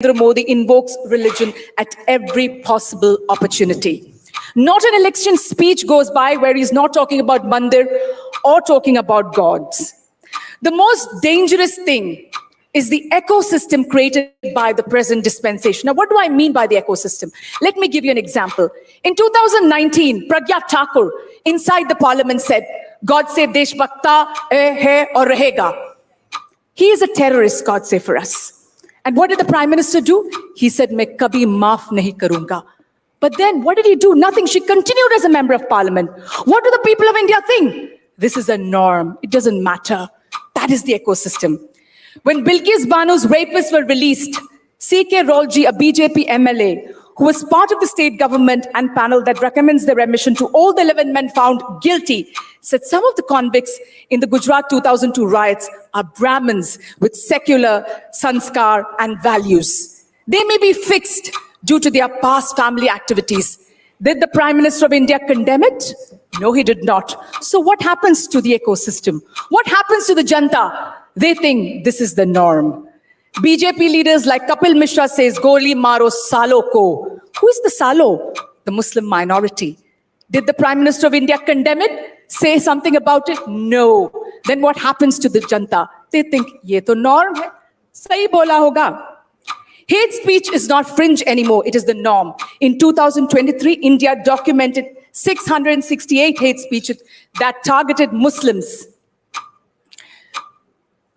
Modi invokes religion at every possible opportunity. Not an election speech goes by where he's not talking about mandir or talking about gods. The most dangerous thing is the ecosystem created by the present dispensation. Now, what do I mean by the ecosystem? Let me give you an example. In 2019, Pragya Thakur inside the parliament said, God se desh bhakta hai aur rahega. He is a terrorist, God say, for us. And what did the Prime Minister do? He said, "Main kabhi maaf nahi karunga." But then what did he do? Nothing. She continued as a member of parliament. What do the people of India think? This is a norm. It doesn't matter. That is the ecosystem. When Bilkis Banu's rapists were released, C.K. Rolji, a BJP MLA, who was part of the state government and panel that recommends their remission to all the 11 men found guilty, said some of the convicts in the Gujarat 2002 riots are Brahmins with secular sanskar and values. They may be fixed due to their past family activities. Did the Prime Minister of India condemn it? No, he did not. So what happens to the ecosystem? What happens to the Janta? They think this is the norm. BJP leaders like Kapil Mishra says, Goli maro salo ko. Who is the salo? The Muslim minority. Did the Prime Minister of India condemn it? Say something about it? No. Then what happens to the Janta? They think, ye to norm hai. Sahi bola hoga. Hate speech is not fringe anymore. It is the norm. In 2023, India documented 668 hate speeches that targeted Muslims.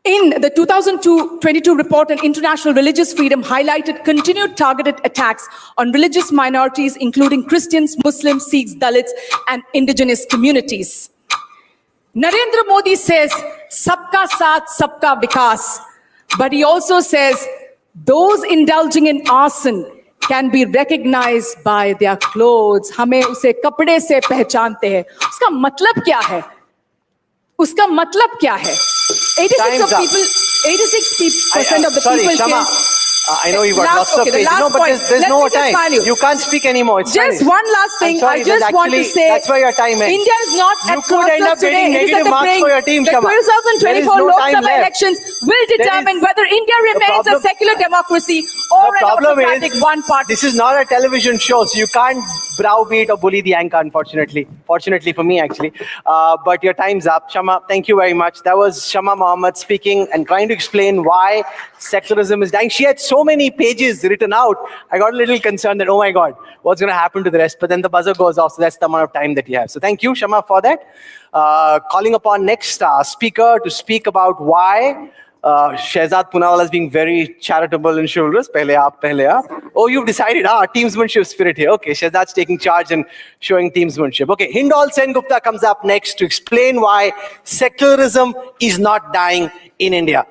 In the 2022 report on international religious freedom highlighted continued targeted attacks on religious minorities, including Christians, Muslims, Sikhs, Dalits, and indigenous communities. Narendra Modi says, Sabka Saath, Sabka Vikas. But he also says, those indulging in arson can be recognized by their clothes. हमें उसे कपड़े से पहचानते हैं. उसका मतलब क्या है? उसका मतलब क्या है? 86% of the people Shama, I know you've got lots of pages. No, but there's no time. You can't speak anymore. It's just one last thing. Sorry, I just want to say, that's why your time ends. India is not you at could end up getting negative marks for your team, the Shama. 2024 no Lok Sabha elections will determine whether India remains a secular democracy or an autocratic one-party. This is not a television show, so you can't browbeat or bully the anchor, unfortunately. Fortunately for me, actually. But your time's up. Shama, thank you very much. That was Shama Mohammed speaking and trying to explain why secularism is dying. She had so many pages written out. I got a little concerned that, oh my God, what's going to happen to the rest? But then the buzzer goes off, so that's the amount of time that you have. So thank you, Shama, for that. Calling upon next speaker to speak about why Shehzad Poonawala is being very charitable and chivalrous. Pehle aap. Oh, you've decided, teamsmanship spirit here. Okay, Shehzad's taking charge and showing teamsmanship. Okay, Hindol Sen Gupta comes up next to explain why secularism is not dying in India.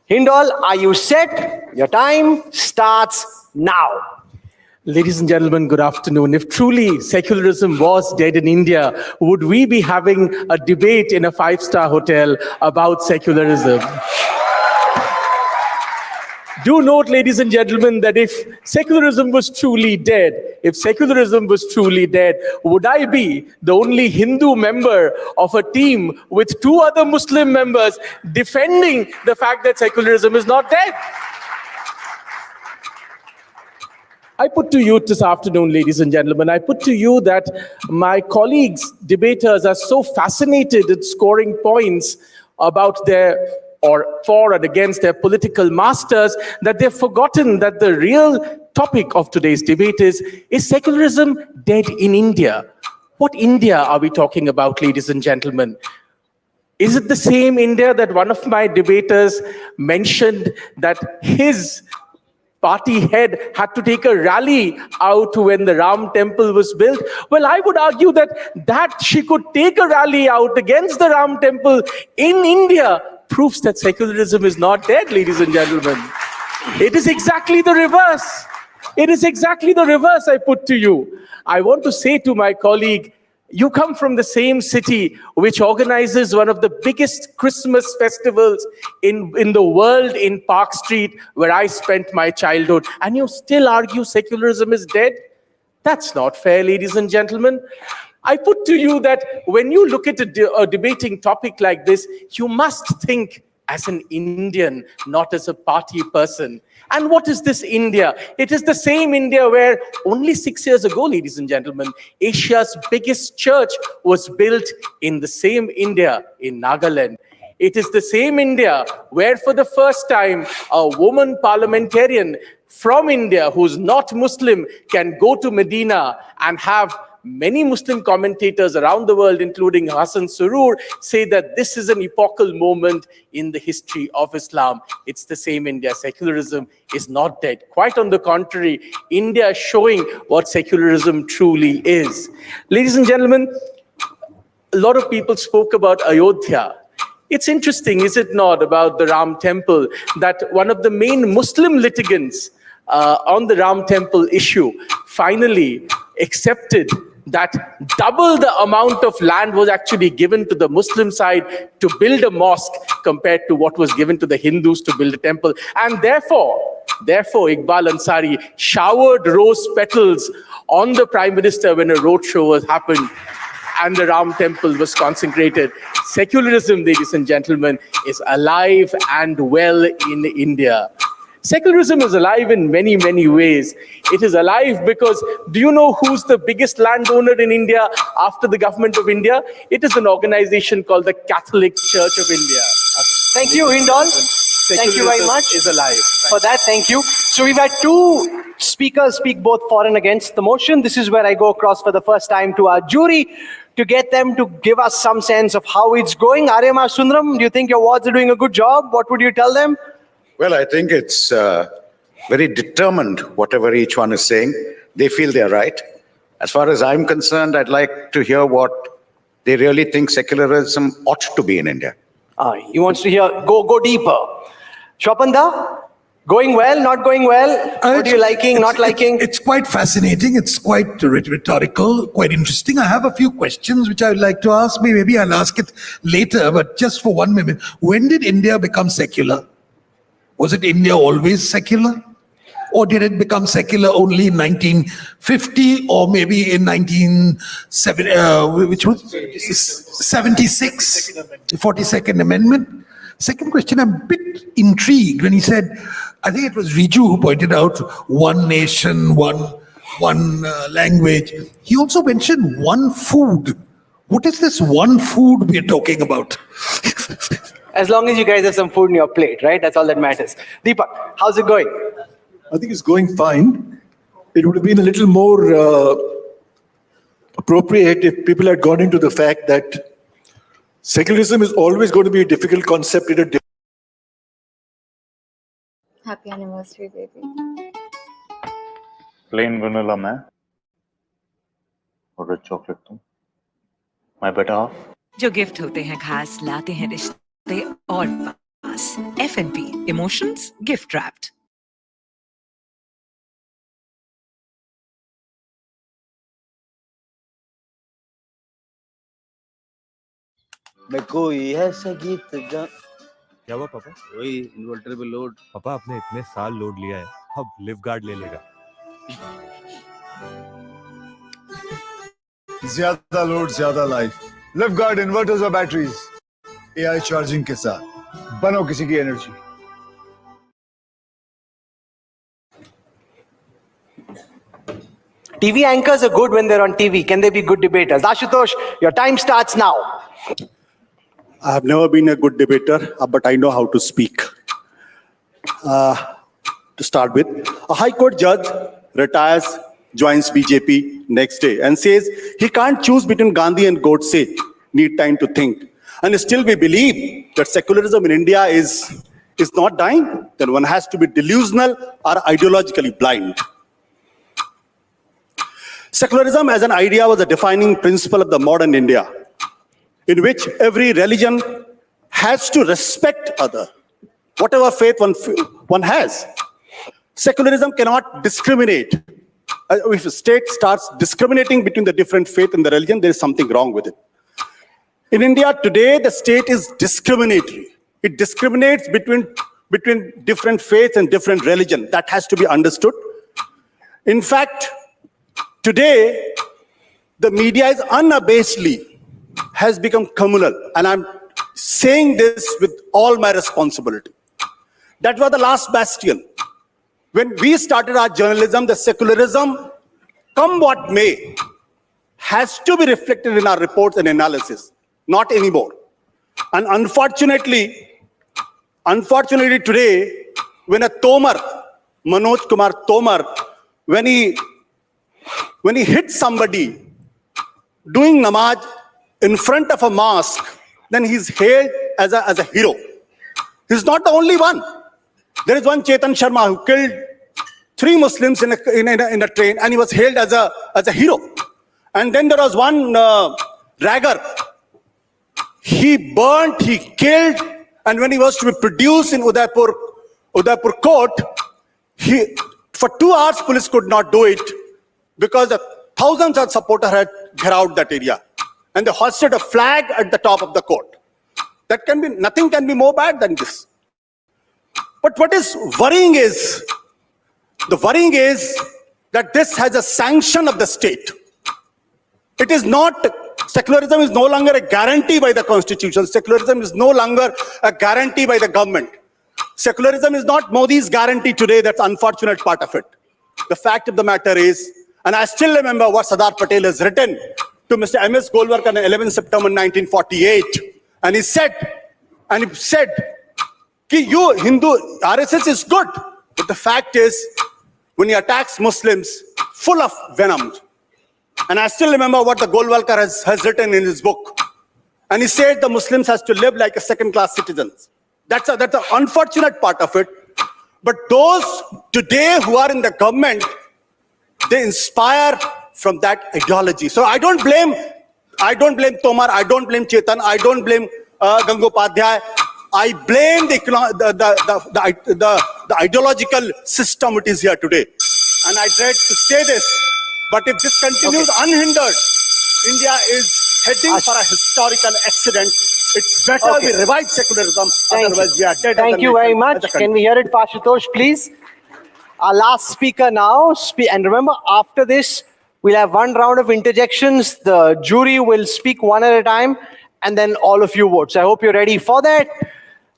Hindol, are you set? Your time starts now. Ladies and gentlemen, good afternoon. If truly secularism was dead in India, would we be having a debate in a five-star hotel about secularism? Do note, ladies and gentlemen, that if secularism was truly dead, would I be the only Hindu member of a team with two other Muslim members defending the fact that secularism is not dead? I put to you this afternoon, ladies and gentlemen, I put to you that my colleagues, debaters, are so fascinated at scoring points about their or for and against their political masters that they've forgotten that the real topic of today's debate is secularism dead in India? What India are we talking about, ladies and gentlemen? Is it the same India that one of my debaters mentioned that his party head had to take a rally out when the Ram temple was built? Well, I would argue that she could take a rally out against the Ram temple in India proves that secularism is not dead, ladies and gentlemen. It is exactly the reverse. It is exactly the reverse, I put to you. I want to say to my colleague, you come from the same city which organizes one of the biggest Christmas festivals in the world in Park Street, where I spent my childhood, and you still argue secularism is dead? That's not fair, ladies and gentlemen. I put to you that when you look at a debating topic like this, you must think as an Indian, not as a party person. And what is this India? It is the same India where only 6 years ago, ladies and gentlemen, Asia's biggest church was built in the same India in Nagaland. It is the same India where for the first time a woman parliamentarian from India who's not Muslim can go to Medina and have many Muslim commentators around the world, including Hassan Surur, say that this is an epochal moment in the history of Islam. It's the same India. Secularism is not dead. Quite on the contrary, India is showing what secularism truly is. Ladies and gentlemen, a lot of people spoke about Ayodhya. It's interesting, is it not, about the Ram Temple, that one of the main Muslim litigants on the Ram Temple issue finally accepted that double the amount of land was actually given to the Muslim side to build a mosque compared to what was given to the Hindus to build a temple. And therefore, Iqbal Ansari showered rose petals on the Prime Minister when a roadshow was happened and the Ram Temple was consecrated. Secularism, ladies and gentlemen, is alive and well in India. Secularism is alive in many, many ways. It is alive because, do you know who's the biggest landowner in India after the government of India? It is an organization called the Catholic Church of India. Thank you, Hindol. Thank you very much Is alive. for that. Thank you. So we've had two speakers speak both for and against the motion. This is where I go across for the first time to our jury to get them to give us some sense of how it's going. Aryama Sundaram, do you think your wards are doing a good job? What would you tell them? Well, I think it's very determined, whatever each one is saying. They feel they're right. As far as I'm concerned, I'd like to hear what they really think secularism ought to be in India. He wants to hear, go deeper. Shwapanda, going well, not going well? What are you liking, not liking? It's quite fascinating. It's quite rhetorical, quite interesting. I have a few questions which I would like to ask. Maybe I'll ask it later, but just for 1 minute. When did India become secular? Was it India always secular? Or did it become secular only in 1950 or maybe in 1970, which was 76, 42nd Amendment? Second question, I'm a bit intrigued when he said, I think it was Riju who pointed out one nation, one language. He also mentioned one food. What is this one food we're talking about? As long as you guys have some food on your plate, right? That's all that matters. Deepak, how's it going? I think it's going fine. It would have been a little more appropriate if people had gone into the fact that secularism is always going to be a difficult concept in a Happy anniversary, baby. Plain vanilla मैं और red chocolate तुम. My better half. जो gift होते हैं खास लाते हैं रिश्ते और पास. F&P Emotions Gift Wrapped. मैं कोई ऐसा गीत गा. क्या हुआ पापा? वही इन्वर्टेबल लोड. पापा आपने इतने साल लोड लिया है, अब लिव गार्ड ले लेगा. ज्यादा लोड ज्यादा लाइफ. लिव गार्ड इन्वर्टर्स और बैटरीज एआई चार्जिंग के साथ बनो किसी की energy. TV anchors are good when they're on TV. Can they be good debaters? Ashutosh, your time starts now. I have never been a good debater, but I know how to speak. To start with, a High Court judge retires, joins BJP next day and says he can't choose between Gandhi and Godse, need time to think. And still we believe that secularism in India is not dying, then one has to be delusional or ideologically blind. Secularism as an idea was a defining principle of the modern India, in which every religion has to respect other, whatever faith one has. Secularism cannot discriminate. If a state starts discriminating between the different faith and the religion, there is something wrong with it. In India today, the state is discriminatory. It discriminates between different faiths and different religion. That has to be understood. In fact, today, the media is unabashedly has become communal, and I'm saying this with all my responsibility. That was the last bastion. When we started our journalism, the secularism, come what may, has to be reflected in our reports and analysis. Not anymore. And unfortunately today, when a Tomar, Manoj Kumar Tomar, when he hit somebody doing namaz in front of a mosque, then he's hailed as a hero. He's not the only one. There is one Chetan Sharma who killed 3 Muslims in a train, and he was hailed as a hero. And then there was one ragger. He burnt, he killed, and when he was to be produced in Udaipur court, for 2 hours police could not do it because the thousands of supporters had out that area, and they hoisted a flag at the top of the court. Nothing can be more bad than this. But what is worrying is that this has a sanction of the state. It is not, secularism is no longer a guarantee by the constitution. Secularism is no longer a guarantee by the government. Secularism is not Modi's guarantee today. That's the unfortunate part of it. The fact of the matter is, and I still remember what Sardar Patel has written to Mr. M.S. Golwar on 11 September 1948. And he said, कि you Hindu, RSS is good. But the fact is, when he attacks Muslims, full of venom. And I still remember what the Golwalkar has written in his book. And he said the Muslims has to live like a second-class citizens. That's an unfortunate part of it. But those today who are in the government, they inspire from that ideology. So I don't blame Tomar, I don't blame Chetan, I don't blame Gangopadhyay. I blame the ideological system it is here today. And I dread to say this, but if this continues unhindered, India is heading for a historical accident. It's better we revive secularism, otherwise we are dead. Thank you very much. Can we hear it, Ashutosh, please? Our last speaker now, and remember, after this, we'll have one round of interjections. The jury will speak one at a time, and then all of you vote. So I hope you're ready for that.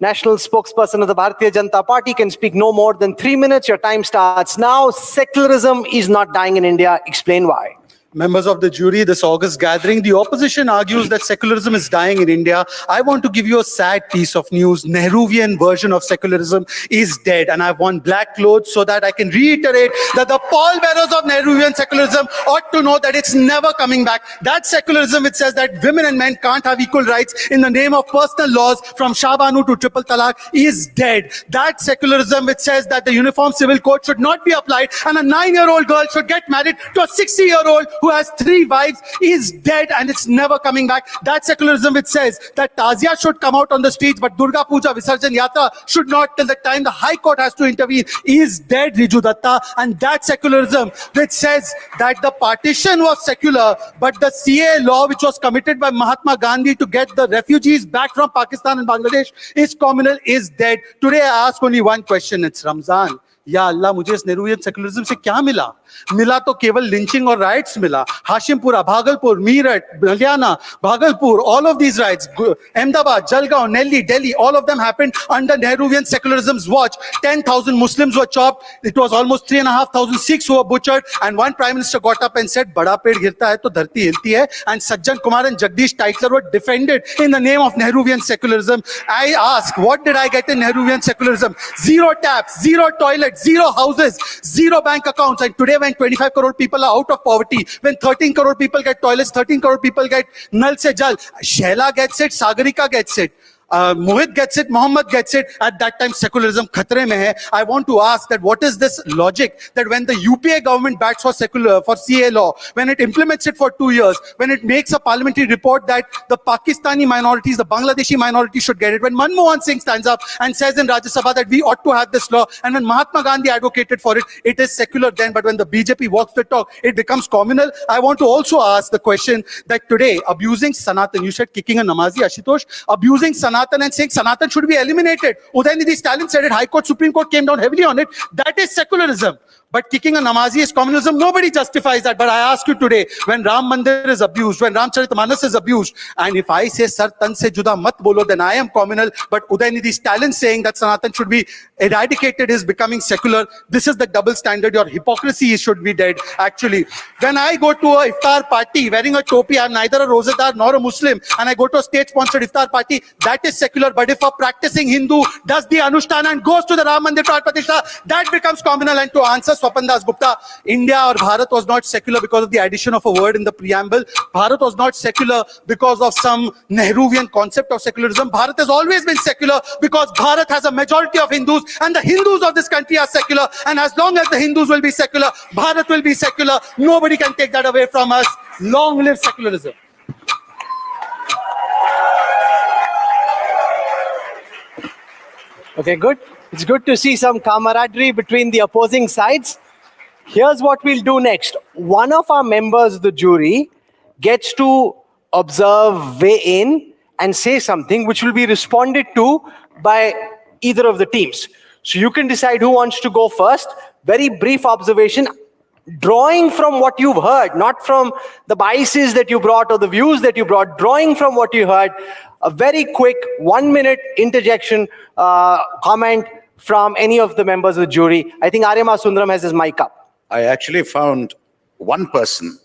National spokesperson of the Bharatiya Janata Party can speak no more than 3 minutes. Your time starts now. Secularism is not dying in India. Explain why. Members of the jury, this August gathering, the opposition argues that secularism is dying in India. I want to give you a sad piece of news. Nehruvian version of secularism is dead. And I've worn black clothes so that I can reiterate that the pallbearers of Nehruvian secularism ought to know that it's never coming back. That secularism, it says that women and men can't have equal rights in the name of personal laws from Shah Banu to triple talaq, is dead. That secularism, which says that the Uniform Civil Code should not be applied and a 9-year-old girl should get married to a 60-year-old who has 3 wives, is dead, and it's never coming back. That secularism which says that Tazia should come out on the streets, but Durga Puja, Visarjan Yatra should not till the time the High Court has to intervene, is dead, Riju Datta. And that secularism which says that the partition was secular, but the CA law which was committed by Mahatma Gandhi to get the refugees back from Pakistan and Bangladesh is communal, is dead. Today I ask only one question, it's Ramzan. या अल्लाह मुझे इस Nehruvian secularism से क्या मिला तो केवल lynching और rights मिला. Hashimpura, Bhagalpur, Meerut, Haryana, Bhagalpur, all of these riots, Ahmedabad, Jalgaon, Delhi, all of them happened under Nehruvian secularism's watch. 10,000 Muslims were chopped. It was almost 3,500 Sikhs who were butchered, and one prime minister got up and said, "Bada ped girta hai to dharti hilti hai." And Sajjan Kumar and Jagdish Tytler were defended in the name of Nehruvian secularism. I ask, what did I get in Nehruvian secularism? 0 taps, 0 toilets, 0 houses, 0 bank accounts. And today when 25 crore people are out of poverty, when 13 crore people get toilets, 13 crore people get Nal Se Jal, Shehla gets it, Sagarika gets it, Mohit gets it, Mohammed gets it. At that time, secularism khatre mein hai. I want to ask that what is this logic that when the UPA government backs for CA law, when it implements it for 2 years, when it makes a parliamentary report that the Pakistani minorities, the Bangladeshi minorities should get it, when Manmohan Singh stands up and says in Rajya Sabha that we ought to have this law, and when Mahatma Gandhi advocated for it, it is secular then, but when the BJP walks the talk, it becomes communal. I want to also ask the question that today, abusing Sanatan, you said kicking a Namazi, Ashutosh, abusing Sanatan and saying Sanatan should be eliminated. Udayanidhi Stalin said it, High Court, Supreme Court came down heavily on it. That is secularism. But kicking a Namazi is communalism. Nobody justifies that. But I ask you today, when Ram Mandir is abused, when Ramcharitmanas is abused, and if I say Sar Tan Se Juda Mat Bolo, then I am communal. But Udaynidhi Stalin saying that Sanatan should be eradicated is becoming secular. This is the double standard. Your hypocrisy should be dead, actually. When I go to a iftar party wearing a topi, I'm neither a Rozadar nor a Muslim, and I go to a state-sponsored iftar party, that is secular. But if a practicing Hindu does the Anushtana and goes to the Ram Mandir Prat Pratishtha, that becomes communal. And to answer Swapan Das Gupta, India or Bharat was not secular because of the addition of a word in the preamble. Bharat was not secular because of some Nehruvian concept of secularism. Bharat has always been secular because Bharat has a majority of Hindus, and the Hindus of this country are secular. And as long as the Hindus will be secular, Bharat will be secular. Nobody can take that away from us. Long live secularism. Okay, good. It's good to see some camaraderie between the opposing sides. Here's what we'll do next. One of our members of the jury gets to observe, weigh in, and say something which will be responded to by either of the teams. So you can decide who wants to go first. Very brief observation, drawing from what you've heard, not from the biases that you brought or the views that you brought, drawing from what you heard. A very quick 1 minute interjection comment from any of the members of the jury. I think Aryama Sundaram has his mic up. I actually found one person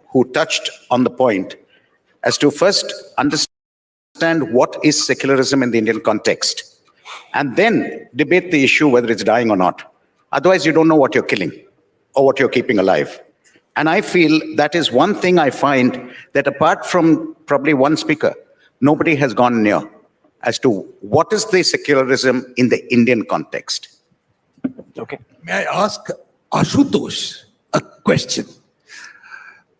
who touched on the point as to first understand what is secularism in the Indian context, and then debate the issue whether it's dying or not. Otherwise, you don't know what you're killing or what you're keeping alive. And I feel that is one thing I find that apart from probably one speaker, nobody has gone near as to what is the secularism in the Indian context. Okay. May I ask Ashutosh a question?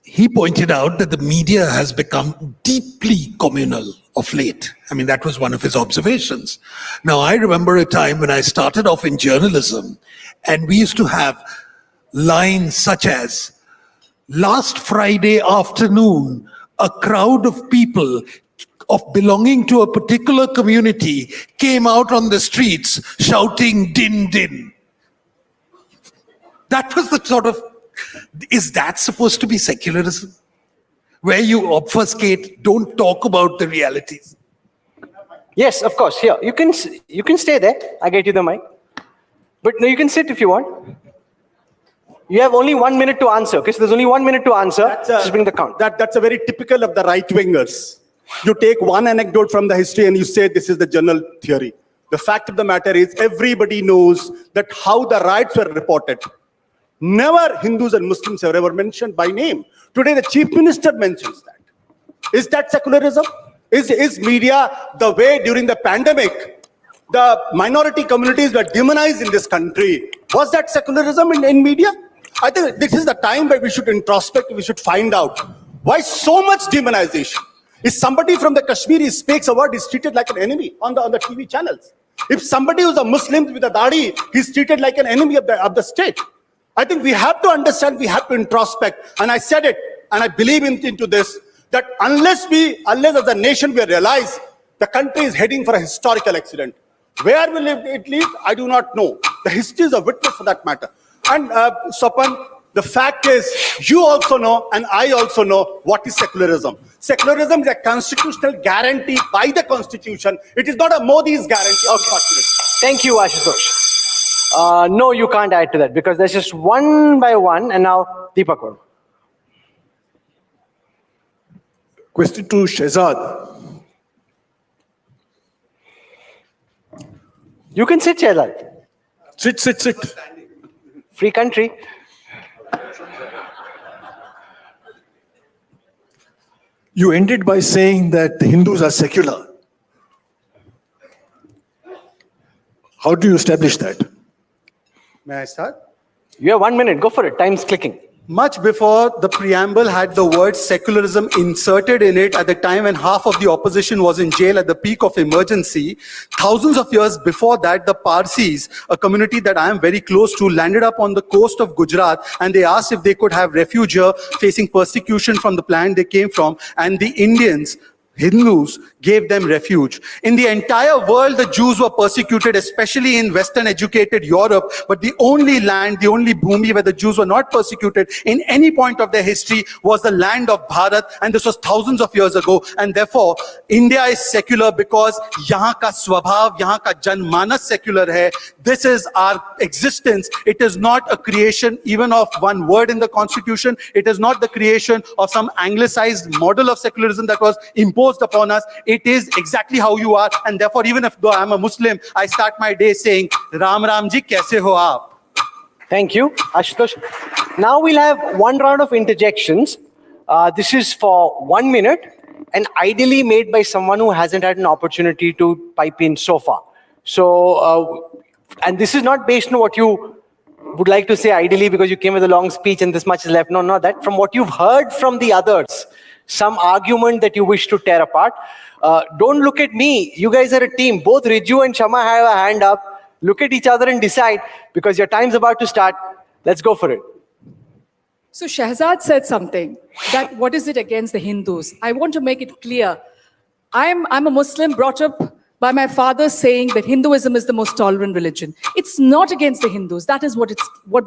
He pointed out that the media has become deeply communal of late. I mean, that was one of his observations. Now, I remember a time when I started off in journalism, and we used to have lines such as, "Last Friday afternoon, a crowd of people of belonging to a particular community came out on the streets shouting din din." That was the sort of, is that supposed to be secularism? Where you obfuscate, don't talk about the realities. Yes, of course. Here, you can stay there. I get you the mic. But no, you can sit if you want. You have only 1 minute to answer. Okay, so there's only 1 minute to answer. Just bring the count. That's a very typical of the right-wingers. You take one anecdote from the history and you say this is the general theory. The fact of the matter is everybody knows that how the riots were reported. Never Hindus and Muslims are ever mentioned by name. Today the chief minister mentions that. Is that secularism? Is media the way during the pandemic the minority communities were demonized in this country? Was that secularism in media? I think this is the time where we should introspect, we should find out why so much demonization. Is somebody from the Kashmiri speaks a word, is treated like an enemy on the TV channels. If somebody who's a Muslim with a dadi, he's treated like an enemy of the state. I think we have to understand, we have to introspect. And I said it, and I believe into this, that unless as a nation we realize the country is heading for a historical accident. Where will it lead? I do not know. The history is a witness for that matter. And Swapan, the fact is, you also know, and I also know what is secularism. Secularism is a constitutional guarantee by the constitution. It is not a Modi's guarantee. Thank you, Ashutosh. No, you can't add to that because there's just one by one, and now Deepak Verma. Question to Shehzad. You can sit, Shehzad. Sit. Free country. You ended by saying that the Hindus are secular. How do you establish that? May I start? You have 1 minute. Go for it. Time's clicking. Much before the preamble had the word secularism inserted in it at the time when half of the opposition was in jail at the peak of emergency, thousands of years before that, the Parsis, a community that I am very close to, landed up on the coast of Gujarat and they asked if they could have refuge here facing persecution from the land they came from. And the Indians, Hindus gave them refuge. In the entire world, the Jews were persecuted, especially in Western educated Europe. But the only land, the only bhumi where the Jews were not persecuted in any point of their history was the land of Bharat. And this was thousands of years ago. And therefore, India is secular because yahan ka swabhav, yahan ka janmanas secular hai. This is our existence. It is not a creation even of one word in the constitution. It is not the creation of some anglicized model of secularism that was imposed upon us. It is exactly how you are, and therefore even if though I'm a Muslim, I start my day saying Ram Ram ji kaise ho aap. Thank you, Ashutosh. Now we'll have one round of interjections. This is for 1 minute and ideally made by someone who hasn't had an opportunity to pipe in so far. So, and this is not based on what you would like to say ideally because you came with a long speech and this much is left. No, not that. From what you've heard from the others, some argument that you wish to tear apart. Don't look at me. You guys are a team. Both Riju and Shama have a hand up. Look at each other and decide because your time's about to start. Let's go for it. So Shahzad said something that what is it against the Hindus? I want to make it clear. I'm a Muslim brought up by my father saying that Hinduism is the most tolerant religion. It's not against the Hindus. That is what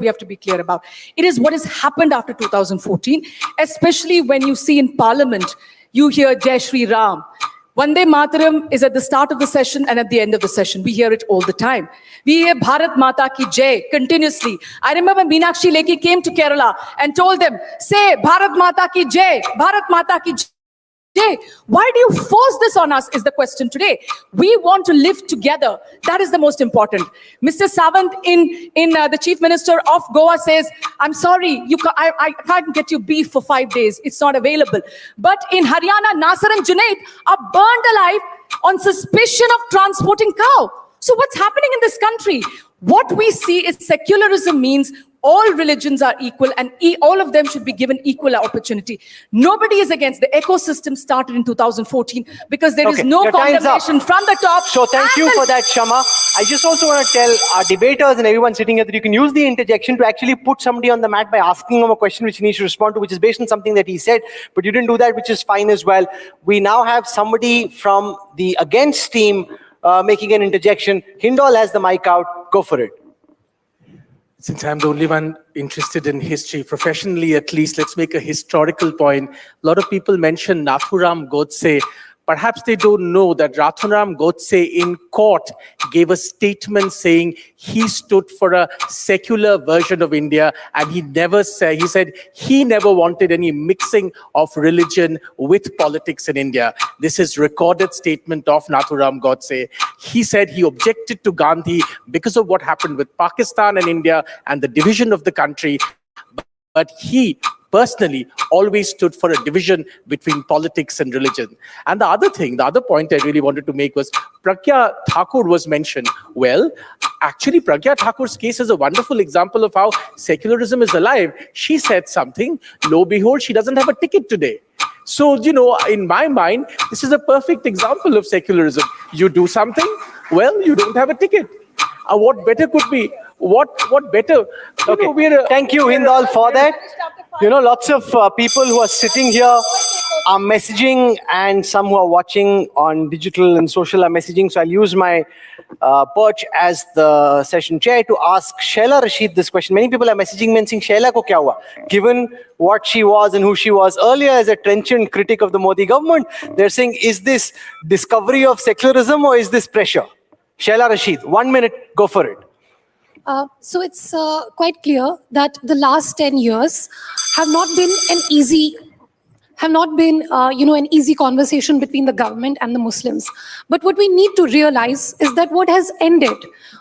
we have to be clear about. It is what has happened after 2014, especially when you see in parliament, you hear Jai Shri Ram. Vande Mataram is at the start of the session and at the end of the session. We hear it all the time. We hear Bharat Mata Ki Jai continuously. I remember Meenakshi Lekhi came to Kerala and told them, say Bharat Mata Ki Jai, Bharat Mata Ki Jai. Why do you force this on us is the question today. We want to live together. That is the most important. Mr. Sawant in the Chief Minister of Goa says, I'm sorry, I can't get you beef for 5 days. It's not available. But in Haryana, Nasser and Junaid are burned alive on suspicion of transporting cow. So what's happening in this country? What we see is secularism means all religions are equal and all of them should be given equal opportunity. Nobody is against. The ecosystem started in 2014 because there is no condemnation from the top. So thank you for that, Shama. I just also want to tell our debaters and everyone sitting here that you can use the interjection to actually put somebody on the mat by asking him a question which he needs to respond to, which is based on something that he said, but you didn't do that, which is fine as well. We now have somebody from the against team making an interjection. Hindol has the mic out. Go for it. Since I'm the only one interested in history, professionally at least, let's make a historical point. A lot of people mention Nathuram Godse. Perhaps they don't know that Nathuram Godse in court gave a statement saying he stood for a secular version of India, and he said he never wanted any mixing of religion with politics in India. This is recorded statement of Nathuram Godse. He said he objected to Gandhi because of what happened with Pakistan and India and the division of the country, but he personally always stood for a division between politics and religion. And the other point I really wanted to make was Pragya Thakur was mentioned. Well, actually Pragya Thakur's case is a wonderful example of how secularism is alive. She said something, lo behold, she doesn't have a ticket today. So, in my mind, this is a perfect example of secularism. You do something, well, you don't have a ticket. What better could be? What better? Okay. Thank you, Hindal, for that. Lots of people who are sitting here are messaging, and some who are watching on digital and social are messaging. So I'll use my perch as the session chair to ask Shaila Rashid this question. Many people are messaging me and saying, Shaila ko kya hua? Given what she was and who she was earlier as a trenchant critic of the Modi government, they're saying, is this discovery of secularism or is this pressure? Shaila Rashid, 1 minute, go for it. So it's quite clear that the last 10 years have not been an easy conversation between the government and the Muslims. But what we need to realize is that what has ended,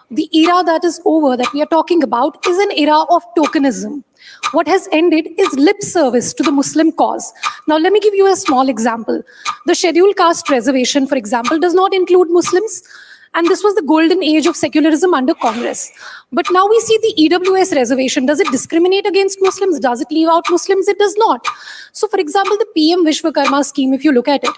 the era that is over, that we are talking about, is an era of tokenism. What has ended is lip service to the Muslim cause. Now, let me give you a small example. The scheduled caste reservation, for example, does not include Muslims. And this was the golden age of secularism under Congress. But now we see the EWS reservation. Does it discriminate against Muslims? Does it leave out Muslims? It does not. So, for example, the PM Vishwakarma scheme, if you look at it,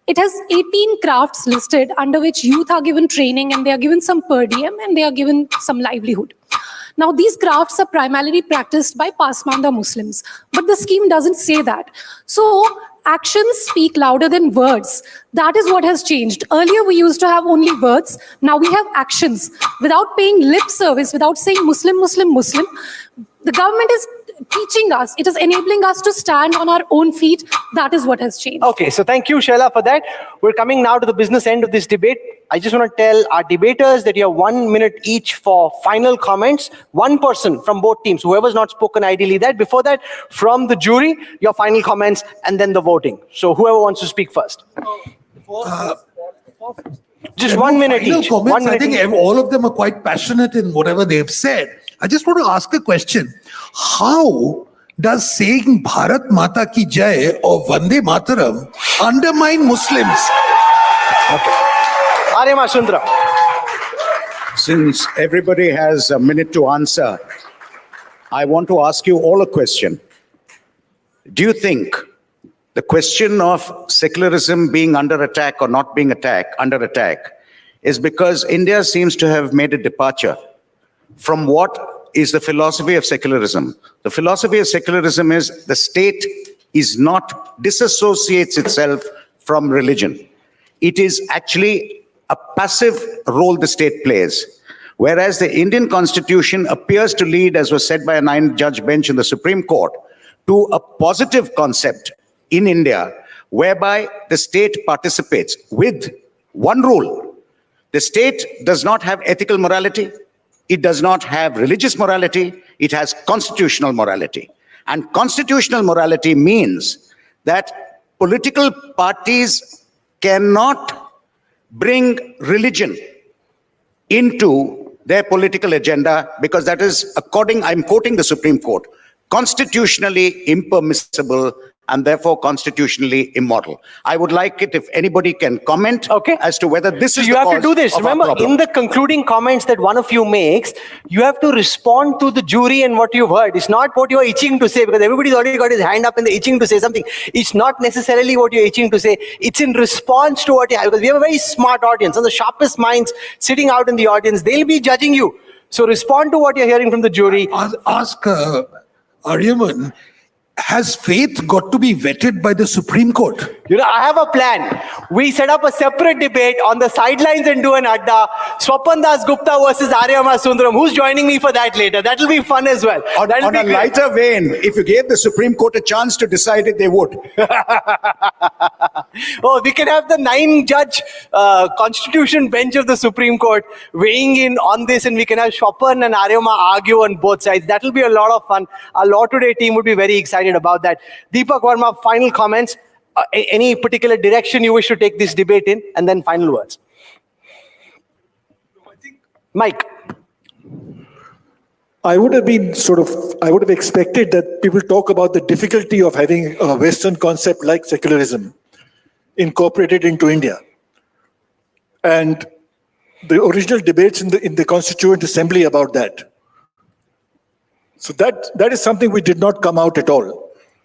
it has 18 crafts listed under which youth are given training and they are given some per diem and they are given some livelihood. Now, these crafts are primarily practiced by Pasmanda Muslims, but the scheme doesn't say that. So, Actions speak louder than words. That is what has changed. Earlier, we used to have only words. Now we have actions. Without paying lip service, without saying Muslim, Muslim, Muslim, the government is teaching us, it is enabling us to stand on our own feet. That is what has changed. Okay, so thank you, Shaila, for that. We're coming now to the business end of this debate. I just want to tell our debaters that you have 1 minute each for final comments. One person from both teams, whoever's not spoken, ideally that. Before that, from the jury, your final comments and then the voting. So whoever wants to speak first. Just 1 minute Final each. comments, 1 minute I think each. all of them are quite passionate in whatever they've said. I just want to ask a question. How does saying Bharat Mata Ki Jai or Vande Mataram undermine Muslims? Arya Sundram. Since everybody has a minute to answer, I want to ask you all a question. Do you think the question of secularism being under attack or not being under attack is because India seems to have made a departure from what is the philosophy of secularism? The philosophy of secularism is the state disassociates itself from religion. It is actually a passive role the state plays. Whereas the Indian Constitution appears to lead, as was said by a 9-judge bench in the Supreme Court, to a positive concept in India, whereby the state participates with one rule. The state does not have ethical morality. It does not have religious morality. It has constitutional morality. And constitutional morality means that political parties cannot bring religion into their political agenda because that is, I'm quoting the Supreme Court, constitutionally impermissible and therefore constitutionally immoral. I would like it if anybody can comment as to whether this is you the have to cause do this. of our Remember, problem. in the concluding comments that one of you makes, you have to respond to the jury and what you've heard. It's not what you're itching to say, because everybody's already got his hand up and they're itching to say something. It's not necessarily what you're itching to say. It's in response to what you have, because we have a very smart audience and the sharpest minds sitting out in the audience. They'll be judging you. So respond to what you're hearing from the jury. Ask Aryaman, has faith got to be vetted by the Supreme Court? You know, I have a plan. We set up a separate debate on the sidelines and do an adda. Swapan Das Gupta versus Arya Sundram. Who's joining me for that later? That'll be fun as well. On a lighter vein, if you gave the Supreme Court a chance to decide it, they would. Oh, we can have the 9-judge constitution bench of the Supreme Court weighing in on this, and we can have Swapan and Aryama argue on both sides. That'll be a lot of fun. Our Law Today team would be very excited about that. Deepak Verma, final comments. Any particular direction you wish to take this debate in, and then final words. Mike. I would have expected that people talk about the difficulty of having a Western concept like secularism incorporated into India. And the original debates in the Constituent Assembly about that. So that is something we did not come out at all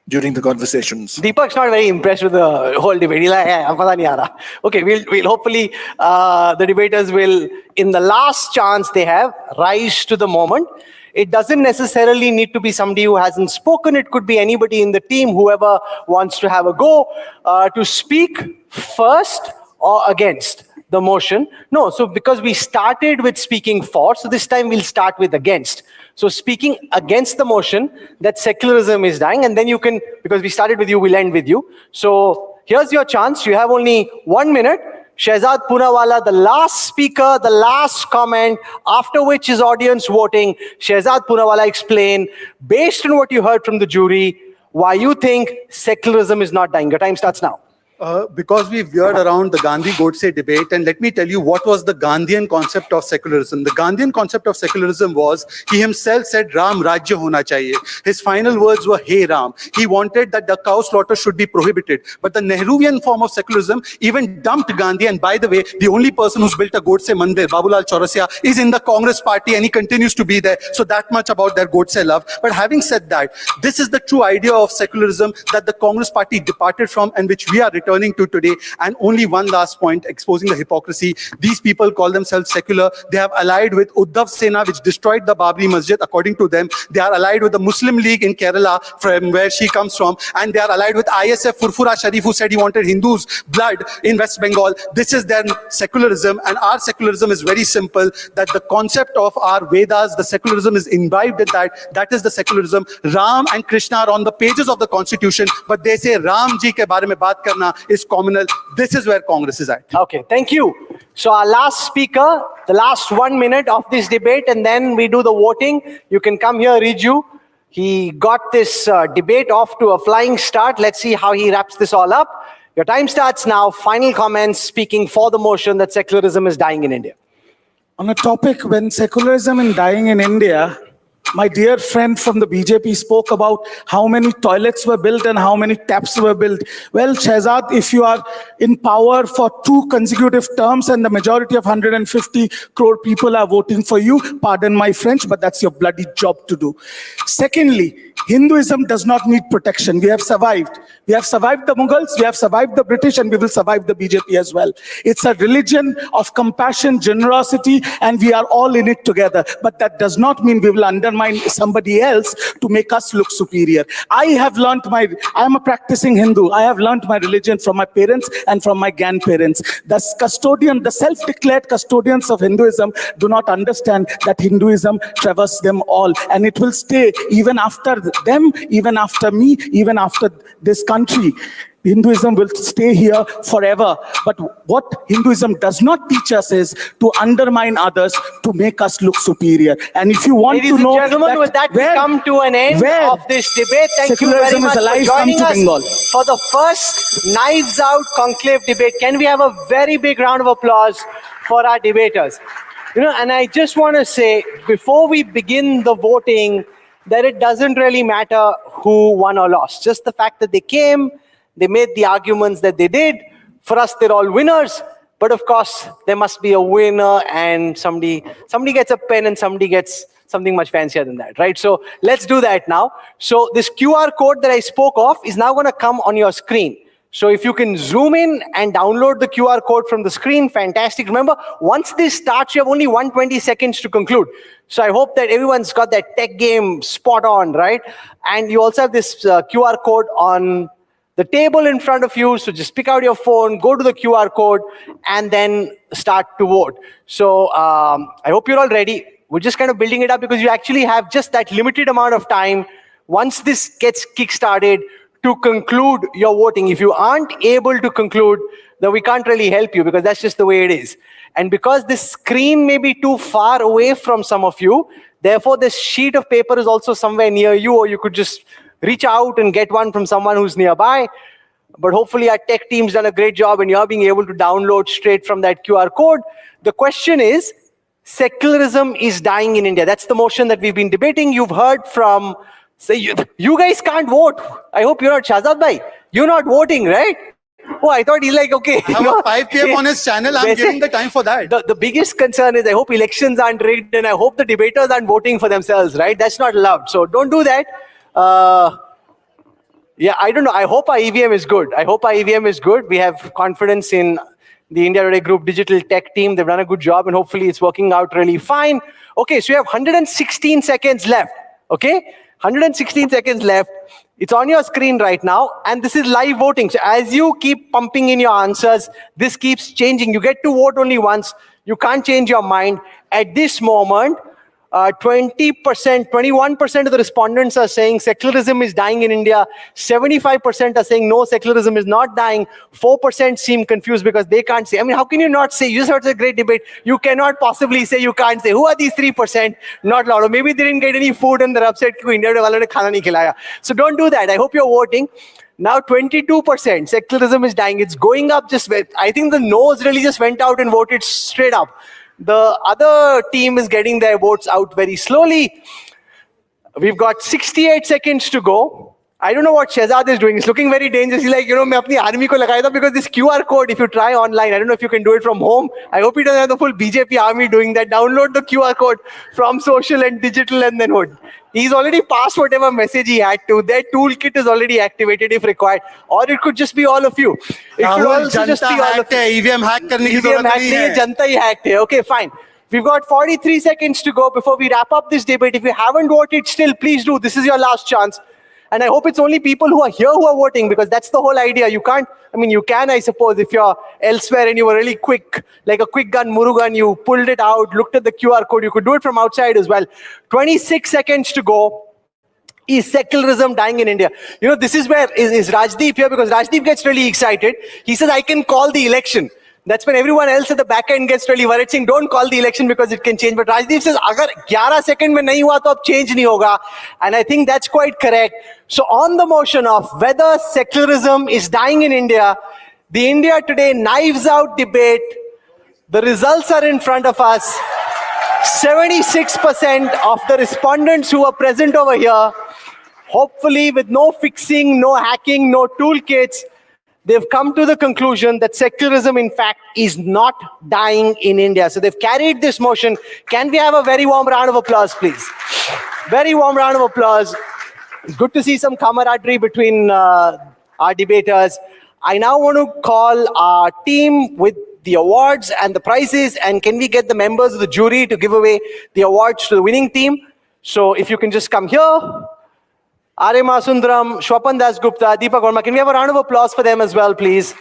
during the conversations. Deepak's not very impressed with the whole debate. He's like, okay, we'll hopefully, the debaters will, in the last chance they have, rise to the moment. It doesn't necessarily need to be somebody who hasn't spoken. It could be anybody in the team, whoever wants to have a go, to speak first or against the motion. No, so because we started with speaking for, so this time we'll start with against. So speaking against the motion that secularism is dying, and then you can, because we started with you, we'll end with you. So here's your chance. You have only 1 minute. Shehzad Poonawala, the last speaker, the last comment, after which is audience voting. Shehzad Poonawala, explain, based on what you heard from the jury, why you think secularism is not dying. Your time starts now. Because we veered around the Gandhi-Godse debate, and let me tell you what was the Gandhian concept of secularism. The Gandhian concept of secularism was, he himself said, Ram Rajya hona chahiye. His final words were, hey Ram. He wanted that the cow slaughter should be prohibited. But the Nehruvian form of secularism even dumped Gandhi, and by the way, the only person who's built a Godse Mandir, Babulal Chaurasia, is in the Congress party, and he continues to be there. So that much about their Godse love. But having said that, this is the true idea of secularism that the Congress party departed from, and which we are returning turning to today. And only one last point, exposing the hypocrisy. These people call themselves secular. They have allied with Uddhav Sena, which destroyed the Babri Masjid, according to them. They are allied with the Muslim League in Kerala, from where she comes from. And they are allied with ISF Furfura Sharif, who said he wanted Hindus' blood in West Bengal. This is their secularism. And our secularism is very simple, that the concept of our Vedas, the secularism is imbibed in that. That is the secularism. Ram and Krishna are on the pages of the constitution, but they say Ram ji ke baare mein baat karna is communal. This is where Congress is at. Okay, thank you. So our last speaker, the last 1 minute of this debate, and then we do the voting. You can come here, Riju. He got this debate off to a flying start. Let's see how he wraps this all up. Your time starts now. Final comments speaking for the motion that secularism is dying in India. On a topic when secularism is dying in India, my dear friend from the BJP spoke about how many toilets were built and how many taps were built. Well, Shehzad, if you are in power for 2 consecutive terms and the majority of 150 crore people are voting for you, pardon my French, but that's your bloody job to do. Secondly, Hinduism does not need protection. We have survived. We have survived the Mughals, we have survived the British, and we will survive the BJP as well. It's a religion of compassion, generosity, and we are all in it together. But that does not mean we will undermine somebody else to make us look superior. I am a practicing Hindu. I have learned my religion from my parents and from my grandparents. The self-declared custodians of Hinduism do not understand that Hinduism traverses them all, and it will stay even after them, even after me, even after this country. Hinduism will stay here forever. But what Hinduism does not teach us is to undermine others to make us look superior. And if you want to know, ladies and gentlemen, with that we come to an end of this debate. Thank you very much for joining us for the first Knives Out Conclave debate. Can we have a very big round of applause for our debaters? And I just want to say, before we begin the voting, that it doesn't really matter who won or lost. Just the fact that they came, they made the arguments that they did. For us, they're all winners. But of course, there must be a winner, and somebody gets a pen and somebody gets something much fancier than that, right? So let's do that now. So this QR code that I spoke of is now going to come on your screen. So if you can zoom in and download the QR code from the screen, fantastic. Remember, once this starts, you have only 120 seconds to conclude. So I hope that everyone's got that tech game spot on, right? And you also have this QR code on the table in front of you. So just pick out your phone, go to the QR code, and then start to vote. So I hope you're all ready. We're just kind of building it up because you actually have just that limited amount of time once this gets kick-started to conclude your voting. If you aren't able to conclude, then we can't really help you because that's just the way it is. And because this screen may be too far away from some of you, therefore this sheet of paper is also somewhere near you, or you could just reach out and get one from someone who's nearby. But hopefully our tech team's done a great job and you're being able to download straight from that QR code. The question is, secularism is dying in India. That's the motion that we've been debating. You've heard from, say, you guys can't vote. I hope you're not Shahzad bhai. You're not voting, right? Oh, I thought he's like, okay. I have a 5 p.m. on his channel. I'm giving the time for that. The biggest concern is I hope elections aren't rigged and I hope the debaters aren't voting for themselves, right? That's not allowed. So don't do that. Yeah, I don't know. I hope our EVM is good. I hope our EVM is good. We have confidence in the India Today Group digital tech team. They've done a good job and hopefully it's working out really fine. Okay, so you have 116 seconds left. Okay, 116 seconds left. It's on your screen right now, and this is live voting. So as you keep pumping in your answers, this keeps changing. You get to vote only once. You can't change your mind. At this moment, 21% of the respondents are saying secularism is dying in India. 75% are saying no, secularism is not dying. 4% seem confused because they can't say. I mean, how can you not say? You just heard a great debate. You cannot possibly say you can't say. Who are these 3% not loud? Or maybe they didn't get any food and they're upset because India wale ne khana nahi khilaya. So don't do that. I hope you're voting. Now 22%, secularism is dying. It's going up just, I think the no's really just went out and voted straight up. The other team is getting their votes out very slowly. We've got 68 seconds to go. I don't know what Shehzad is doing. He's looking very dangerous. He's like, मैं अपनी army को लगाया था because this QR code, if you try online, I don't know if you can do it from home. I hope he doesn't have the full BJP army doing that. Download the QR code from social and digital and then what? He's already passed whatever message he had to. Their toolkit is already activated if required. Or it could just be all of you. It could also just be all of you. EVM hack करने की EVM जरूरत hack नहीं नहीं है, है. जनता ही hacked है. Okay, fine. We've got 43 seconds to go before we wrap up this debate. If you haven't voted still, please do. This is your last chance. And I hope it's only people who are here who are voting, because that's the whole idea. You can't, you can, I suppose, if you're elsewhere and you were really quick, like a quick gun, Murugan, you pulled it out, looked at the QR code, you could do it from outside as well. 26 seconds to go. Is secularism dying in India? This is where is Rajdeep here, because Rajdeep gets really excited. He says, I can call the election. That's when everyone else at the back end gets really worried, saying, don't call the election because it can change. But Rajdeep says, agar 11 seconds mein nahi hua, to ab change nahi hoga. And I think that's quite correct. So on the motion of whether secularism is dying in India, the India Today Knives Out debate, the results are in front of us. 76% of the respondents who are present over here, hopefully with no fixing, no hacking, no toolkits, they've come to the conclusion that secularism, in fact, is not dying in India. So they've carried this motion. Can we have a very warm round of applause, please? Very warm round of applause. Good to see some camaraderie between our debaters. I now want to call our team with the awards and the prizes. And can we get the members of the jury to give away the awards to the winning team? So if you can just come here. Arima Sundaram, Shwapan Das Gupta, Deepak Verma. Can we have a round of applause for them as well, please?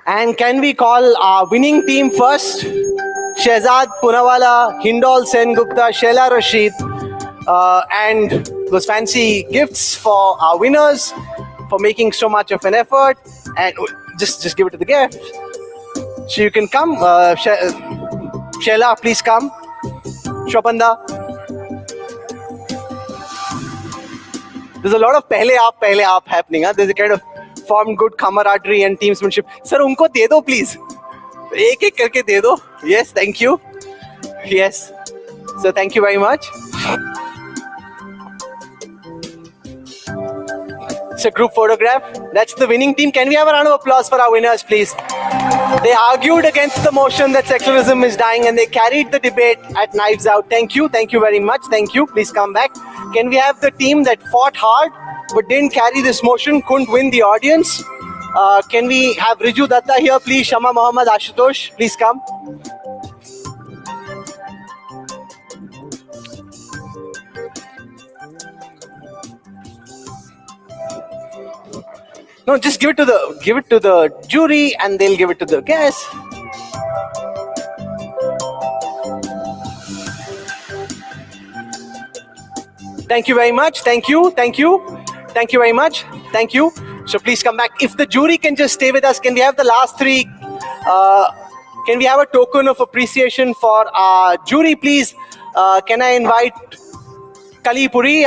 And can we call our winning team first? Shehzad Punawala, Hindol Sen Gupta, Sheila Rashid, and those fancy gifts for our winners for making so much of an effort. And just give it to the gift. So you can come. Sheila, please come. Shwapanda. There's a lot of pehle aap happening. There's a kind of formed good camaraderie and teamsmanship. Sir, unko de do, please. Ek karke de do. Yes, thank you. Yes. So thank you very much. It's a group photograph. That's the winning team. Can we have a round of applause for our winners, please? They argued against the motion that secularism is dying and they carried the debate at Knives Out. Thank you. Thank you very much. Thank you. Please come back. Can we have the team that fought hard but didn't carry this motion, couldn't win the audience? Can we have Riju Datta here, please? Shama Mohammad Ashutosh, please come. No, just give it to the jury and they'll give it to the guests. Thank you very much. Thank you. Thank you. Thank you very much. Thank you. So please come back. If the jury can just stay with us, can we have the last three? Can we have a token of appreciation for our jury, please? Can I invite Kali Puri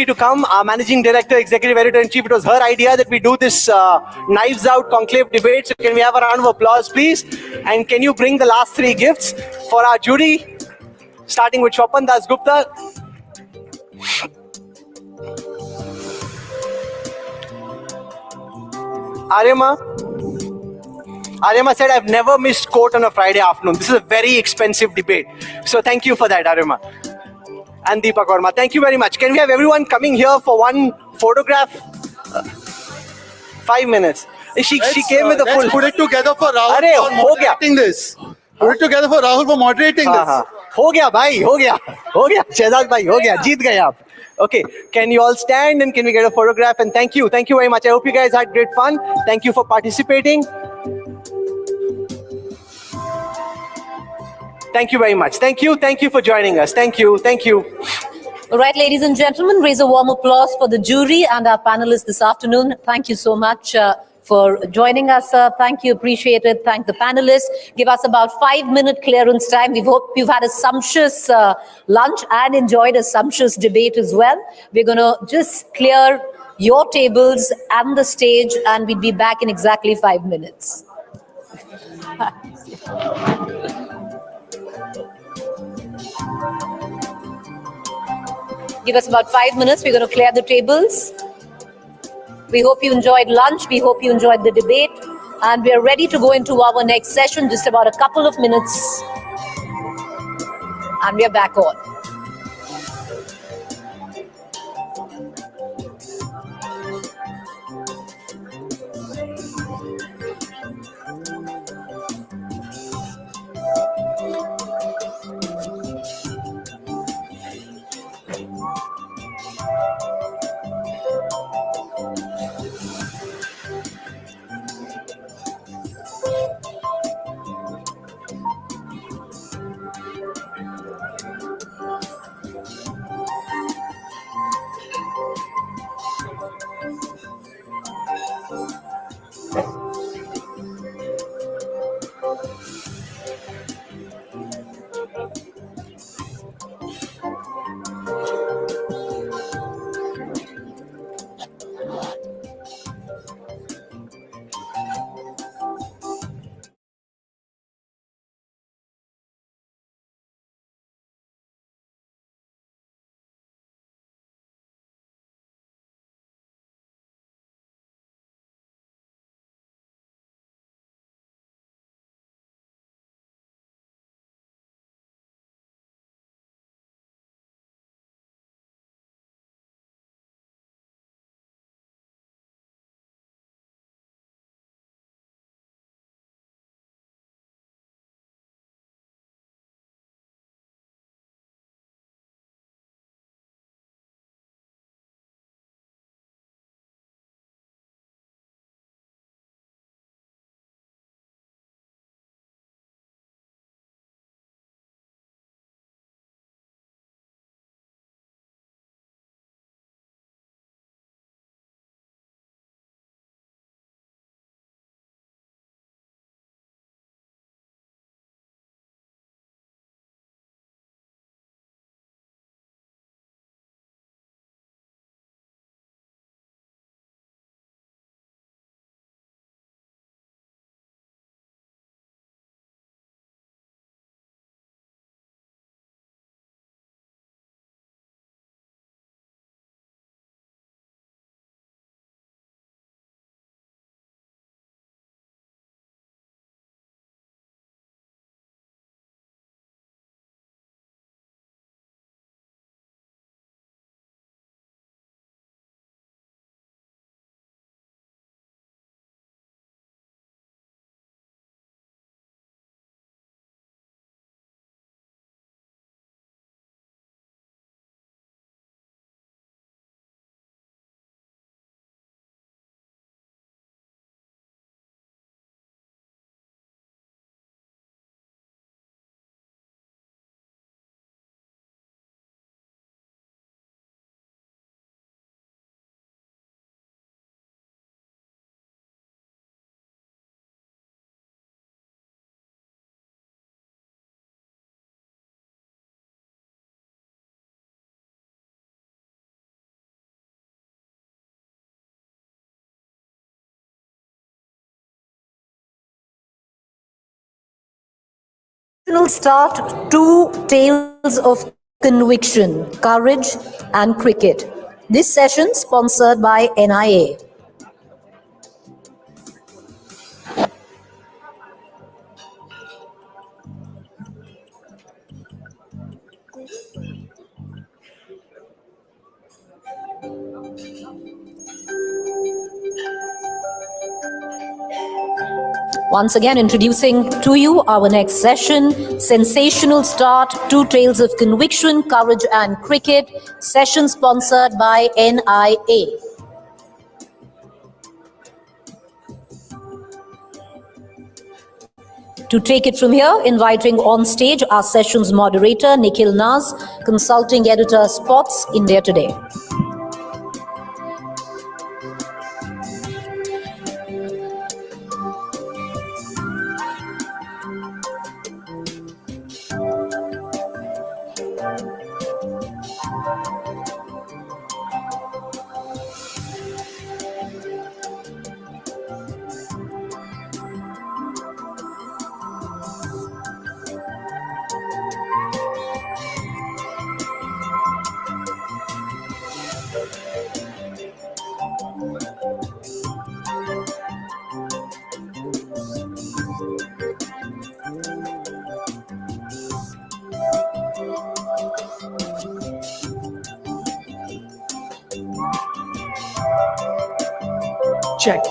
to come, our Managing Director, Executive Editor-in-Chief. It was her idea that we do this Knives Out Conclave debate. So can we have a round of applause, please? And can you bring the last three gifts for our jury? Starting with Shwapan Das Gupta. Arima said, I've never missed court on a Friday afternoon. This is a very expensive debate. So thank you for that, Arima. And Deepak Verma, thank you very much. Can we have everyone coming here for one photograph? 5 minutes. She came with a full... Let's put it together for Rahul for moderating this. Put it together for Rahul for moderating this. हो गया भाई, हो गया शहजाद भाई, हो गया, जीत गए आप. Okay, can you all stand and can we get a photograph? And thank you very much. I hope you guys had great fun. Thank you for participating. Thank you very much. Thank you for joining us. Thank you. All right, ladies and gentlemen, raise a warm applause for the jury and our panelists this afternoon. Thank you so much for joining us, sir. Thank you, appreciate it. Thank the panelists. Give us about 5-minute clearance time. We hope you've had a sumptuous lunch and enjoyed a sumptuous debate as well. We're going to just clear your tables and the stage, and we'll be back in exactly 5 minutes. Give us about 5 minutes. We're going to clear the tables. We hope you enjoyed lunch. We hope you enjoyed the debate. And we are ready to go into our next session, just about a couple of minutes. And we are back on. Start, two tales of conviction, courage and cricket. This session sponsored by NIA. Once again, introducing to you our next session, sensational start, two tales of conviction, courage and cricket, session sponsored by NIA. To take it from here, inviting on stage our session's moderator, Nikhil Naz, consulting editor, Sports, India Today. check.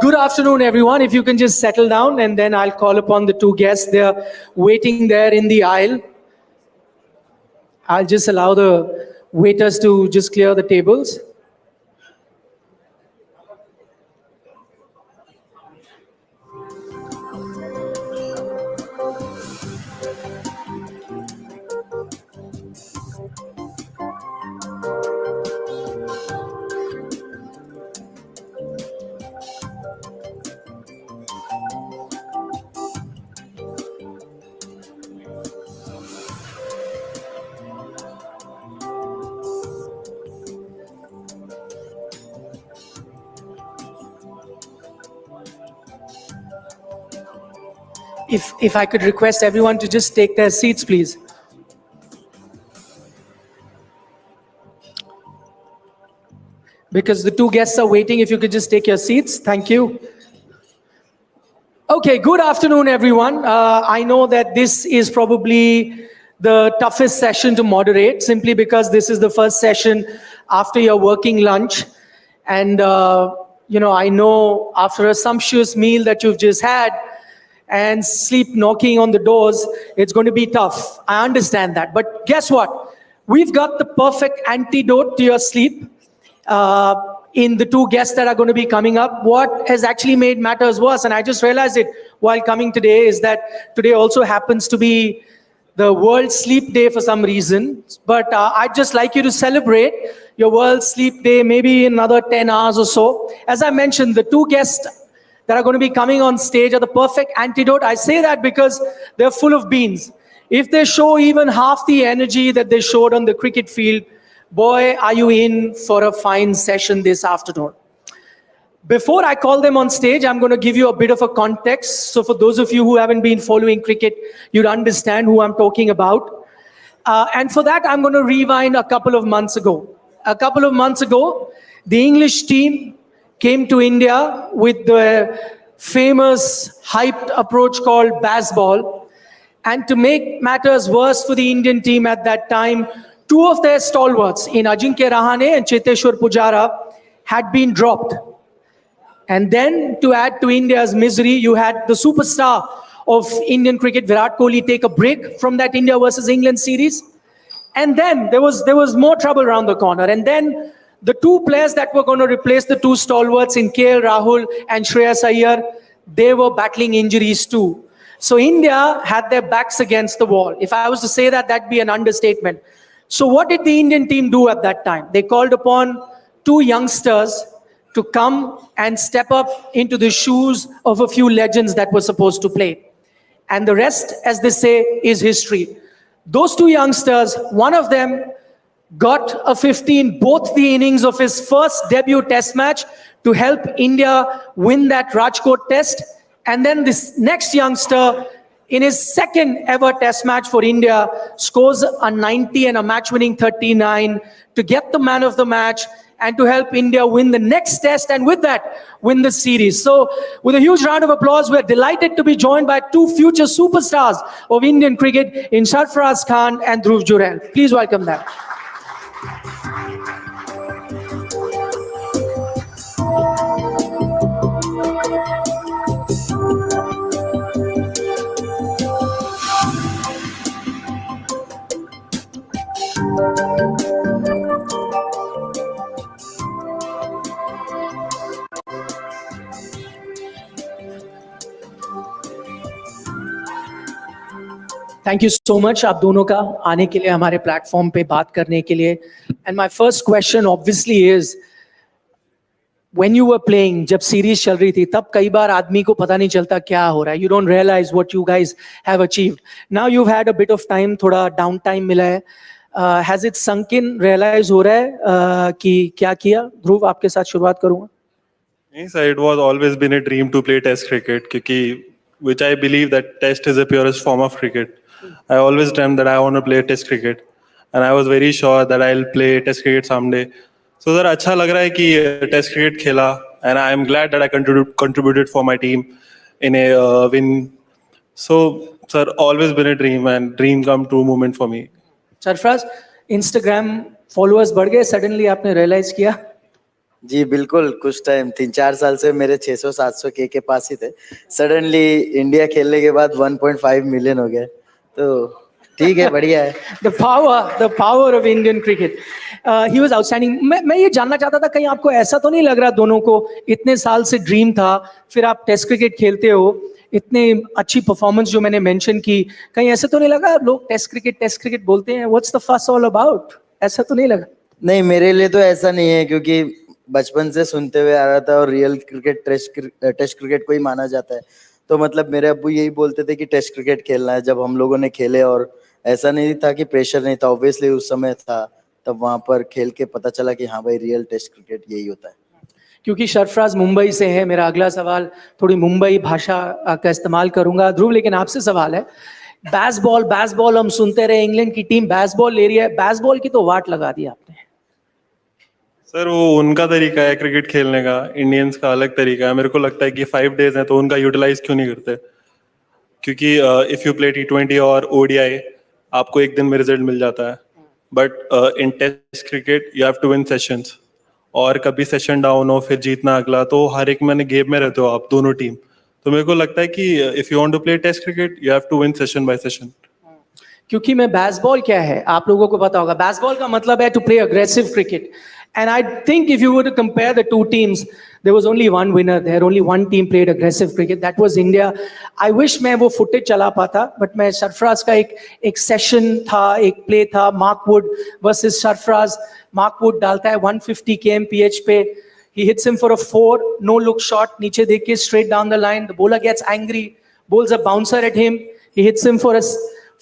Good afternoon, everyone. If you can just settle down, and then I'll call upon the two guests. They're waiting there in the aisle. I'll just allow the waiters to just clear the tables. If I could request everyone to just take their seats, please. Because the two guests are waiting, if you could just take your seats. Thank you. Okay, good afternoon, everyone. I know that this is probably the toughest session to moderate, simply because this is the first session after your working lunch. And, I know after a sumptuous meal that you've just had, and sleep knocking on the doors, it's going to be tough. I understand that. But guess what? We've got the perfect antidote to your sleep in the two guests that are going to be coming up. What has actually made matters worse, and I just realized it while coming today, is that today also happens to be the World Sleep Day for some reason. But I'd just like you to celebrate your World Sleep Day maybe in another 10 hours or so. As I mentioned, the two guests that are going to be coming on stage are the perfect antidote. I say that because they're full of beans. If they show even half the energy that they showed on the cricket field, boy, are you in for a fine session this afternoon. Before I call them on stage, I'm going to give you a bit of a context. So for those of you who haven't been following cricket, you'd understand who I'm talking about. And for that, I'm going to rewind a couple of months ago. A couple of months ago, the English team came to India with the famous hyped approach called Bazball. And to make matters worse for the Indian team at that time, two of their stalwarts in Ajinkya Rahane and Cheteshwar Pujara had been dropped. And then to add to India's misery, you had the superstar of Indian cricket, Virat Kohli, take a break from that India versus England series. And then there was more trouble around the corner. And then the two players that were going to replace the two stalwarts in KL Rahul and Shreyas Iyer, they were battling injuries too. So India had their backs against the wall. If I was to say that, that'd be an understatement. So what did the Indian team do at that time? They called upon two youngsters to come and step up into the shoes of a few legends that were supposed to play. And the rest, as they say, is history. Those two youngsters, one of them got a 15 both the innings of his first debut test match to help India win that Rajkot test. And then this next youngster, in his second ever test match for India, scores a 90 and a match-winning 39 to get the man of the match and to help India win the next test, and with that, win the series. So with a huge round of applause, we're delighted to be joined by two future superstars of Indian cricket in Sarfaraz Khan and Dhruv Jurel. Please welcome them. Thank you so much, आप दोनों का आने के लिए, हमारे platform पे बात करने के लिए. And my first question obviously is, when you were playing, जब सीरीज चल रही थी, तब कई बार आदमी को पता नहीं चलता क्या हो रहा है. You don't realize what you guys have achieved. Now you've had a bit of time, थोड़ा down time मिला है. Has it sunk in? Realize हो रहा है कि क्या किया? ध्रुव, आपके साथ शुरुआत करूँगा. Yes, it was always been a dream to play Test cricket, which I believe that Test is the purest form of cricket. I always dreamt that I want to play Test cricket, and I was very sure that I'll play Test cricket someday. So sir, अच्छा लग रहा है कि Test cricket खेला, and I am glad that I contributed for my team in a win. So sir, always been a dream, and dream come true moment for me. Sarfaraz, Instagram followers बढ़ गए, suddenly आपने realize किया? जी बिल्कुल, कुछ time 3-4 साल से मेरे 600-700 के पास ही थे। सडनली इंडिया खेलने के बाद 1.5 मिलियन हो गए। तो ठीक है, बढ़िया है। the power of Indian cricket. He was outstanding. मैं ये जानना चाहता था, कहीं आपको ऐसा तो नहीं लग रहा दोनों को इतने साल से ड्रीम था, फिर आप टेस्ट क्रिकेट खेलते हो, इतने अच्छी परफॉर्मेंस जो मैंने मेंशन की, कहीं ऐसे तो नहीं लगा लोग टेस्ट क्रिकेट बोलते हैं, व्हाट्स द फस ऑल अबाउट? ऐसा तो नहीं लगा? नहीं, मेरे लिए तो ऐसा नहीं है, क्योंकि बचपन से सुनते हुए आ रहा था और रियल क्रिकेट टेस्ट क्रिकेट को ही माना जाता है। तो मतलब मेरे अब्बू यही बोलते थे कि टेस्ट क्रिकेट खेलना है। जब हम लोगों ने खेले, और ऐसा नहीं था कि प्रेशर नहीं था, ऑब्वियसली उस समय था, तब वहां पर खेल के पता चला कि हाँ भाई, रियल टेस्ट क्रिकेट यही होता है। क्योंकि सरफराज मुंबई से है, मेरा अगला सवाल थोड़ी मुंबई भाषा का इस्तेमाल करूंगा। ध्रुव, लेकिन आपसे सवाल है, बैसबॉल हम सुनते रहे, इंग्लैंड की टीम बैसबॉल ले रही है, बैसबॉल की तो वाट लगा दी आपने। सर वो उनका तरीका है क्रिकेट खेलने का, इंडियंस का अलग तरीका है। मेरे को लगता है कि 5 डेज है तो उनका यूटिलाइज क्यों नहीं करते? क्योंकि इफ यू प्ले T20 और ODI, आपको एक दिन में रिजल्ट मिल जाता है, but in test cricket you have to win sessions, और कभी सेशन डाउन हो फिर जीतना अगला, तो हर एक मैंने गेम में रहते हो आप दोनों टीम। तो मेरे को लगता है कि if you want to play test cricket you have to win session by session. क्योंकि मैं बैसबॉल क्या है आप लोगों को पता होगा, बैसबॉल का मतलब है to play aggressive cricket, and I think if you were to compare the two teams, there was only one winner, there only one team played aggressive cricket, that was India. I wish मैं वो footage चला पाता, but मैं सरफराज का एक session था, एक play था, मार्कवुड वर्सेस सरफराज। मार्कवुड डालता है 150 kmph पे, he hits him for a 4 no look shot, नीचे देख के straight down the line, the bowler gets angry, bowls a bouncer at him, he hits him for a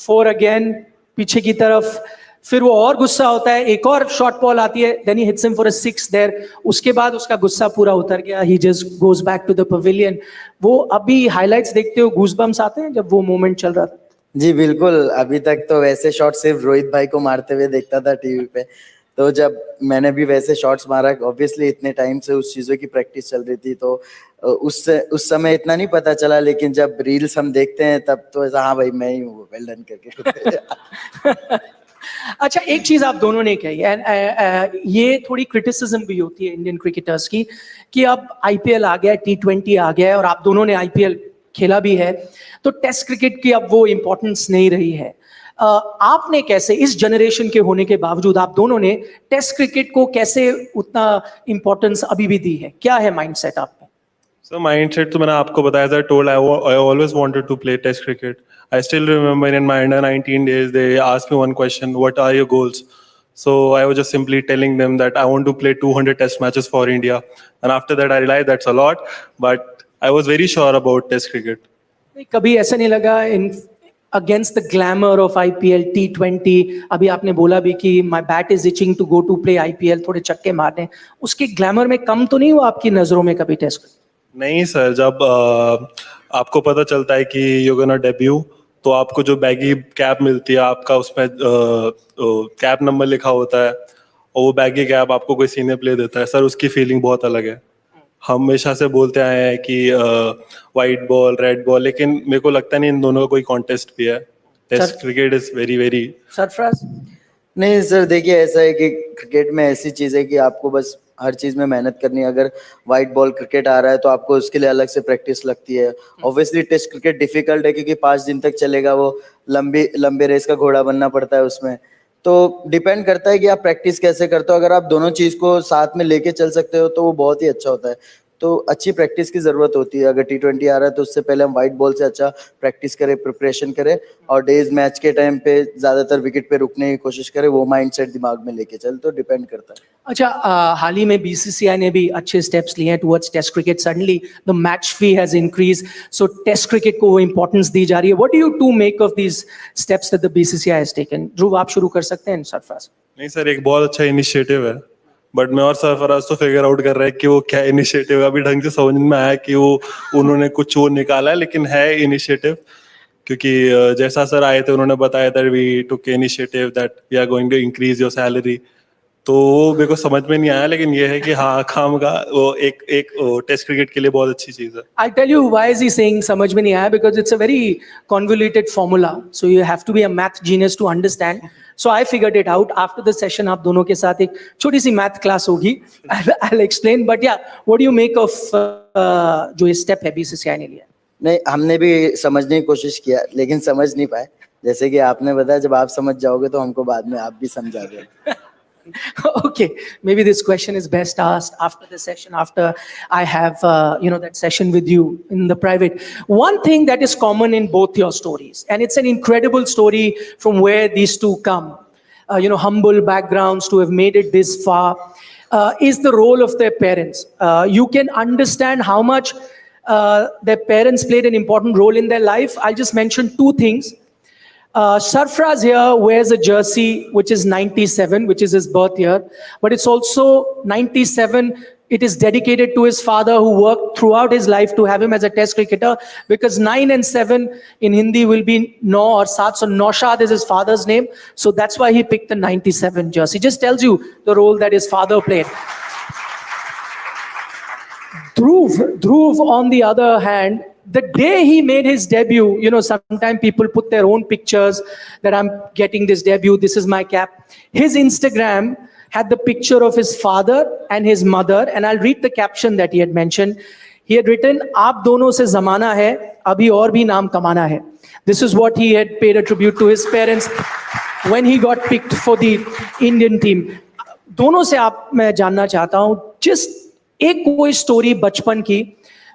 4 again पीछे की तरफ, फिर वो और गुस्सा होता है, एक और शॉर्ट बॉल आती है, then he hits him for a 6 there, उसके बाद उसका गुस्सा पूरा उतर गया, he just goes back to the pavilion। वो अभी हाइलाइट्स देखते हो, गूज़बम्स आते हैं जब वो मोमेंट चल रहा था? जी बिल्कुल, अभी तक तो वैसे शॉट सिर्फ रोहित भाई को मारते हुए देखता था टीवी पे। तो जब मैंने भी वैसे शॉट्स मारा, ऑब्वियसली इतने टाइम से उस चीज़ों की प्रैक्टिस चल रही थी, तो उस समय इतना नहीं पता चला, लेकिन जब रील्स हम देखते हैं तब तो ऐसा, हाँ भाई मैं ही हूँ, वेल डन करके। अच्छा, एक चीज आप दोनों ने कही, एंड ये थोड़ी क्रिटिसिज्म भी होती है इंडियन क्रिकेटर्स की, कि अब आईपीएल आ गया, T20 आ गया है, और आप दोनों ने आईपीएल खेला भी है, तो टेस्ट क्रिकेट की अब वो इंपॉर्टेंस नहीं रही है। आपने कैसे, इस जनरेशन के होने के बावजूद, आप दोनों ने टेस्ट क्रिकेट को कैसे उतना इंपॉर्टेंस अभी भी दी है? क्या है माइंडसेट आप में? So mindset तो मैंने आपको बताया था, told I always wanted to play test cricket. I still remember in my under 19 days they asked me one question, what are your goals? So I was just simply telling them that I want to play 200 test matches for India. And after that I realized that's a lot, but I was very sure about test cricket. कभी ऐसा नहीं लगा in against the glamour of IPL, T20, अभी आपने बोला भी कि my bat is itching to go to play IPL, थोड़े चक्के मारने, उसके ग्लैमर में कम तो नहीं हुआ आपकी नजरों में कभी टेस्ट? नहीं सर, जब आपको पता चलता है कि यू गोना डेब्यू, तो आपको जो बैगी कैप मिलती है, आपका उसमें कैप नंबर लिखा होता है, और वो बैगी कैप आपको कोई सीनियर प्लेयर देता है, सर उसकी फीलिंग बहुत अलग है। हम हमेशा से बोलते आए हैं कि वाइट बॉल, रेड बॉल, लेकिन मेरे को लगता नहीं इन दोनों का कोई कॉन्टेस्ट भी है। Test cricket is very very. Sarfaraz? नहीं सर, देखिए ऐसा है कि क्रिकेट में ऐसी चीज़ है कि आपको बस हर चीज़ में मेहनत करनी है। अगर वाइट बॉल क्रिकेट आ रहा है तो आपको उसके लिए अलग से प्रैक्टिस लगती है। ऑब्वियसली टेस्ट क्रिकेट डिफिकल्ट है, क्योंकि 5 दिन तक चलेगा, वो लंबे रेस का घोड़ा बनना पड़ता है उसमें। तो डिपेंड करता है कि आप प्रैक्टिस कैसे करते हो। अगर आप दोनों चीज़ को साथ में लेके चल सकते हो तो वो बहुत ही अच्छा होता है। तो अच्छी प्रैक्टिस की ज़रूरत होती है। अगर T20 आ रहा है तो उससे पहले हम वाइट बॉल से अच्छा प्रैक्टिस करें, प्रिपरेशन करें, और डेज मैच के टाइम पे ज़्यादातर विकेट पे रुकने की कोशिश करें, वो माइंडसेट दिमाग में लेके चल, तो डिपेंड करता है। अच्छा, हाल ही में बीसीसीआई ने भी अच्छे स्टेप्स लिए हैं towards test cricket. Suddenly the match fee has increase, so test cricket को वो इंपॉर्टेंस दी जा रही है। What do you to make of these steps that the BCCI has taken? Dhruv, आप शुरू कर सकते हैं। सरफराज? नहीं सर, एक बहुत अच्छा इनिशिएटिव है, बट मैं और सरफराज तो फिगर आउट कर रहे हैं कि वो क्या इनिशिएटिव है। अभी ढंग से समझ में आया कि वो उन्होंने कुछ वो निकाला है, लेकिन है इनिशिएटिव। क्योंकि जैसा सर आए थे उन्होंने बताया था, we took initiative that we are going to increase your salary. तो वो मेरे को समझ में नहीं आया, लेकिन ये है कि हाँ खाम का वो एक टेस्ट क्रिकेट के लिए बहुत अच्छी चीज़ है. I'll tell you why is he saying समझ में नहीं आया, because it's a very convoluted formula. So you have to be a math genius to understand. So I figured it out. After the session आप दोनों के साथ एक छोटी सी math class होगी. I'll explain. But yeah, what do you make of जो ये step है BCCI ने लिया? नहीं, हमने भी समझने की कोशिश किया लेकिन समझ नहीं पाए। जैसे कि आपने बताया, जब आप समझ जाओगे तो हमको बाद में आप भी समझा देना। Okay, maybe this question is best asked after the session, after I have, that session with you in the private. One thing that is common in both your stories, and it's an incredible story from where these two come, humble backgrounds to have made it this far, is the role of their parents. You can understand how much their parents played an important role in their life. I'll just mention two things. Sarfraz here wears a jersey which is 97, which is his birth year, but it's also 97. It is dedicated to his father, who worked throughout his life to have him as a test cricketer, because 9 and 7 in Hindi will be No or Saat. So Naushad is his father's name. So that's why he picked the 97 jersey. Just tells you the role that his father played. Dhruv, on the other hand, the day he made his debut, sometimes people put their own pictures that I'm getting this debut, this is my cap. His Instagram had the picture of his father and his mother, and I'll read the caption that he had mentioned. He had written, "Aap dono se zamana hai, abhi aur bhi naam kamana hai." This is what he had paid a tribute to his parents when he got picked for the Indian team. दोनों से आप मैं जानना चाहता हूँ, just एक कोई story बचपन की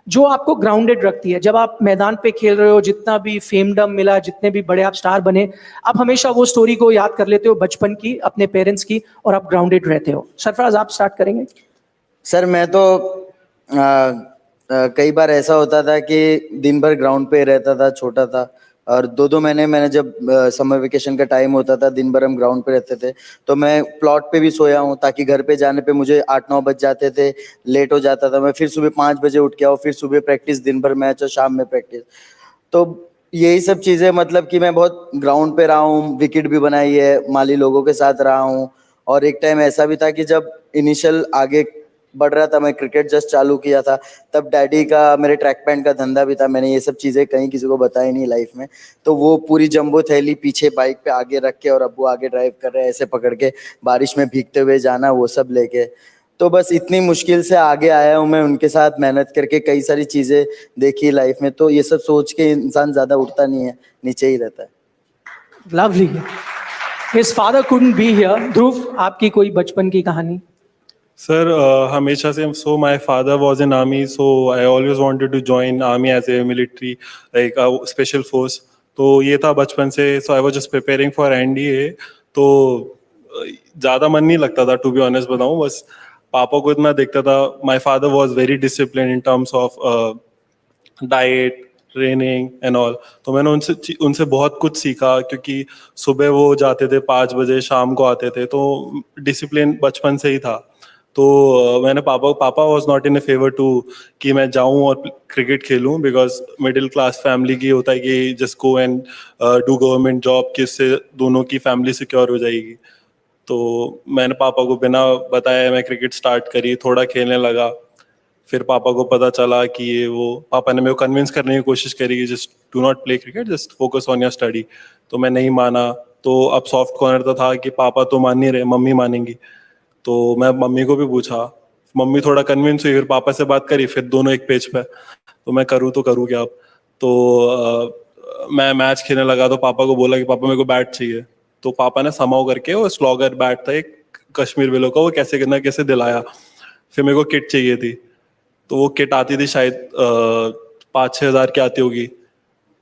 जो आपको ग्राउंडेड रखती है। जब आप मैदान पे खेल रहे हो, जितना भी फेमडम मिला, जितने भी बड़े आप स्टार बने, आप हमेशा वो स्टोरी को याद कर लेते हो बचपन की, अपने पेरेंट्स की, और आप ग्राउंडेड रहते हो। सरफराज, आप स्टार्ट करेंगे। सर, मैं तो कई बार ऐसा होता था कि दिन भर ग्राउंड पे रहता था, छोटा था, और 2-2 महीने मैंने जब समर वेकेशन का टाइम होता था, दिन भर हम ग्राउंड पे रहते थे, तो मैं प्लॉट पे भी सोया हूँ, ताकि घर पे जाने पे मुझे 8-9 बज जाते थे, लेट हो जाता था। मैं फिर सुबह 5 बजे उठ के आओ, फिर सुबह प्रैक्टिस, दिन भर मैच और शाम में प्रैक्टिस। तो यही सब चीज़ें, मतलब कि मैं बहुत ग्राउंड पे रहा हूँ, विकेट भी बनाई है, माली लोगों के साथ रहा हूँ। और एक टाइम ऐसा भी था कि जब इनिशियल आगे बढ़ रहा था, मैं क्रिकेट जस्ट चालू किया था, तब डैडी का, मेरे ट्रैक पैंट का धंधा भी था। मैंने ये सब चीज़ें कहीं किसी को बताई नहीं लाइफ में। तो वो पूरी जंबो थैली पीछे बाइक पे आगे रख के, और अब्बू आगे ड्राइव कर रहे हैं, ऐसे पकड़ के बारिश में भीगते हुए जाना, वो सब लेके। तो बस इतनी मुश्किल से आगे आया हूँ मैं, उनके साथ मेहनत करके कई सारी चीज़ें देखी लाइफ में। तो ये सब सोच के इंसान ज़्यादा उठता नहीं है, नीचे ही रहता है। Lovely. His father couldn't be here. ध्रुव, आपकी कोई बचपन की कहानी? Sir, हमेशा से so my father was in army, so I always wanted to join army as a military, like a special force. तो ये था बचपन से, so I was just preparing for NDA. तो ज़्यादा मन नहीं लगता था, to be honest बताऊँ, बस पापा को इतना देखता था। My father was very disciplined in terms of diet, training and all. तो मैंने उनसे बहुत कुछ सीखा, क्योंकि सुबह वो जाते थे 5 बजे, शाम को आते थे, तो डिसिप्लिन बचपन से ही था। तो मैंने पापा was not in a favour to कि मैं जाऊं और क्रिकेट खेलूं, बिकॉज मिडिल क्लास फैमिली की होता है कि just go and do government job, कि इससे दोनों की फैमिली सिक्योर हो जाएगी। तो मैंने पापा को बिना बताए मैं क्रिकेट स्टार्ट करी, थोड़ा खेलने लगा। फिर पापा को पता चला कि ये वो, पापा ने मेरे को कन्विंस करने की कोशिश करी कि just do not play cricket, just focus on your study. तो मैं नहीं माना। तो अब सॉफ्ट कॉर्नर तो था कि पापा तो मान नहीं रहे, मम्मी मानेंगी। तो मैं मम्मी को भी पूछा, मम्मी थोड़ा कन्विंस हुई, फिर पापा से बात करी, फिर दोनों एक पेज पे। तो मैं करूँ तो करूँ क्या अब। तो मैं मैच खेलने लगा, तो पापा को बोला कि पापा मेरे को बैट चाहिए। तो पापा ने समाओ करके, वो स्लॉगर बैट था एक कश्मीर विलो का, वो कैसे ना कैसे दिलाया। फिर मेरे को किट चाहिए थी, तो वो किट आती थी शायद 5-6 हज़ार की आती होगी।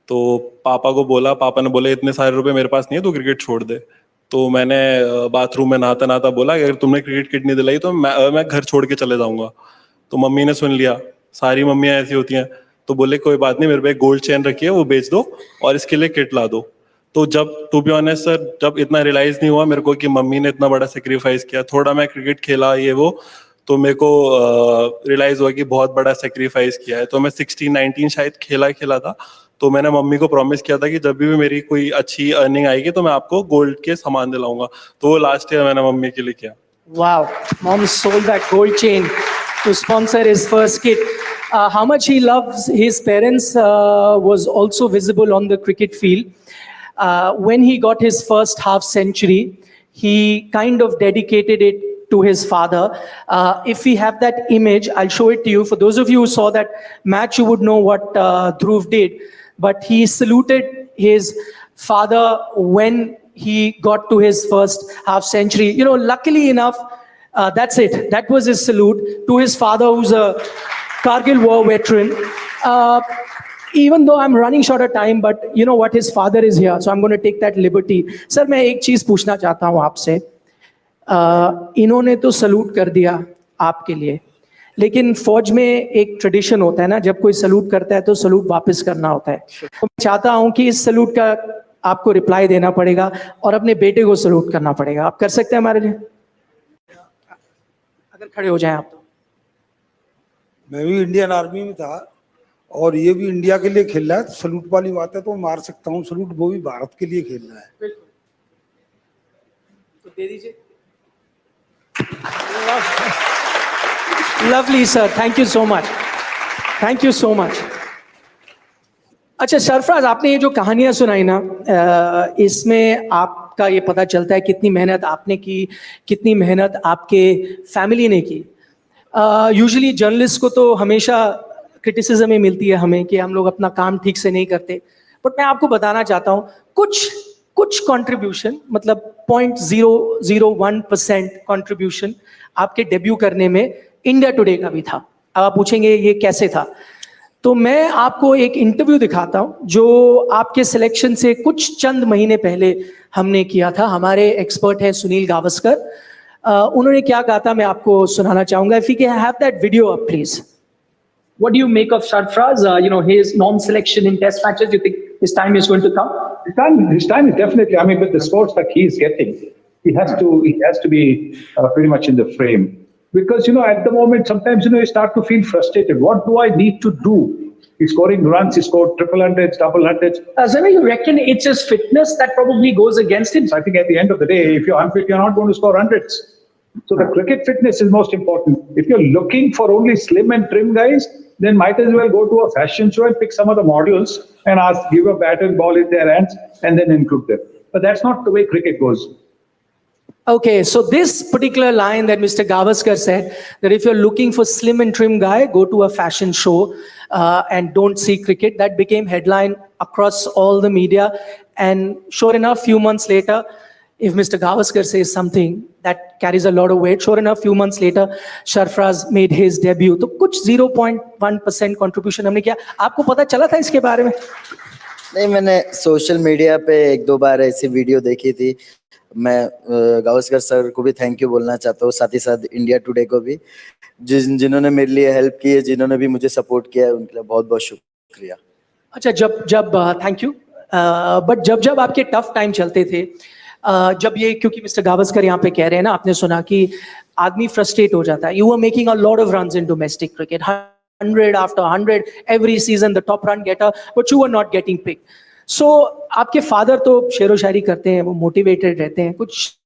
तो पापा को बोला, पापा ने बोले इतने सारे रुपए मेरे पास नहीं है, तो क्रिकेट छोड़ दे। तो मैंने बाथरूम में नहाता नहाता बोला अगर तुमने क्रिकेट किट नहीं दिलाई तो मैं घर छोड़ के चले जाऊंगा। तो मम्मी ने सुन लिया, सारी मम्मियाँ ऐसी होती हैं। तो बोले कोई बात नहीं, मेरे पे एक गोल्ड चेन रखी है, वो बेच दो और इसके लिए किट ला दो। तो जब, टू बी ऑनेस्ट सर, जब इतना रियलाइज नहीं हुआ मेरे को कि मम्मी ने इतना बड़ा सेक्रीफाइस किया, थोड़ा मैं क्रिकेट खेला ये वो, तो मेरे को रियलाइज हुआ कि बहुत बड़ा सेक्रीफाइस किया है। तो मैं 16-19 शायद खेला था। तो मैंने मम्मी को प्रॉमिस किया था कि जब भी मेरी कोई अच्छी अर्निंग आएगी तो मैं आपको गोल्ड के सामान दिलाऊंगा। तो वो लास्ट ईयर मैंने मम्मी के लिए किया। Wow, mom sold that gold chain to sponsor his first kid. How much he loves his parents was also visible on the cricket field. When he got his first half century, he kind of dedicated it to his father. If we have that image, I'll show it to you. For those of you who saw that match, you would know what Dhruv did. But he saluted his father when he got to his first half century. You know, luckily enough, that's it. That was his salute to his father, who's a Kargil war veteran. Even though I'm running short of time, but you know what, his father is here, so I'm going to take that liberty. Sir, मैं एक चीज पूछना चाहता हूँ आपसे. इन्होंने तो salute कर दिया आपके लिए, लेकिन फौज में एक ट्रेडिशन होता है ना, जब कोई सलूट करता है तो सलूट वापस करना होता है. तो मैं चाहता हूँ कि इस सलूट का आपको रिप्लाई देना पड़ेगा और अपने बेटे को सलूट करना पड़ेगा. आप कर सकते हैं हमारे लिए? अगर खड़े हो जाएं आप. मैं भी इंडियन आर्मी में था और ये भी इंडिया के लिए खेल रहा है, तो सलूट वाली बात है तो मार सकता हूँ सलूट, वो भी भारत के लिए खेल रहा है. तो दे दीजिए. Lovely sir, thank you so much. Thank you so much. अच्छा सरफराज, आपने ये जो कहानियां सुनाई ना, इसमें आपका ये पता चलता है कितनी मेहनत आपने की, कितनी मेहनत आपके फैमिली ने की. यूजुअली जर्नलिस्ट को तो हमेशा क्रिटिसिज्म ही मिलती है हमें कि हम लोग अपना काम ठीक से नहीं करते. बट मैं आपको बताना चाहता हूँ कुछ कंट्रीब्यूशन, मतलब 0.001% कंट्रीब्यूशन आपके डेब्यू करने में इंडिया टुडे का भी था. अब आप पूछेंगे ये कैसे था, तो मैं आपको एक इंटरव्यू दिखाता हूं जो आपके सिलेक्शन से कुछ चंद महीने पहले हमने किया था. हमारे एक्सपर्ट हैं सुनील गावस्कर. उन्होंने क्या कहा था मैं आपको सुनाना चाहूंगा. If you can have that video up please. What do you make of Sarfraz? His non-selection in test matches. Do you think his time is going to come? His time is definitely. I mean, with the scores that he is getting, he has to be pretty much in the frame. Because at the moment, sometimes you start to feel frustrated. What do I need to do? He's scoring runs. He scored triple hundreds, double hundreds. Zara, you reckon it's his fitness that probably goes against him? So I think at the end of the day, if you're unfit, you're not going to score hundreds. So the cricket fitness is most important. If you're looking for only slim and trim guys, then might as well go to a fashion show and pick some of the models and give a bat and ball in their hands and then include them. But that's not the way cricket goes. Okay, so this particular line that Mr. Gavaskar said, that if you're looking for slim and trim guy, go to a fashion show and don't see cricket, that became headline across all the media. And sure enough, few months later, if Mr. Gavaskar says something that carries a lot of weight, sure enough, few months later, Sarfraz made his debut. तो कुछ 0.1% contribution हमने किया. आपको पता चला था इसके बारे में? नहीं, मैंने सोशल मीडिया पे एक दो बार ऐसी वीडियो देखी थी. मैं गावस्कर सर को भी थैंक यू बोलना चाहता हूँ, साथ ही साथ इंडिया टुडे को भी, जिन्होंने मेरे लिए हेल्प की है, जिन्होंने भी मुझे सपोर्ट किया है, उनके लिए बहुत बहुत शुक्रिया. अच्छा, जब थैंक यू. बट जब आपके टफ टाइम चलते थे, जब ये, क्योंकि मिस्टर गावस्कर यहाँ पे कह रहे हैं ना, आपने सुना कि आदमी फ्रस्ट्रेट हो जाता है. You are making a lot of runs in domestic cricket, 100 after 100 every season, the top run getter, but you were not getting picked. So आपके फादर तो शेरो शायरी करते हैं, वो मोटिवेटेड रहते हैं. कुछ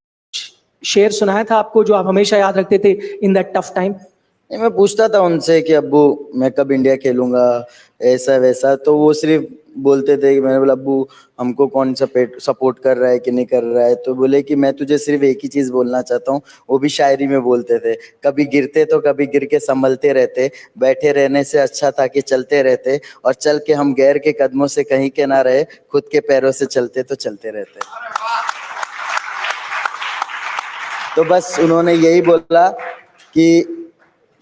शेर सुनाया था आपको जो आप हमेशा याद रखते थे इन दैट टफ टाइम? मैं पूछता था उनसे कि अब्बू मैं कब इंडिया खेलूंगा, ऐसा वैसा, तो वो सिर्फ बोलते थे कि मैंने बोला अब्बू हमको कौन सपोर्ट कर रहा है कि नहीं कर रहा है, तो बोले कि मैं तुझे सिर्फ एक ही चीज बोलना चाहता हूँ. वो भी शायरी में बोलते थे, कभी गिरते तो कभी गिर के संभलते रहते, बैठे रहने से अच्छा था कि चलते रहते, और चल के हम गैर के कदमों से कहीं के ना रहे, खुद के पैरों से चलते तो चलते रहते. तो बस उन्होंने यही बोला कि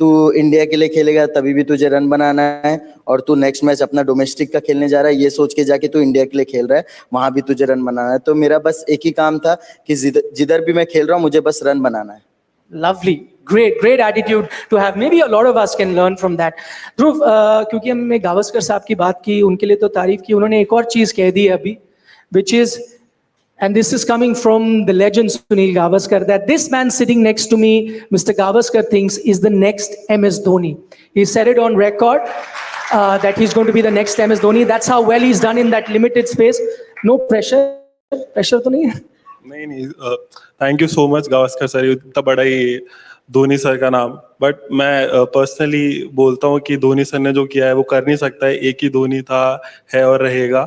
तू इंडिया के लिए खेलेगा तभी भी तुझे रन बनाना है, और तू नेक्स्ट मैच अपना डोमेस्टिक का खेलने जा रहा है, ये सोच के जाके तू इंडिया के लिए खेल रहा है, वहां भी तुझे रन बनाना है. तो मेरा बस एक ही काम था कि जिधर भी मैं खेल रहा हूँ मुझे बस रन बनाना है. Lovely, great attitude to have. Maybe a lot of us can learn from that. ध्रुव, क्योंकि हमने गावस्कर साहब की बात की, उनके लिए तो तारीफ की, उन्होंने एक और चीज कह दी है अभी, which is, and this is coming from the legend Sunil Gavaskar, that this man sitting next to me, Mr. Gavaskar, thinks is the next MS Dhoni. He said it on record that he's going to be the next MS Dhoni. That's how well he's done in that limited space. No pressure. Pressure to nahi hai? नहीं, thank you so much Gavaskar sir, इतना बड़ा ही Dhoni sir का नाम। But मैं personally बोलता हूँ कि Dhoni sir ने जो किया है वो कर नहीं सकता है। एक ही धोनी था, है और रहेगा।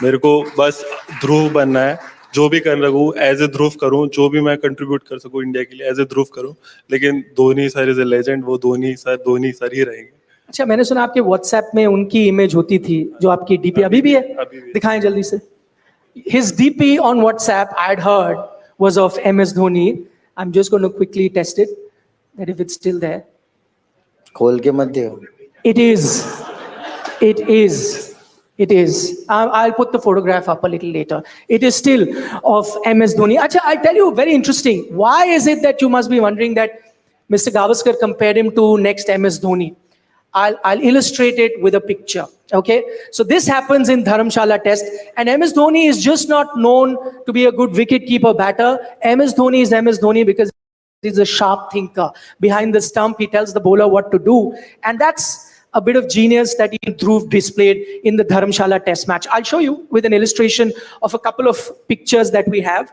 मेरे को बस ध्रुव बनना है, जो भी कर लगूँ एज ए ध्रुव करूँ, जो भी मैं कंट्रीब्यूट कर सकूँ इंडिया के लिए एज ए ध्रुव करूँ। लेकिन Dhoni sir is a legend, वो धोनी सर ही रहेंगे। अच्छा, मैंने सुना आपके व्हाट्सएप में उनकी इमेज होती थी, जो आपकी डीपी अभी भी है, दिखाएं जल्दी से। His DP on WhatsApp, I had heard, was of MS Dhoni. I'm just going to quickly test it, that if it's still there. खोल के मत दियो। It is. It is. It is. I'll put the photograph up a little later. It is still of MS Dhoni. Acha, I'll tell you, very interesting. Why is it that you must be wondering that Mr. Gavaskar compared him to next MS Dhoni? I'll illustrate it with a picture. Okay, so this happens in Dharamshala Test, and MS Dhoni is just not known to be a good wicket-keeper batter. MS Dhoni is MS Dhoni because he's a sharp thinker. Behind the stump, he tells the bowler what to do, and that's a bit of genius that Dhruv displayed in the Dharamshala Test match. I'll show you with an illustration of a couple of pictures that we have.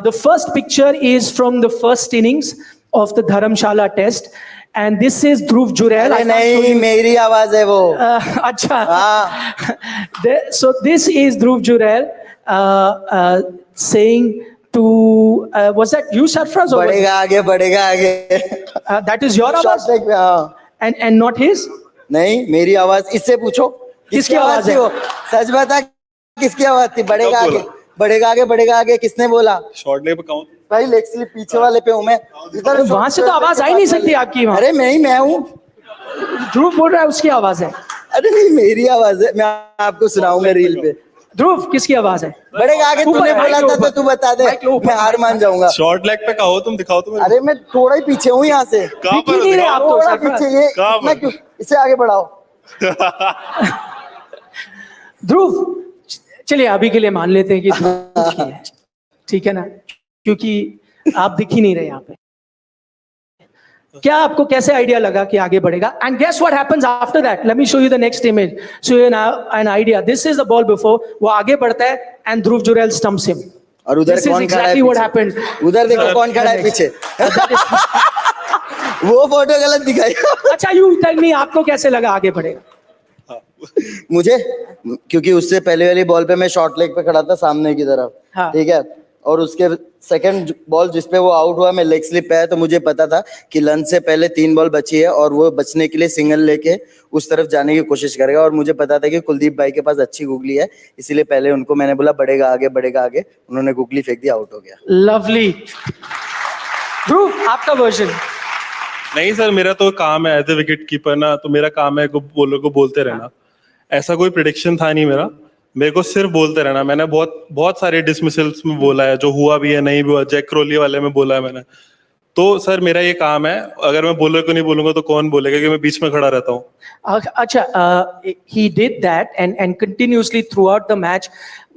The first picture is from the first innings of the Dharamshala Test. And this is Dhruv Jurel. अरे नहीं, मेरी आवाज है वो। अच्छा। So this is Dhruv Jurel saying to, was that you, Sarfraz? बढ़ेगा आगे, बढ़ेगा आगे। That is your आवाज? And not his? नहीं, मेरी आवाज। इससे पूछो किसकी आवाज है? सच बता, किसकी आवाज थी? बढ़ेगा आगे, बढ़ेगा आगे, बढ़ेगा आगे, किसने बोला? शॉर्ट लेग पे काउंट भाई, लेग स्लिप पीछे वाले पे हूँ मैं। इधर वहां से तो आवाज आ ही नहीं सकती आपकी वहां। अरे नहीं, मैं हूँ। ध्रुव बोल रहा है उसकी आवाज है। अरे नहीं, मेरी आवाज है, मैं आपको सुनाऊंगा रील पे। ध्रुव, किसकी आवाज है? बढ़ेगा आगे, तूने बोला था तो तू बता दे, मैं हार मान जाऊंगा। शॉर्ट लेग पे कहो, तुम दिखाओ तुम। अरे मैं थोड़ा ही पीछे हूँ यहाँ से। कहाँ पर नहीं रहे आप तो, थोड़ा पीछे, ये मैं क्यों, इसे आगे बढ़ाओ। ध्रुव, चलिए अभी के लिए मान लेते हैं कि ठीक है ना, क्योंकि आप दिख ही नहीं रहे यहाँ पे। क्या आपको कैसे आइडिया लगा कि आगे बढ़ेगा? And guess what happens after that? Let me show you the next image, so you an idea. This is the ball before, वो आगे बढ़ता है and Dhruv Jurel stumps him. और उधर कौन खड़ा है? व्हाट हैपेंड, उधर देखो कौन खड़ा है पीछे। वो फोटो गलत दिखाई। अच्छा, यू टेल मी, आपको कैसे लगा आगे बढ़ेगा? मुझे, क्योंकि उससे पहले वाली बॉल पे मैं शॉर्ट लेग पे खड़ा था सामने की तरफ, ठीक है, और उसके सेकंड बॉल जिसपे वो आउट हुआ, मैं लेग स्लिप पे आया, तो मुझे पता था कि लंच से पहले 3 बॉल बची है और वो बचने के लिए सिंगल लेके उस तरफ जाने की कोशिश करेगा। और मुझे पता था कि कुलदीप भाई के पास अच्छी गुगली है, इसीलिए पहले उनको मैंने बोला बढ़ेगा आगे, बढ़ेगा आगे। उन्होंने गुगली फेंक दी, आउट हो गया। लवली। ध्रुव, आपका वर्जन? नहीं सर, मेरा तो काम है एज ए विकेट कीपर ना, तो मेरा काम है बॉलर को बोलते रहना। ऐसा कोई प्रेडिक्शन था नहीं मेरे को सिर्फ बोलते रहना। मैंने बहुत सारे डिसमिसल्स में बोला है, जो हुआ भी है, नहीं भी हुआ। जैक क्रोली वाले में बोला है मैंने। तो सर मेरा ये काम है, अगर मैं बॉलर को नहीं बोलूंगा तो कौन बोलेगा कि मैं बीच में खड़ा रहता हूँ। अच्छा, he did that and continuously throughout the match.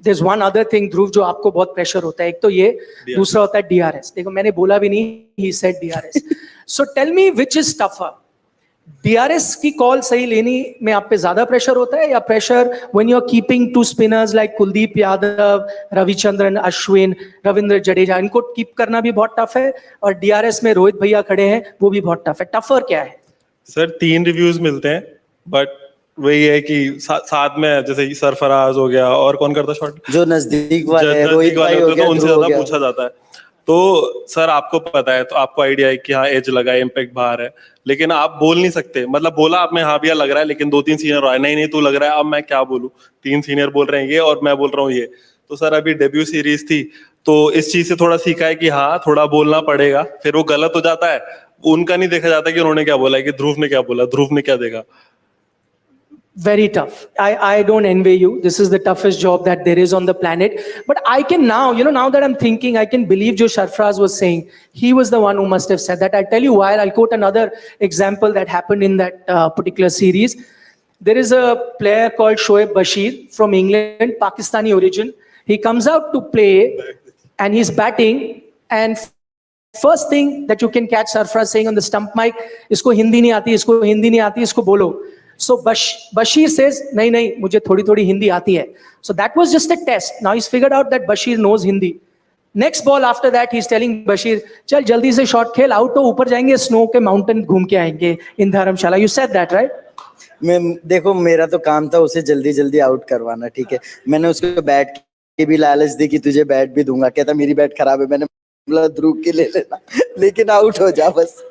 There's one other thing, ध्रुव, जो आपको बहुत प्रेशर होता है। एक तो ये, दूसरा होता है DRS। देखो, मैंने बोला भी नहीं, he said DRS. So tell me which is tougher? DRS की कॉल सही लेनी में आप पे ज्यादा प्रेशर होता है, या pressure when you are keeping 2 spinners like Kuldeep Yadav, Ravichandran Ashwin, Ravindra Jadeja, इनको कीप करना भी बहुत टफ है, और DRS में रोहित भैया खड़े हैं, वो भी बहुत टफ है। टफर क्या है? सर 3 रिव्यूज मिलते हैं, बट वही है कि साथ में जैसे सरफराज हो गया, और कौन करता शॉट, जो नजदीक वाले रोहित भाई हो गया, उनसे ज्यादा पूछा जाता है। तो सर आपको पता है, तो आपको आइडिया है कि हाँ एज लगा है, इम्पैक्ट बाहर है, लेकिन आप बोल नहीं सकते। मतलब बोला आपने, हाँ भैया लग रहा है, लेकिन 2-3 सीनियर आए, नहीं तू लग रहा है। अब मैं क्या बोलूं, 3 सीनियर बोल रहे हैं ये और मैं बोल रहा हूँ ये। तो सर अभी डेब्यू सीरीज थी, तो इस चीज से थोड़ा सीखा है कि हाँ थोड़ा बोलना पड़ेगा। फिर वो गलत हो जाता है, उनका नहीं देखा जाता कि उन्होंने क्या बोला है, कि ध्रुव ने क्या बोला, ध्रुव ने क्या देखा। Very tough. I don't envy you. This is the toughest job that there is on the planet. But I can now, now that I'm thinking, I can believe Jo Sarfraz was saying. He was the one who must have said that. I'll tell you why. I'll quote another example that happened in that particular series. There is a player called Shoaib Bashir from England, Pakistani origin. He comes out to play and he's batting, and first thing that you can catch Sarfraz saying on the stump mic, isko Hindi nahi aati, isko Hindi nahi aati, isko bolo. So Bashir says, नहीं मुझे थोड़ी हिंदी आती है. So that was just a test. Now he's figured out that Bashir knows Hindi. Next ball after that, he's telling Bashir, "Chal jaldi se shot खेल, out तो ऊपर जाएंगे, snow के mountain घूम के आएंगे in Dharamshala." You said that, right? मैं देखो मेरा तो काम था उसे जल्दी जल्दी आउट करवाना, ठीक है। मैंने उसको बैट की भी लालच दी कि तुझे बैट भी दूंगा, कहता मेरी बैट खराब है। मैंने बोला ध्रुव की ले लेना, लेकिन आउट हो जा बस।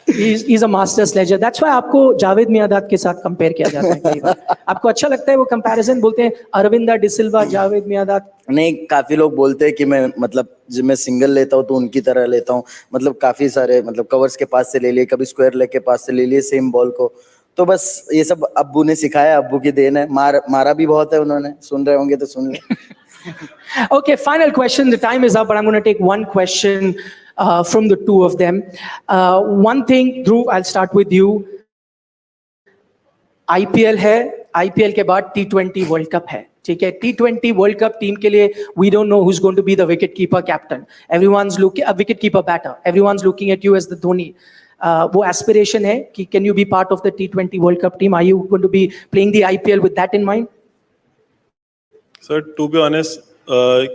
He's a master sledger. That's why आपको जावेद मियांदाद के साथ कंपेयर किया जाता है कई बार। आपको अच्छा लगता है वो कंपैरिजन? बोलते हैं अरविंदा डिसिल्वा, जावेद मियांदाद। नहीं, काफी लोग बोलते हैं कि मैं मतलब जब मैं सिंगल लेता हूँ तो उनकी तरह लेता हूँ, मतलब काफी सारे मतलब कवर्स के पास से ले लिए, कभी स्क्वायर लेग के पास से ले लिए सेम बॉल को। तो बस ये सब अब्बू ने सिखाया, अब्बू की देन है। मारा भी बहुत है उन्होंने, सुन रहे होंगे तो सुन ले। Okay, final question. The time is up, but I'm going to take one question from the two of them. One thing, Dhruv, I'll start with you. IPL है, IPL के बाद T20 World Cup है, ठीक है? T20 World Cup team के लिए we don't know who's going to be the wicketkeeper captain. Everyone's looking, wicketkeeper batter. Everyone's looking at you as the Dhoni. वो aspiration है कि can you be part of the T20 World Cup team? Are you going to be playing the IPL with that in mind? Sir to be honest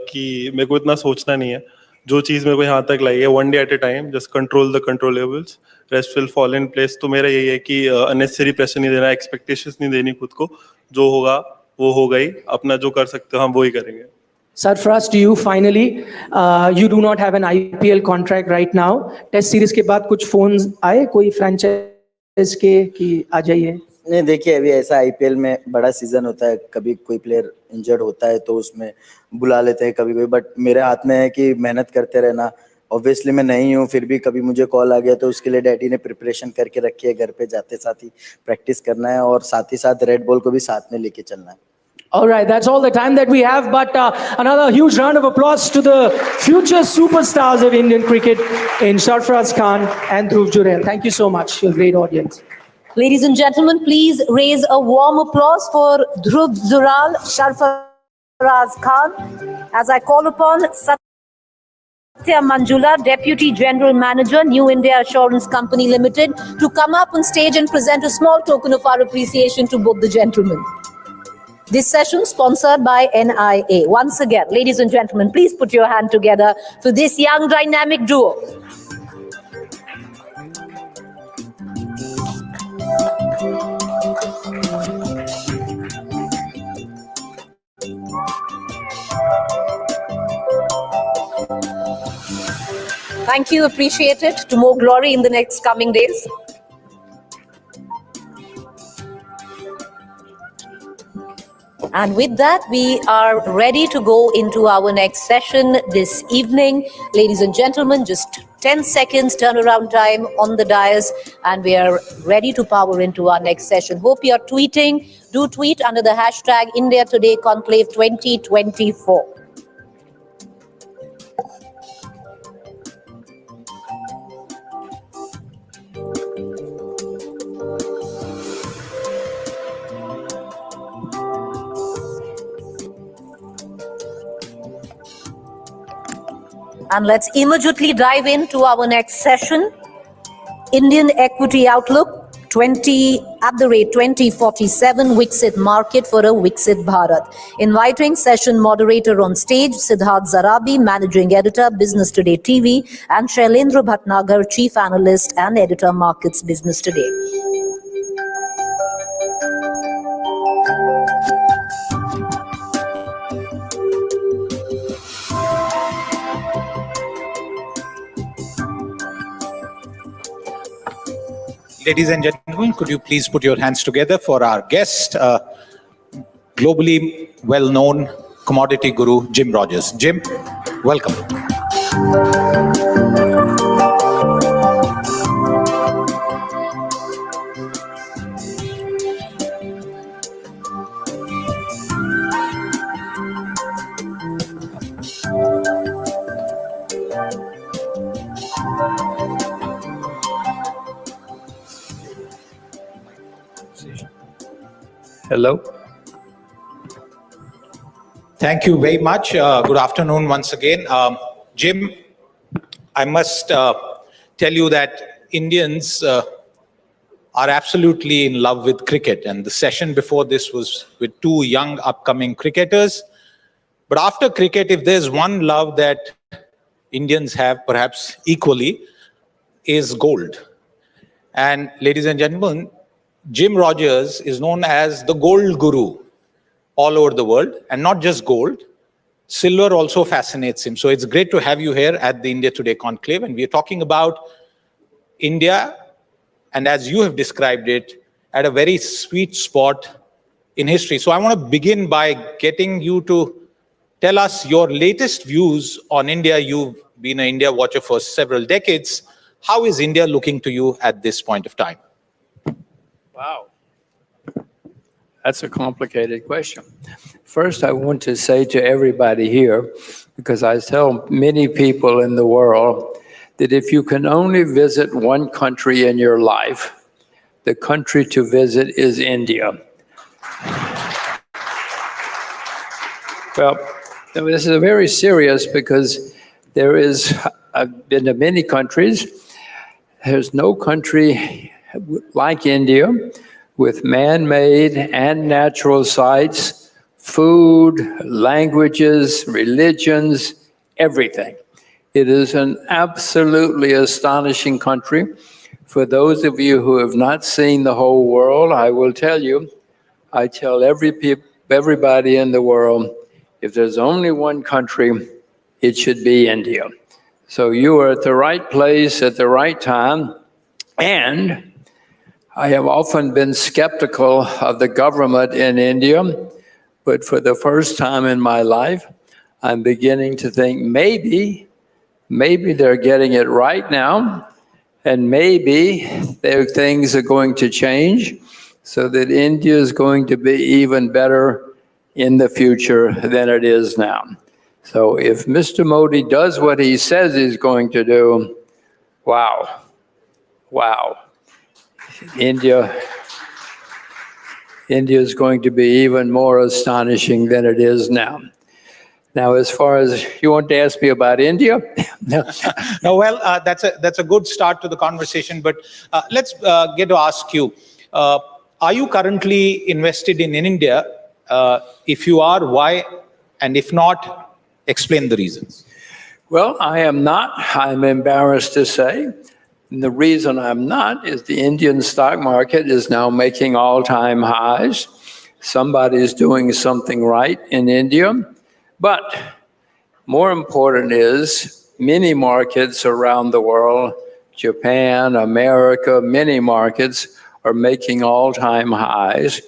कि मेरे को इतना सोचना नहीं है। जो चीज़ मेरे को यहाँ तक लाई है, one day at A time, just control the controllables, rest will fall in place. तो मेरा यही है कि अननेसेसरी प्रेशर नहीं देना, एक्सपेक्टेशंस नहीं देनी खुद को। जो होगा वो होगा ही, अपना जो कर सकते हो हम वो ही करेंगे। Sarfaraz, to you finally, you do not have an IPL contract right now. Test series के बाद कुछ phones आए कोई franchise के कि आ जाइए? नहीं, देखिए अभी ऐसा आईपीएल में बड़ा सीजन होता है, कभी कोई प्लेयर इंजर्ड होता है तो उसमें बुला लेते हैं कभी कोई, बट मेरे हाथ में है कि मेहनत करते रहना। ऑब्वियसली मैं नहीं हूँ, फिर भी कभी मुझे कॉल आ गया तो उसके लिए डैडी ने प्रिपरेशन करके रखी है, घर पे जाते साथ ही प्रैक्टिस करना है और साथ ही साथ रेड बॉल को भी साथ में लेके चलना है। All right, that's all the time that we have, but another huge round of applause to the future superstars of Indian cricket in Sarfaraz Khan and Dhruv Jurel. Thank you so much. You're a great audience. Ladies and gentlemen, please raise a warm applause for Dhruv Jurel, Sarfaraz Khan, as I call upon Satya Manjula, Deputy General Manager, New India Assurance Company Limited, to come up on stage and present a small token of our appreciation to both the gentlemen. This session sponsored by NIA. Once again, ladies and gentlemen, please put your hand together for this young dynamic duo. Thank you, appreciate it. To more glory in the next coming days. And with that, we are ready to go into our next session this evening. Ladies and gentlemen, just 10 seconds turnaround time on the dais, and we are ready to power into our next session. Hope you are tweeting. Do tweet under the hashtag India Today Conclave 2024. And let's immediately dive into our next session. Indian Equity Outlook 2047, Viksit Market for a Viksit Bharat. Inviting session moderator on stage, Siddharth Zarabi, Managing Editor, Business Today TV, and Shailendra Bhatnagar, Chief Analyst and Editor, Markets Business Today. Ladies and gentlemen, could you please put your hands together for our guest, globally well-known commodity guru, Jim Rogers. Jim, welcome. Hello. Thank you very much. Good afternoon once again. Jim, I must tell you that Indians are absolutely in love with cricket. And the session before this was with two young upcoming cricketers. But after cricket, if there's one love that Indians have perhaps equally, is gold. And ladies and gentlemen, Jim Rogers is known as the gold guru all over the world, and not just gold. Silver also fascinates him. So it's great to have you here at the India Today Conclave, and we are talking about India, and as you have described it, at a very sweet spot in history. So I want to begin by getting you to tell us your latest views on India. You've been an India watcher for several decades. How is India looking to you at this point of time? Wow. That's a complicated question. First, I want to say to everybody here, because I tell many people in the world that if you can only visit one country in your life, the country to visit is India. Well, this is very serious because I've been to many countries. There's no country like India with man-made and natural sites, food, languages, religions, everything. It is an absolutely astonishing country. For those of you who have not seen the whole world, I will tell you, I tell everybody in the world, if there's only one country, it should be India. So you are at the right place at the right time. And I have often been skeptical of the government in India, but for the first time in my life, I'm beginning to think maybe they're getting it right now, and maybe things are going to change so that India is going to be even better in the future than it is now. So if Mr. Modi does what he says he's going to do, wow. India is going to be even more astonishing than it is now. Now, as far as you want to ask me about India, no, well, that's a good start to the conversation. But let's get to ask you: are you currently invested in India? If you are, why? And if not, explain the reasons. Well, I am not. I'm embarrassed to say. And the reason I'm not is the Indian stock market is now making all-time highs. Somebody's doing something right in India. But more important is many markets around the world, Japan, America, many markets are making all-time highs.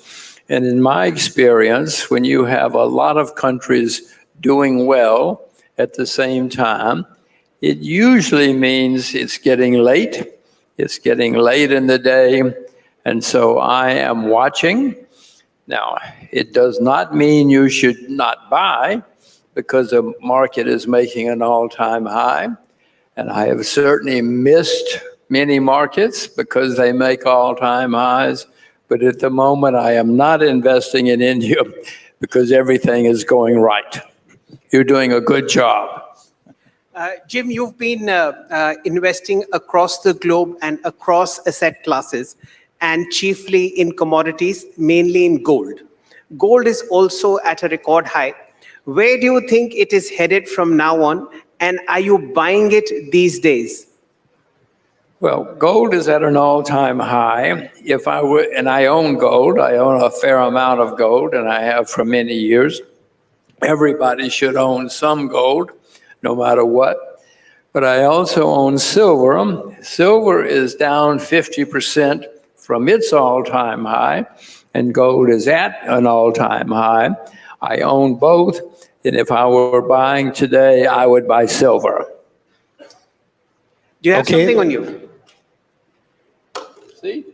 And in my experience, when you have a lot of countries doing well at the same time, it usually means it's getting late. It's getting late in the day. And so I am watching. Now, it does not mean you should not buy because the market is making an all-time high. And I have certainly missed many markets because they make all-time highs. But at the moment, I am not investing in India because everything is going right. You're doing a good job. Jim, you've been investing across the globe and across asset classes, and chiefly in commodities, mainly in gold. Gold is also at a record high. Where do you think it is headed from now on, and are you buying it these days? Well, gold is at an all-time high. If I were, and I own gold, I own a fair amount of gold, and I have for many years. Everybody should own some gold, no matter what. But I also own silver. Silver is down 50% from its all-time high, and gold is at an all-time high. I own both, and if I were buying today, I would buy silver. Do you have something on you? See?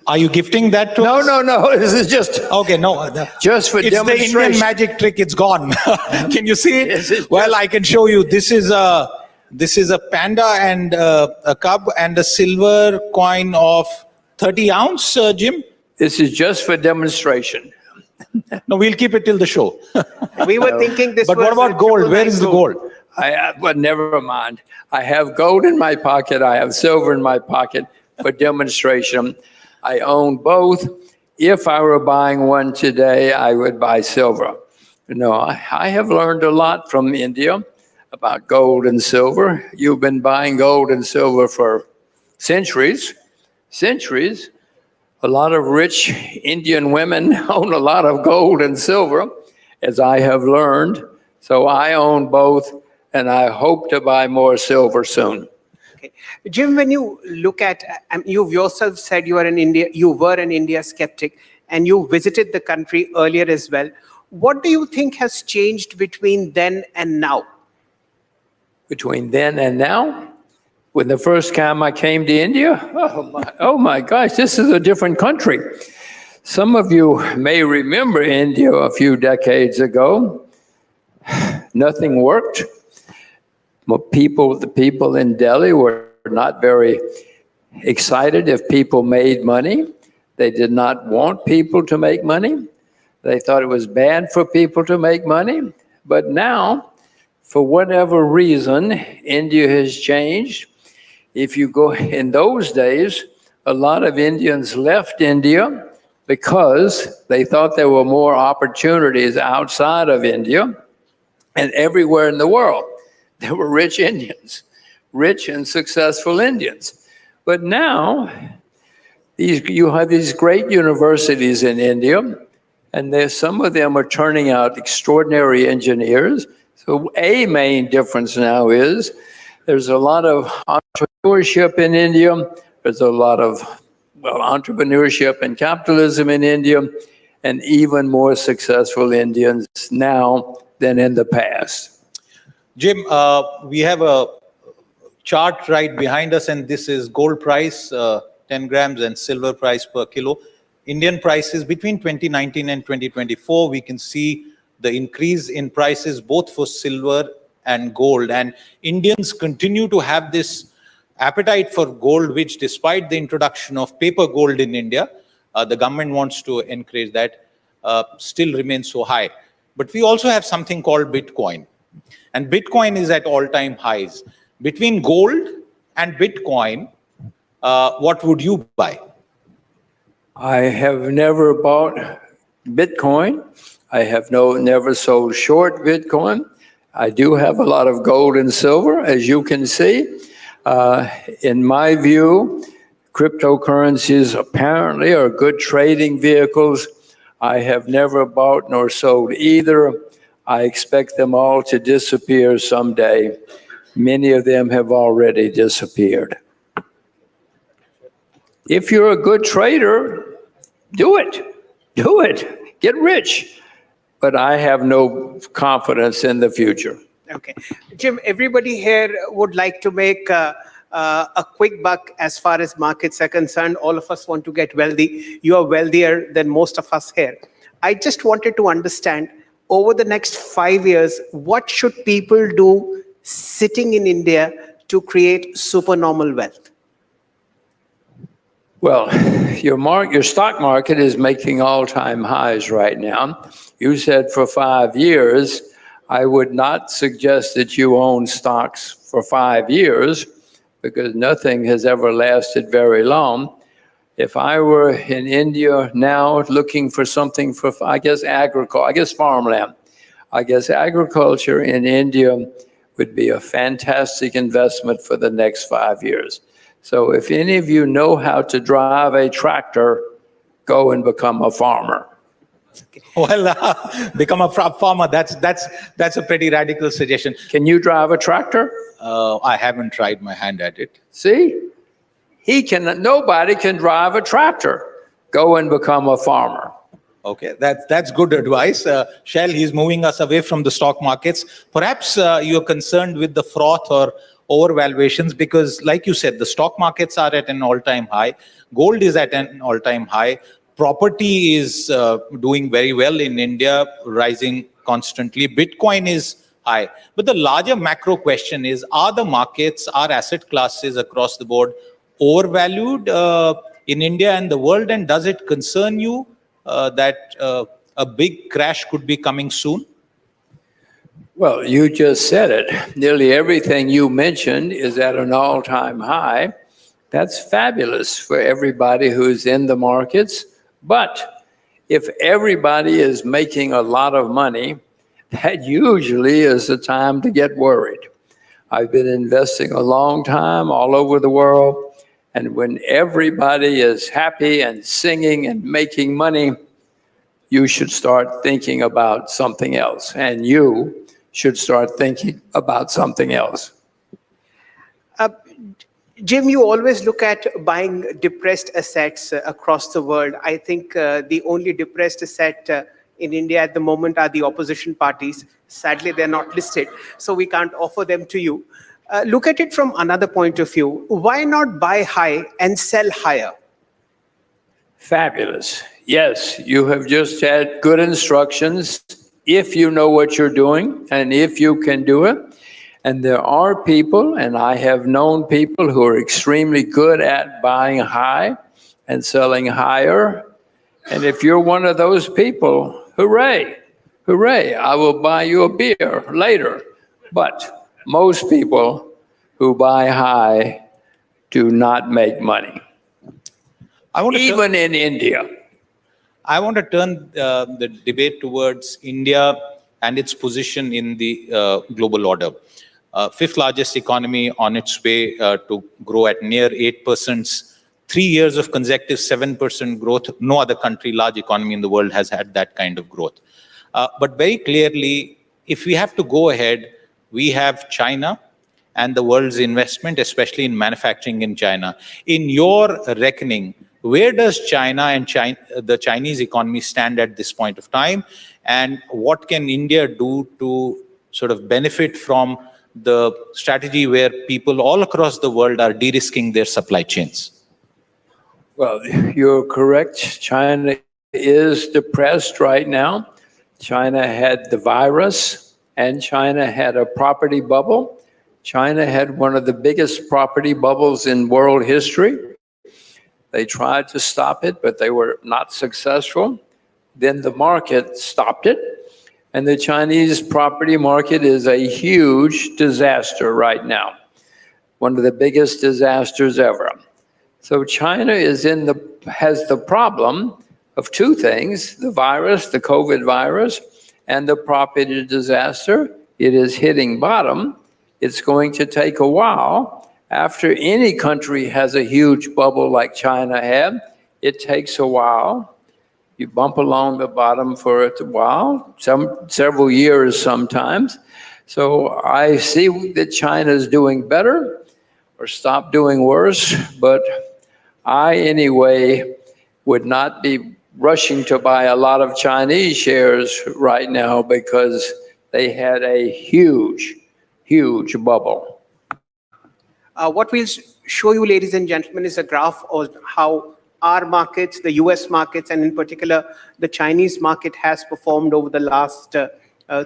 Are you gifting that to us? No. This is just okay. No, just for demonstration. It's the Indian magic trick. It's gone. Can you see it? Well, I can show you. This is a panda and a cub and a silver coin of 30 ounce, Jim. This is just for demonstration. No, we'll keep it till the show. We were thinking this. But was what about gold? Where is the gold? Well, never mind. I have gold in my pocket. I have silver in my pocket for demonstration. I own both. If I were buying one today, I would buy silver. No, I have learned a lot from India about gold and silver. You've been buying gold and silver for centuries, centuries. A lot of rich Indian women own a lot of gold and silver, as I have learned. So I own both, and I hope to buy more silver soon. Jim, when you look at, you yourself said you were an India skeptic, and you visited the country earlier as well. What do you think has changed between then and now? Between then and now? When the first time I came to India, oh my gosh, this is a different country. Some of you may remember India a few decades ago. Nothing worked. The people in Delhi were not very excited if people made money. They did not want people to make money. They thought it was bad for people to make money. But now, for whatever reason, India has changed. If you go in those days, a lot of Indians left India because they thought there were more opportunities outside of India and everywhere in the world. There were rich Indians, rich and successful Indians. But now, you have these great universities in India, and some of them are turning out extraordinary engineers. So a main difference now is there's a lot of entrepreneurship in India. There's a lot of entrepreneurship and capitalism in India, and even more successful Indians now than in the past. Jim, we have a chart right behind us, and this is gold price, 10 grams, and silver price per kilo. Indian prices between 2019 and 2024, we can see the increase in prices both for silver and gold. And Indians continue to have this appetite for gold, which despite the introduction of paper gold in India, the government wants to encourage that, still remains so high. But we also have something called Bitcoin. And Bitcoin is at all-time highs. Between gold and Bitcoin, what would you buy? I have never bought Bitcoin. I have never sold short Bitcoin. I do have a lot of gold and silver, as you can see. In my view, cryptocurrencies apparently are good trading vehicles. I have never bought nor sold either. I expect them all to disappear someday. Many of them have already disappeared. If you're a good trader, do it. Do it. Get rich. But I have no confidence in the future. Okay. Jim, everybody here would like to make a quick buck as far as markets are concerned. All of us want to get wealthy. You are wealthier than most of us here. I just wanted to understand, over the next 5 years, what should people do sitting in India to create supernormal wealth? Well, your stock market is making all-time highs right now. You said for 5 years. I would not suggest that you own stocks for 5 years because nothing has ever lasted very long. If I were in India now looking for something for, I guess farmland. I guess agriculture in India would be a fantastic investment for the next 5 years. So if any of you know how to drive a tractor, go and become a farmer. Well, become a farmer, that's a pretty radical suggestion. Can you drive a tractor? I haven't tried my hand at it. See? Nobody can drive a tractor. Go and become a farmer. Okay, that's good advice. Shell, he's moving us away from the stock markets. Perhaps you're concerned with the froth or overvaluations because, like you said, the stock markets are at an all-time high. Gold is at an all-time high. Property is doing very well in India, rising constantly. Bitcoin is high. But the larger macro question is, are the markets, are asset classes across the board overvalued in India and the world? And does it concern you that a big crash could be coming soon? Well, you just said it. Nearly everything you mentioned is at an all-time high. That's fabulous for everybody who's in the markets. But if everybody is making a lot of money that usually is the time to get worried. I've been investing a long time all over the world, and when everybody is happy and singing and making money, you should start thinking about something else, and you should start thinking about something else. Jim, you always look at buying depressed assets across the world. I think the only depressed asset in India at the moment are the opposition parties. Sadly, they're not listed, so we can't offer them to you. Look at it from another point of view. Why not buy high and sell higher? Fabulous. Yes, you have just had good instructions if you know what you're doing and if you can do it. And there are people, and I have known people who are extremely good at buying high and selling higher. And if you're one of those people, hooray, hooray, I will buy you a beer later. But most people who buy high do not make money, even in India. I want to turn the debate towards India and its position in the global order. Fifth largest economy on its way to grow at near 8%, 3 years of consecutive 7% growth. No other country, large economy in the world has had that kind of growth. But very clearly, if we have to go ahead, we have China and the world's investment, especially in manufacturing in China. In your reckoning, where does China and the Chinese economy stand at this point of time? And what can India do to sort of benefit from the strategy where people all across the world are de-risking their supply chains? Well, you're correct. China is depressed right now. China had the virus, and China had a property bubble. China had one of the biggest property bubbles in world history. They tried to stop it, but they were not successful. Then the market stopped it. And the Chinese property market is a huge disaster right now, one of the biggest disasters ever. So China has the problem of two things: the virus, the COVID virus, and the property disaster. It is hitting bottom. It's going to take a while. After any country has a huge bubble like China had, it takes a while. You bump along the bottom for a while, several years sometimes. So I see that China's doing better or stop doing worse, but I anyway would not be rushing to buy a lot of Chinese shares right now because they had a huge, huge bubble. What we'll show you, ladies and gentlemen, is a graph of how our markets, the US markets, and in particular, the Chinese market has performed over the last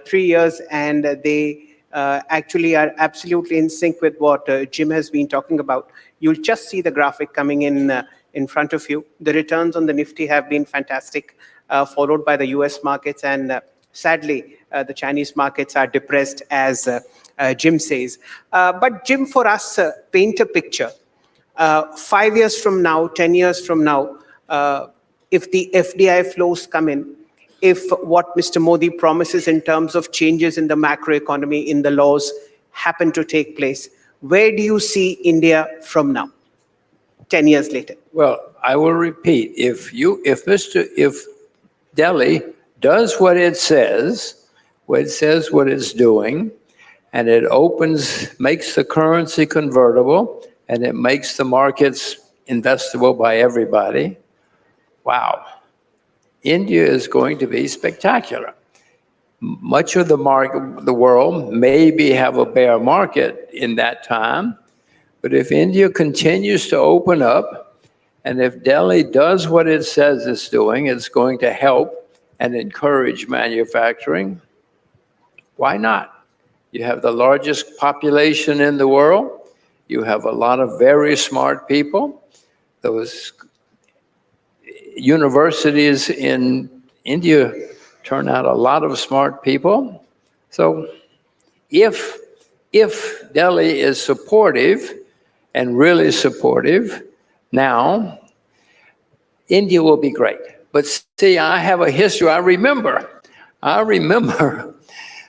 3 years. And they actually are absolutely in sync with what Jim has been talking about. You'll just see the graphic coming in front of you. The returns on the Nifty have been fantastic, followed by the US markets. And sadly, the Chinese markets are depressed, as Jim says. But Jim, for us, paint a picture. 5 years from now, 10 years from now, if the FDI flows come in, if what Mr. Modi promises in terms of changes in the macroeconomy, in the laws, happen to take place, where do you see India from now, 10 years later? Well, I will repeat, if Delhi does what it says what it's doing, and it makes the currency convertible, and it makes the markets investable by everybody, wow, India is going to be spectacular. Much of the world maybe have a bear market in that time, but if India continues to open up, and if Delhi does what it says it's doing, it's going to help and encourage manufacturing. Why not? You have the largest population in the world. You have a lot of very smart people. Those universities in India turn out a lot of smart people. So if Delhi is supportive and really supportive, now India will be great. But see, I have a history. I remember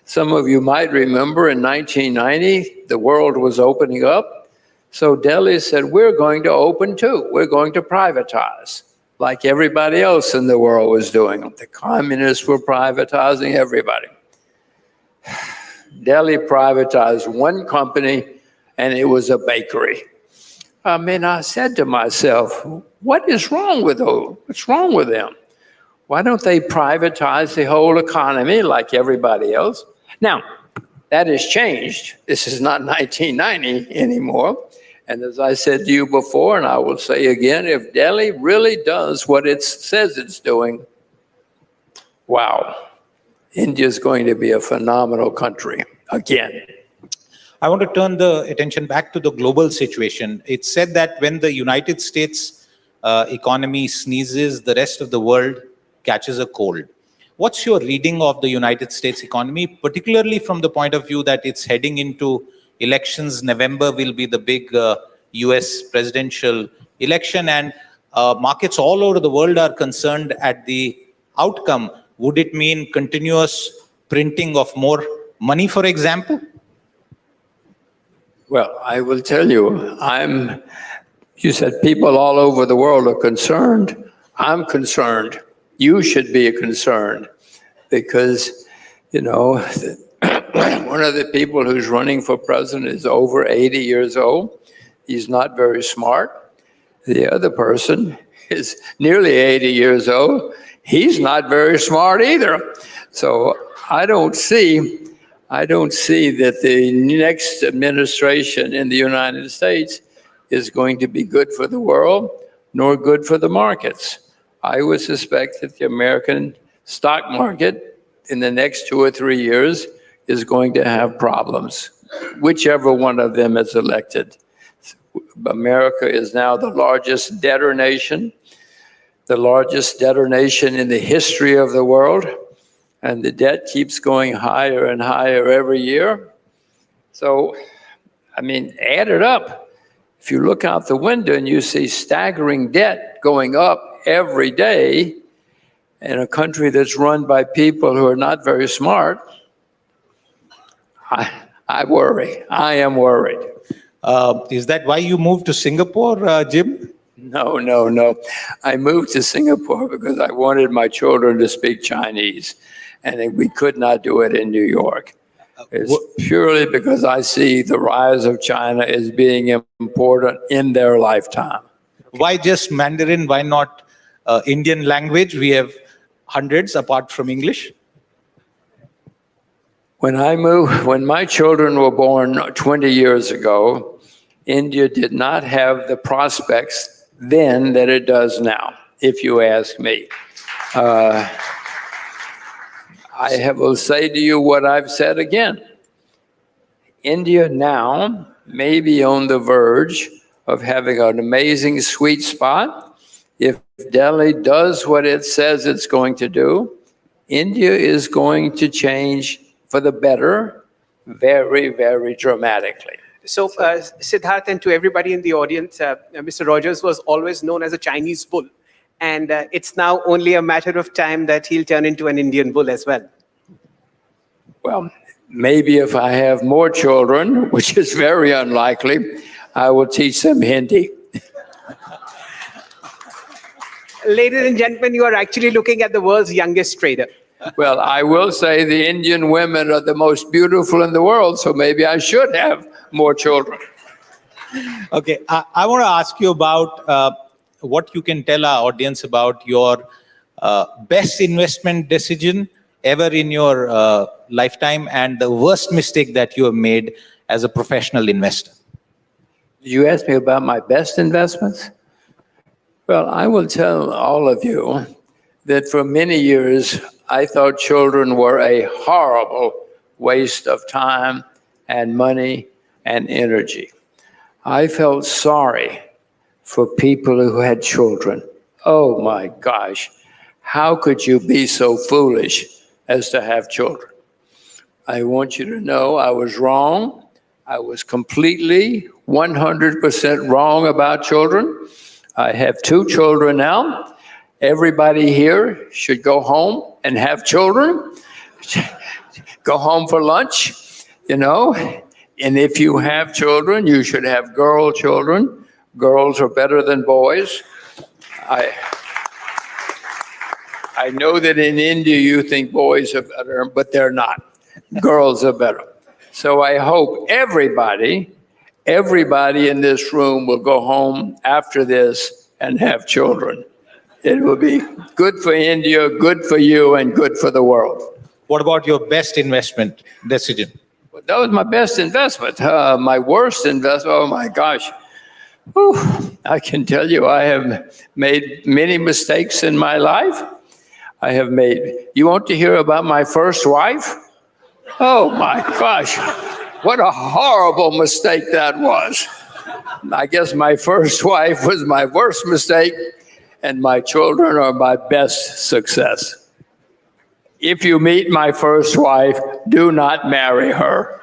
Some of you might remember in 1990, the world was opening up. So Delhi said, we're going to open too. We're going to privatize, like everybody else in the world was doing. The communists were privatizing everybody. Delhi privatized one company, and it was a bakery. I mean, I said to myself, what is wrong with those? What's wrong with them? Why don't they privatize the whole economy like everybody else? Now, that has changed. This is not 1990 anymore. And as I said to you before, and I will say again, if Delhi really does what it says it's doing, wow, India is going to be a phenomenal country again. I want to turn the attention back to the global situation. It's said that when the United States economy sneezes, the rest of the world catches a cold. What's your reading of the United States economy, particularly from the point of view that it's heading into elections? November will be the big US presidential election, and markets all over the world are concerned at the outcome. Would it mean continuous printing of more money, for example? Well, I will tell you, you said people all over the world are concerned. I'm concerned. You should be concerned because, you know, one of the people who's running for president is over 80 years old. He's not very smart. The other person is nearly 80 years old. He's not very smart either. So I don't see that the next administration in the United States is going to be good for the world, nor good for the markets. I would suspect that the American stock market in the next 2 or 3 years is going to have problems, whichever one of them is elected. America is now the largest debtor nation in the history of the world, and the debt keeps going higher and higher every year. So, I mean, add it up. If you look out the window and you see staggering debt going up every day in a country that's run by people who are not very smart, I worry. I am worried. Is that why you moved to Singapore, Jim? No. I moved to Singapore because I wanted my children to speak Chinese, and we could not do it in New York. It's purely because I see the rise of China as being important in their lifetime. Why just Mandarin? Why not Indian language? We have hundreds apart from English. When my children were born 20 years ago, India did not have the prospects then that it does now, if you ask me. I will say to you what I've said again. India now may be on the verge of having an amazing sweet spot. If Delhi does what it says it's going to do, India is going to change for the better very, very dramatically. So, Siddharth, and to everybody in the audience, Mr. Rogers was always known as a Chinese bull. And it's now only a matter of time that he'll turn into an Indian bull as well. Well, maybe if I have more children, which is very unlikely, I will teach them Hindi. Ladies and gentlemen, you are actually looking at the world's youngest trader. Well, I will say the Indian women are the most beautiful in the world, so maybe I should have more children. Okay, I want to ask you about what you can tell our audience about your best investment decision ever in your lifetime and the worst mistake that you have made as a professional investor. You asked me about my best investments? Well, I will tell all of you that for many years, I thought children were a horrible waste of time and money and energy. I felt sorry for people who had children. Oh my gosh, how could you be so foolish as to have children? I want you to know I was wrong. I was completely 100% wrong about children. I have 2 children now. Everybody here should go home and have children. go home for lunch, you know. And if you have children, you should have girl children. Girls are better than boys. I know that in India you think boys are better, but they're not. Girls are better. So I hope everybody in this room will go home after this and have children. It will be good for India, good for you, and good for the world. What about your best investment decision? That was my best investment. My worst investment, oh my gosh. Whew. I can tell you I have made many mistakes in my life. You want to hear about my first wife? Oh my gosh, what a horrible mistake that was. I guess my first wife was my worst mistake, and my children are my best success. If you meet my first wife, do not marry her.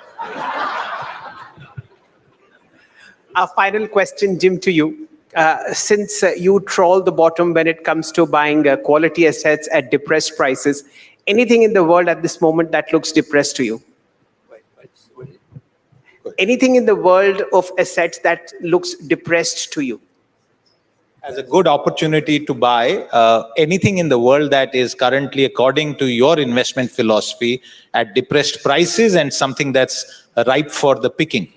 Our final question, Jim, to you. Since you troll the bottom when it comes to buying quality assets at depressed prices, anything in the world at this moment that looks depressed to you? Anything in the world of assets that looks depressed to you? As a good opportunity to buy anything in the world that is currently, according to your investment philosophy, at depressed prices and something that's ripe for the picking?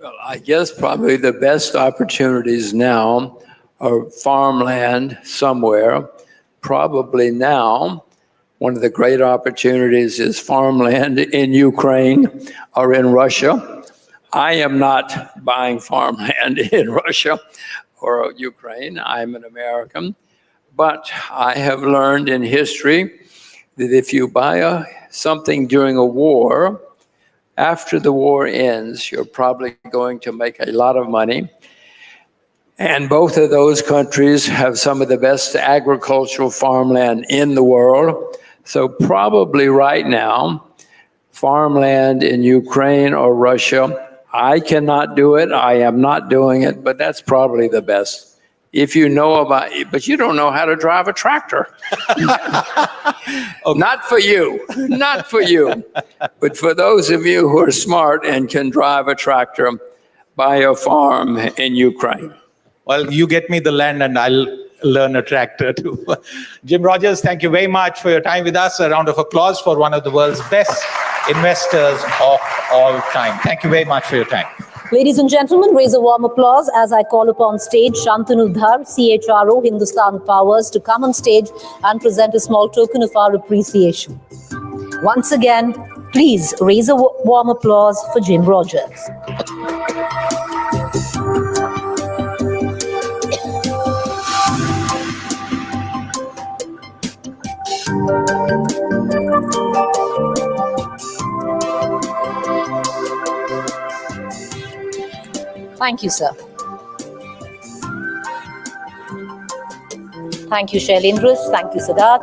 Well, I guess probably the best opportunities now are farmland somewhere. Probably now, one of the great opportunities is farmland in Ukraine or in Russia. I am not buying farmland in Russia or Ukraine. I'm an American. But I have learned in history that if you buy something during a war, after the war ends, you're probably going to make a lot of money. And both of those countries have some of the best agricultural farmland in the world. So probably right now, farmland in Ukraine or Russia, I cannot do it. I am not doing it, but that's probably the best. If you know about it, but you don't know how to drive a tractor. Not for you, not for you. But for those of you who are smart and can drive a tractor, buy a farm in Ukraine. Well, you get me the land and I'll learn a tractor too. Jim Rogers, thank you very much for your time with us. A round of applause for one of the world's best investors of all time. Thank you very much for your time. Ladies and gentlemen, raise a warm applause as I call upon stage Shantanu Dhar, CHRO, Hindustan Powers, to come on stage and present a small token of our appreciation. Once again, please raise a warm applause for Jim Rogers. Thank you, sir. Thank you, Shailendra. Thank you, Siddharth.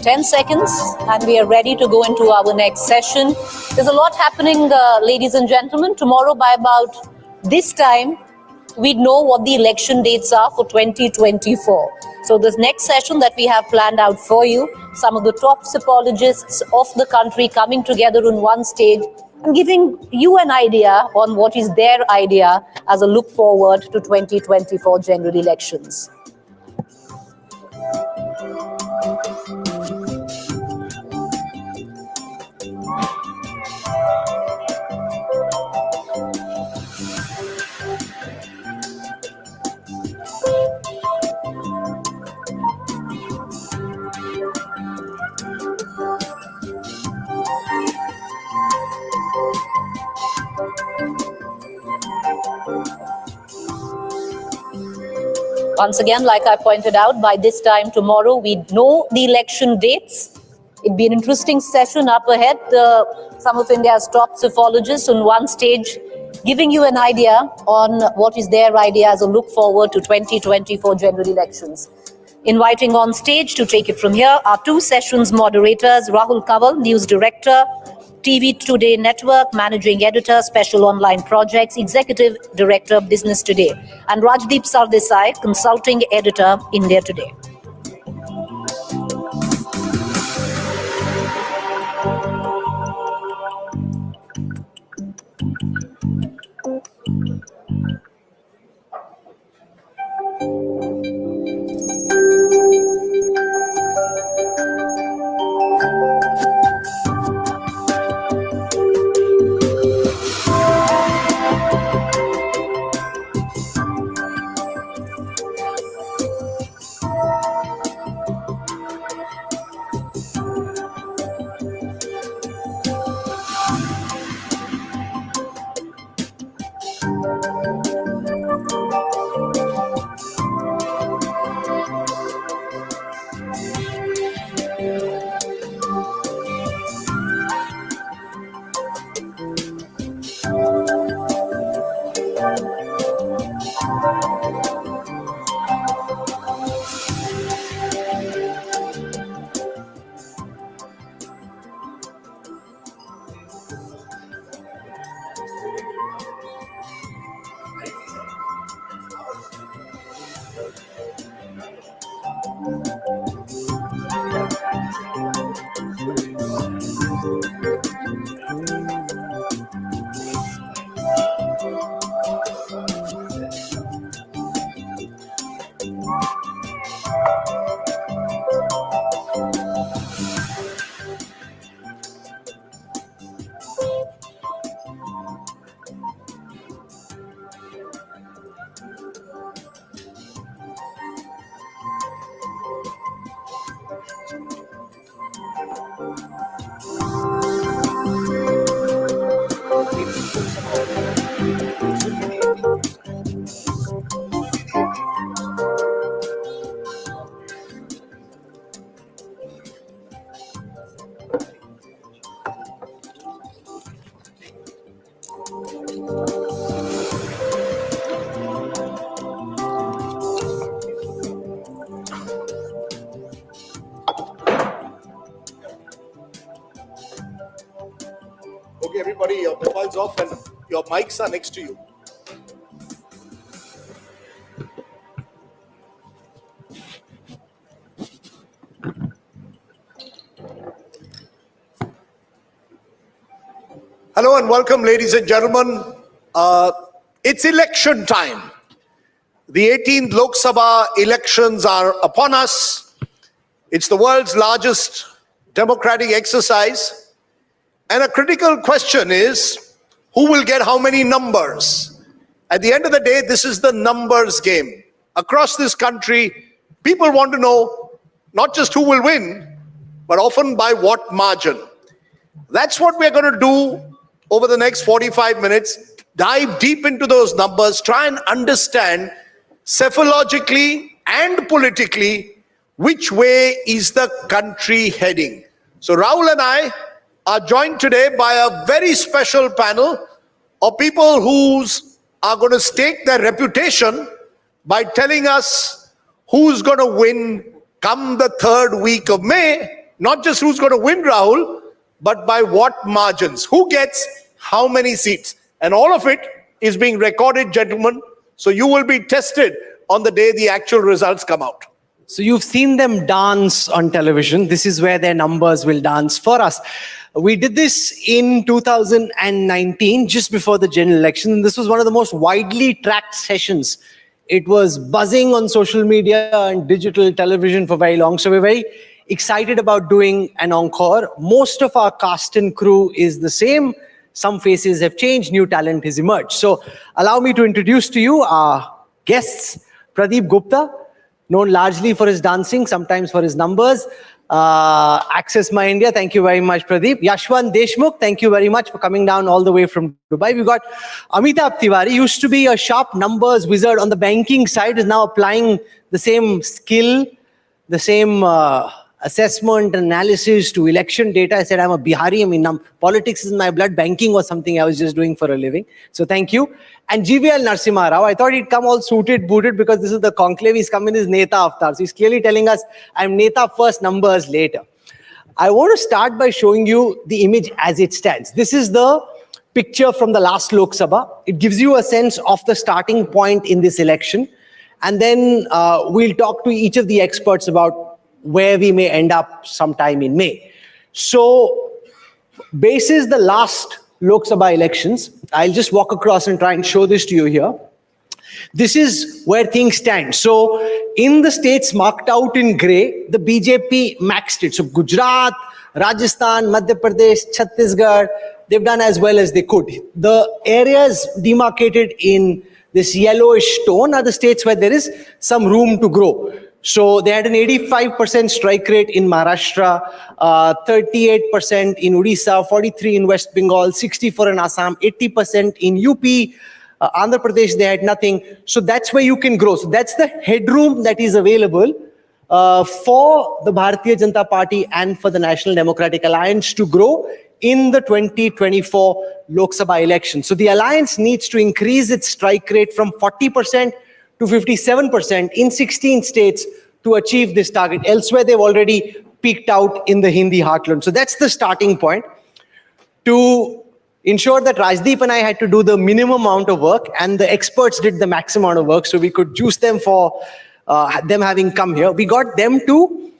10 seconds, and we are ready to go into our next session. There's a lot happening, ladies and gentlemen. Tomorrow, by about this time, we'd know what the election dates are for 2024. So this next session that we have planned out for you, some of the top psychologists of the country coming together on one stage and giving you an idea on what is their idea as a look forward to 2024 general elections. Once again, like I pointed out, by this time tomorrow, we know the election dates. It'd be an interesting session up ahead. Some of India's top psephologists on one stage giving you an idea on what is their idea as a look forward to 2024 general elections. Inviting on stage to take it from here are two sessions moderators, Rahul Kanwal, News Director, TV Today Network, Managing Editor, Special Online Projects, Executive Director, Business Today, and Rajdeep Sardesai, Consulting Editor, India Today. Okay, everybody, your mobiles off and your mics are next to you. Hello and welcome, ladies and gentlemen. It's election time. The 18th Lok Sabha elections are upon us. It's the world's largest democratic exercise. And a critical question is, who will get how many numbers? At the end of the day, this is the numbers game. Across this country, people want to know not just who will win, but often by what margin. That's what we're going to do over the next 45 minutes. Dive deep into those numbers, try and understand cephalogically and politically which way is the country heading. So Rahul and I are joined today by a very special panel of people who are going to stake their reputation by telling us who's going to win come the third week of May. Not just who's going to win, Rahul, but by what margins, who gets how many seats. And all of it is being recorded, gentlemen. So you will be tested on the day the actual results come out. So you've seen them dance on television. This is where their numbers will dance for us. We did this in 2019, just before the general election. This was one of the most widely tracked sessions. It was buzzing on social media and digital television for very long. So we're very excited about doing an encore. Most of our cast and crew is the same. Some faces have changed, new talent has emerged. So allow me to introduce to you our guests. Pradeep Gupta, known largely for his dancing, sometimes for his numbers. Access My India, thank you very much, Pradeep. Yashwant Deshmukh, thank you very much for coming down all the way from Dubai. We've got Amitabh Tiwari, used to be a sharp numbers wizard on the banking side, is now applying the same skill, the same assessment analysis to election data. I said, I'm a Bihari. I mean, politics is in my blood. Banking was something I was just doing for a living. So thank you. And GVL Narasimha Rao, I thought he'd come all suited, booted, because this is the conclave. He's come in his Neta avatar. So he's clearly telling us, I'm Neta first, numbers later. I want to start by showing you the image as it stands. This is the picture from the last Lok Sabha. It gives you a sense of the starting point in this election. And then we'll talk to each of the experts about where we may end up sometime in May. So, basis the last Lok Sabha elections, I'll just walk across and try and show this to you here. This is where things stand. So, in the states marked out in grey, the BJP maxed it. So, Gujarat, Rajasthan, Madhya Pradesh, Chhattisgarh, they've done as well as they could. The areas demarcated in this yellowish tone are the states where there is some room to grow. So they had an 85% strike rate in Maharashtra, 38% in Odisha, 43% in West Bengal, 64% in Assam, 80% in UP, Andhra Pradesh, they had nothing. So that's where you can grow. So that's the headroom that is available for the Bharatiya Janata Party and for the National Democratic Alliance to grow in the 2024 Lok Sabha election. So the alliance needs to increase its strike rate from 40% to 57% in 16 states to achieve this target. Elsewhere, they've already peaked out in the Hindi heartland. So that's the starting point. To ensure that Rajdeep and I had to do the minimum amount of work and the experts did the maximum amount of work, so we could juice them for them having come here. We got them to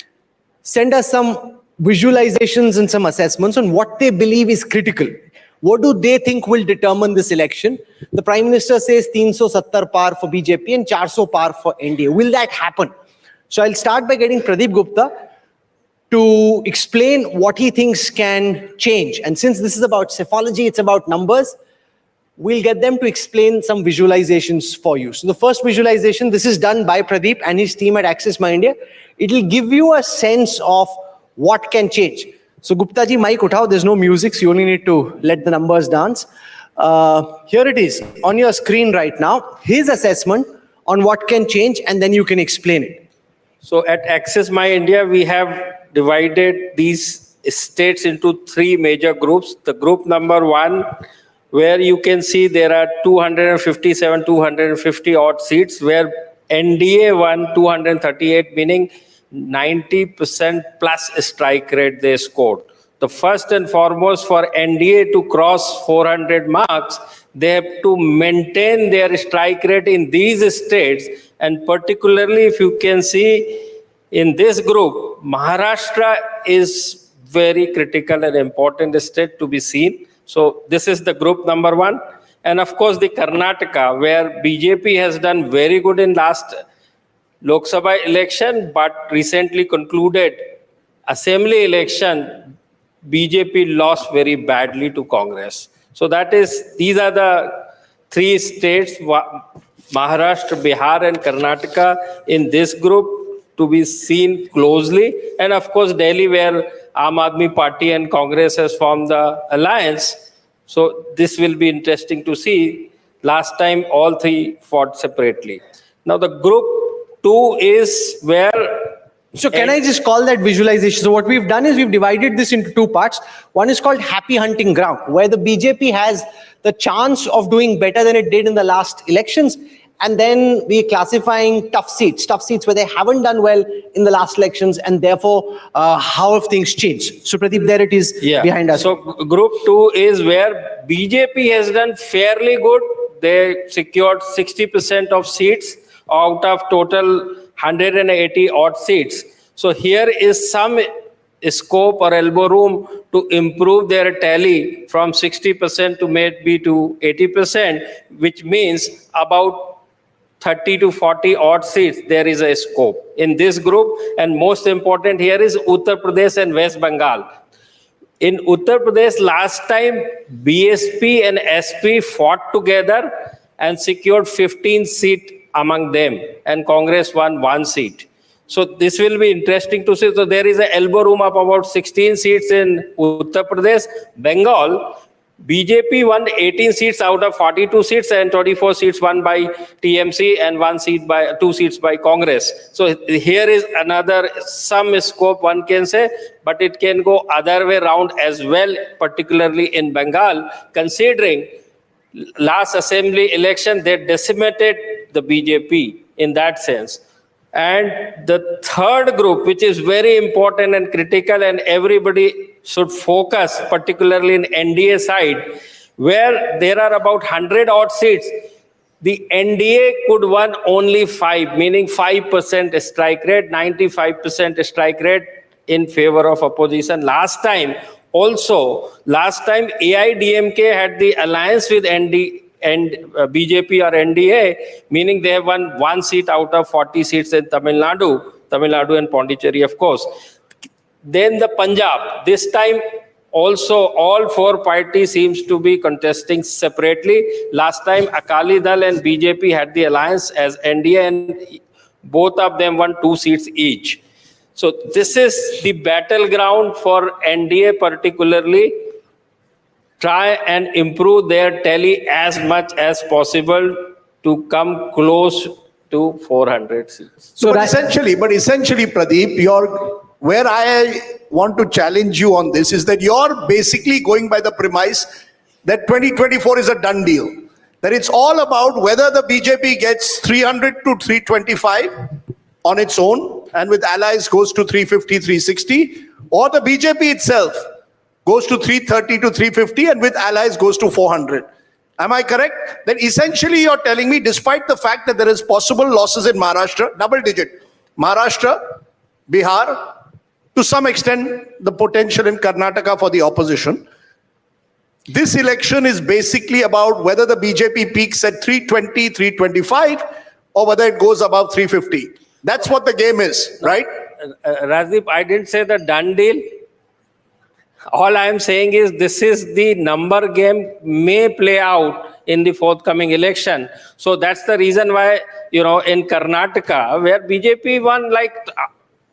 send us some visualizations and some assessments on what they believe is critical. What do they think will determine this election? The Prime Minister says 370 par for BJP and 400 par for NDA. Will that happen? So I'll start by getting Pradeep Gupta to explain what he thinks can change. And since this is about psephology, it's about numbers, we'll get them to explain some visualizations for you. So the first visualization, this is done by Pradeep and his team at Access My India. It'll give you a sense of what can change. So Gupta ji, mic uthao, there's no music, so you only need to let the numbers dance. Here it is on your screen right now, his assessment on what can change, and then you can explain it. So at Access My India, we have divided these states into three major groups. The group number one, where you can see there are 257, 250 odd seats, where NDA won 238, meaning 90% plus strike rate they scored. The first and foremost, for NDA to cross 400 marks, they have to maintain their strike rate in these states. And particularly, if you can see in this group, Maharashtra is very critical and important state to be seen. So this is the group number one. And of course, the Karnataka, where BJP has done very good in last Lok Sabha election, but recently concluded assembly election, BJP lost very badly to Congress. So these are the three states, Maharashtra, Bihar and Karnataka in this group to be seen closely. And of course, Delhi, where Aam Aadmi Party and Congress has formed the alliance. So this will be interesting to see. Last time, all three fought separately. Now the group two is where... So can I just call that visualization? So what we've done is we've divided this into two parts. One is called Happy Hunting Ground, where the BJP has the chance of doing better than it did in the last elections. And then we're classifying tough seats where they haven't done well in the last elections, and therefore how have things changed? So Pradeep, there it is behind us. So group two is where BJP has done fairly good. They secured 60% of seats out of total 180 odd seats. So here is some scope or elbow room to improve their tally from 60% to maybe to 80%, which means about 30 to 40 odd seats, there is a scope in this group. And most important here is Uttar Pradesh and West Bengal. In Uttar Pradesh, last time BSP and SP fought together and secured 15 seats among them, and Congress won 1 seat. So this will be interesting to see. So there is an elbow room of about 16 seats in Uttar Pradesh. Bengal, BJP won 18 seats out of 42 seats, and 24 seats won by TMC and 2 seats by Congress. So here is another some scope, one can say, but it can go other way around as well, particularly in Bengal, considering last assembly election they decimated the BJP in that sense. And the third group, which is very important and critical, and everybody should focus, particularly in NDA side, where there are about 100 odd seats, the NDA could win only 5, meaning 5% strike rate, 95% strike rate in favor of opposition. Last time AIDMK had the alliance with BJP or NDA, meaning they have won 1 seat out of 40 seats in Tamil Nadu and Pondicherry, of course. Then the Punjab, this time also all 4 parties seems to be contesting separately. Last time Akali Dal and BJP had the alliance as NDA, and both of them won 2 seats each. So this is the battleground for NDA particularly. Try and improve their tally as much as possible to come close to 400 seats. So essentially, Pradeep, where I want to challenge you on this is that you're basically going by the premise that 2024 is a done deal. That it's all about whether the BJP gets 300 to 325 on its own and with allies goes to 350, 360, or the BJP itself goes to 330 to 350 and with allies goes to 400. Am I correct? Then essentially you're telling me, despite the fact that there is possible losses in Maharashtra, double digit, Maharashtra, Bihar, to some extent the potential in Karnataka for the opposition, this election is basically about whether the BJP peaks at 320, 325, or whether it goes above 350. That's what the game is, right? Rajdeep, I didn't say the done deal. All I am saying is this is the number game may play out in the forthcoming election. So that's the reason why, in Karnataka, where BJP won like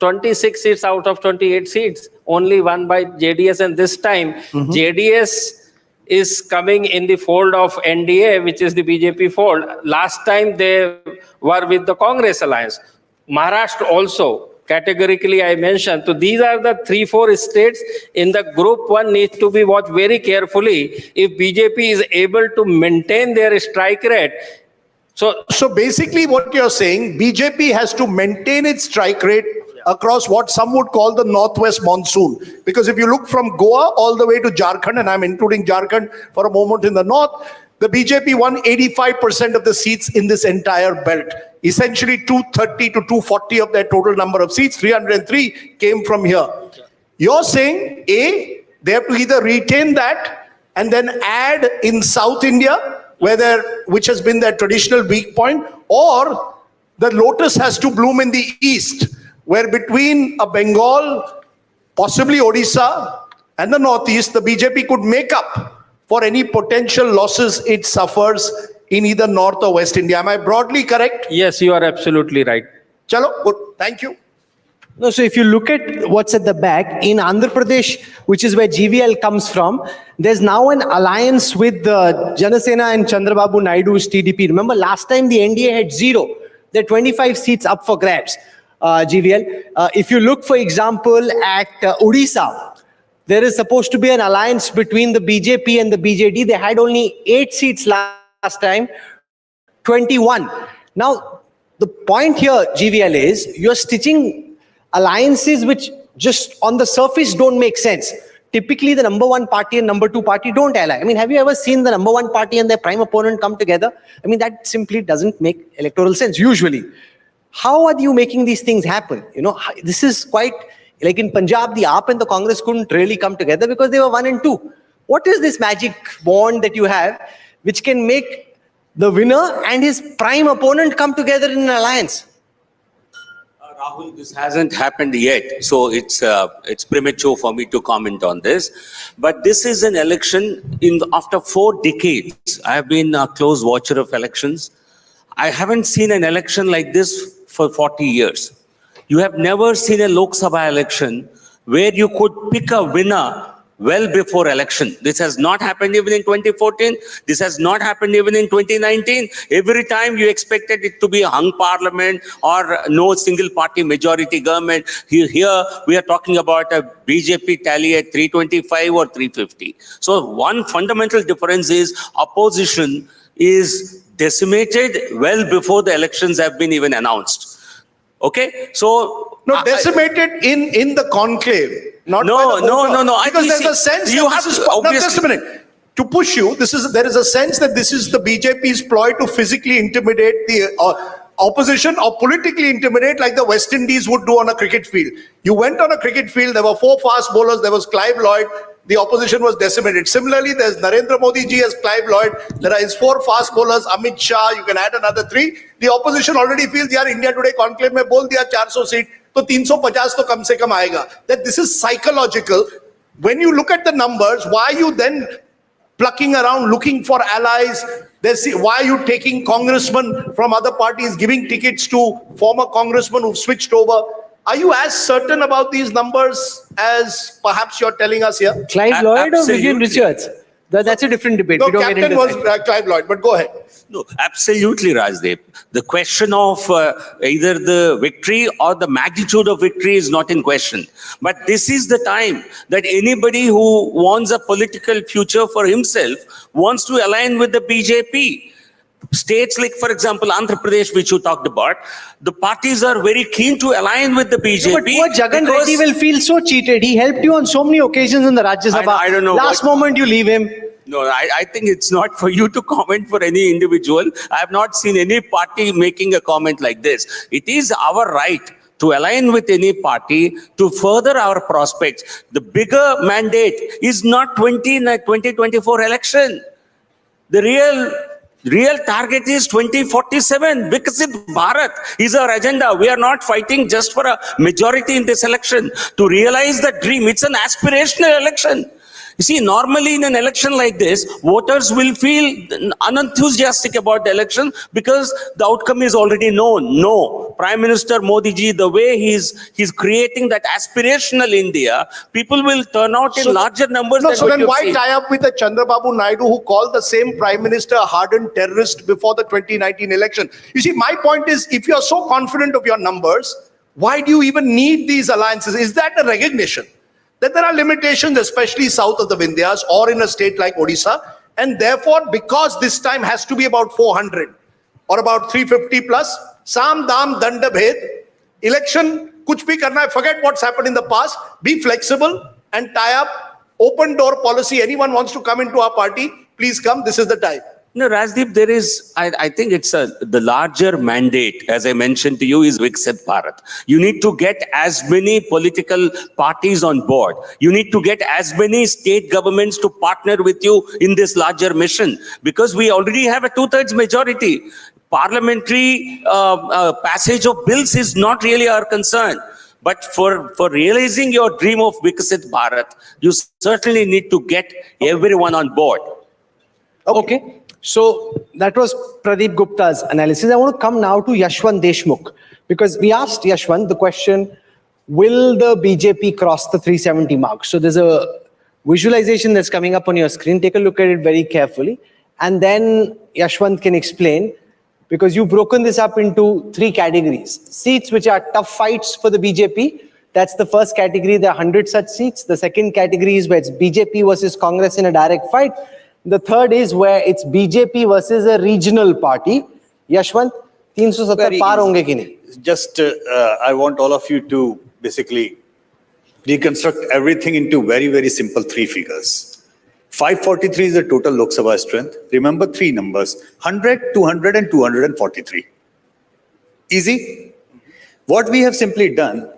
26 seats out of 28 seats, only won by JDS, and this time JDS is coming in the fold of NDA, which is the BJP fold. Last time they were with the Congress alliance. Maharashtra also, categorically I mentioned. So these are the 3-4 states in the group one needs to be watched very carefully. If BJP is able to maintain their strike rate. So basically what you're saying, BJP has to maintain its strike rate across what some would call the northwest monsoon. Because if you look from Goa all the way to Jharkhand, and I'm including Jharkhand for a moment in the north, the BJP won 85% of the seats in this entire belt. Essentially 230 to 240 of their total number of seats, 303 came from here. You're saying, A, they have to either retain that and then add in South India, which has been their traditional weak point, or the lotus has to bloom in the east, where between a Bengal, possibly Odisha, and the northeast, the BJP could make up for any potential losses it suffers in either North or West India. Am I broadly correct? Yes, you are absolutely right. Chalo, good. Thank you. No, so if you look at what's at the back, in Andhra Pradesh, which is where GVL comes from, there's now an alliance with Janasena and Chandrababu Naidu's TDP. Remember, last time the NDA had 0. There are 25 seats up for grabs, GVL. If you look, for example, at Odisha, there is supposed to be an alliance between the BJP and the BJD. They had only 8 seats last time, 21. Now, the point here, GVL, is you're stitching alliances which just on the surface don't make sense. Typically, the number one party and number two party don't ally. I mean, have you ever seen the number one party and their prime opponent come together? I mean, that simply doesn't make electoral sense, usually. How are you making these things happen? This is quite... Like in Punjab, the AAP and the Congress couldn't really come together because they were 1 and 2. What is this magic wand that you have which can make the winner and his prime opponent come together in an alliance? Rahul, this hasn't happened yet, so it's premature for me to comment on this. But this is an election after 4 decades. I have been a close watcher of elections. I haven't seen an election like this for 40 years. You have never seen a Lok Sabha election where you could pick a winner well before election. This has not happened even in 2014. This has not happened even in 2019. Every time you expected it to be a hung parliament or no single party majority government. Here we are talking about a BJP tally at 325 or 350. So one fundamental difference is opposition is decimated well before the elections have been even announced. Okay, so no, decimated in the conclave, not no. Because there's a sense you have to, now, just a minute. To push you, there is a sense that this is the BJP's ploy to physically intimidate the opposition or politically intimidate, like the West Indies would do on a cricket field. You went on a cricket field, there were 4 fast bowlers, there was Clive Lloyd, the opposition was decimated. Similarly, there's Narendra Modi ji as Clive Lloyd, there are his 4 fast bowlers, Amit Shah, you can add another 3. The opposition already feels, yaar, India Today conclave mein bol diya 400 seat, to 350 to kam se kam aayega. That this is psychological. When you look at the numbers, why are you then plucking around looking for allies? Why are you taking congressmen from other parties, giving tickets to former congressmen who've switched over? Are you as certain about these numbers as perhaps you're telling us here? Clive Lloyd or Vivian Richards? That's a different debate. No, We don't get captain into was that. Clive Lloyd, but go ahead. No, absolutely, Rajdeep. The question of either the victory or the magnitude of victory is not in question. But this is the time that anybody who wants a political future for himself wants to align with the BJP. States like, for example, Andhra Pradesh, which you talked about, the parties are very keen to align with the BJP. No, but poor Jagan because- Reddy will feel so cheated. He helped you on so many occasions in the Rajya Sabha. I don't know Last what- moment you leave him. No, I think it's not for you to comment for any individual. I have not seen any party making a comment like this. It is our right to align with any party to further our prospects. The bigger mandate is not 2024 election. The real target is 2047. Vikasit Bharat is our agenda. We are not fighting just for a majority in this election. To realize the dream, it's an aspirational election. You see, normally in an election like this, voters will feel unenthusiastic about the election because the outcome is already known. No, Prime Minister Modi ji, the way he's creating that aspirational India, people will turn out in larger numbers. No, than so what then you've why seen. tie up with a Chandrababu Naidu who called the same Prime Minister a hardened terrorist before the 2019 election? You see, my point is, if you're so confident of your numbers, why do you even need these alliances? Is that a recognition that there are limitations, especially south of the Vindhyas or in a state like Odisha, and therefore, because this time has to be about 400 or about 350 plus, Sam, Dam, Danda, Bhed, election, kuch bhi karna hai, forget what's happened in the past, be flexible and tie up, open door policy. Anyone wants to come into our party, please come, this is the time. No, Rajdeep, there is, I think it's the larger mandate, as I mentioned to you, is Viksit Bharat. You need to get as many political parties on board. You need to get as many state governments to partner with you in this larger mission, because we already have a 2/3 majority. Parliamentary passage of bills is not really our concern. But for realizing your dream of Viksit Bharat, you certainly need to get everyone on board. Okay. So that was Pradeep Gupta's analysis. I want to come now to Yashwant Deshmukh, because we asked Yashwant the question, will the BJP cross the 370 mark? So there's a visualization that's coming up on your screen. Take a look at it very carefully. And then Yashwant can explain, because you've broken this up into 3 categories. Seats which are tough fights for the BJP. That's the first category. There are 100 such seats. The second category is where it's BJP versus Congress in a direct fight. The third is where it's BJP versus a regional party. Yashwant, 370 par honge ki nahi? Just, I want all of you to basically deconstruct everything into very, very simple 3 figures. 543 is the total Lok Sabha strength. Remember 3 numbers, 100, 200 and 243. Easy? What we have simply done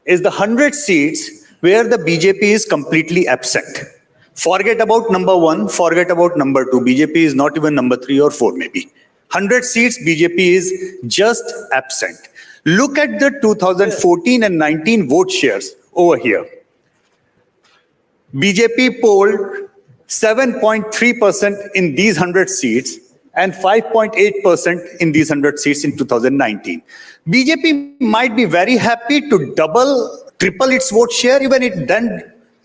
is the 100 seats where the BJP is completely absent. Forget about number 1, forget about number 2. BJP is not even number 3 or 4 maybe. 100 seats, BJP is just absent. Look at the 2014 and 19 vote shares over here. BJP polled 7.3% in these 100 seats and 5.8% in these 100 seats in 2019. BJP might be very happy to double, triple its vote share, even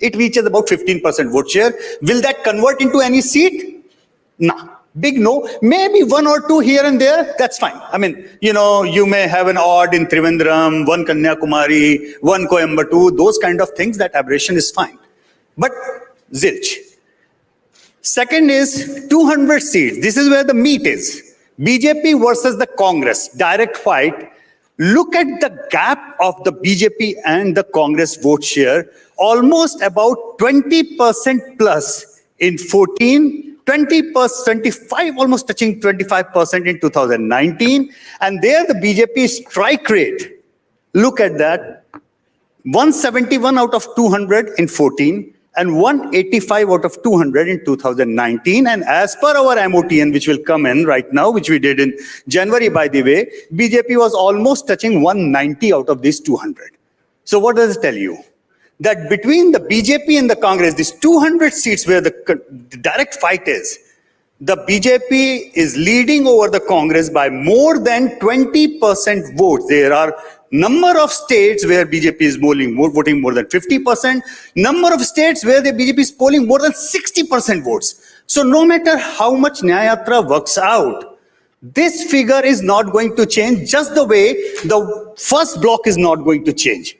it reaches about 15% vote share. Will that convert into any seat? Nah, big no. Maybe 1 or 2 here and there, that's fine. I mean, you may have an odd in Trivandrum, 1 Kanyakumari, 1 Coimbatore, those kind of things, that aberration is fine. But zilch. Second is 200 seats. This is where the meat is. BJP versus the Congress, direct fight. Look at the gap of the BJP and the Congress vote share, almost about 20% plus in 14, 20%, 25, almost touching 25% in 2019. And there the BJP strike rate, look at that, 171 out of 200 in 14 and 185 out of 200 in 2019. And as per our MOTN, which will come in right now, which we did in January, by the way, BJP was almost touching 190 out of these 200. So what does it tell you? That between the BJP and the Congress, these 200 seats where the direct fight is, the BJP is leading over the Congress by more than 20% votes. There are number of states where BJP is voting more than 50%, number of states where the BJP is polling more than 60% votes. So no matter how much Nyayatra works out, this figure is not going to change just the way the first block is not going to change.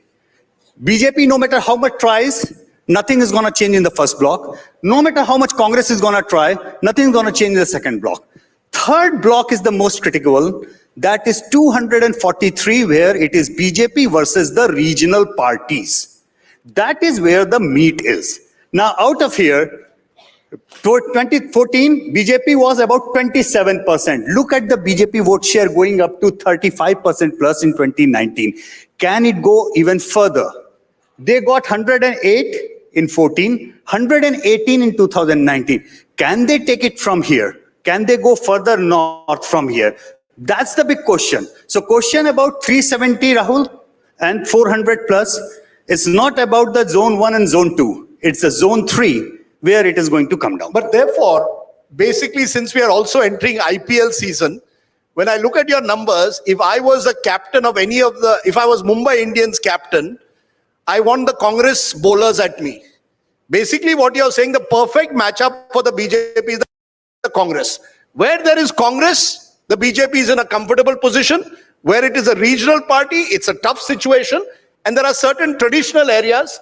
BJP, no matter how much tries, nothing is going to change in the first block. No matter how much Congress is going to try, nothing is going to change in the second block. Third block is the most critical. That is 243, where it is BJP versus the regional parties. That is where the meat is. Now, out of here, 2014, BJP was about 27%. Look at the BJP vote share going up to 35% plus in 2019. Can it go even further? They got 108 in 14, 118 in 2019. Can they take it from here? Can they go further north from here? That's the big question. So question about 370, Rahul, and 400 plus, it's not about the zone 1 and zone 2. It's the zone 3 where it is going to come down. But therefore, basically, since we are also entering IPL season, when I look at your numbers, if I was a captain of any of the, if I was Mumbai Indians captain, I want the Congress bowlers at me. Basically, what you're saying, the perfect matchup for the BJP is the Congress. Where there is Congress, the BJP is in a comfortable position. Where it is a regional party, it's a tough situation. And there are certain traditional areas,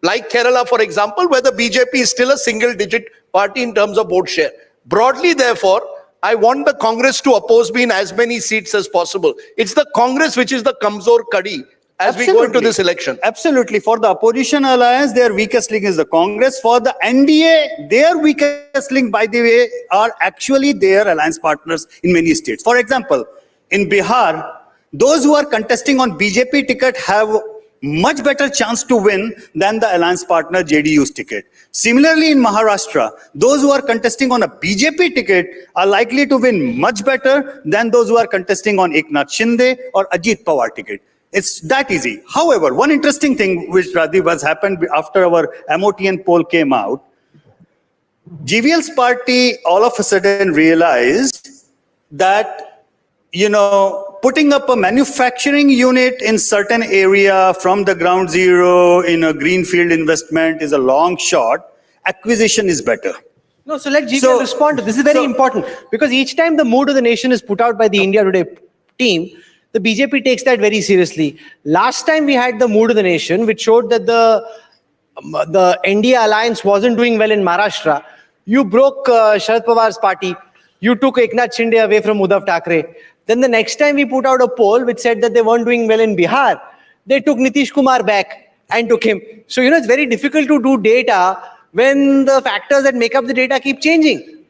like Kerala, for example, where the BJP is still a single-digit party in terms of vote share. Broadly, therefore, I want the Congress to oppose me in as many seats as possible. It's the Congress which is the Kamzor Kadi as we go into this election. Absolutely. For the opposition alliance, their weakest link is the Congress. For the NDA, their weakest link, by the way, are actually their alliance partners in many states. For example, in Bihar, those who are contesting on BJP ticket have much better chance to win than the alliance partner JDU's ticket. Similarly, in Maharashtra, those who are contesting on a BJP ticket are likely to win much better than those who are contesting on Eknath Shinde or Ajit Pawar ticket. It's that easy. However, one interesting thing which Radhib has happened after our MOTN poll came out, GVL's party all of a sudden realized that, you know, putting up a manufacturing unit in certain area from the ground zero in a greenfield investment is a long shot. Acquisition is better. No, so let GVL respond to this. This is very important because each time the mood of the nation is put out by the India Today team, the BJP takes that very seriously. Last time we had the mood of the nation, which showed that the NDA alliance wasn't doing well in Maharashtra. You broke Sharad Pawar's party. You took Eknath Shinde away from Uddhav Thackeray. Then the next time we put out a poll which said that they weren't doing well in Bihar, they took Nitish Kumar back and took him. So, you know, it's very difficult to do data when the factors that make up the data keep changing.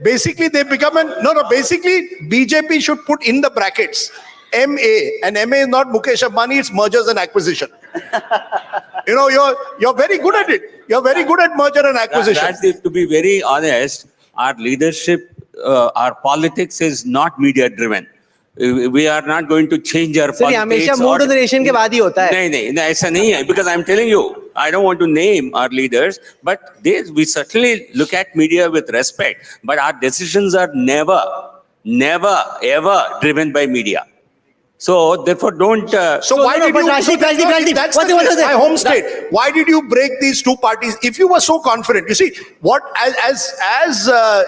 Basically, BJP should put in the brackets MA, and MA is not Mukesh Ambani, it's mergers and acquisition. You know, you're very good at it. You're very good at merger and acquisition. To be very honest, our leadership, our politics is not media driven. We are not going to change our politics. हमेशा mood of the nation के बाद ही होता है. नहीं, ऐसा नहीं है. Because I'm telling you, I don't want to name our leaders, but we certainly look at media with respect. But our decisions are never, ever driven by media. So therefore, don't. So why did you? That's my home state. Why did you break these two parties? If you were so confident, you see what as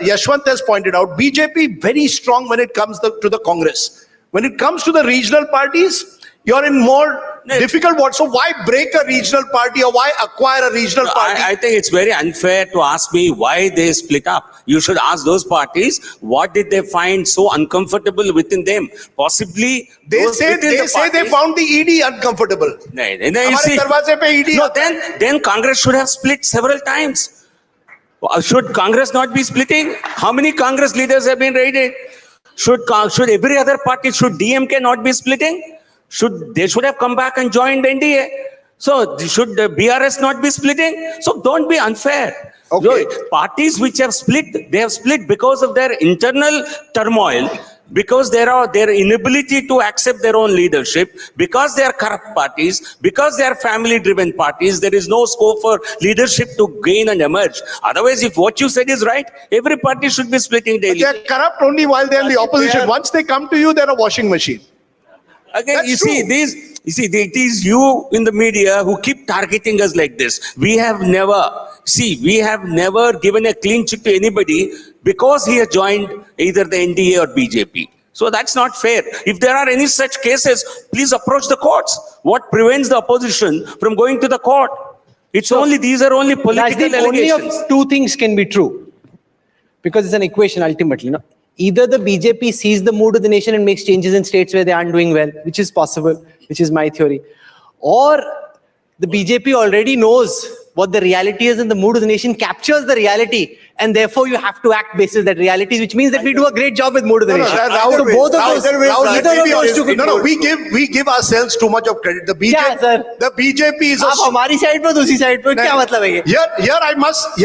Yashwant has pointed out, BJP very strong when it comes to the Congress. When it comes to the regional parties, you're in more difficult what. So why break a regional party or why acquire a regional party? I think it's very unfair to ask me why they split up. You should ask those parties what did they find so uncomfortable within them. Possibly they say they found the ED uncomfortable. Then Congress should have split several times. Should Congress not be splitting? How many Congress leaders have been raided? Should every other party, should DMK not be splitting? They should have come back and joined NDA. So should the BRS not be splitting? So don't be unfair. Okay. Parties which have split, they have split because of their internal turmoil, because their inability to accept their own leadership, because they are corrupt parties, because they are family-driven parties. There is no scope for leadership to gain and emerge. Otherwise, if what you said is right, every party should be splitting daily. They are corrupt only while they are in the opposition. Once they come to you, they're a washing machine. Again, it is you in the media who keep targeting us like this. We have never See, we have never given a clean chit to anybody because he has joined either the NDA or BJP. So that's not fair. If there are any such cases, please approach the courts. What prevents the opposition from going to the court? It's only, these are only political Only allegations. of two things can be true. Because it's an equation ultimately. No? Either the BJP sees the mood of the nation and makes changes in states where they aren't doing well, which is possible, which is my theory. Or the BJP already knows what the reality is and the mood of the nation captures the reality. And therefore you have to act basis that reality, which means that we do a great job with mood of the nation. So both of those, we give ourselves too much of credit. The BJP is a... हमारी side पर दूसरी side पर क्या मतलब है ये? Here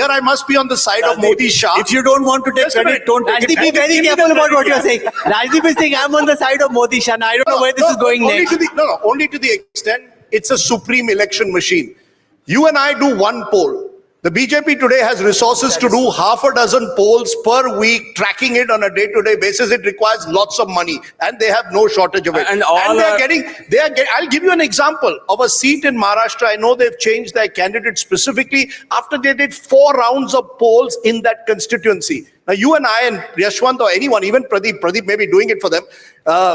I must be on the side of Modi Shah. If you don't want to take credit, don't take it. Rajdeep, be very careful about what you are saying. Rajdeep is saying I'm on the side of Modi Shah. Now, I don't know where this is going next. Only to the extent it's a supreme election machine. You and I do one poll. The BJP today has resources to do half a dozen polls per week, tracking it on a day-to-day basis. It requires lots of money, and they have no shortage of it. And I'll give you an example of a seat in Maharashtra. I know they've changed their candidate specifically after they did 4 rounds of polls in that constituency. Now, you and I and Yashwant or anyone, even Pradeep may be doing it for them,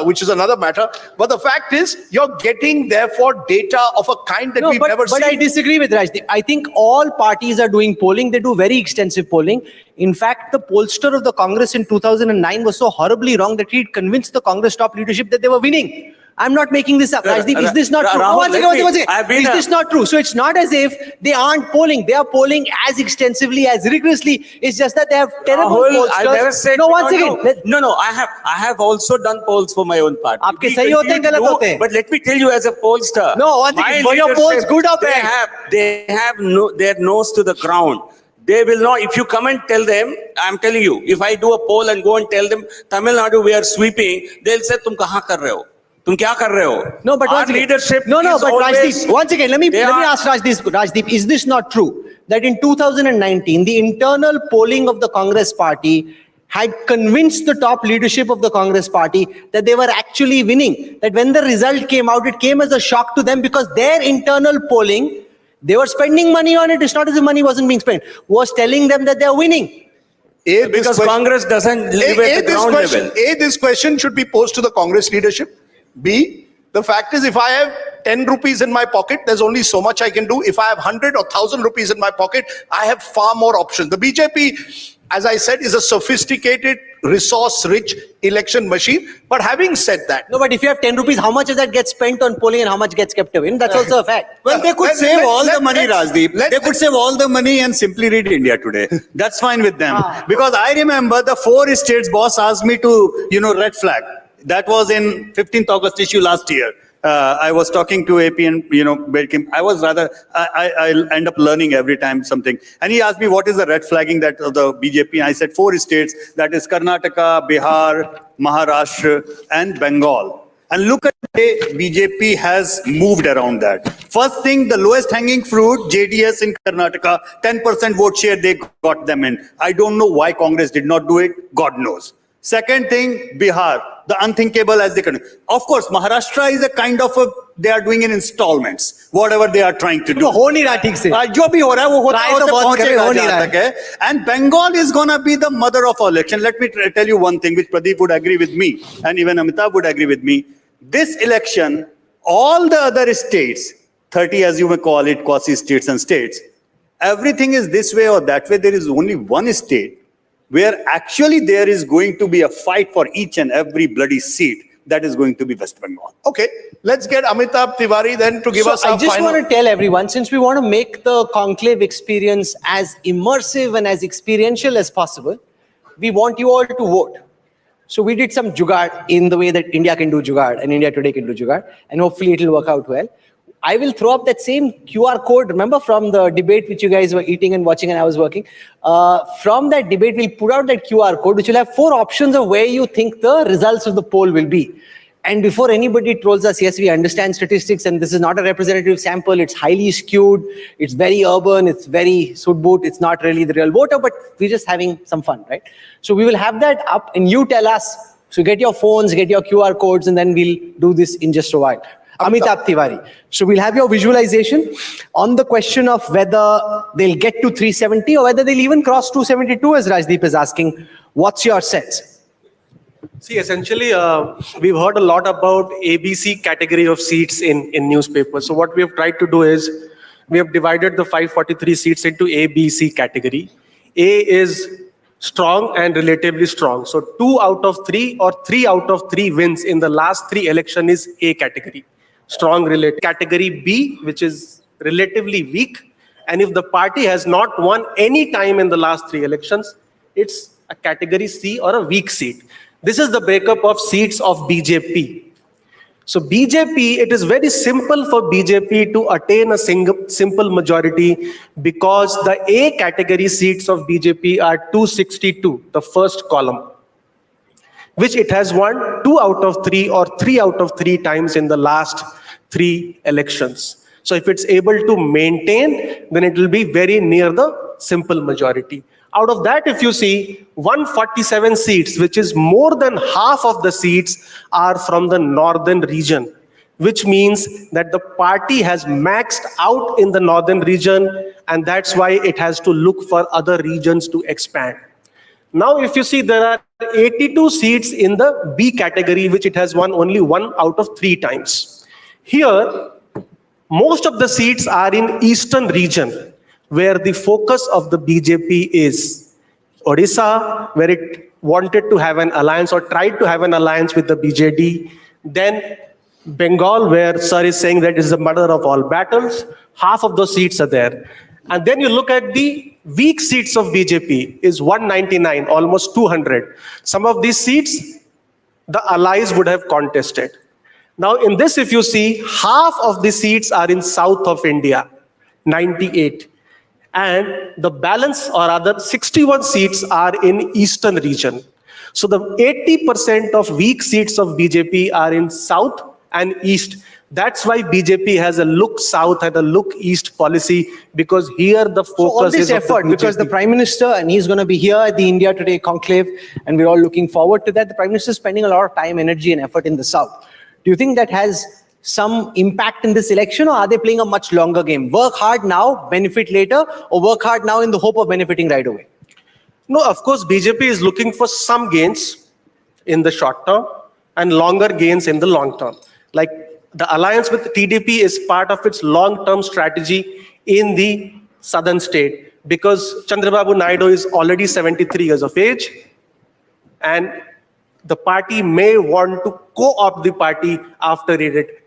which is another matter. But the fact is, you're getting, therefore, data of a kind that we've never seen. But I disagree with Rajdeep. I think all parties are doing polling. They do very extensive polling. In fact, the pollster of the Congress in 2009 was so horribly wrong that he'd convinced the Congress top leadership that they were winning. I'm not making this up. Rajdeep, is this not true? One second. Is this not true? So it's not as if they aren't polling. They are polling as extensively, as rigorously. It's just that they have terrible pollsters. I never said... No, one second. No, I have also done polls for my own party. आपके सही होते हैं, गलत होते हैं. But let me tell you as a pollster. No, one second. Were your polls good or bad? They have their nose to the ground. They will not, if you come and tell them, I'm telling you, if I do a poll and go and tell them, Tamil Nadu, we are sweeping, they'll say, तुम कहाँ कर रहे हो? तुम क्या कर रहे हो? No, but our leadership. But Rajdeep, once again, let me ask Rajdeep, is this not true that in 2019 the internal polling of the Congress party had convinced the top leadership of the Congress party that they were actually winning? That when the result came out, it came as a shock to them because their internal polling, they were spending money on it. It's not as if money wasn't being spent. Was telling them that they are winning. Because Congress doesn't live at the ground level. This question should be posed to the Congress leadership. B, the fact is, if I have 10 rupees in my pocket, there's only so much I can do. If I have 100 or 1,000 rupees in my pocket, I have far more options. The BJP, as I said, is a sophisticated, resource-rich election machine. But having said that... No, but if you have 10 rupees, how much of that gets spent on polling and how much gets kept away? That's also a fact. Well, they could save all the money, Rajdeep. They could save all the money and simply read India Today. That's fine with them. Because I remember the 4 states boss asked me to, red flag. That was in 15th August issue last year. I was talking to AP and, I was rather, I end up learning every time something. And he asked me, what is the red flagging that of the BJP? I said 4 states, that is Karnataka, Bihar, Maharashtra, and Bengal. And look at the way BJP has moved around that. First thing, the lowest hanging fruit, JDS in Karnataka, 10% vote share, they got them in. I don't know why Congress did not do it. God knows. Second thing, Bihar, the unthinkable as they can. Of course, Maharashtra is a kind of they are doing in installments, whatever they are trying to do. And Bengal is going to be the mother of our election. Let me tell you one thing, which Pradeep would agree with me, and even Amitabh would agree with me. This election, all the other states, 30 as you may call it, quasi-states and states, everything is this way or that way. There is only one state where actually there is going to be a fight for each and every bloody seat. That is going to be West Bengal. Okay, let's get Amitabh Tiwari then to give us our I just want to tell everyone, since we want to make the conclave experience as immersive and as experiential as possible, we want you all to vote. So we did some jugaad in the way that India can do jugaad and India Today can do jugaad, and hopefully it will work out well. I will throw up that same QR code, remember from the debate which you guys were eating and watching and I was working. From that debate, we'll put out that QR code, which will have 4 options of where you think the results of the poll will be. And before anybody trolls us, yes, we understand statistics and this is not a representative sample. It's highly skewed. It's very urban. It's very suit boot. It's not really the real voter, but we're just having some fun, right? So we will have that up and you tell us. So get your phones, get your QR codes, and then we'll do this in just a while. Amitabh Tiwari. So we'll have your visualization on the question of whether they'll get to 370 or whether they'll even cross 272, as Rajdeep is asking. What's your sense? See, essentially, we've heard a lot about ABC category of seats in newspapers. So what we have tried to do is, we have divided the 543 seats into A, B, C category. A is strong and relatively strong. So 2 out of 3 or 3 out of 3 wins in the last 3 election is A category. Strong relative. Category B, which is relatively weak. And if the party has not won any time in the last 3 elections, it's a category C or a weak seat. This is the breakup of seats of BJP. So BJP, it is very simple for BJP to attain a simple majority because the A category seats of BJP are 262, the first column, which it has won 2 out of 3 or 3 out of 3 times in the last 3 elections. So if it's able to maintain, then it will be very near the simple majority. Out of that, if you see, 147 seats, which is more than half of the seats, are from the northern region, which means that the party has maxed out in the northern region, and that's why it has to look for other regions to expand. Now, if you see, there are 82 seats in the B category, which it has won only 1 out of 3 times. Here, most of the seats are in eastern region, where the focus of the BJP is. Odisha, where it wanted to have an alliance or tried to have an alliance with the BJD. Then Bengal, where Sir is saying that it is the mother of all battles. Half of those seats are there. And then you look at the weak seats of BJP is 199, almost 200. Some of these seats, the allies would have contested. Now in this, if you see, half of the seats are in south of India, 98. And the balance, or other 61 seats, are in eastern region. So the 80% of weak seats of BJP are in south and east. That's why BJP has a look south and a look east policy, because here the focus all this is of the effort, because the Prime Minister, and he's going to be here at the India Today conclave, and we're all looking forward to that. The Prime Minister is spending a lot of time, energy and effort in the south. Do you think that has some impact in this election, or are they playing a much longer game? Work hard now, benefit later, or work hard now in the hope of benefiting right away? No, of course, BJP is looking for some gains in the short term and longer gains in the long term. Like the alliance with TDP is part of its long-term strategy in the southern state, because Chandrababu Naidu is already 73 years of age, and the party may want to co-opt the party after it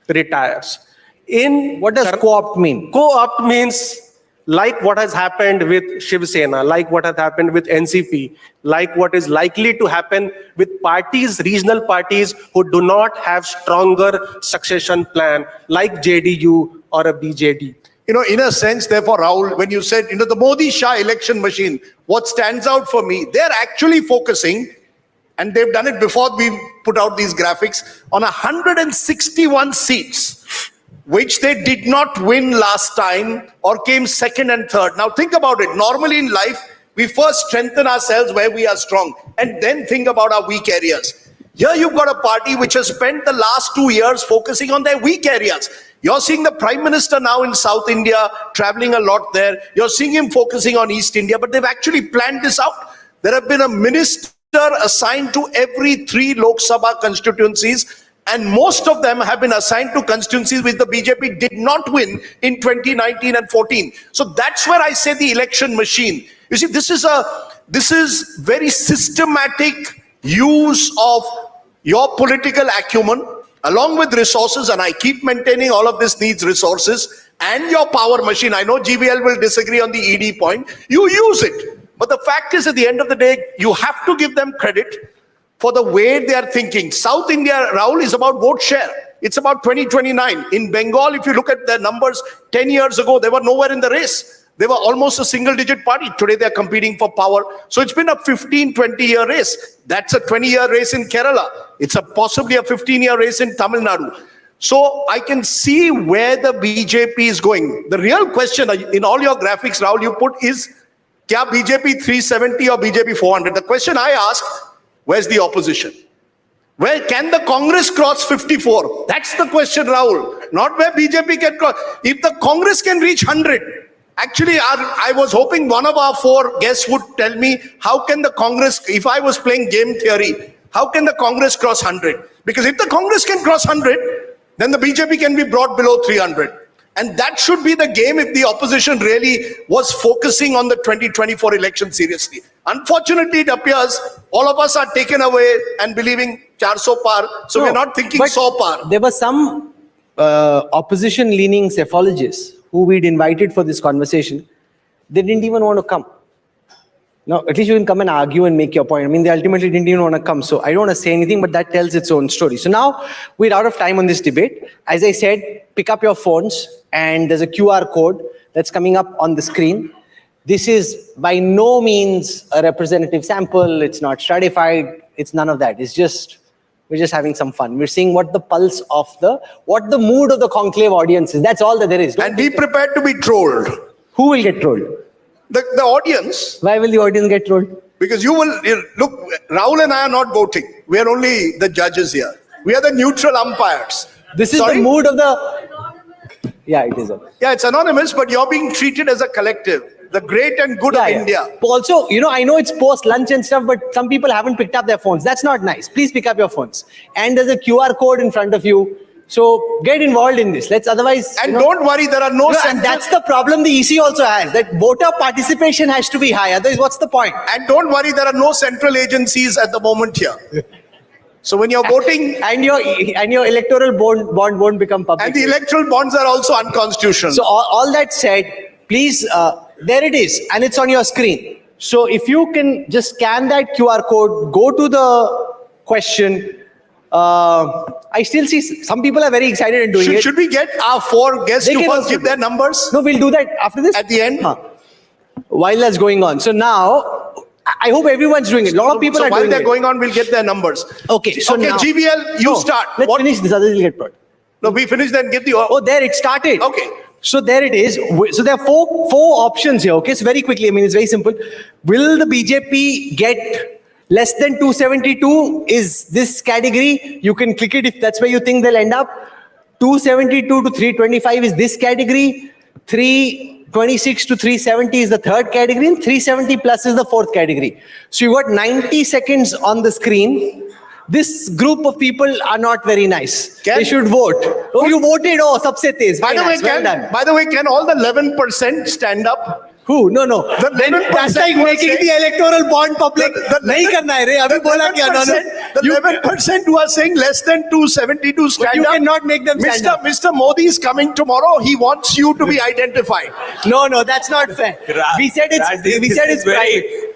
retires. What does co-opt mean? Co-opt means like what has happened with Shiv Sena, like what has happened with NCP, like what is likely to happen with parties, regional parties who do not have stronger succession plan, like JDU or a BJD. You know, in a sense, therefore, Rahul, when you said, the Modi-Shah election machine, what stands out for me, they're actually focusing, and they've done it before we put out these graphics, on 161 seats, which they did not win last time or came second and third. Now think about it. Normally in life, we first strengthen ourselves where we are strong and then think about our weak areas. Here you've got a party which has spent the last 2 years focusing on their weak areas. You're seeing the Prime Minister now in South India, traveling a lot there. You're seeing him focusing on East India, but they've actually planned this out. There have been a minister assigned to every 3 Lok Sabha constituencies, and most of them have been assigned to constituencies which the BJP did not win in 2019 and 14. So that's where I say the election machine. You see, this is very systematic use of your political acumen along with resources, and I keep maintaining all of this needs resources, and your power machine. I know GBL will disagree on the ED point. You use it. But the fact is, at the end of the day, you have to give them credit for the way they are thinking. South India, Rahul, is about vote share. It's about 2029. In Bengal, if you look at the numbers, 10 years ago, they were nowhere in the race. They were almost a single-digit party. Today, they're competing for power. So it's been a 15, 20-year race. That's a 20-year race in Kerala. It's possibly a 15-year race in Tamil Nadu. So I can see where the BJP is going. The real question in all your graphics, Rahul, you put is, kya BJP 370 or BJP 400? The question I ask, where's the opposition? Where can the Congress cross 54? That's the question, Rahul. Not where BJP can cross. If the Congress can reach 100, actually, I was hoping one of our four guests would tell me how can the Congress, if I was playing game theory, how can the Congress cross 100? Because if the Congress can cross 100, then the BJP can be brought below 300. And that should be the game if the opposition really was focusing on the 2024 election seriously. Unfortunately, it appears all of us are taken away and believing 400 par. So we're not thinking but 100 par. There were some opposition-leaning psephologists who we'd invited for this conversation. They didn't even want to come. No, at least you can come and argue and make your point. I mean, they ultimately didn't even want to come. So I don't want to say anything, but that tells its own story. So now we're out of time on this debate. As I said, pick up your phones and there's a QR code that's coming up on the screen. This is by no means a representative sample. It's not stratified. It's none of that. It's just, we're just having some fun. We're seeing what the pulse of what the mood of the conclave audience is. That's all that there is. And be prepared to be trolled. Who will get trolled? The audience. Why will the audience get trolled? Because look, Rahul and I are not voting. We are only the judges here. We are the neutral umpires. This is the mood of the... Yeah, it is. Yeah, it's anonymous, but you're being treated as a collective. The great and good of India. Also, I know it's post-lunch and stuff, but some people haven't picked up their phones. That's not nice. Please pick up your phones. And there's a QR code in front of you. So get involved in this. Let's otherwise... And don't worry, there are no... And that's the problem the EC also has, that voter participation has to be high. Otherwise, what's the point? And don't worry, there are no central agencies at the moment here. So when you're voting... And your electoral bond won't become public. And the electoral bonds are also unconstitutional. So all that said, please, there it is. And it's on your screen. So if you can just scan that QR code, go to the question... I still see some people are very excited in doing it. Should we get our four guests to first give their numbers? No, we'll do that after this. At the end? While that's going on. So now, I hope everyone's doing it. A lot of people are doing it. While they're going on, we'll get their numbers. Okay, so okay, now, GVL, you start. Let's finish this, others will get put. No, we finish then get the... Oh, there it started. Okay. So there it is. So there are four options here. Okay, so very quickly, I mean, it's very simple. Will the BJP get... less than 272 is this category. You can click it if that's where you think they'll end up. 272 to 325 is this category. 326 to 370 is the third category. And 370 plus is the fourth category. So you got 90 seconds on the screen. This group of people are not very nice. They should vote. Oh, you voted. Oh, sabse tez. By the way, can all the 11% stand up? Who? No. That's like making the electoral bond public. नहीं करना है रे. अभी बोला क्या? No. The 11% who are saying less than 272 stand up. You cannot make them stand up. Mr. Modi is coming tomorrow. He wants you to be identified. No, that's not fair. We said it's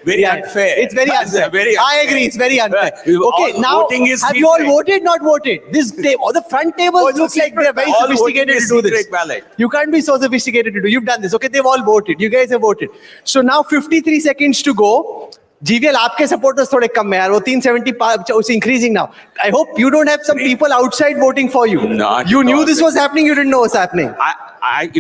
very unfair. It's very unfair. I agree. It's very unfair. Okay, now have you all voted? Not voted? This table, the front table looks like they're very sophisticated to do this. You can't be so sophisticated to do. You've done this. Okay, they've all voted. You guys have voted. So now 53 seconds to go. GVL, आपके supporters थोड़े कम है यार. वो 370 it's increasing now. I hope you don't have some people outside voting for you. You knew this was happening. You didn't know what's happening.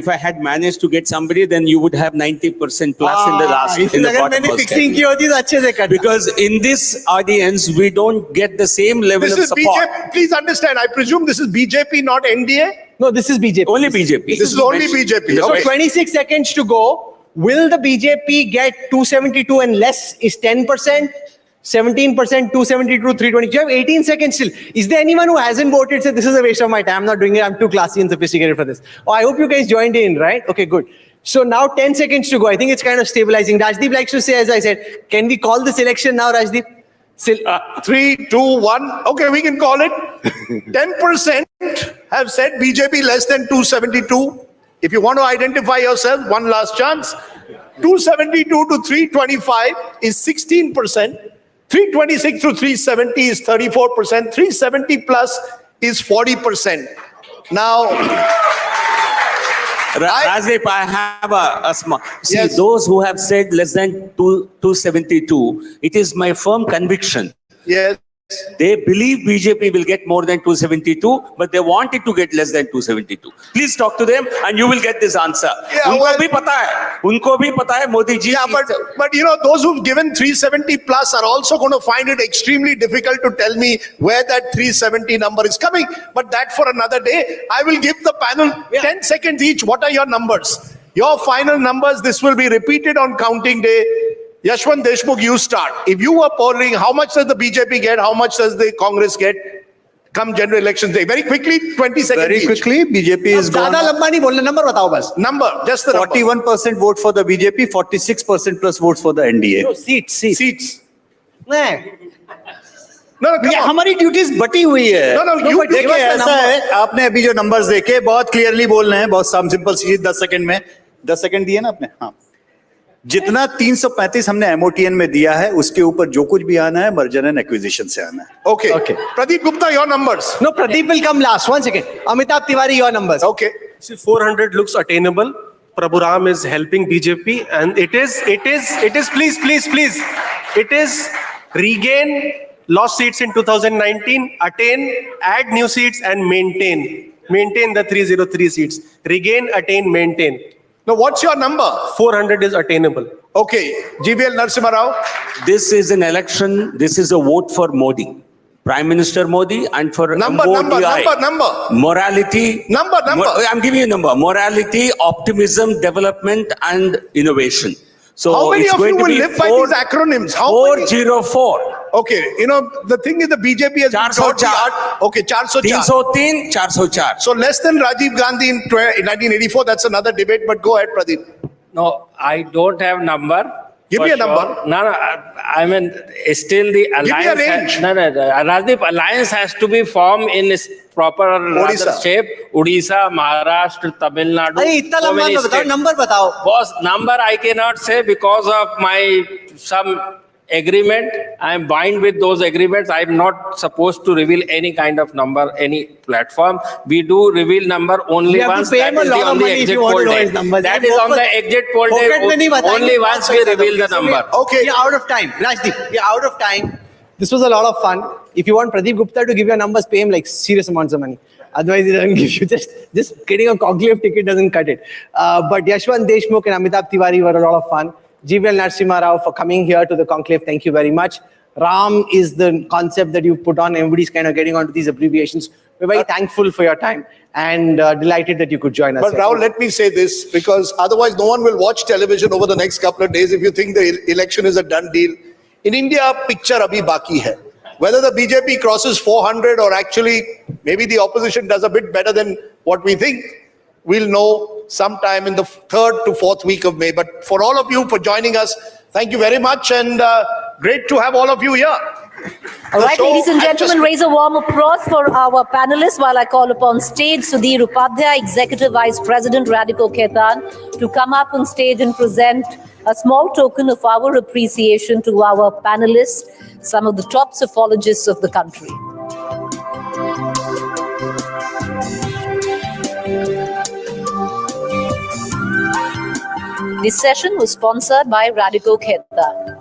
If I had managed to get somebody, then you would have 90% plus in the last. In the अगर मैंने fixing की होती तो अच्छे से करता. Because in this audience, we don't get the same level of support. BJP. Please understand. I presume this is BJP, not NDA. No, this is BJP. Only BJP. This is only BJP. So 26 seconds to go. Will the BJP get 272 and less is 10%, 17%, 272, 320. You have 18 seconds still. Is there anyone who hasn't voted, said, this is a waste of my time, I'm not doing it, I'm too classy and sophisticated for this? Oh, I hope you guys joined in, right? Okay, good. So now 10 seconds to go. I think it's kind of stabilizing. Rajdeep likes to say, as I said, can we call this election now, Rajdeep? 3, 2, 1. Okay, we can call it. 10% have said BJP less than 272. If you want to identify yourself, one last chance. 272 to 325 is 16%. 326 to 370 is 34%. 370 plus is 40%. Now, Rajdeep, I have a small... See, those who have said less than 272, it is my firm conviction. Yes. they believe BJP will get more than 272, but they want it to get less than 272. Please talk to them and you will get this answer. Unko bhi pata hai, Modi ji. Yeah, but you know, those who've given 370 plus are also going to find it extremely difficult to tell me where that 370 number is coming. But that for another day. I will give the panel 10 seconds each. What are your numbers? Your final numbers. This will be repeated on counting day. Yashwant Deshmukh, you start. If you were polling, how much does the BJP get? How much does the Congress get? Come general elections day. Very quickly, 20 seconds Very each. quickly, BJP is gone. ज्यादा लंबा नहीं बोलना, number बताओ बस. Number, just the number. 41% vote for the BJP, 46% plus votes for the NDA. No, seats. नहीं, No, come on. हमारी duties बटी हुई है. No, you देखिए ऐसा है, आपने अभी जो नंबर्स देखे बहुत क्लियरली बोल रहे हैं, बहुत सिंपल सी 10 सेकंड में 10 सेकंड दिए ना आपने. हाँ, जितना 335 हमने MOTN में दिया है उसके ऊपर जो कुछ भी आना है मर्जर एंड एक्विजिशन से आना है. Okay. Pradeep Gupta, your numbers. No, Pradeep will come last. 1 second. Amitabh Tiwari, your numbers. Okay. See, 400 looks attainable. Prabhu Ram is helping BJP, and it is, please. It is regain lost seats in 2019, attain, add new seats, and maintain the 303 seats. Regain, attain, maintain. Now, what's your number? 400 is attainable. Okay. GBL Narasimha Rao. This is an election, this is a vote for Modi. Prime Minister Modi and for Number. morality. Number. I'm giving you a number. Morality, optimism, development and innovation. So How many it's of you going to will be live by these acronyms? How many? 404. Okay, you know, the thing is the BJP has been taught the art. Okay, 404. 303, 404. So less than Rajiv Gandhi in 1984, that's another debate, but go ahead, Pradeep. No, I don't have number. Give for me a sure. number. No, I mean, still the alliance. me a range. Rajdeep, alliance has to be formed in its proper rather Odisha. shape. Odisha, Maharashtra, Tamil Nadu. अरे इतना so लंबा many तो बताओ, states. number बताओ. Boss, number I cannot say because of my some agreement. I am bound with those agreements. I am not supposed to reveal any kind of number, any platform. We do reveal number only You have to once. pay That him a is lot the of on the money if exit you want poll to know day. his numbers. That You is on pocket- the exit poll day. pocket में नहीं बताएंगे, Only once we reveal the number. Okay. We are out of time. Rajdeep, we are out of time. This was a lot of fun. If you want Pradeep Gupta to give your numbers, pay him like serious amounts of money. Otherwise, he doesn't give you just getting a conclave ticket doesn't cut it. But Yashwant Deshmukh and Amitabh Tiwari were a lot of fun. GVL Narasimha Rao for coming here to the conclave. Thank you very much. Ram is the concept that you put on. Everybody's kind of getting onto these abbreviations. We're very thankful for your time and delighted that you could join us. But here. Rahul, let me say this, because otherwise no one will watch television over the next couple of days if you think the election is a done deal. In India, picture abhi baki hai. Whether the BJP crosses 400 or actually maybe the opposition does a bit better than what we think, we'll know sometime in the 3rd to 4th week of May. But for all of you for joining us, thank you very much, and great to have all of you here. All right, ladies and gentlemen, raise a warm applause for our panelists while I call upon stage Sudhir Upadhyay, Executive Vice President, Radico Khaitan, to come up on stage and present a small token of our appreciation to our panelists, some of the top psephologists of the country. This session was sponsored by Radico Khaitan.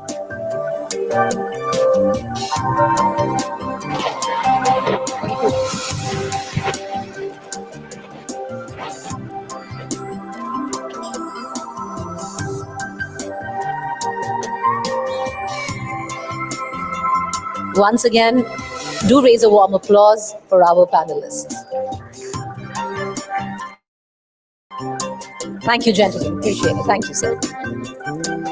Once again, do raise a warm applause for our panelists. Thank you, gentlemen. Appreciate it. Thank you, sir.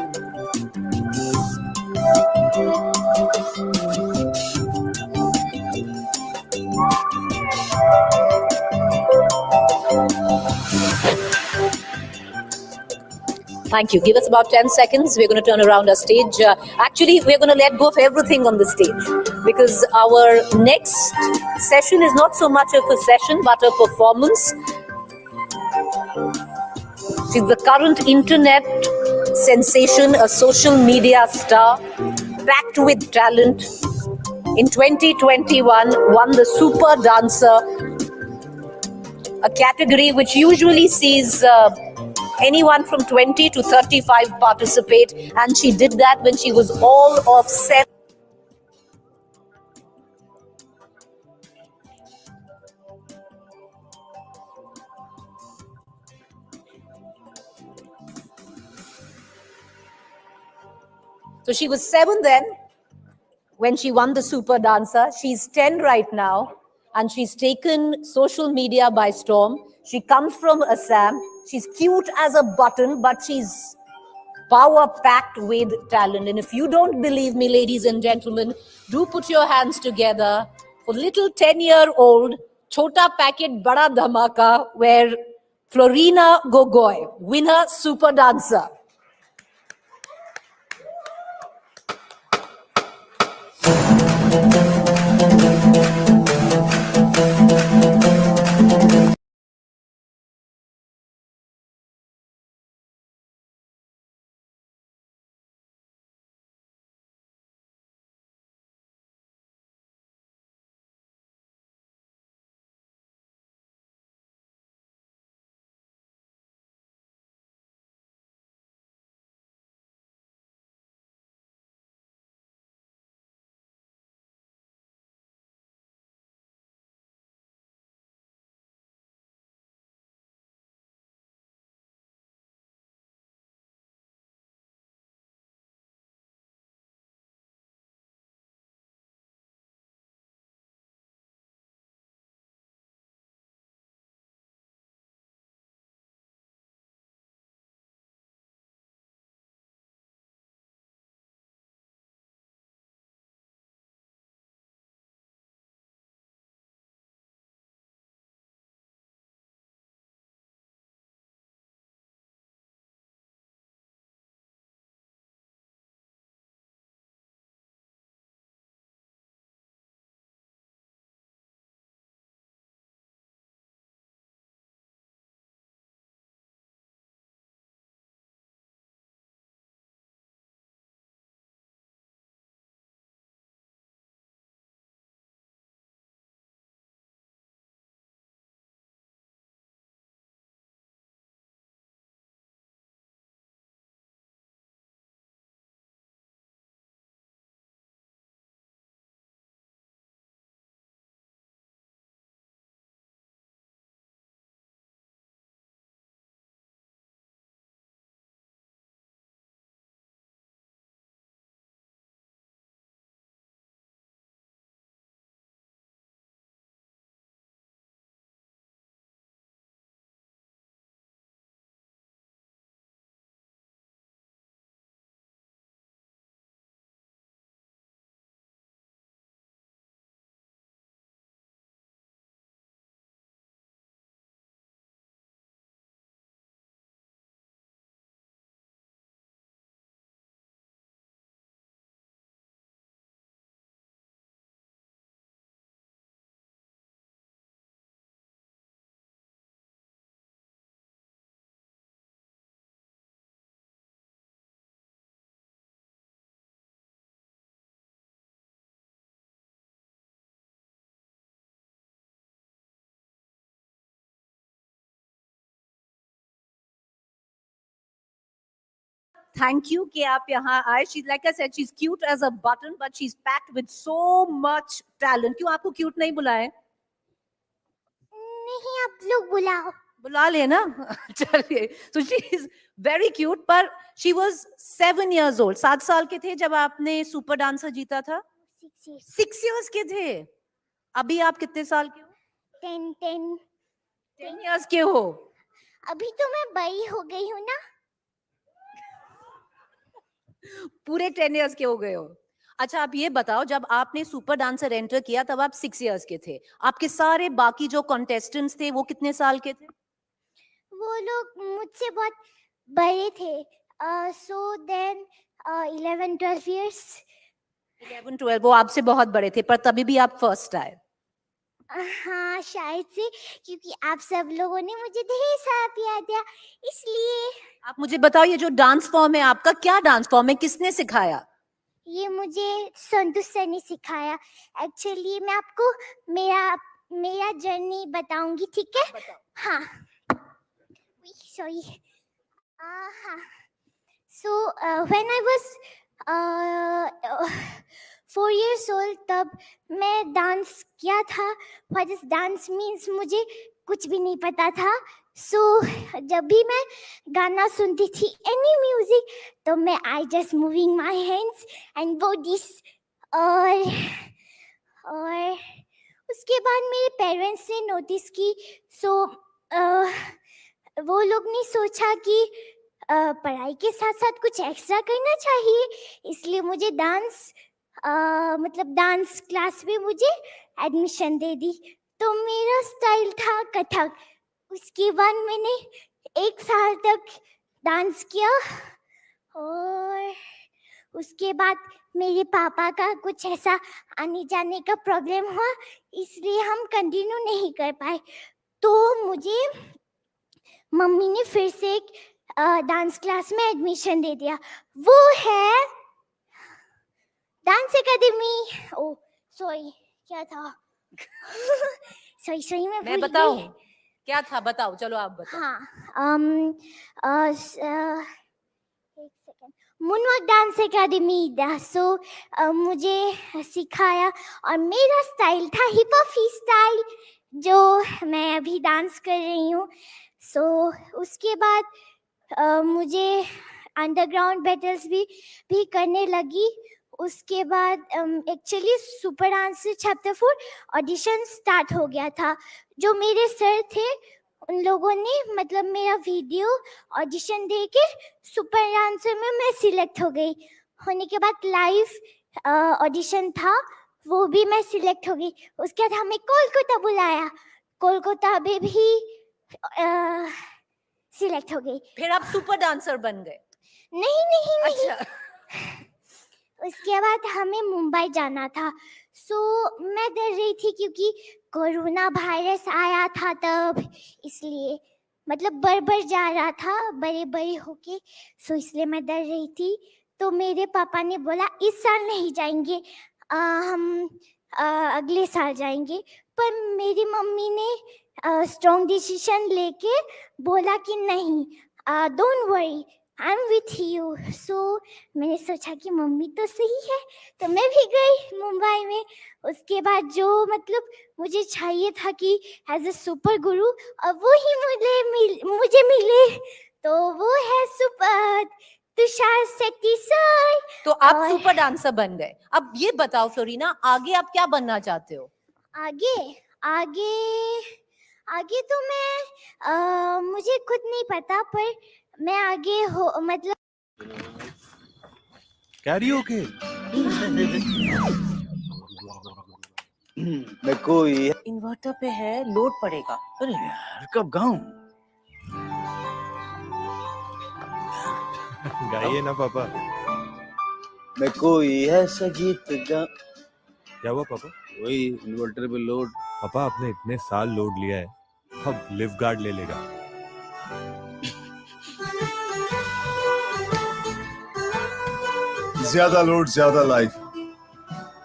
Thank you. Give us about 10 seconds. We're going to turn around our stage. Actually, we're going to let go of everything on the stage because our next session is not so much of a session but a performance. She's the current internet sensation, a social media star, packed with talent. In 2021, won the Super Dancer, a category which usually sees anyone from 20 to 35 participate, and she did that when she was all of 7. So she was 7 then when she won the Super Dancer. She's 10 right now, and she's taken social media by storm. She comes from Assam. She's cute as a button, but she's power packed with talent. And if you don't believe me, ladies and gentlemen, do put your hands together for little 10-year-old Chota Packet Bada Dhamaka, where Florina Gogoy, winner Super Dancer. Thank you कि आप यहाँ आए. She's, like I said, she's cute as a button, but she's packed with so much talent. क्यों आपको cute नहीं बुलाए? नहीं, आप लोग बुलाओ. बुला लेना. चलिए. So she is very cute, but she was 7 years old. 7 साल के थे जब आपने सुपर डांसर जीता था? 6 years. 6 years के थे. अभी आप कितने साल के हो? 10 years के हो. अभी तो मैं बड़ी हो गई हूँ ना. पूरे 10 years के हो गए हो. अच्छा, आप ये बताओ, जब आपने सुपर डांसर एंटर किया तब आप 6 years के थे. आपके सारे बाकी जो कॉन्टेस्टेंट्स थे वो कितने साल के थे? वो लोग मुझसे बहुत बड़े थे. So then 11-12 years. 11-12, वो आपसे बहुत बड़े थे, पर तभी भी आप फर्स्ट आए. हाँ, शायद से, क्योंकि आप सब लोगों ने मुझे ढेर सारा प्यार दिया, इसलिए. आप मुझे बताओ, ये जो डांस फॉर्म है आपका, क्या डांस फॉर्म है, किसने सिखाया? ये मुझे संतोष सर ने सिखाया. एक्चुअली मैं आपको मेरा जर्नी बताऊंगी, ठीक है? हाँ. सॉरी. हाँ. So when I was 4 years old तब मैं डांस किया था. What is dance means मुझे कुछ भी नहीं पता था. So जब भी मैं गाना सुनती थी any music तो मैं I just moving my hands and bodies. और उसके बाद मेरे पेरेंट्स ने नोटिस की. सो वो लोग ने सोचा कि पढ़ाई के साथ साथ कुछ एक्स्ट्रा करना चाहिए, इसलिए मुझे मतलब डांस क्लास में मुझे एडमिशन दे दी. तो मेरा स्टाइल था कथक. उसके बाद मैंने 1 साल तक डांस किया और उसके बाद मेरे पापा का कुछ ऐसा आने जाने का प्रॉब्लम हुआ, इसलिए हम कंटिन्यू नहीं कर पाए. तो मुझे मम्मी ने फिर से एक डांस क्लास में एडमिशन दे दिया. वो है डांस एकेडमी. ओ सॉरी, क्या था? सॉरी मैं मैं भूल बताऊं गई. क्या था, बताओ, चलो आप बताओ. हाँ, एक second. Moonwalk dance academy. So मुझे सिखाया और मेरा स्टाइल था हिप हॉप फ्री स्टाइल, जो मैं अभी डांस कर रही हूँ. सो उसके बाद मुझे अंडरग्राउंड बैटल्स भी करने लगी. उसके बाद actually super dancer chapter 4 audition start हो गया था. जो मेरे सर थे उन लोगों ने मतलब मेरा वीडियो ऑडिशन दे के सुपर डांसर में मैं सिलेक्ट हो गई. होने के बाद लाइव ऑडिशन था, वो भी मैं सिलेक्ट हो गई. उसके बाद हमें कोलकाता बुलाया, कोलकाता में भी सिलेक्ट हो गई. फिर आप सुपर डांसर बन गए? नहीं. अच्छा. उसके बाद हमें मुंबई जाना था. सो मैं डर रही थी क्योंकि कोरोना वायरस आया था तब, इसलिए मतलब बढ़ जा रहा था बड़े होके. सो इसलिए मैं डर रही थी. तो मेरे पापा ने बोला इस साल नहीं जाएंगे, हम अगले साल जाएंगे. पर मेरी मम्मी ने स्ट्रॉन्ग डिसीजन लेके बोला कि नहीं, don't worry, I am with you. So मैंने सोचा कि मम्मी तो सही है, तो मैं भी गई मुंबई में. उसके बाद जो मतलब मुझे चाहिए था कि एज ए सुपर गुरु, और वो ही मुझे मिले. तो वो है सुपर तुषार शेट्टी सर. तो आप सुपर डांसर बन गए. अब ये बताओ फ्लोरिना, आगे आप क्या बनना चाहते हो? आगे तो मैं मुझे खुद नहीं पता, पर मैं आगे हो मतलब कैरियोके. मैं कोई इन्वर्टर पे है, लोड पड़ेगा. अरे यार कब गाऊं? गाइए ना पापा. मैं कोई ऐसा गीत गा. क्या हुआ पापा? वही इन्वर्टर पे लोड. पापा आपने इतने साल लोड लिया है, अब लिफ्ट गार्ड ले लेगा. ज्यादा लोड ज्यादा लाइफ.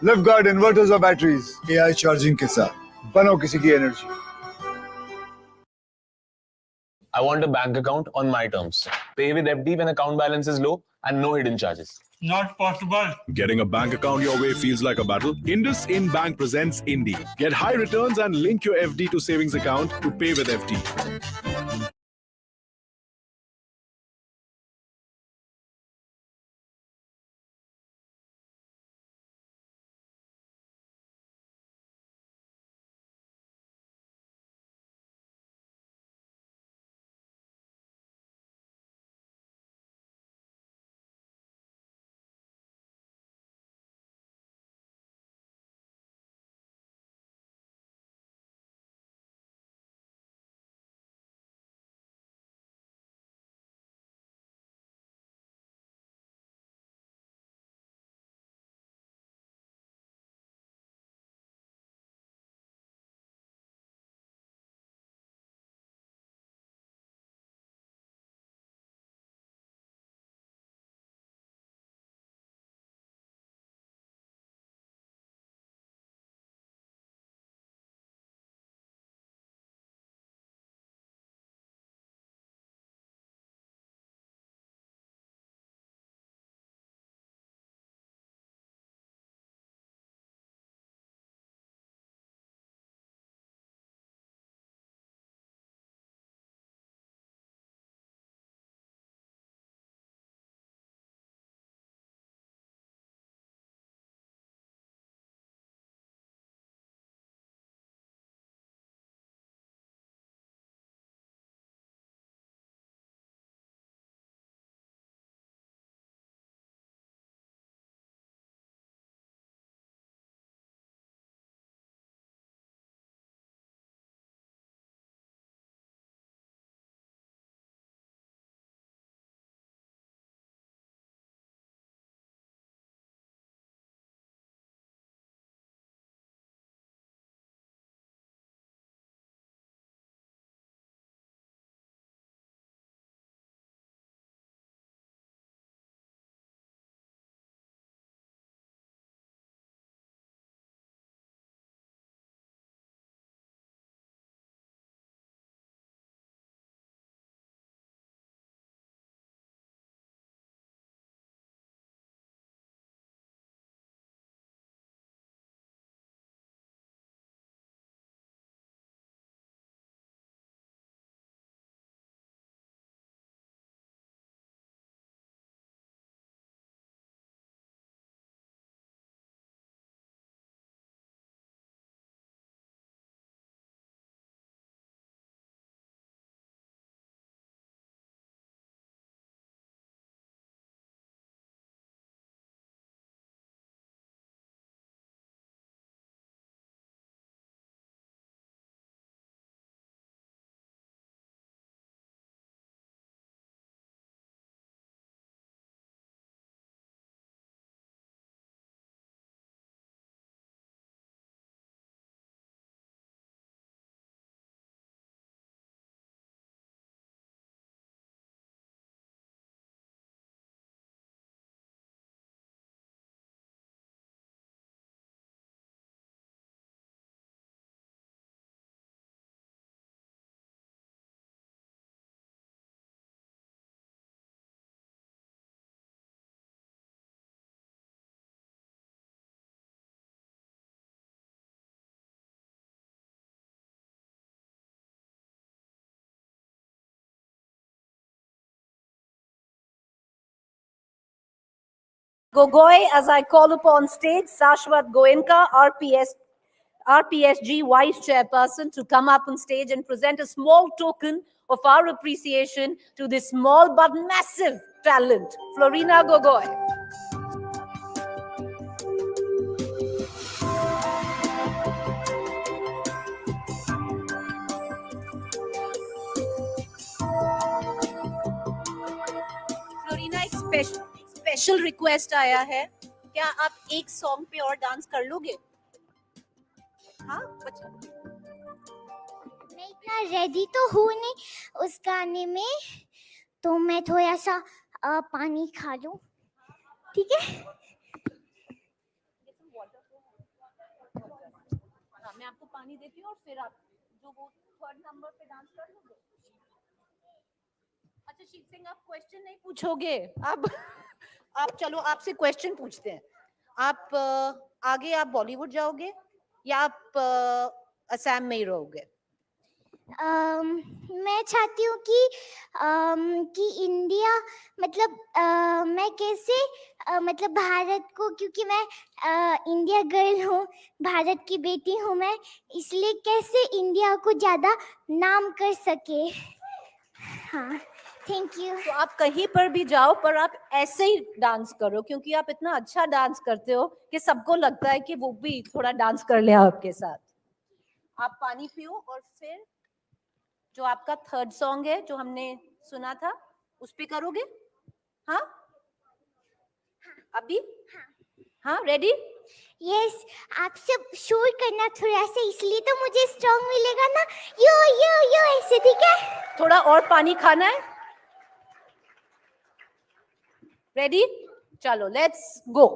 लिफ्ट गार्ड इन्वर्टर्स और बैटरीज एआई चार्जिंग के साथ बनो किसी की energy. I want a bank account on my terms. Pay with FD when account balance is low and no hidden charges. Not possible. Getting a bank account your way feels like a battle? Indus IN Bank presents Indie. Get high returns and link your FD to savings account to pay with FD. Gogoi, as I call upon stage, Sashwat Goenka, RPSG Vice Chairperson, to come up on stage and present a small token of our appreciation to this small but massive talent, Florina Gogoi. Florina, एक special request आया है, क्या आप एक song पे और dance कर लोगे? हाँ, मैं इतना रेडी तो हूँ नहीं उस गाने में, तो मैं थोड़ा सा पानी खा लूं, ठीक है? हाँ, मैं आपको पानी देती हूँ और फिर आप जो वो थर्ड नंबर पे डांस कर लोगे। अच्छा शीत सिंह, आप क्वेश्चन नहीं पूछोगे, आप चलो आपसे क्वेश्चन पूछते हैं। आप आगे आप बॉलीवुड जाओगे या आप असम में ही रहोगे? मैं चाहती हूँ कि इंडिया मतलब मैं कैसे मतलब भारत को, क्योंकि मैं इंडिया गर्ल हूँ, भारत की बेटी हूँ मैं, इसलिए कैसे इंडिया को ज़्यादा नाम कर सके। हाँ, थैंक यू। तो आप कहीं पर भी जाओ पर आप ऐसे ही डांस करो, क्योंकि आप इतना अच्छा डांस करते हो कि सबको लगता है कि वो भी थोड़ा डांस कर ले आपके साथ। आप पानी पियो और फिर जो आपका थर्ड सॉन्ग है जो हमने सुना था उस पे करोगे? हाँ, अभी? हाँ, रेडी? यस, आप सब शोर करना थोड़ा सा, इसलिए तो मुझे स्ट्रॉन्ग मिलेगा ना। यो यो यो ऐसे, ठीक है? थोड़ा और पानी खाना है? रेडी? चलो लेट्स गो।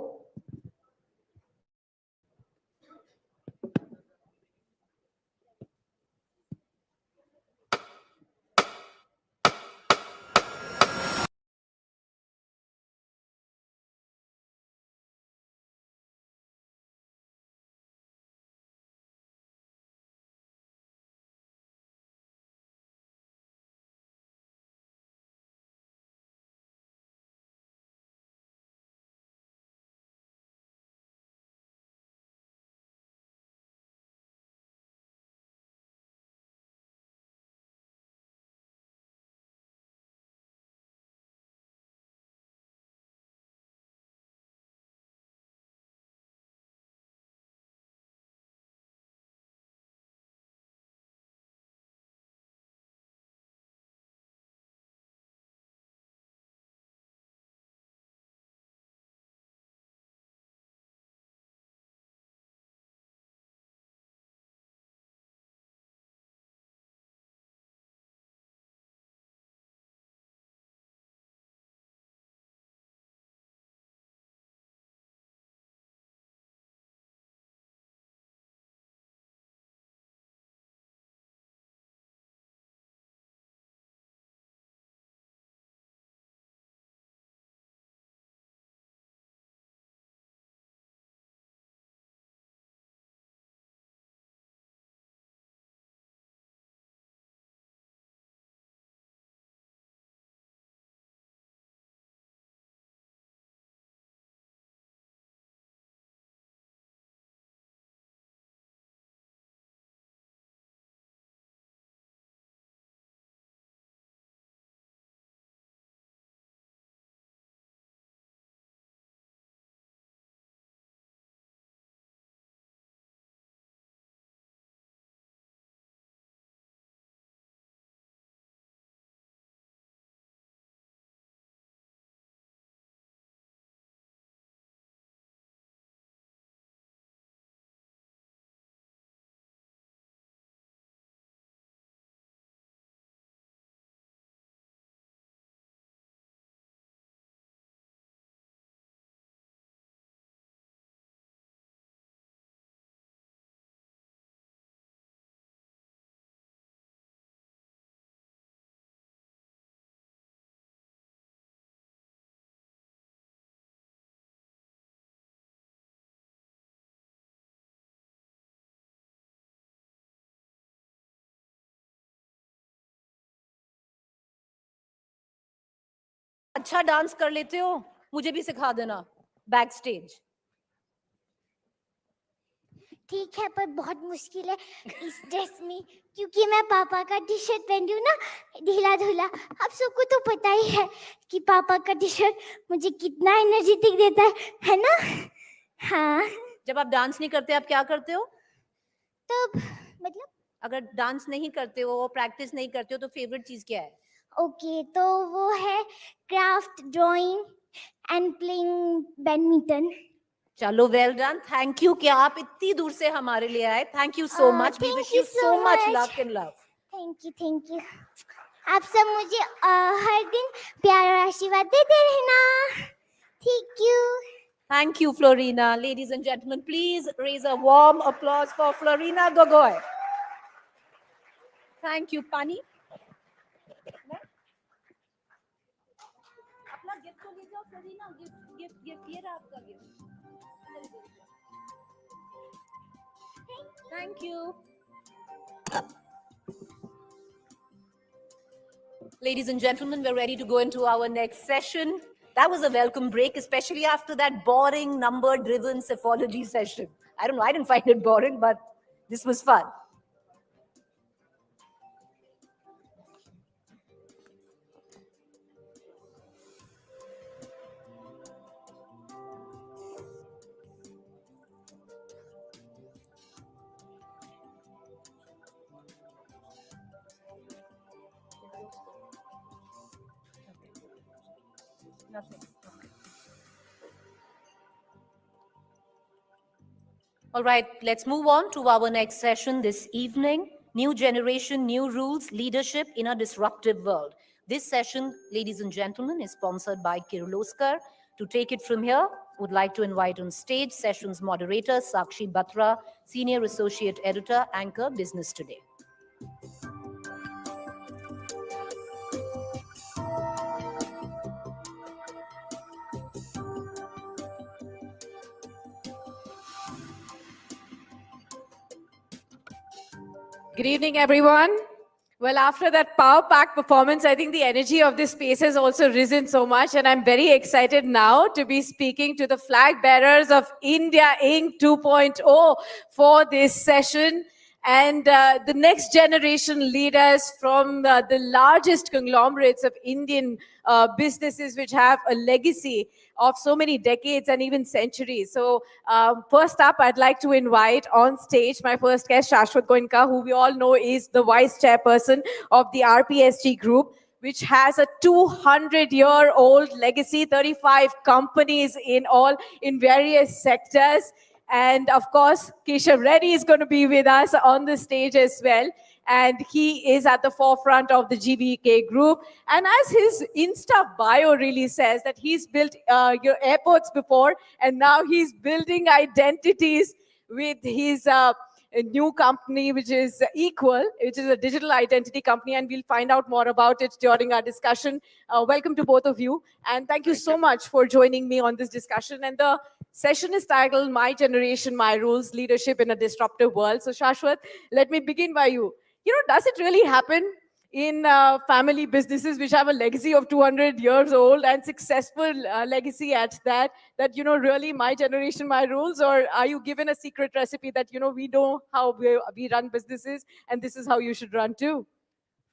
अच्छा डांस कर लेते हो, मुझे भी सिखा देना। backstage. ठीक है पर बहुत मुश्किल है इस ड्रेस में क्योंकि मैं पापा का टी शर्ट पहनी हूँ ना ढीला ढूला आप सबको तो पता ही है कि पापा का टी शर्ट मुझे कितना एनर्जेटिक देता है ना हाँ जब आप डांस नहीं करते आप क्या करते हो? तब मतलब अगर डांस नहीं करते हो, प्रैक्टिस नहीं करते हो तो फेवरेट चीज क्या है? ओके तो वो है craft drawing and playing badminton चलो वेल डन, थैंक यू कि आप इतनी दूर से हमारे लिए आए. Thank you so much. We wish you so much luck in love. Thank you आप सब मुझे हर दिन प्यार और आशीर्वाद देते रहना. Thank you. Thank you, Florina. Ladies and gentlemen, please raise a warm applause for Florina Gogoy. Thank you, Pani. अपना गिफ्ट तो ले जाओ फ्लोरिना. गिफ्ट ये रहा आपका gift. Thank you. Ladies and gentlemen, we're ready to go into our next session. That was a welcome break, especially after that boring, number-driven psephology session. I don't know, I didn't find it boring, but this was fun. Nothing. All right, let's move on to our next session this evening. New generation, new rules, leadership in a disruptive world. This session, ladies and gentlemen, is sponsored by Kirloskar. To take it from here, would like to invite on stage session's moderator, Sakshi Batra, Senior Associate Editor, Anchor Business Today. Good evening, everyone. Well, after that power-packed performance, I think the energy of this space has also risen so much, and I'm very excited now to be speaking to the flag bearers of India Inc. 2.0 for this session. And the next generation leaders from the largest conglomerates of Indian businesses which have a legacy of so many decades and even centuries. So first up, I'd like to invite on stage my first guest, Shashwat Goenka, who we all know is the vice chairperson of the RPSG Group, which has a 200-year-old legacy, 35 companies in all in various sectors. And of course, Keshav Reddy is going to be with us on the stage as well. And he is at the forefront of the GVK group. And as his Insta bio really says, that he's built your airports before, and now he's building identities with his a new company, which is Equal, which is a digital identity company, and we'll find out more about it during our discussion. Welcome to both of you, and thank you so much for joining me on this discussion. And the session is titled My Generation, My Rules, Leadership in a Disruptive World. So Shashwat, let me begin by you. Does it really happen in family businesses which have a legacy of 200 years old and successful legacy at that, really my generation, my rules? Or are you given a secret recipe that, we know how we run businesses and this is how you should run too?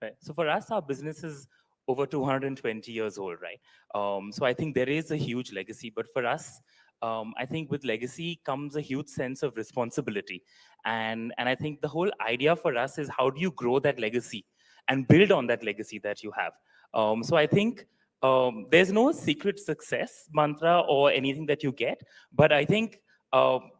Right. So for us, our business is over 220 years old, right? So I think there is a huge legacy, but for us, I think with legacy comes a huge sense of responsibility. And I think the whole idea for us is how do you grow that legacy and build on that legacy that you have. So I think there's no secret success mantra or anything that you get, but I think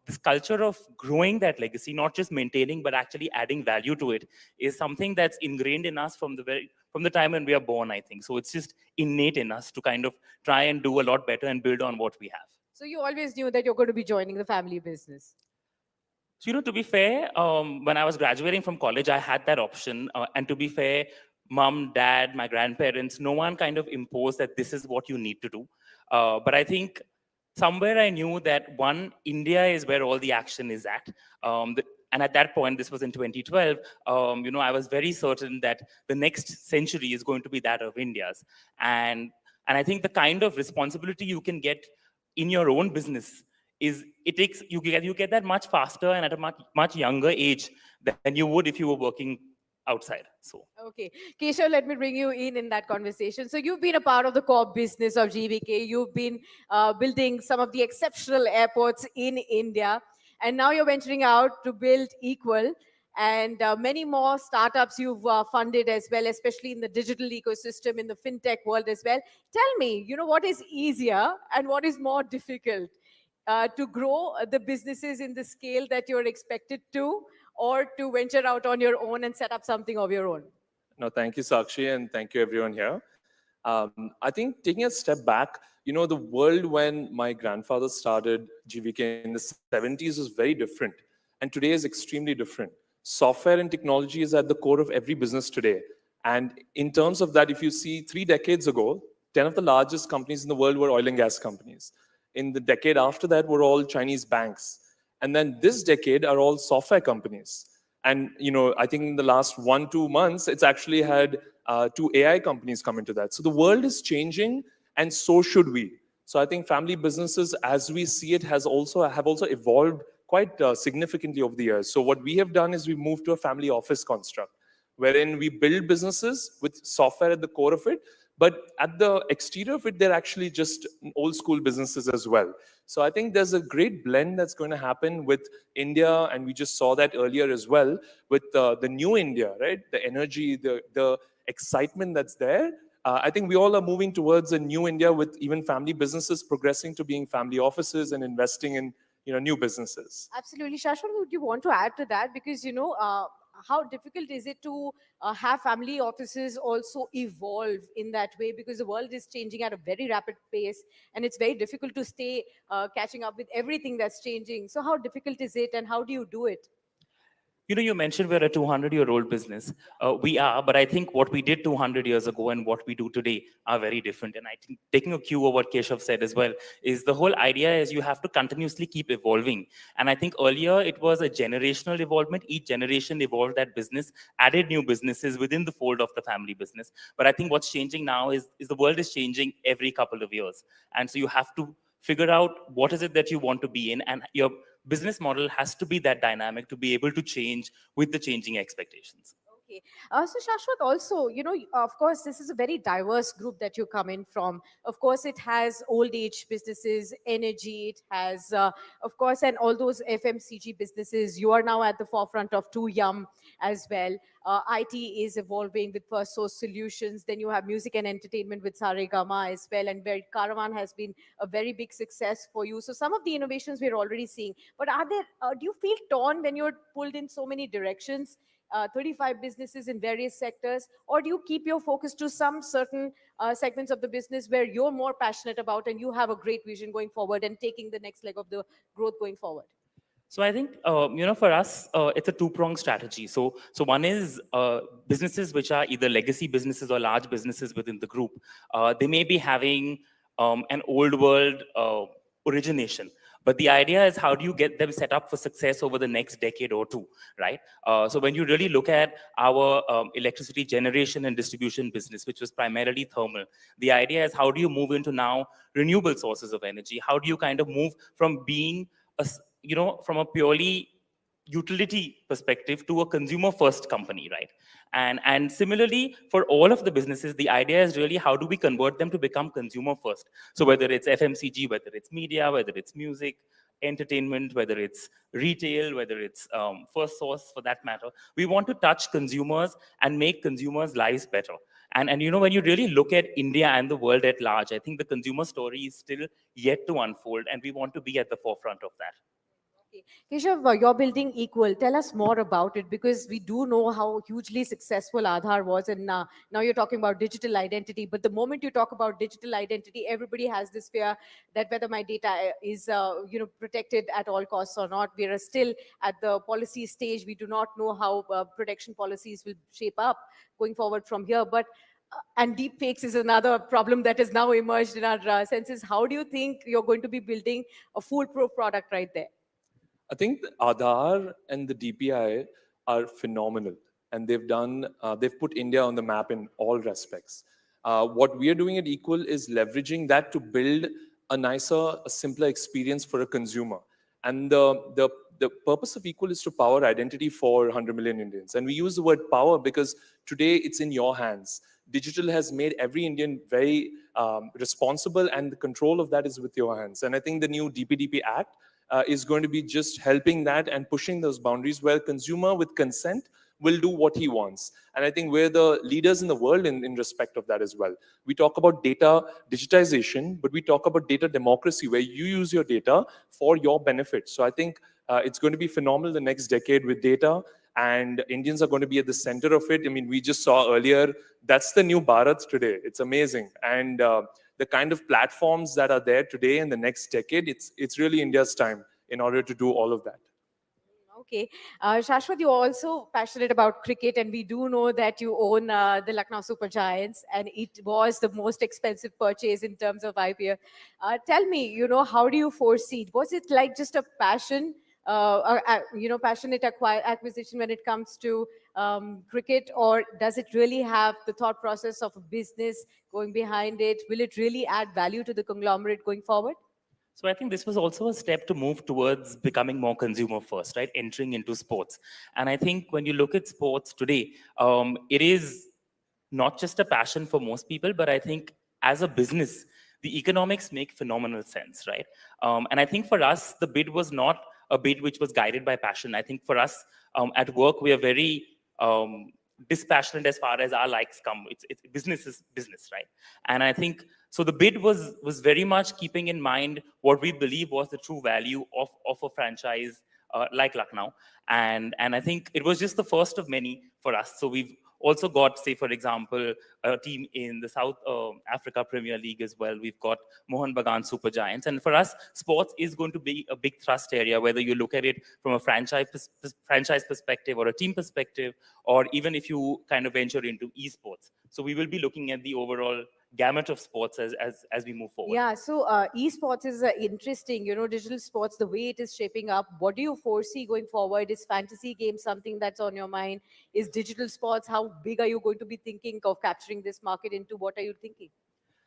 this culture of growing that legacy, not just maintaining, but actually adding value to it, is something that's ingrained in us from the time when we are born, I think. So it's just innate in us to kind of try and do a lot better and build on what we have. So you always knew that you're going to be joining the family business. So, to be fair, when I was graduating from college, I had that option. And to be fair, mom, dad, my grandparents, no one kind of imposed that this is what you need to do. But I think somewhere I knew that India is where all the action is at. And at that point, this was in 2012, I was very certain that the next century is going to be that of India's. And I think the kind of responsibility you can get in your own business is you get that much faster and at a much younger age than you would if you were working outside. So Okay, Keshav, let me bring you in that conversation. So you've been a part of the core business of GVK. You've been building some of the exceptional airports in India, and now you're venturing out to build Equal, and many more startups you've funded as well, especially in the digital ecosystem, in the fintech world as well. Tell me, what is easier and what is more difficult to grow the businesses in the scale that you're expected to, or to venture out on your own and set up something of your own? No, thank you, Sakshi, and thank you everyone here. I think taking a step back, the world when my grandfather started GVK in the 70s was very different, and today is extremely different. Software and technology is at the core of every business today. And in terms of that, if you see 3 decades ago, 10 of the largest companies in the world were oil and gas companies. In the decade after that were all Chinese banks. And then this decade are all software companies. And I think in the last 1-2 months, it's actually had 2 AI companies come into that. So the world is changing, and so should we. So I think family businesses, as we see it, have also evolved quite significantly over the years. So what we have done is we moved to a family office construct, wherein we build businesses with software at the core of it, but at the exterior of it, they're actually just old school businesses as well. So I think there's a great blend that's going to happen with India, and we just saw that earlier as well with the new India, right? The energy, the excitement that's there. I think we all are moving towards a new India with even family businesses progressing to being family offices and investing in new businesses. Absolutely. Shashwat, would you want to add to that? Because, how difficult is it to have family offices also evolve in that way? Because the world is changing at a very rapid pace, and it's very difficult to stay catching up with everything that's changing. So how difficult is it, and how do you do it? You mentioned we're a 200-year-old business. We are, but I think what we did 200 years ago and what we do today are very different. And I think taking a cue of what Keshav said as well, is the whole idea is you have to continuously keep evolving. And I think earlier it was a generational evolvement. Each generation evolved that business, added new businesses within the fold of the family business. But I think what's changing now is the world is changing every couple of years. And so you have to figure out what is it that you want to be in, and your business model has to be that dynamic to be able to change with the changing expectations. Okay. So Shashwat, also, of course, this is a very diverse group that you come in from. Of course, it has old age businesses, energy, it has, of course, and all those FMCG businesses. You are now at the forefront of 2Yum as well. IT is evolving with First Source Solutions. Then you have music and entertainment with Saregama as well. And where Caravan has been a very big success for you. So some of the innovations we're already seeing. But do you feel torn when you're pulled in so many directions? 35 businesses in various sectors, or do you keep your focus to some certain segments of the business where you're more passionate about and you have a great vision going forward and taking the next leg of the growth going forward? So I think, for us, it's a two-pronged strategy. So one is businesses which are either legacy businesses or large businesses within the group. They may be having an old world origination. But the idea is, how do you get them set up for success over the next decade or two, right? So when you really look at our electricity generation and distribution business, which was primarily thermal, the idea is, how do you move into now renewable sources of energy? How do you kind of move from being from a purely utility perspective to a consumer first company, right? And similarly, for all of the businesses, the idea is really, how do we convert them to become consumer first? So whether it's FMCG, whether it's media, whether it's music, entertainment, whether it's retail, whether it's First Source for that matter, we want to touch consumers and make consumers' lives better. And when you really look at India and the world at large, I think the consumer story is still yet to unfold, and we want to be at the forefront of that. Okay. Keshav, you're building Equal. Tell us more about it, because we do know how hugely successful Aadhaar was, and now you're talking about digital identity. But the moment you talk about digital identity, everybody has this fear that whether my data is protected at all costs or not. We are still at the policy stage. We do not know how protection policies will shape up going forward from here. But and deep fakes is another problem that has now emerged in our senses. How do you think you're going to be building a foolproof product right there? I think the Aadhaar and the DPI are phenomenal, and they've put India on the map in all respects. What we are doing at Equal is leveraging that to build a nicer, a simpler experience for a consumer. And the purpose of Equal is to power identity for 100 million Indians. And we use the word power because today it's in your hands. Digital has made every Indian very responsible, and the control of that is with your hands. And I think the new DPDP Act is going to be just helping that and pushing those boundaries where consumer with consent will do what he wants. And I think we're the leaders in the world in respect of that as well. We talk about data digitization, but we talk about data democracy, where you use your data for your benefit. So I think it's going to be phenomenal the next decade with data, and Indians are going to be at the center of it. I mean, we just saw earlier, that's the new Bharat today. It's amazing. And the kind of platforms that are there today in the next decade, it's really India's time in order to do all of that. Okay. Shashwat, you're also passionate about cricket, and we do know that you own the Lucknow Super Giants, and it was the most expensive purchase in terms of IPL. Tell me, how do you foresee it? Was it like just a passion, passionate acquisition when it comes to cricket, or does it really have the thought process of a business going behind it? Will it really add value to the conglomerate going forward? So I think this was also a step to move towards becoming more consumer first, right? Entering into sports. And I think when you look at sports today, it is not just a passion for most people, but I think as a business, the economics make phenomenal sense, right? And I think for us, the bid was not a bid which was guided by passion. I think for us at work, we are very dispassionate as far as our likes come. It's business is business, right? And I think so the bid was very much keeping in mind what we believe was the true value of a franchise like Lucknow. And I think it was just the first of many for us. So we've also got, say, for example, a team in the South Africa Premier League as well. We've got Mohun Bagan Super Giants. And for us, sports is going to be a big thrust area, whether you look at it from a franchise perspective or a team perspective, or even if you kind of venture into esports. So we will be looking at the overall gamut of sports as we move forward. Yeah, so esports is interesting, digital sports, the way it is shaping up. What do you foresee going forward? Is fantasy games something that's on your mind? Is digital sports, how big are you going to be thinking of capturing this market into? What are you thinking?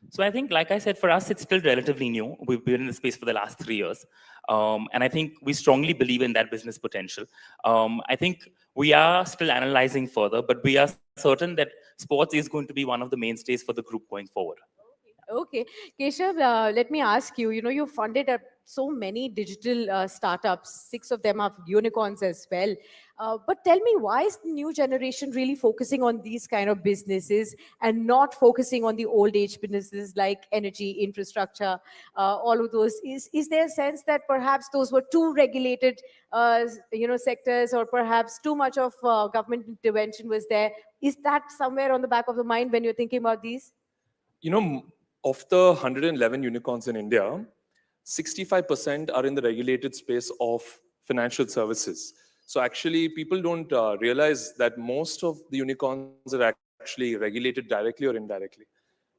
So I think, like I said, for us, it's still relatively new. We've been in the space for the last 3 years. And I think we strongly believe in that business potential. I think we are still analyzing further, but we are certain that sports is going to be one of the mainstays for the group going forward. Okay. Keshav, let me ask you, you funded so many digital startups. 6 of them are unicorns as well. But tell me, why is the new generation really focusing on these kind of businesses and not focusing on the old age businesses like energy, infrastructure, all of those? Is there a sense that perhaps those were too regulated, sectors, or perhaps too much of government intervention was there? Is that somewhere on the back of the mind when you're thinking about these? Of the 111 unicorns in India, 65% are in the regulated space of financial services. So actually, people don't realize that most of the unicorns are actually regulated directly or indirectly.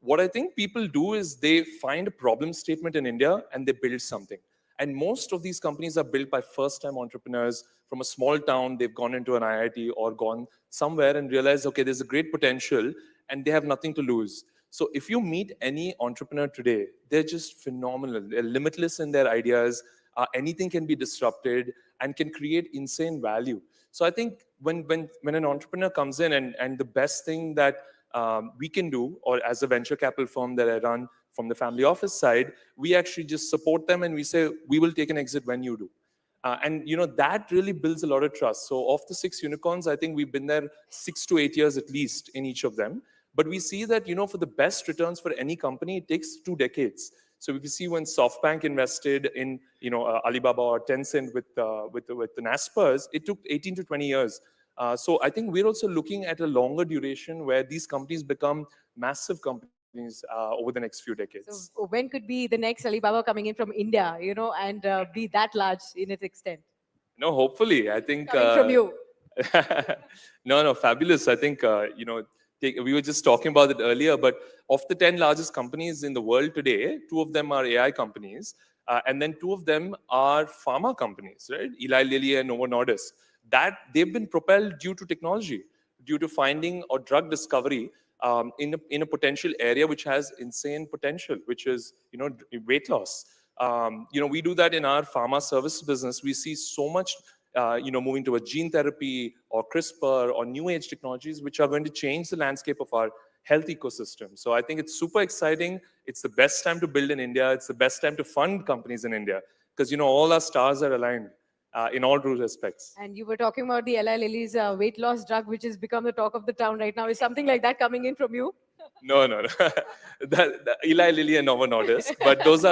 What I think people do is they find a problem statement in India and they build something. And most of these companies are built by first-time entrepreneurs from a small town. They've gone into an IIT or gone somewhere and realized, okay, there's a great potential, and they have nothing to lose. So if you meet any entrepreneur today, they're just phenomenal. They're limitless in their ideas. Anything can be disrupted and can create insane value. So I think when an entrepreneur comes in, and the best thing that we can do, or as a venture capital firm that I run from the family office side, we actually just support them and we say, we will take an exit when you do. And that really builds a lot of trust. So of the 6 unicorns, I think we've been there 6 to 8 years at least in each of them. But we see that, for the best returns for any company, it takes 2 decades. So if you see when SoftBank invested in, Alibaba or Tencent with the Naspers, it took 18 to 20 years. So I think we're also looking at a longer duration where these companies become massive companies over the next few decades. So when could be the next Alibaba coming in from India, and be that large in its extent? No, hopefully. I think... Coming from you. No, fabulous. I think, we were just talking about it earlier, but of the 10 largest companies in the world today, 2 of them are AI companies, and then 2 of them are pharma companies, right? Eli Lilly and Novo Nordisk. That they've been propelled due to technology, due to finding or drug discovery in a potential area which has insane potential, which is, weight loss. We do that in our pharma service business. We see so much, moving towards gene therapy or CRISPR or new age technologies, which are going to change the landscape of our health ecosystem. So I think it's super exciting. It's the best time to build in India. It's the best time to fund companies in India because, all our stars are aligned in all true respects. And you were talking about the Eli Lilly's weight loss drug, which has become the talk of the town right now. Is something like that coming in from you? No. The Eli Lilly and Novo Nordisk, but those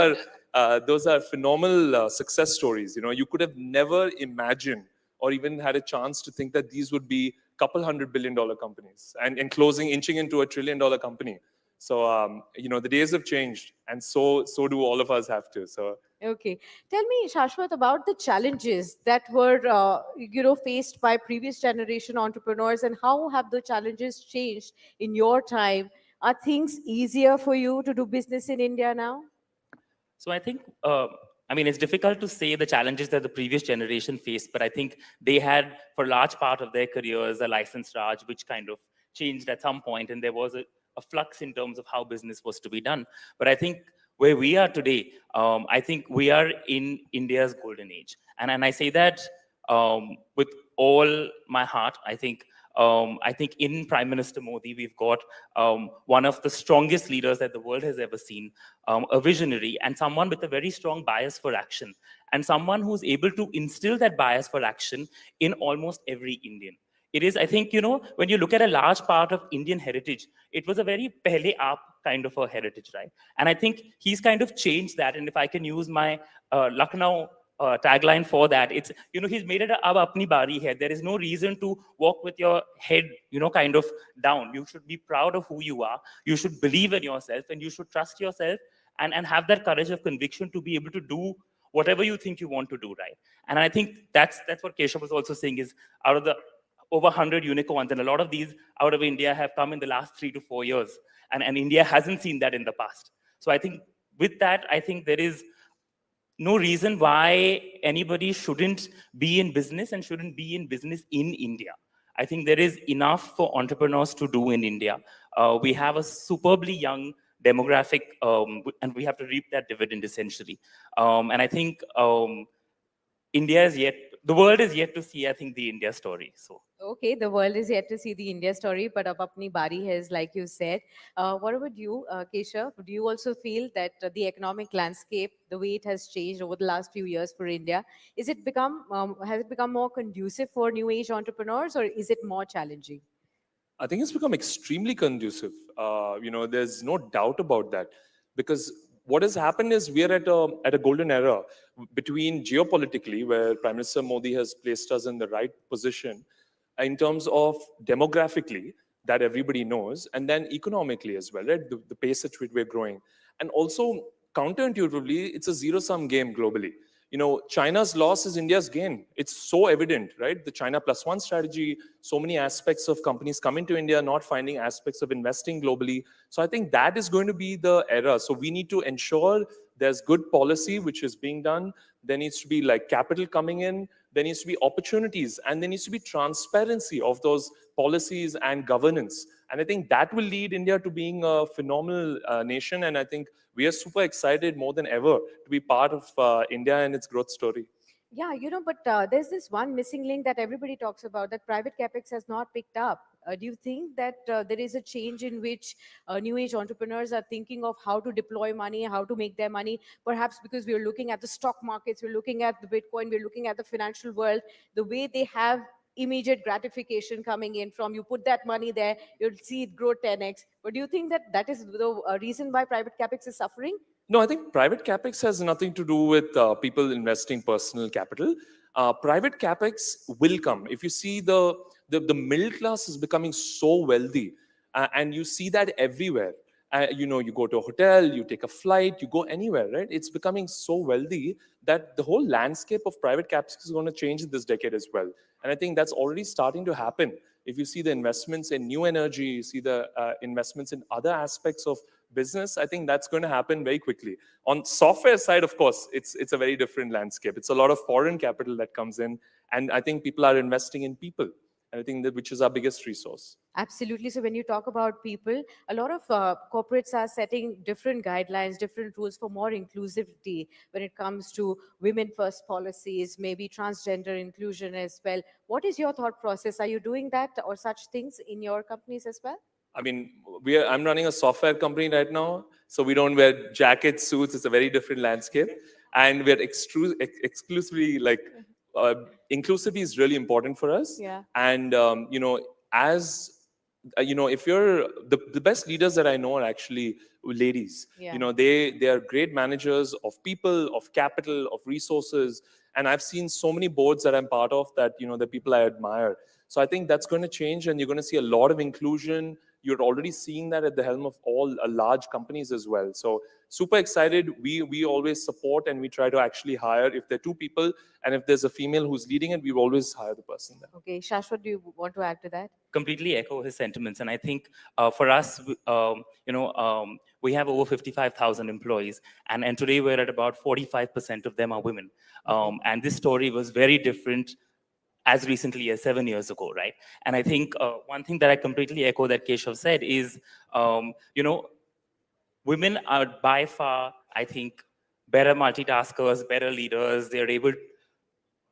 are phenomenal success stories. You could have never imagined or even had a chance to think that these would be couple $100 billion companies and inching into a $1 trillion company. So, the days have changed, and so do all of us have to. So. Okay. Tell me, Shashwat, about the challenges that were, faced by previous generation entrepreneurs, and how have the challenges changed in your time? Are things easier for you to do business in India now? So I think, it's difficult to say the challenges that the previous generation faced, but I think they had, for a large part of their careers, a license Raj, which kind of changed at some point, and there was a flux in terms of how business was to be done. But I think where we are today, I think we are in India's golden age. And I say that with all my heart. I think in Prime Minister Modi, we've got one of the strongest leaders that the world has ever seen, a visionary and someone with a very strong bias for action, and someone who's able to instill that bias for action in almost every Indian. It is, I think, when you look at a large part of Indian heritage, it was a very pehle aap kind of a heritage, right? And I think he's kind of changed that. And if I can use my Lucknow tagline for that, it's, he's made it a ab apni bari hai. There is no reason to walk with your head, kind of down. You should be proud of who you are. You should believe in yourself, and you should trust yourself and have that courage of conviction to be able to do whatever you think you want to do, right? And I think that's what Keshav was also saying, is out of the over 100 unicorns, and a lot of these out of India have come in the last 3 to 4 years. And India hasn't seen that in the past. So I think with that, I think there is no reason why anybody shouldn't be in business and shouldn't be in business in India. I think there is enough for entrepreneurs to do in India. We have a superbly young demographic, and we have to reap that dividend essentially. And I think the world is yet to see, I think, the India story. So. Okay, the world is yet to see the India story, but ab apni bari has, like you said. What about you, Keshav? Do you also feel that the economic landscape, the way it has changed over the last few years for India, has it become more conducive for new age entrepreneurs, or is it more challenging? I think it's become extremely conducive. There's no doubt about that, because what has happened is we are at a golden era between geopolitically, where Prime Minister Modi has placed us in the right position, in terms of demographically, that everybody knows, and then economically as well, right? The pace at which we're growing. And also, counterintuitively, it's a zero-sum game globally. China's loss is India's gain. It's so evident, right? The China Plus One strategy, so many aspects of companies coming to India, not finding aspects of investing globally. So I think that is going to be the era. So we need to ensure there's good policy which is being done. There needs to be like capital coming in. There needs to be opportunities, and there needs to be transparency of those policies and governance. And I think that will lead India to being a phenomenal nation. And I think we are super excited more than ever to be part of India and its growth story. Yeah, but there's this one missing link that everybody talks about, that private capex has not picked up. Do you think that there is a change in which new age entrepreneurs are thinking of how to deploy money, how to make their money? Perhaps because we're looking at the stock markets, we're looking at the Bitcoin, we're looking at the financial world, the way they have immediate gratification coming in from, you put that money there, you'll see it grow 10x. But do you think that that is the reason why private capex is suffering? No, I think private capex has nothing to do with people investing personal capital. Private capex will come. If you see the middle class is becoming so wealthy, and you see that everywhere. You go to a hotel, you take a flight, you go anywhere, right? It's becoming so wealthy that the whole landscape of private capex is going to change this decade as well. And I think that's already starting to happen. If you see the investments in new energy, you see the investments in other aspects of business, I think that's going to happen very quickly. On software side, of course, it's a very different landscape. It's a lot of foreign capital that comes in, and I think people are investing in people. And I think that which is our biggest resource. Absolutely. So when you talk about people, a lot of corporates are setting different guidelines, different rules for more inclusivity when it comes to women first policies, maybe transgender inclusion as well. What is your thought process? Are you doing that or such things in your companies as well? I mean, I'm running a software company right now, so we don't wear jackets, suits. It's a very different landscape, and we're exclusively like inclusivity is really important for us. Yeah. And as if you're the best leaders that I know are actually ladies. Yeah. They are great managers of people, of capital, of resources, and I've seen so many boards that I'm part of that the people I admire. So I think that's going to change, and you're going to see a lot of inclusion. You're already seeing that at the helm of all large companies as well. So super excited. We always support, and we try to actually hire if there are two people, and if there's a female who's leading it, we always hire the person there. Okay, Shashwat, do you want to add to that? Completely echo his sentiments. And I think for us, we have over 55,000 employees, and today we're at about 45% of them are women. And this story was very different as recently as 7 years ago, right? And I think one thing that I completely echo that Keshav said is, women are by far, I think, better multitaskers, better leaders. They're able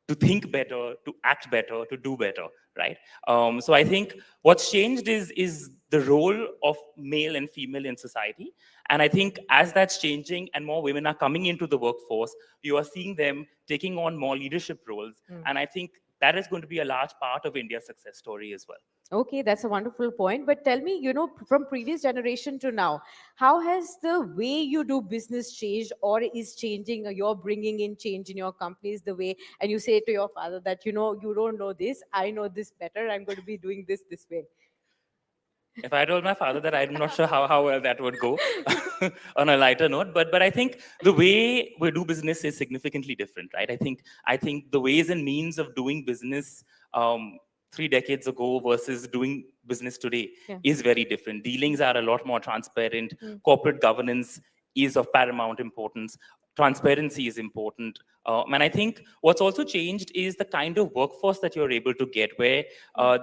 to think better, to act better, to do better, right? So I think what's changed is the role of male and female in society. And I think as that's changing and more women are coming into the workforce, you are seeing them taking on more leadership roles. And I think that is going to be a large part of India's success story as well. Okay, that's a wonderful point. But tell me, from previous generation to now, how has the way you do business changed or is changing? Or you're bringing in change in your companies the way, and you say to your father that, you don't know this, I know this better, I'm going to be doing this way. If I told my father that, I'm not sure how well that would go on a lighter note. But I think the way we do business is significantly different, right? I think the ways and means of doing business 3 decades ago versus doing business today is very different. Dealings are a lot more transparent. Corporate governance is of paramount importance. Transparency is important. And I think what's also changed is the kind of workforce that you're able to get, where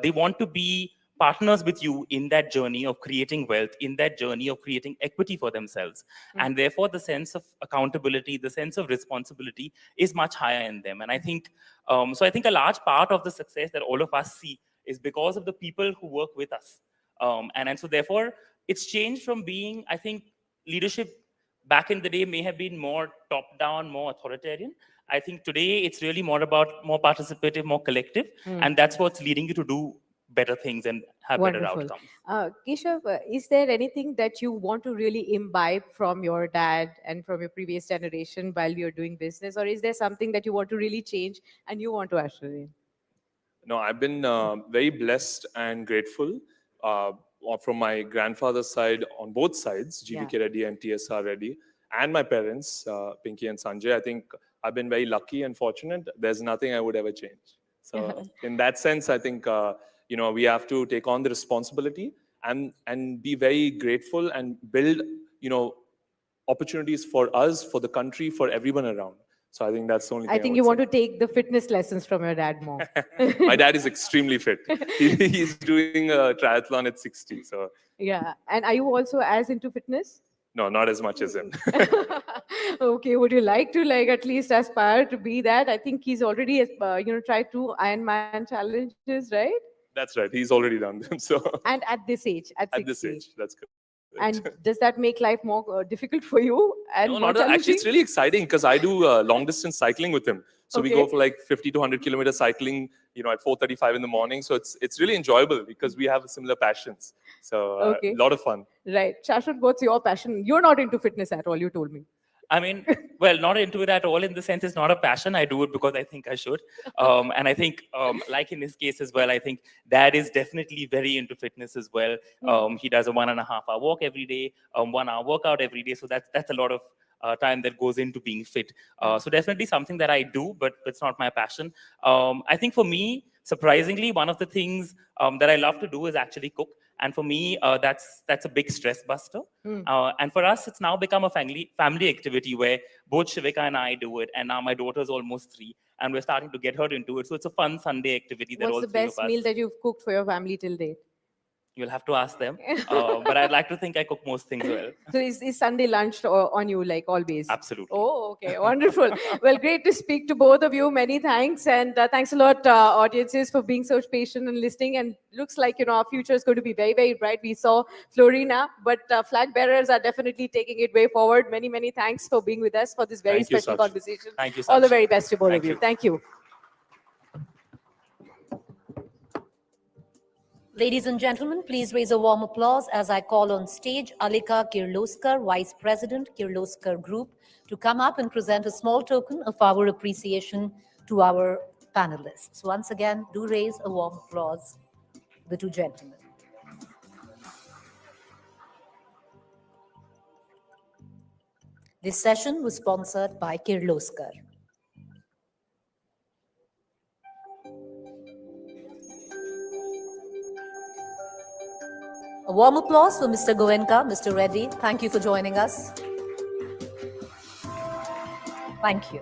they want to be partners with you in that journey of creating wealth, in that journey of creating equity for themselves. And therefore, the sense of accountability, the sense of responsibility is much higher in them. And I think, so I think a large part of the success that all of us see is because of the people who work with us. And so therefore, it's changed from being, I think, leadership back in the day may have been more top-down, more authoritarian. I think today it's really more about more participative, more collective. And that's what's leading you to do better things and have better outcomes. Keshav, is there anything that you want to really imbibe from your dad and from your previous generation while you're doing business? Or is there something that you want to really change and you want to usher in? No, I've been very blessed and grateful from my grandfather's side on both sides, GVK Reddy and TSR Reddy, and my parents, Pinky and Sanjay. I think I've been very lucky and fortunate. There's nothing I would ever change. So in that sense, I think we have to take on the responsibility and be very grateful and build opportunities for us, for the country, for everyone around. So I think that's the only thing I think you want to take the fitness lessons from your dad more. My dad is extremely fit. He's doing a triathlon at 60. So Yeah. And are you also as into fitness? no, not as much as him. Okay, would you like to at least aspire to be that? I think he's already tried 2 Ironman challenges, right? That's right. He's already done them. So And at this age, at 60. at this age, that's good. And does that make life more difficult for you? And No, more not actually. challenging? It's really exciting because I do long distance cycling with him. So we go Okay. for like 50 to 100 kilometer cycling, at 4:35 in the morning. So it's really enjoyable because we have similar passions. So Okay. a lot of fun. Right. Shashwat, what's your passion? You're not into fitness at all, you told me. I mean, well, not into it at all in the sense it's not a passion. I do it because I think I should. And I think, like in his case as well, I think Dad is definitely very into fitness as well. He does a 1.5-hour walk every day, 1 hour workout every day. So that's a lot of time that goes into being fit. So definitely something that I do, but it's not my passion. I think for me, surprisingly, one of the things that I love to do is actually cook. And for me, that's a big stress buster. And for us, it's now become a family activity where both Shivika and I do it. And now my daughter's almost 3. and we're starting to get her into it. So it's a fun Sunday activity that all What's the three best of us. meal that you've cooked for your family till date? You'll have to ask them. But I'd like to think I cook most things well. So is Sunday lunch on you, like always? Absolutely. Oh, okay. Wonderful. Well, great to speak to both of you. Many thanks. And thanks a lot, audiences, for being so patient and listening. And looks like, our future is going to be very, very bright. We saw Florina, but flag bearers are definitely taking it way forward. Many, many thanks for being with us for this very Thank you, special Sakshi. conversation. Thank you, All the Sakshi. very best to both Thank of you. you. Thank you. Ladies and gentlemen, please raise a warm applause as I call on stage Alika Kirloskar, Vice President, Kirloskar Group, to come up and present a small token of our appreciation to our panelists. Once again, do raise a warm applause, the two gentlemen. This session was sponsored by Kirloskar. A warm applause for Mr. Goenka, Mr. Reddy. Thank you for joining us. Thank you.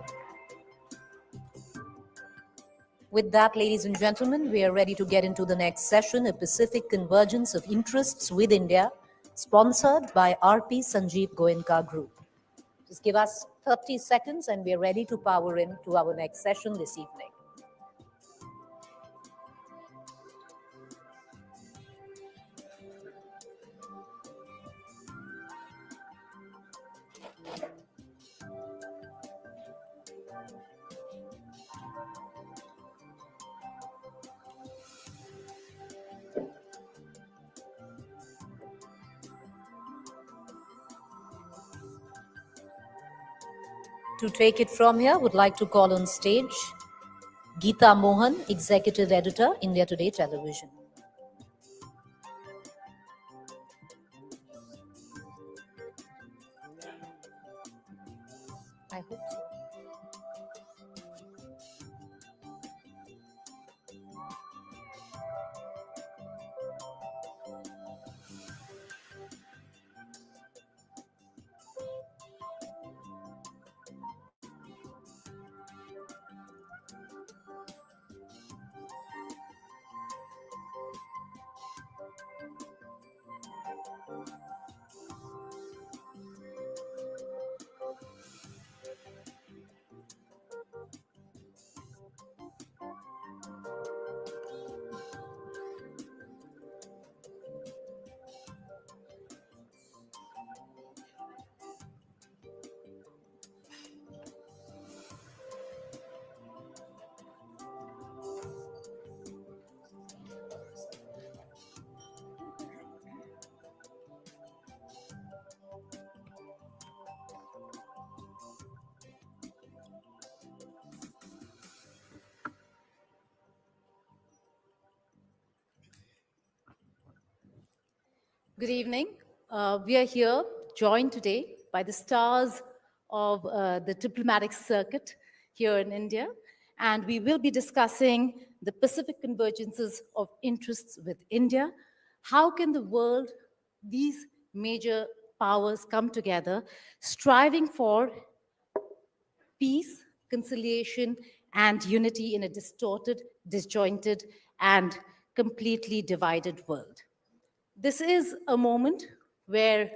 With that, ladies and gentlemen, we are ready to get into the next session, a Pacific Convergence of Interests with India, sponsored by RP Sanjeev Goenka Group. Just give us 30 seconds and we are ready to power in to our next session this evening. To take it from here, would like to call on stage Geeta Mohan, Executive Editor, India Today Television. I hope so. Good evening. We are here joined today by the stars of the diplomatic circuit here in India, and we will be discussing the Pacific convergences of interests with India. How can the world, these major powers come together, striving for peace, conciliation, and unity in a distorted, disjointed, and completely divided world? This is a moment where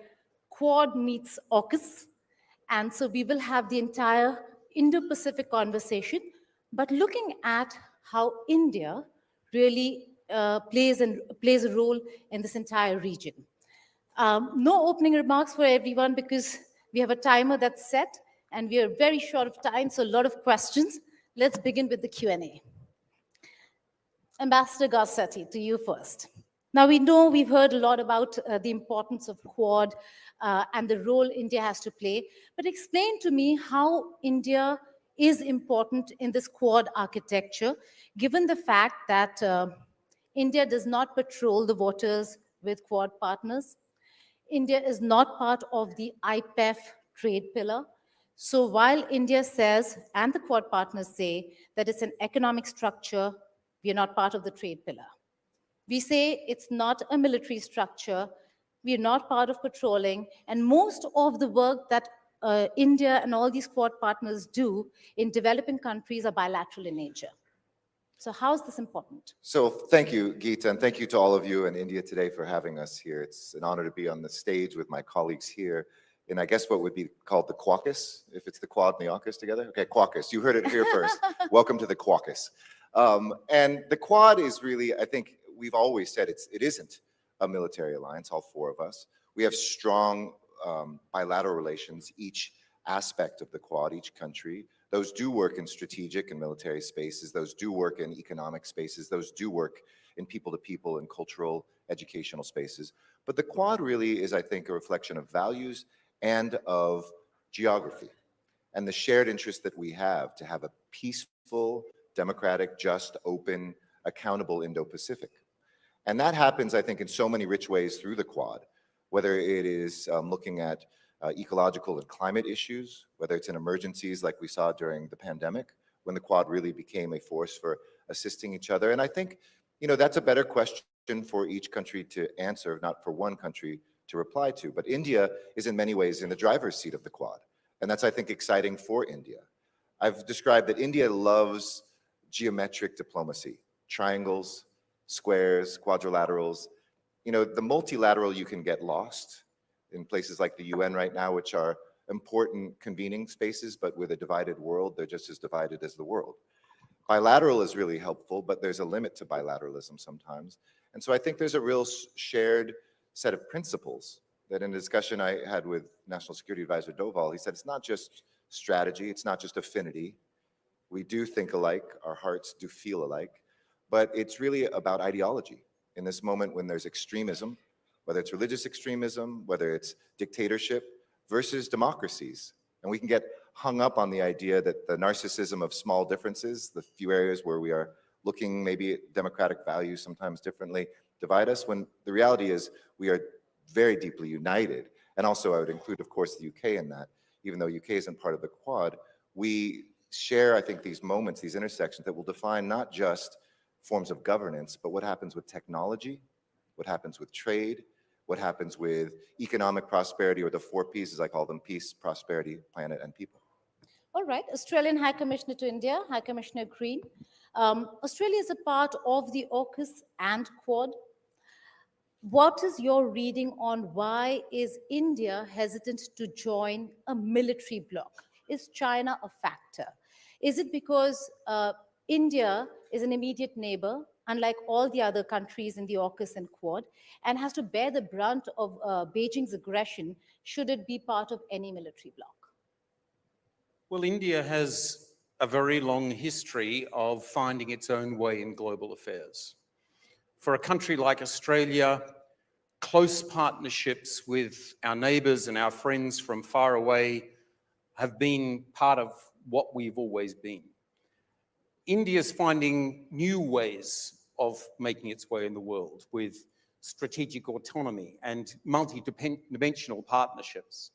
Quad meets AUKUS, and so we will have the entire Indo-Pacific conversation, but looking at how India really plays a role in this entire region. No opening remarks for everyone because we have a timer that's set, and we are very short of time, so a lot of questions. Let's begin with the Q&A. Ambassador Garcetti, to you first. Now, we know we've heard a lot about the importance of Quad and the role India has to play, but explain to me how India is important in this Quad architecture, given the fact that India does not patrol the waters with Quad partners. India is not part of the IPEF trade pillar. So while India says, and the Quad partners say, that it's an economic structure, we are not part of the trade pillar. We say it's not a military structure, we are not part of patrolling, and most of the work that India and all these Quad partners do in developing countries are bilateral in nature. So how is this important? So thank you, Geeta, and thank you to all of you in India today for having us here. It's an honor to be on the stage with my colleagues here in, I guess, what would be called the Caucus, if it's the Quad and the AUKUS together. Okay, Caucus, you heard it here first. Welcome to the Caucus. And the Quad is really, I think, we've always said it isn't a military alliance, all four of us. We have strong bilateral relations, each aspect of the Quad, each country. Those do work in strategic and military spaces. Those do work in economic spaces. Those do work in people-to-people and cultural, educational spaces. But the Quad really is, I think, a reflection of values and of geography and the shared interest that we have to have a peaceful, democratic, just, open, accountable Indo-Pacific. And that happens, I think, in so many rich ways through the Quad, whether it is looking at ecological and climate issues, whether it's in emergencies like we saw during the pandemic, when the Quad really became a force for assisting each other. And I think, that's a better question for each country to answer, not for one country to reply to. But India is in many ways in the driver's seat of the Quad. And that's, I think, exciting for India. I've described that India loves geometric diplomacy, triangles, squares, quadrilaterals. The multilateral, you can get lost in places like the UN right now, which are important convening spaces, but with a divided world, they're just as divided as the world. Bilateral is really helpful, but there's a limit to bilateralism sometimes. And so I think there's a real shared set of principles that in a discussion I had with National Security Advisor Doval, he said, it's not just strategy, it's not just affinity. We do think alike, our hearts do feel alike, but it's really about ideology. In this moment when there's extremism, whether it's religious extremism, whether it's dictatorship versus democracies. And we can get hung up on the idea that the narcissism of small differences, the few areas where we are looking maybe at democratic values sometimes differently, divide us, when the reality is we are very deeply united. And also I would include, of course, the UK in that, even though UK isn't part of the Quad. We share, I think, these moments, these intersections that will define not just forms of governance, but what happens with technology, what happens with trade, what happens with economic prosperity, or the 4 Ps, as I call them: peace, prosperity, planet, and people. All right, Australian High Commissioner to India, High Commissioner Green. Australia is a part of the AUKUS and Quad. What is your reading on why is India hesitant to join a military bloc? Is China a factor? Is it because India is an immediate neighbor, unlike all the other countries in the AUKUS and Quad, and has to bear the brunt of Beijing's aggression should it be part of any military bloc? Well, India has a very long history of finding its own way in global affairs. For a country like Australia, close partnerships with our neighbors and our friends from far away have been part of what we've always been. India's finding new ways of making its way in the world with strategic autonomy and multi-dimensional partnerships.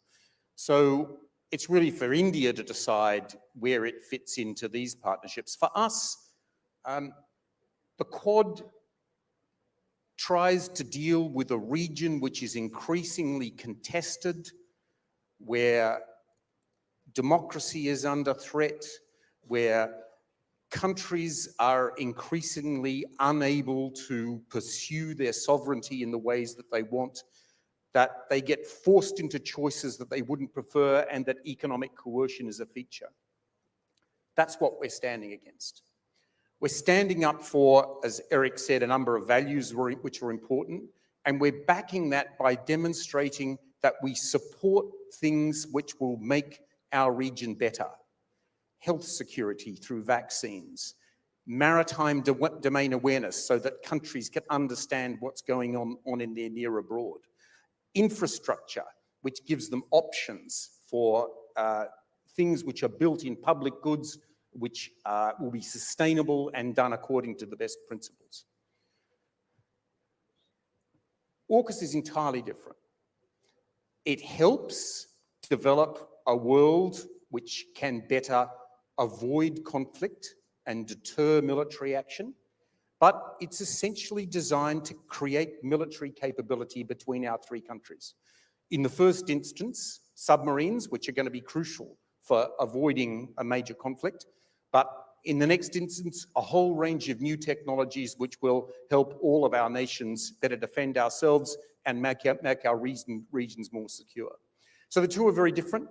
So it's really for India to decide where it fits into these partnerships. For us, the Quad tries to deal with a region which is increasingly contested, where democracy is under threat, where countries are increasingly unable to pursue their sovereignty in the ways that they want, that they get forced into choices that they wouldn't prefer, and that economic coercion is a feature. That's what we're standing against. We're standing up for, as Eric said, a number of values which are important, and we're backing that by demonstrating that we support things which will make our region better. Health security through vaccines, maritime domain awareness so that countries can understand what's going on in their near abroad. Infrastructure, which gives them options for things which are built in public goods, which will be sustainable and done according to the best principles. AUKUS is entirely different. It helps develop a world which can better avoid conflict and deter military action, but it's essentially designed to create military capability between our 3 countries. In the first instance, submarines, which are going to be crucial for avoiding a major conflict, but in the next instance, a whole range of new technologies which will help all of our nations better defend ourselves and make our regions more secure. So the two are very different.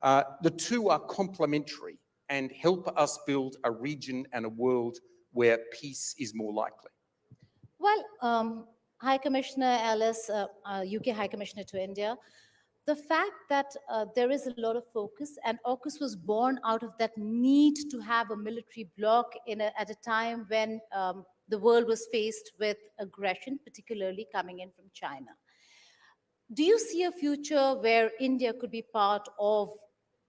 The two are complementary and help us build a region and a world where peace is more likely. Well, High Commissioner Alice, UK High Commissioner to India, the fact that there is a lot of focus, and AUKUS was born out of that need to have a military bloc at a time when the world was faced with aggression, particularly coming in from China. Do you see a future where India could be part of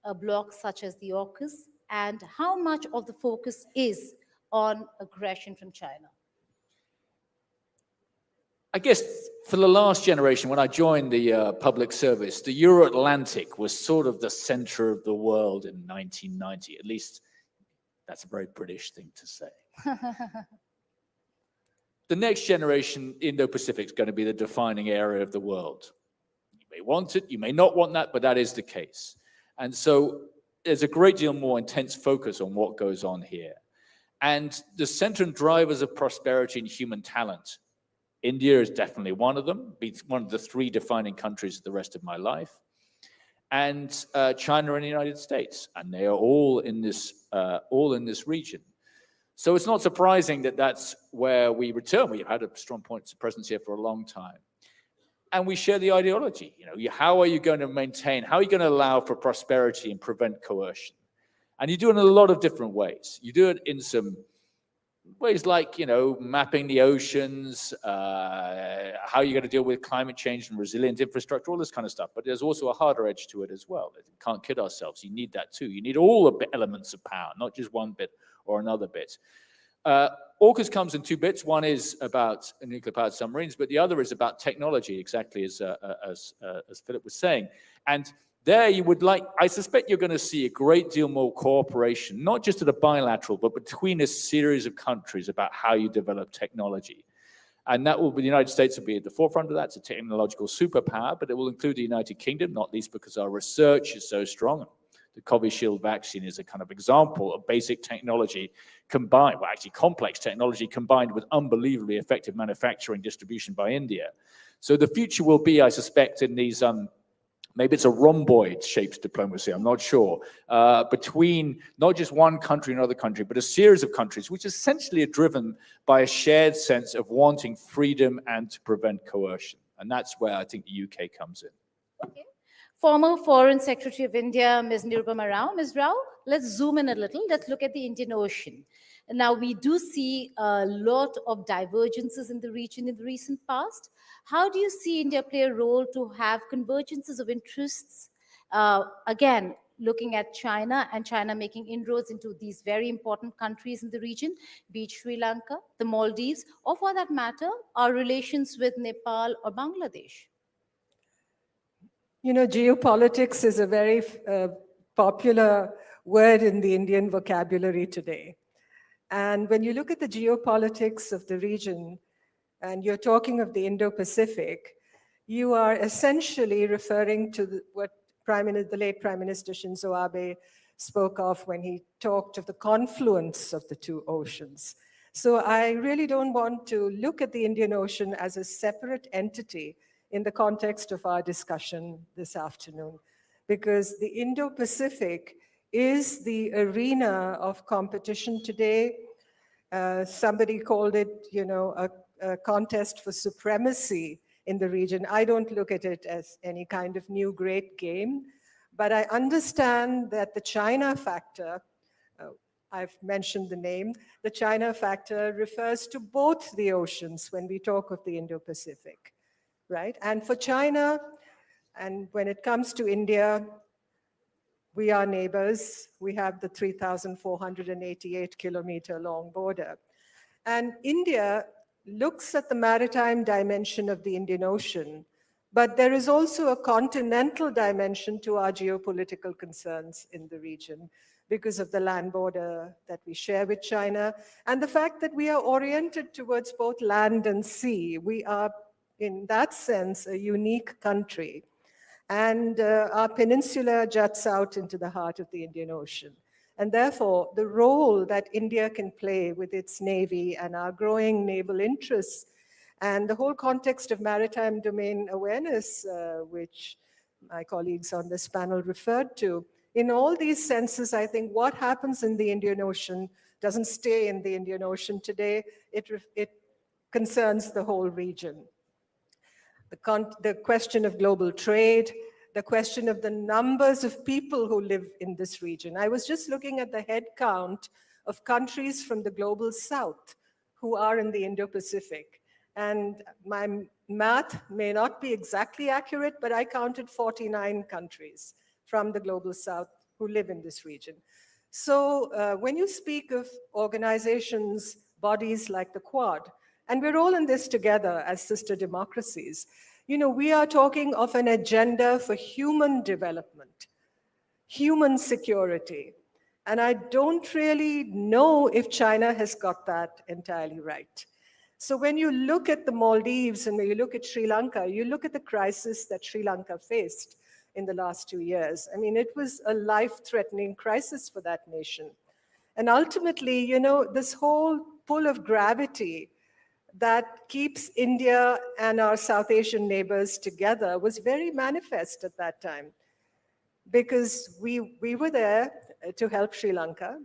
a bloc such as the AUKUS, and how much of the focus is on aggression from China? I guess for the last generation, when I joined the public service, the Euro-Atlantic was sort of the center of the world in 1990. At least that's a very British thing to say. The next generation, Indo-Pacific, is going to be the defining area of the world. You may want it, you may not want that, but that is the case. And so there's a great deal more intense focus on what goes on here. And the center and drivers of prosperity and human talent, India is definitely one of them, it's one of the three defining countries of the rest of my life, and China and the United States, and they are all in this region. So it's not surprising that that's where we return. We've had a strong point of presence here for a long time, and we share the ideology. You know, how are you going to maintain? How are you going to allow for prosperity and prevent coercion? And you do it in a lot of different ways. You do it in some ways like, you know, mapping the oceans, how you're going to deal with climate change and resilient infrastructure, all this kind of stuff. But there's also a harder edge to it as well. We can't kid ourselves. You need that too. You need all the elements of power, not just one bit or another bit. AUKUS comes in two bits. One is about nuclear-powered submarines, but the other is about technology, exactly as Philip was saying. And there you would like, I suspect you're going to see a great deal more cooperation, not just at a bilateral, but between a series of countries about how you develop technology. And that will be, the United States will be at the forefront of that. It's a technological superpower, but it will include the United Kingdom, not least because our research is so strong. The Covishield vaccine is a kind of example of basic technology combined, well, actually complex technology combined with unbelievably effective manufacturing distribution by India. So the future will be, I suspect, in these maybe it's a rhomboid-shaped diplomacy, I'm not sure, between not just one country and another country, but a series of countries, which essentially are driven by a shared sense of wanting freedom and to prevent coercion. And that's where I think the UK comes in. Okay. Former Foreign Secretary of India, Ms. Nirupama Rao. Ms. Rao, let's zoom in a little. Let's look at the Indian Ocean. Now, we do see a lot of divergences in the region in the recent past. How do you see India play a role to have convergences of interests? Again, looking at China and China making inroads into these very important countries in the region, be it Sri Lanka, the Maldives, or for that matter, our relations with Nepal or Bangladesh. You know, geopolitics is a very popular word in the Indian vocabulary today. And when you look at the geopolitics of the region, and you're talking of the Indo-Pacific, you are essentially referring to what the late Prime Minister Shinzo Abe spoke of when he talked of the confluence of the two oceans. So I really don't want to look at the Indian Ocean as a separate entity in the context of our discussion this afternoon, because the Indo-Pacific is the arena of competition today. Somebody called it, you know, a contest for supremacy in the region. I don't look at it as any kind of new great game, but I understand that the China factor, I've mentioned the name, the China factor refers to both the oceans when we talk of the Indo-Pacific, right? And for China, and when it comes to India, we are neighbors. We have the 3,488 kilometer long border. And India looks at the maritime dimension of the Indian Ocean, but there is also a continental dimension to our geopolitical concerns in the region because of the land border that we share with China and the fact that we are oriented towards both land and sea. We are, in that sense, a unique country. And our peninsula juts out into the heart of the Indian Ocean. And therefore, the role that India can play with its navy and our growing naval interests and the whole context of maritime domain awareness, which my colleagues on this panel referred to, in all these senses, I think what happens in the Indian Ocean doesn't stay in the Indian Ocean today. It concerns the whole region. The question of global trade, the question of the numbers of people who live in this region. I was just looking at the head count of countries from the global south who are in the Indo-Pacific. And my math may not be exactly accurate, but I counted 49 countries from the global south who live in this region. So when you speak of organizations, bodies like the Quad, and we're all in this together as sister democracies, you know, we are talking of an agenda for human development, human security. And I don't really know if China has got that entirely right. So when you look at the Maldives and when you look at Sri Lanka, you look at the crisis that Sri Lanka faced in the last 2 years. I mean, it was a life-threatening crisis for that nation. And ultimately, you know, this whole pull of gravity that keeps India and our South Asian neighbors together was very manifest at that time, because we were there to help Sri Lanka,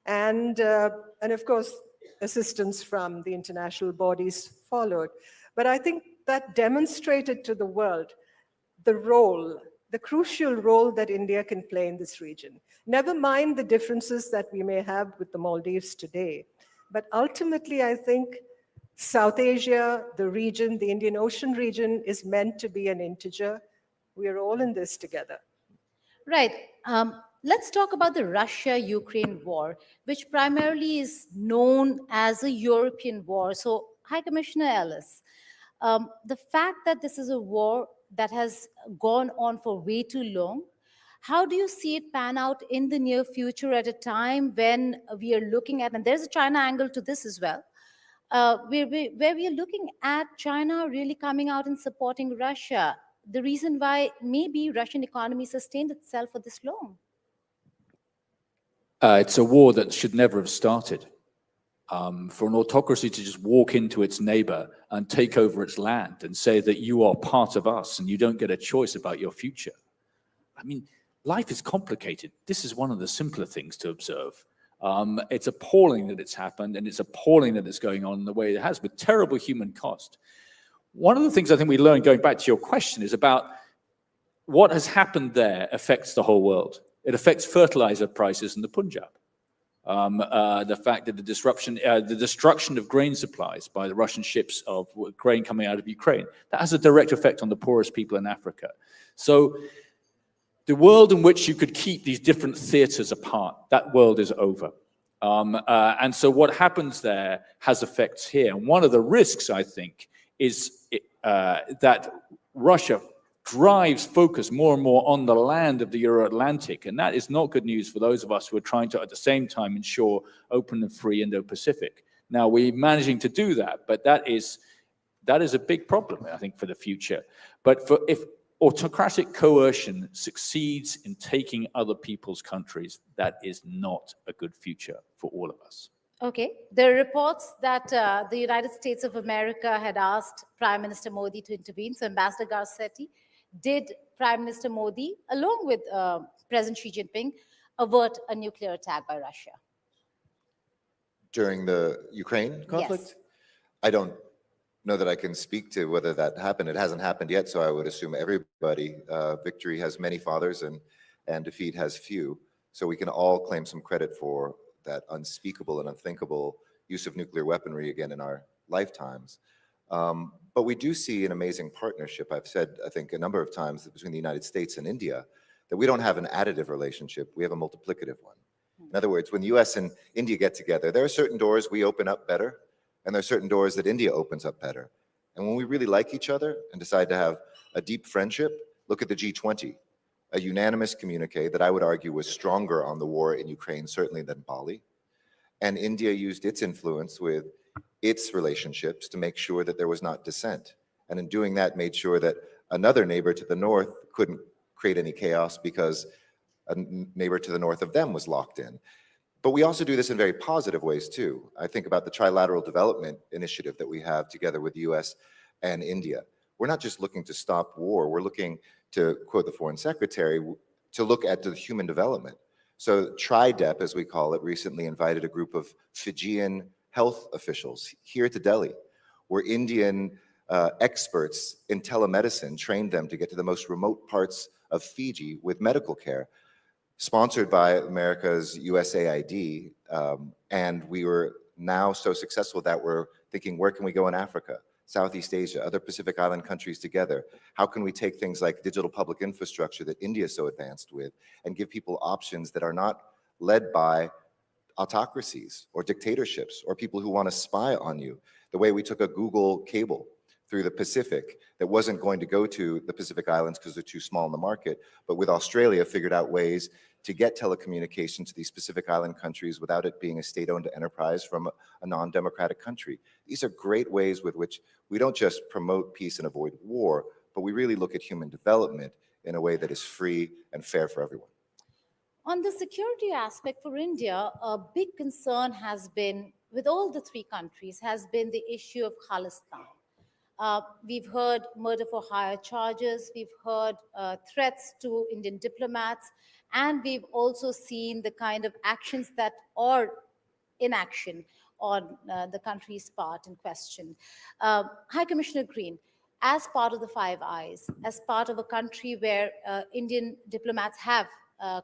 and of course, assistance from the international bodies followed. But I think that demonstrated to the world the role, the crucial role that India can play in this region. Never mind the differences that we may have with the Maldives today, but ultimately, I think South Asia, the region, the Indian Ocean region is meant to be an integer. We are all in this together. Right. Let's talk about the Russia-Ukraine war, which primarily is known as a European war. So, High Commissioner Ellis, the fact that this is a war that has gone on for way too long, how do you see it pan out in the near future at a time when we are looking at, and there's a China angle to this as well, where we are looking at China really coming out and supporting Russia, the reason why maybe Russian economy sustained itself for this long? It's a war that should never have started. For an autocracy to just walk into its neighbor and take over its land and say that you are part of us and you don't get a choice about your future. I mean, life is complicated. This is one of the simpler things to observe. It's appalling that it's happened, and it's appalling that it's going on the way it has, with terrible human cost. One of the things I think we learned, going back to your question, is about what has happened there affects the whole world. It affects fertilizer prices in the Punjab. The fact that the destruction of grain supplies by the Russian ships of grain coming out of Ukraine, that has a direct effect on the poorest people in Africa. So the world in which you could keep these different theaters apart, that world is over. And so what happens there has effects here. And one of the risks, I think, is that Russia drives focus more and more on the land of the Euro-Atlantic. And that is not good news for those of us who are trying to, at the same time, ensure open and free Indo-Pacific. Now, we're managing to do that, but that is a big problem, I think, for the future. But if autocratic coercion succeeds in taking other people's countries, that is not a good future for all of us. Okay. There are reports that the United States of America had asked Prime Minister Modi to intervene. So Ambassador Garcetti, did Prime Minister Modi, along with President Xi Jinping, avert a nuclear attack by Russia? During the Ukraine conflict? Yes. I don't know that I can speak to whether that happened. It hasn't happened yet, so I would assume everybody, victory has many fathers and defeat has few. So we can all claim some credit for that unspeakable and unthinkable use of nuclear weaponry again in our lifetimes. But we do see an amazing partnership. I've said, I think, a number of times that between the United States and India, that we don't have an additive relationship, we have a multiplicative one. In other words, when the US and India get together, there are certain doors we open up better, and there are certain doors that India opens up better. And when we really like each other and decide to have a deep friendship, look at the G20, a unanimous communique that I would argue was stronger on the war in Ukraine, certainly than Bali. And India used its influence with its relationships to make sure that there was not dissent. And in doing that, made sure that another neighbor to the north couldn't create any chaos because a neighbor to the north of them was locked in. But we also do this in very positive ways too. I think about the trilateral development initiative that we have together with the US and India. We're not just looking to stop war, we're looking, to quote the Foreign Secretary, to look at the human development. So TriDep, as we call it, recently invited a group of Fijian health officials here to Delhi, where Indian experts in telemedicine trained them to get to the most remote parts of Fiji with medical care, sponsored by America's USAID. And we were now so successful that we're thinking, where can we go in Africa, Southeast Asia, other Pacific Island countries together? How can we take things like digital public infrastructure that India is so advanced with and give people options that are not led by autocracies or dictatorships or people who want to spy on you? The way we took a Google cable through the Pacific that wasn't going to go to the Pacific Islands because they're too small in the market, but with Australia figured out ways to get telecommunication to these Pacific Island countries without it being a state-owned enterprise from a non-democratic country. These are great ways with which we don't just promote peace and avoid war, but we really look at human development in a way that is free and fair for everyone. On the security aspect for India, a big concern has been, with all the three countries, has been the issue of Khalistan. We've heard murder for hire charges, we've heard threats to Indian diplomats, and we've also seen the kind of actions that are inaction on the country's part in question. High Commissioner Green, as part of the Five Eyes, as part of a country where Indian diplomats have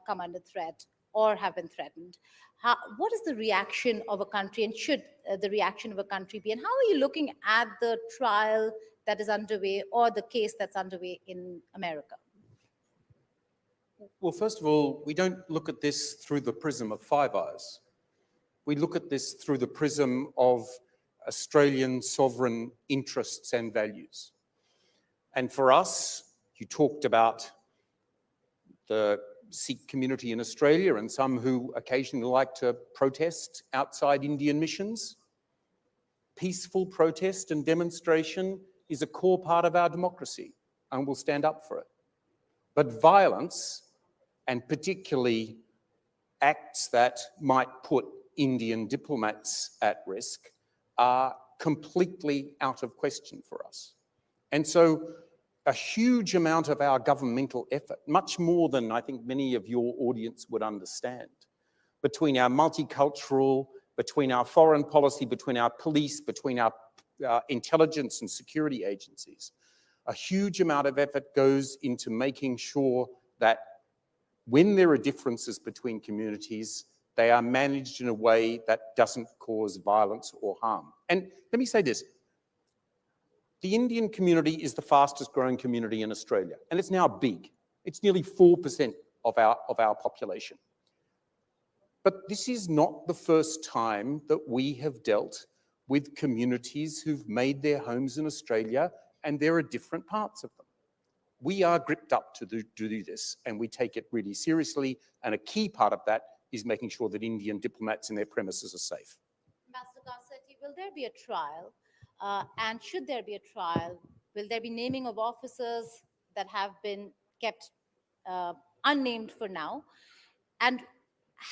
come under threat or have been threatened, what is the reaction of a country, and should the reaction of a country be? And how are you looking at the trial that is underway or the case that's underway in America? Well, first of all, we don't look at this through the prism of Five Eyes. We look at this through the prism of Australian sovereign interests and values. And for us, you talked about the Sikh community in Australia and some who occasionally like to protest outside Indian missions. Peaceful protest and demonstration is a core part of our democracy, and we'll stand up for it. But violence, and particularly acts that might put Indian diplomats at risk, are completely out of question for us. And so a huge amount of our governmental effort, much more than I think many of your audience would understand, between our multicultural, between our foreign policy, between our police, between our intelligence and security agencies, a huge amount of effort goes into making sure that when there are differences between communities, they are managed in a way that doesn't cause violence or harm. And let me say this. The Indian community is the fastest growing community in Australia, and it's now big. It's nearly 4% of our population. But this is not the first time that we have dealt with communities who've made their homes in Australia, and there are different parts of them. We are gripped up to do this, and we take it really seriously, and a key part of that is making sure that Indian diplomats in their premises are safe. Ambassador Garcetti, will there be a trial? And should there be a trial, will there be naming of officers that have been kept unnamed for now? And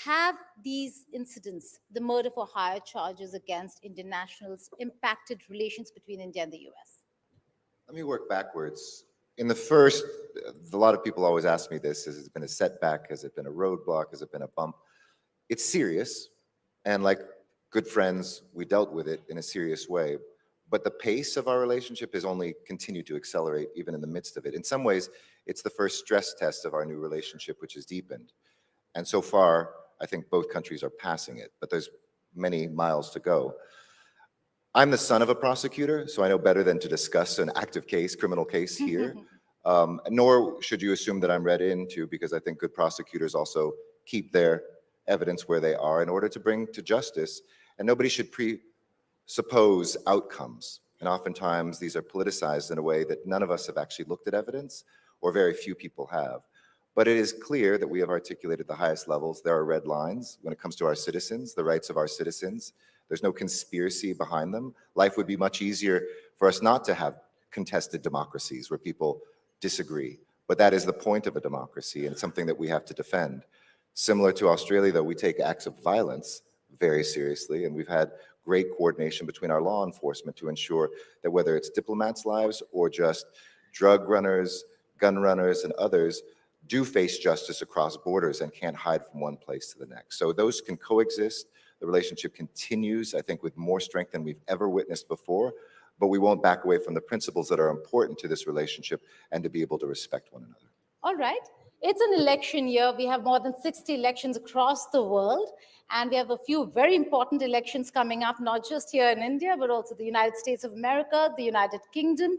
have these incidents, the murder for hire charges against Indian nationals, impacted relations between India and the US? Let me work backwards. In the first, a lot of people always ask me this, has it been a setback? Has it been a roadblock? Has it been a bump? It's serious. And like good friends, we dealt with it in a serious way. But the pace of our relationship has only continued to accelerate even in the midst of it. In some ways, it's the first stress test of our new relationship, which has deepened. And so far, I think both countries are passing it, but there's many miles to go. I'm the son of a prosecutor, so I know better than to discuss an active case, criminal case here. Nor should you assume that I'm read into, because I think good prosecutors also keep their evidence where they are in order to bring to justice. And nobody should presuppose outcomes. And oftentimes these are politicized in a way that none of us have actually looked at evidence, or very few people have. But it is clear that we have articulated the highest levels. There are red lines when it comes to our citizens, the rights of our citizens. There's no conspiracy behind them. Life would be much easier for us not to have contested democracies where people disagree. But that is the point of a democracy, and it's something that we have to defend. Similar to Australia, though, we take acts of violence very seriously, and we've had great coordination between our law enforcement to ensure that whether it's diplomats' lives or just drug runners, gun runners, and others do face justice across borders and can't hide from one place to the next. So those can coexist. The relationship continues, I think, with more strength than we've ever witnessed before, but we won't back away from the principles that are important to this relationship and to be able to respect one another. All right. It's an election year. We have more than 60 elections across the world. And we have a few very important elections coming up, not just here in India, but also the United States of America, the United Kingdom.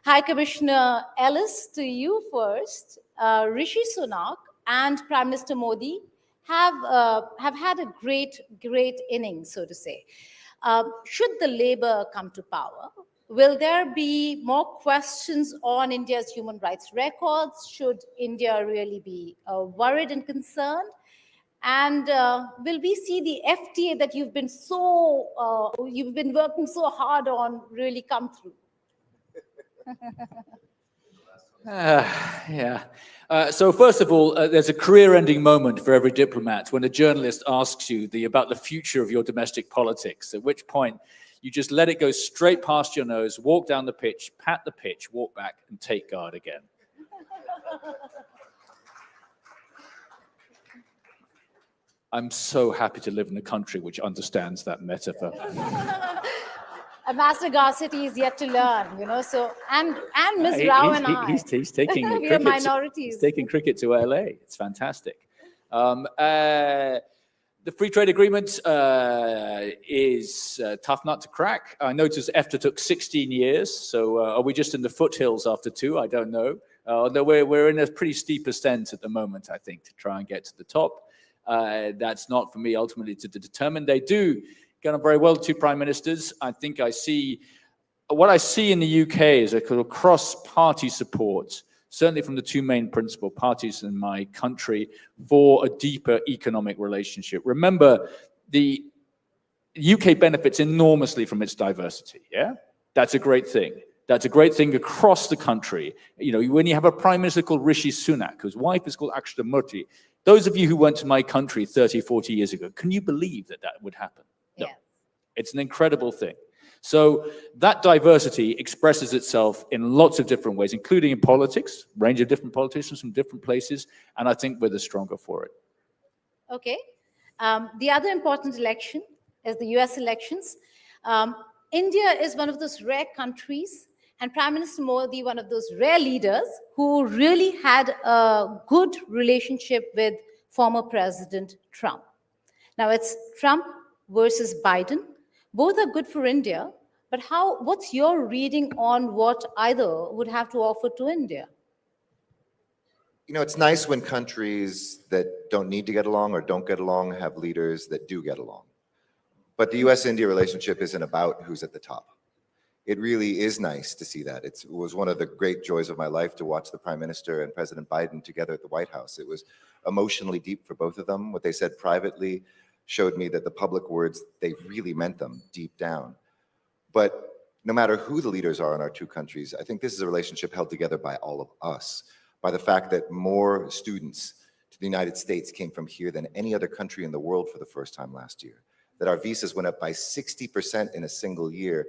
High Commissioner Ellis, to you first. Rishi Sunak and Prime Minister Modi have had a great innings, so to say. Should the Labour come to power, will there be more questions on India's human rights records? Should India really be worried and concerned? And will we see the FTA that you've been working so hard on really come through? Yeah. So first of all, there's a career-ending moment for every diplomat when a journalist asks you about the future of your domestic politics, at which point you just let it go straight past your nose, walk down the pitch, pat the pitch, walk back, and take guard again. I'm so happy to live in a country which understands that metaphor. Ambassador Garcetti is yet to learn, you know. So and Ms. Rao and I, he's taking we cricket. are minorities. He's taking cricket to LA. It's fantastic. The free trade agreement is a tough nut to crack. I noticed EFTA took 16 years. So are we just in the foothills after 2? I don't know. Although we're in a pretty steep ascent at the moment, I think, to try and get to the top. That's not for me ultimately to determine. They do get on very well, 2 prime ministers. I think what I see in the UK is a kind of cross-party support, certainly from the 2 main principal parties in my country, for a deeper economic relationship. Remember, the UK benefits enormously from its diversity, yeah? That's a great thing. That's a great thing across the country. You know, when you have a prime minister called Rishi Sunak, whose wife is called Akshata Murthy, those of you who went to my country 30, 40 years ago, can you believe that would happen? No. Yeah. It's an incredible thing. So that diversity expresses itself in lots of different ways, including in politics, range of different politicians from different places, and I think we're the stronger for it. Okay. The other important election is the US elections. India is one of those rare countries, and Prime Minister Modi, one of those rare leaders who really had a good relationship with former President Trump. Now it's Trump versus Biden. Both are good for India, but what's your reading on what either would have to offer to India? You know, it's nice when countries that don't need to get along or don't get along have leaders that do get along. But the US-India relationship isn't about who's at the top. It really is nice to see that. It was one of the great joys of my life to watch the Prime Minister and President Biden together at the White House. It was emotionally deep for both of them. What they said privately showed me that the public words, they really meant them deep down. But no matter who the leaders are in our 2 countries, I think this is a relationship held together by all of us, by the fact that more students to the United States came from here than any other country in the world for the first time last year, that our visas went up by 60% in a single year,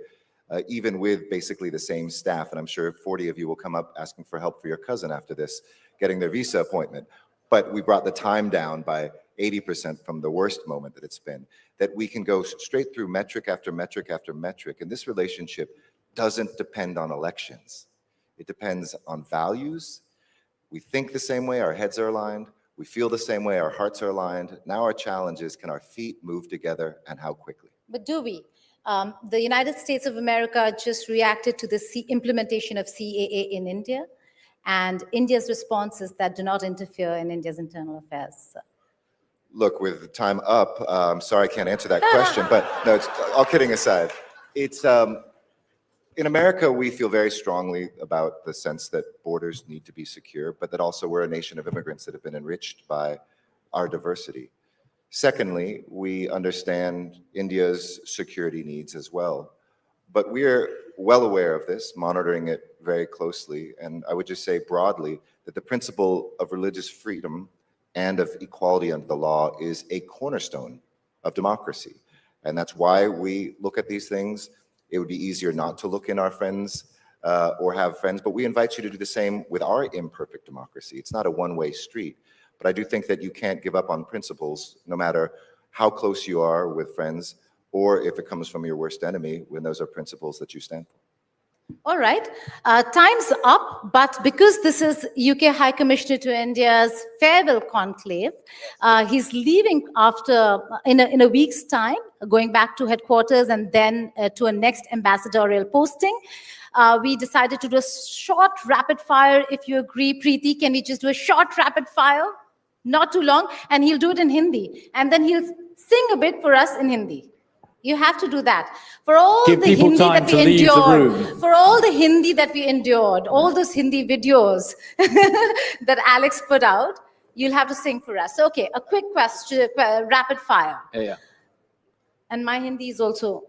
even with basically the same staff. And I'm sure 40 of you will come up asking for help for your cousin after this, getting their visa appointment. But we brought the time down by 80% from the worst moment that it's been, that we can go straight through metric after metric after metric. And this relationship doesn't depend on elections. It depends on values. We think the same way, our heads are aligned. We feel the same way, our hearts are aligned. Now our challenge is, can our feet move together and how quickly? But do we? The United States of America just reacted to the implementation of CAA in India, and India's response is that do not interfere in India's internal affairs. Look, with time up, I'm sorry I can't answer that question, but no, all kidding aside, it's in America, we feel very strongly about the sense that borders need to be secure, but that also we're a nation of immigrants that have been enriched by our diversity. Secondly, we understand India's security needs as well. But we're well aware of this, monitoring it very closely. And I would just say broadly that the principle of religious freedom and of equality under the law is a cornerstone of democracy. And that's why we look at these things. It would be easier not to look in our friends or have friends, but we invite you to do the same with our imperfect democracy. It's not a one-way street, but I do think that you can't give up on principles, no matter how close you are with friends, or if it comes from your worst enemy, when those are principles that you stand for. All right, time's up, but because this is UK High Commissioner to India's farewell conclave, he's leaving after, in a week's time, going back to headquarters and then to a next ambassadorial posting. We decided to do a short rapid fire. If you agree, Preeti, can we just do a short rapid fire? Not too long, and he'll do it in Hindi. And then he'll sing a bit for us in Hindi. You have to do that. For all Give the people Hindi time that to we leave the endured, room. for all the Hindi that we endured, all those Hindi videos that Alex put out, you'll have to sing for us. So, okay, a quick question, rapid fire. Yeah. And my Hindi is also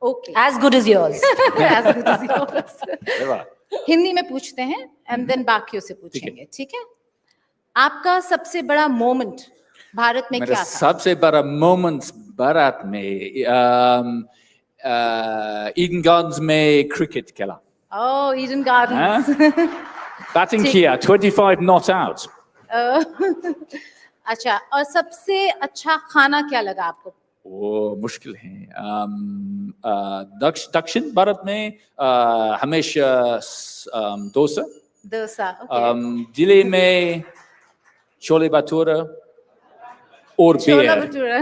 okay. As good as yours. As good as yours. Hindi में पूछते हैं and then बाकियों से पूछेंगे, ठीक है? आपका सबसे बड़ा moment भारत में मेरा क्या था? सबसे बड़ा moment भारत में Eden Gardens में cricket खेला. Oh, Eden Gardens. Batting ठीक. किया, 25 not out. अच्छा, और सबसे अच्छा खाना क्या लगा आपको? वो मुश्किल है. दक्षिण भारत में हमेशा डोसा. Dosa, okay. दिल्ली में छोले भटूरा और Chola beer. bhatura.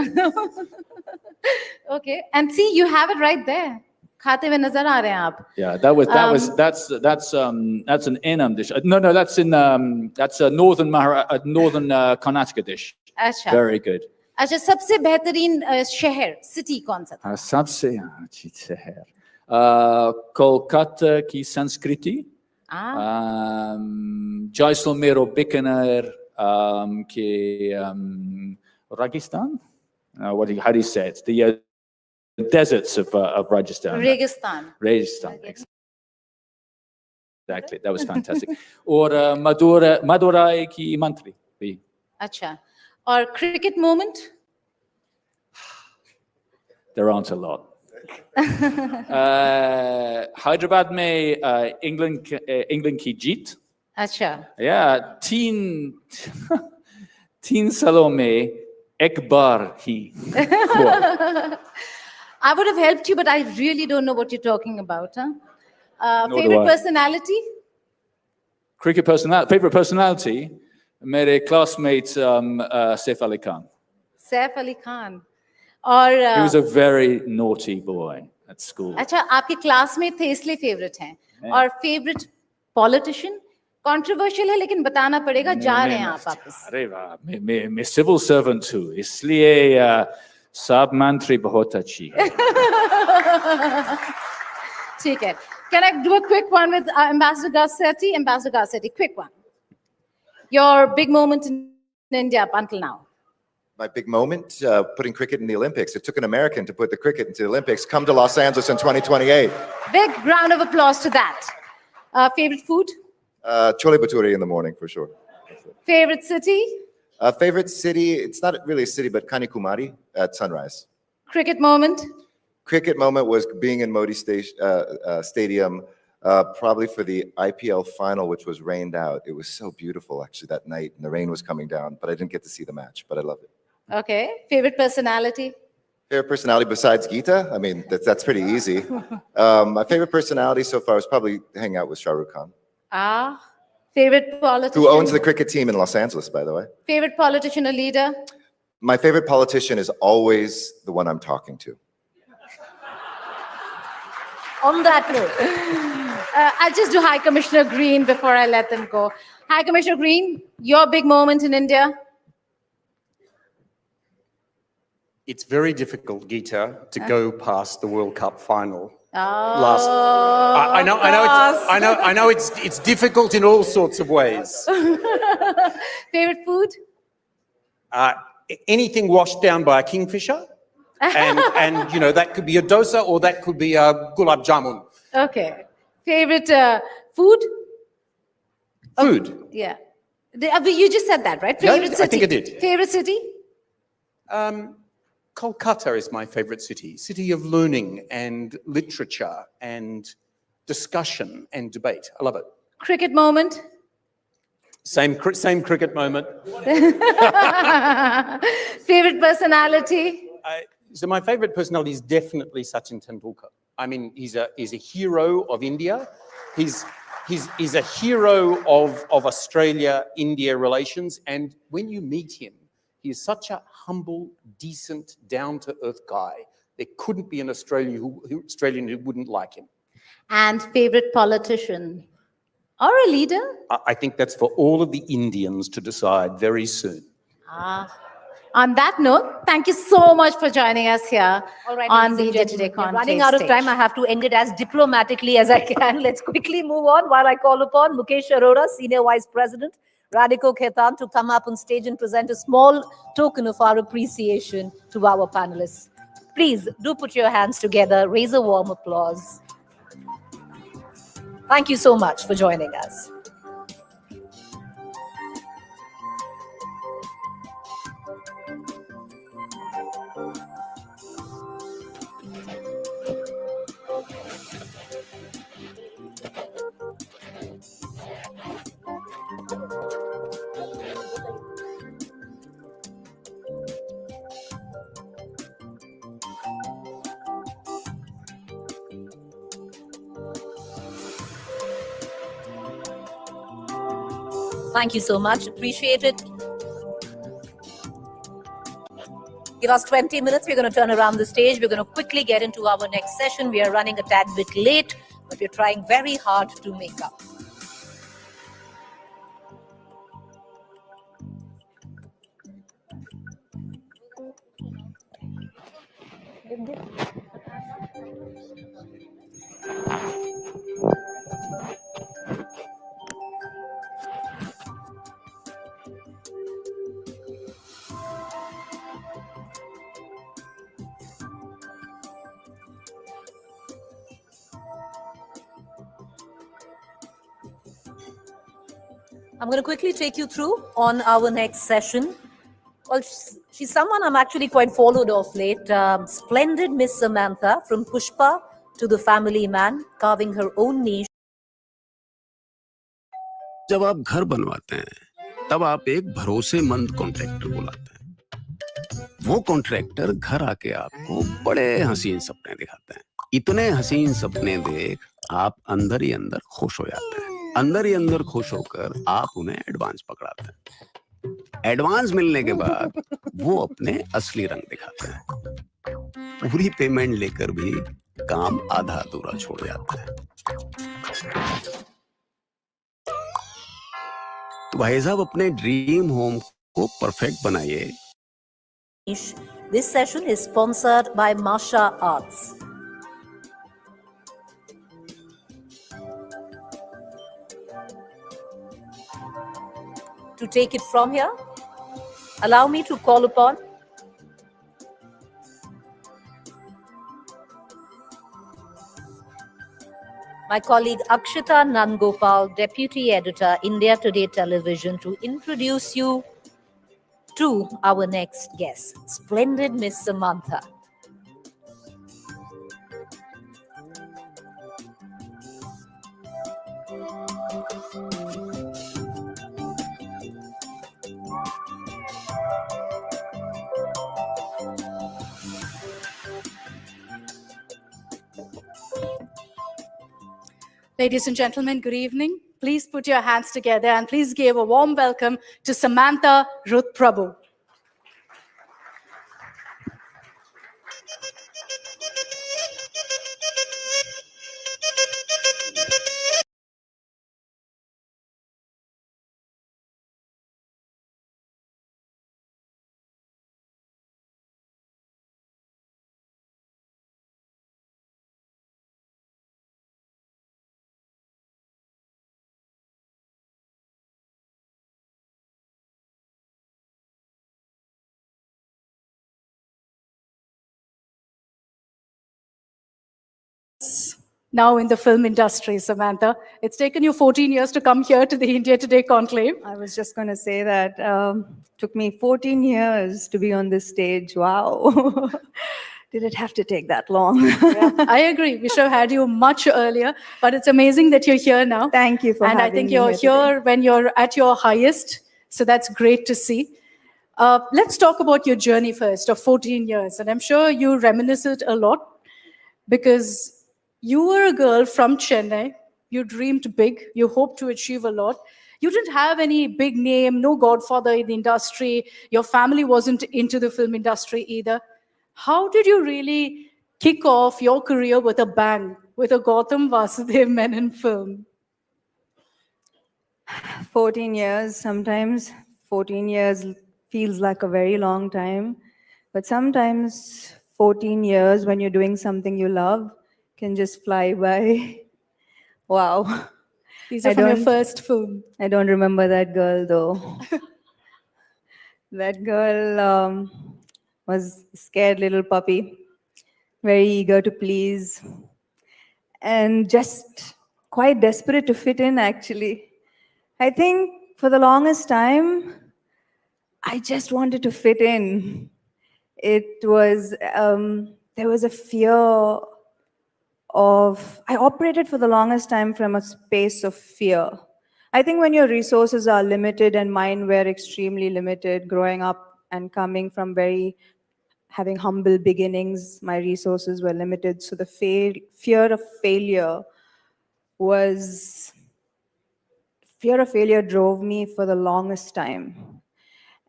Okay, and see, you have it right there. खाते हुए नजर आ रहे हैं आप. Yeah, that's an Enam dish. No, that's in that's a northern Karnataka dish. अच्छा. Very good. अच्छा, सबसे बेहतरीन शहर, city कौन सा था? सबसे अच्छी शहर कोलकाता की संस्कृति, जैसलमेर और बीकानेर के Rajasthan. How do you say it? The deserts of Rajasthan. Registan. Registan. Exactly. That was fantastic. Or Madurai ki mantri. अच्छा, और cricket moment? There aren't a lot. Hyderabad में England की जीत. अच्छा. Yeah, तीन सालों में एक बार ही. I would have helped you, but I really don't know what you're talking about. Huh? Nor do Favorite I. personality? Cricket personality. Favorite personality? मेरे classmate Saif Ali Khan. Saif Ali Khan. और He was a very naughty boy at school. अच्छा, आपके classmate थे इसलिए favorite हैं. और favorite politician? Controversial है लेकिन बताना पड़ेगा, जा रहे हैं आप वापस. अरे वाह, मैं civil servant हूँ, इसलिए सब मंत्री बहुत अच्छी है. ठीक है. Can I do a quick one with Ambassador Garcetti? Ambassador Garcetti, quick one. Your big moment in India up until now. My big moment, putting cricket in the Olympics. It took an American to put the cricket into the Olympics. Come to Los Angeles in 2028. Big round of applause to that. Favorite food? Chole bhature in the morning, for sure. Favorite city? Favorite city, it's not really a city, but Kanyakumari at sunrise. Cricket moment? Cricket moment was being in Modi Stadium, probably for the IPL final, which was rained out. It was so beautiful, actually, that night, and the rain was coming down, but I didn't get to see the match, but I loved it. Okay. Favorite personality? Favorite personality besides Geeta? I mean, that's pretty easy. My favorite personality so far was probably hanging out with Shah Rukh Khan. Favorite politician? Who owns the cricket team in Los Angeles, by the way. Favorite politician or leader? My favorite politician is always the one I'm talking to. On that note, I'll just do High Commissioner Green before I let them go. High Commissioner Green, your big moment in India? It's very difficult, Geeta, to go past the World Cup final. Oh, I know it's difficult in all sorts of ways. Favorite food? Anything washed down by a kingfisher? And you know, that could be a dosa or that could be a gulab jamun. Okay. Favorite food? Food. Yeah. You just said that, right? Yeah, Favorite city? I think I did. Favorite city? Kolkata is my favorite city. City of learning and literature and discussion and debate. I love it. Cricket moment? Same cricket moment. Favorite personality? So my favorite personality is definitely Sachin Tendulkar. I mean, he's a hero of India. He's a hero of Australia-India relations. And when you meet him, he is such a humble, decent, down-to-earth guy. There couldn't be an Australian who wouldn't like him. And favorite politician? Or a leader? I think that's for all of the Indians to decide very soon. On that note, thank you so much for joining us here All right, on ladies the and India Today gentlemen, we're Conclave running out of stage. time. I have to end it as diplomatically as I can. Let's quickly move on while I call upon Mukesh Arora, Senior Vice President, Radhiko Khaitan, to come up on stage and present a small token of our appreciation to our panelists. Please do put your hands together, raise a warm applause. Thank you so much for joining us. Thank you so much. Appreciate it. Give us 20 minutes. We're going to turn around the stage. We're going to quickly get into our next session. We are running a tad bit late, but we're trying very hard to make up. I'm going to quickly take you through on our next session. Well, she's someone I'm actually quite followed of late. Splendid Miss Samantha, from Pushpa to the family man, carving her own niche. जब आप घर बनवाते हैं तब आप एक भरोसेमंद contractor बुलाते हैं। वो कॉन्ट्रैक्टर घर आके आपको बड़े हसीन सपने दिखाते हैं। इतने हसीन सपने देख आप अंदर ही अंदर खुश हो जाते हैं। अंदर ही अंदर खुश होकर आप उन्हें एडवांस पकड़ाते हैं। एडवांस मिलने के बाद वो अपने असली रंग दिखाते हैं। पूरी पेमेंट लेकर भी काम आधा अधूरा छोड़ जाता है। तो भाई साहब अपने ड्रीम होम को परफेक्ट बनाइए। This session is sponsored by Masha Arts. To take it from here, allow me to call upon my colleague Akshita Nangopal, Deputy Editor, India Today Television, to introduce you to our next guest, splendid Miss Samantha. Ladies and gentlemen, good evening. Please put your hands together and please give a warm welcome to Samantha Ruth Prabhu. now in the film industry, Samantha. It's taken you 14 years to come here to the India Today Conclave. I was just going to say that took me 14 years to be on this stage. Wow. Did it have to take that long? Yeah, I agree. We should have had you much earlier, but it's amazing that you're here now. Thank you for and I having think me you're here here when you're at your highest. So that's great to see. Let's talk about your journey first of 14 years. And I'm sure you reminisce it a lot because you were a girl from Chennai. You dreamed big. You hoped to achieve a lot. You didn't have any big name, no godfather in the industry. Your family wasn't into the film industry either. How did you really kick off your career with a bang, with a Gautam Vasudev Menon film? 14 years, sometimes 14 years feels like a very long time. But sometimes 14 years when you're doing something you love can just fly by. Wow. These are from your first film. I don't remember that girl though. That girl was a scared little puppy, very eager to please, and just quite desperate to fit in, actually. I think for the longest time, I just wanted to fit in. It was, there was a fear of, I operated for the longest time from a space of fear. I think when your resources are limited, and mine were extremely limited, growing up and coming from having humble beginnings, my resources were limited. So the fear of failure drove me for the longest time.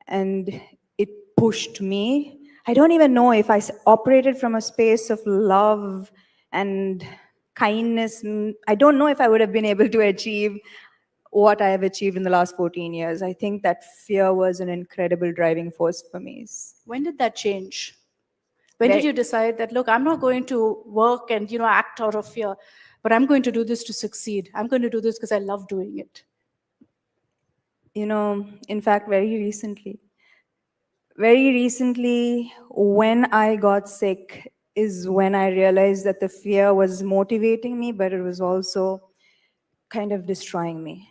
And it pushed me. I don't even know if I operated from a space of love and kindness. I don't know if I would have been able to achieve what I have achieved in the last 14 years. I think that fear was an incredible driving force for me. When did that change? When did you decide that, look, I'm not going to work and act out of fear, but I'm going to do this to succeed. I'm going to do this because I love doing it. In fact, very recently, when I got sick is when I realized that the fear was motivating me, but it was also kind of destroying me.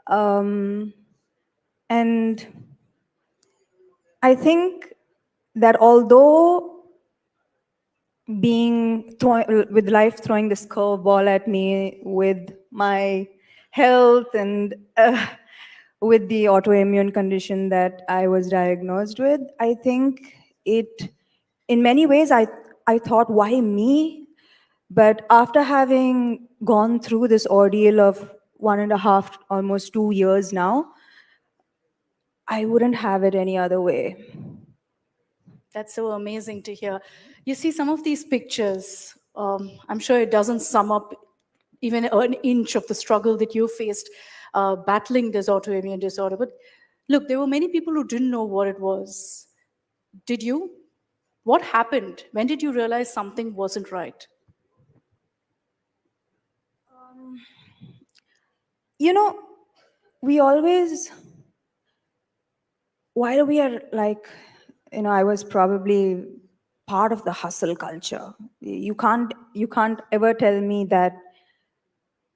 And I think that although with life throwing this curveball at me with my health and with the autoimmune condition that I was diagnosed with, I think in many ways, I thought, why me? But after having gone through this ordeal of 1.5, almost 2 years now, I wouldn't have it any other way. That's so amazing to hear. You see some of these pictures, I'm sure it doesn't sum up even an inch of the struggle that you faced battling this autoimmune disorder. But look, there were many people who didn't know what it was. Did you? What happened? When did you realize something wasn't right? We always, while we are I was probably part of the hustle culture. You can't ever tell me that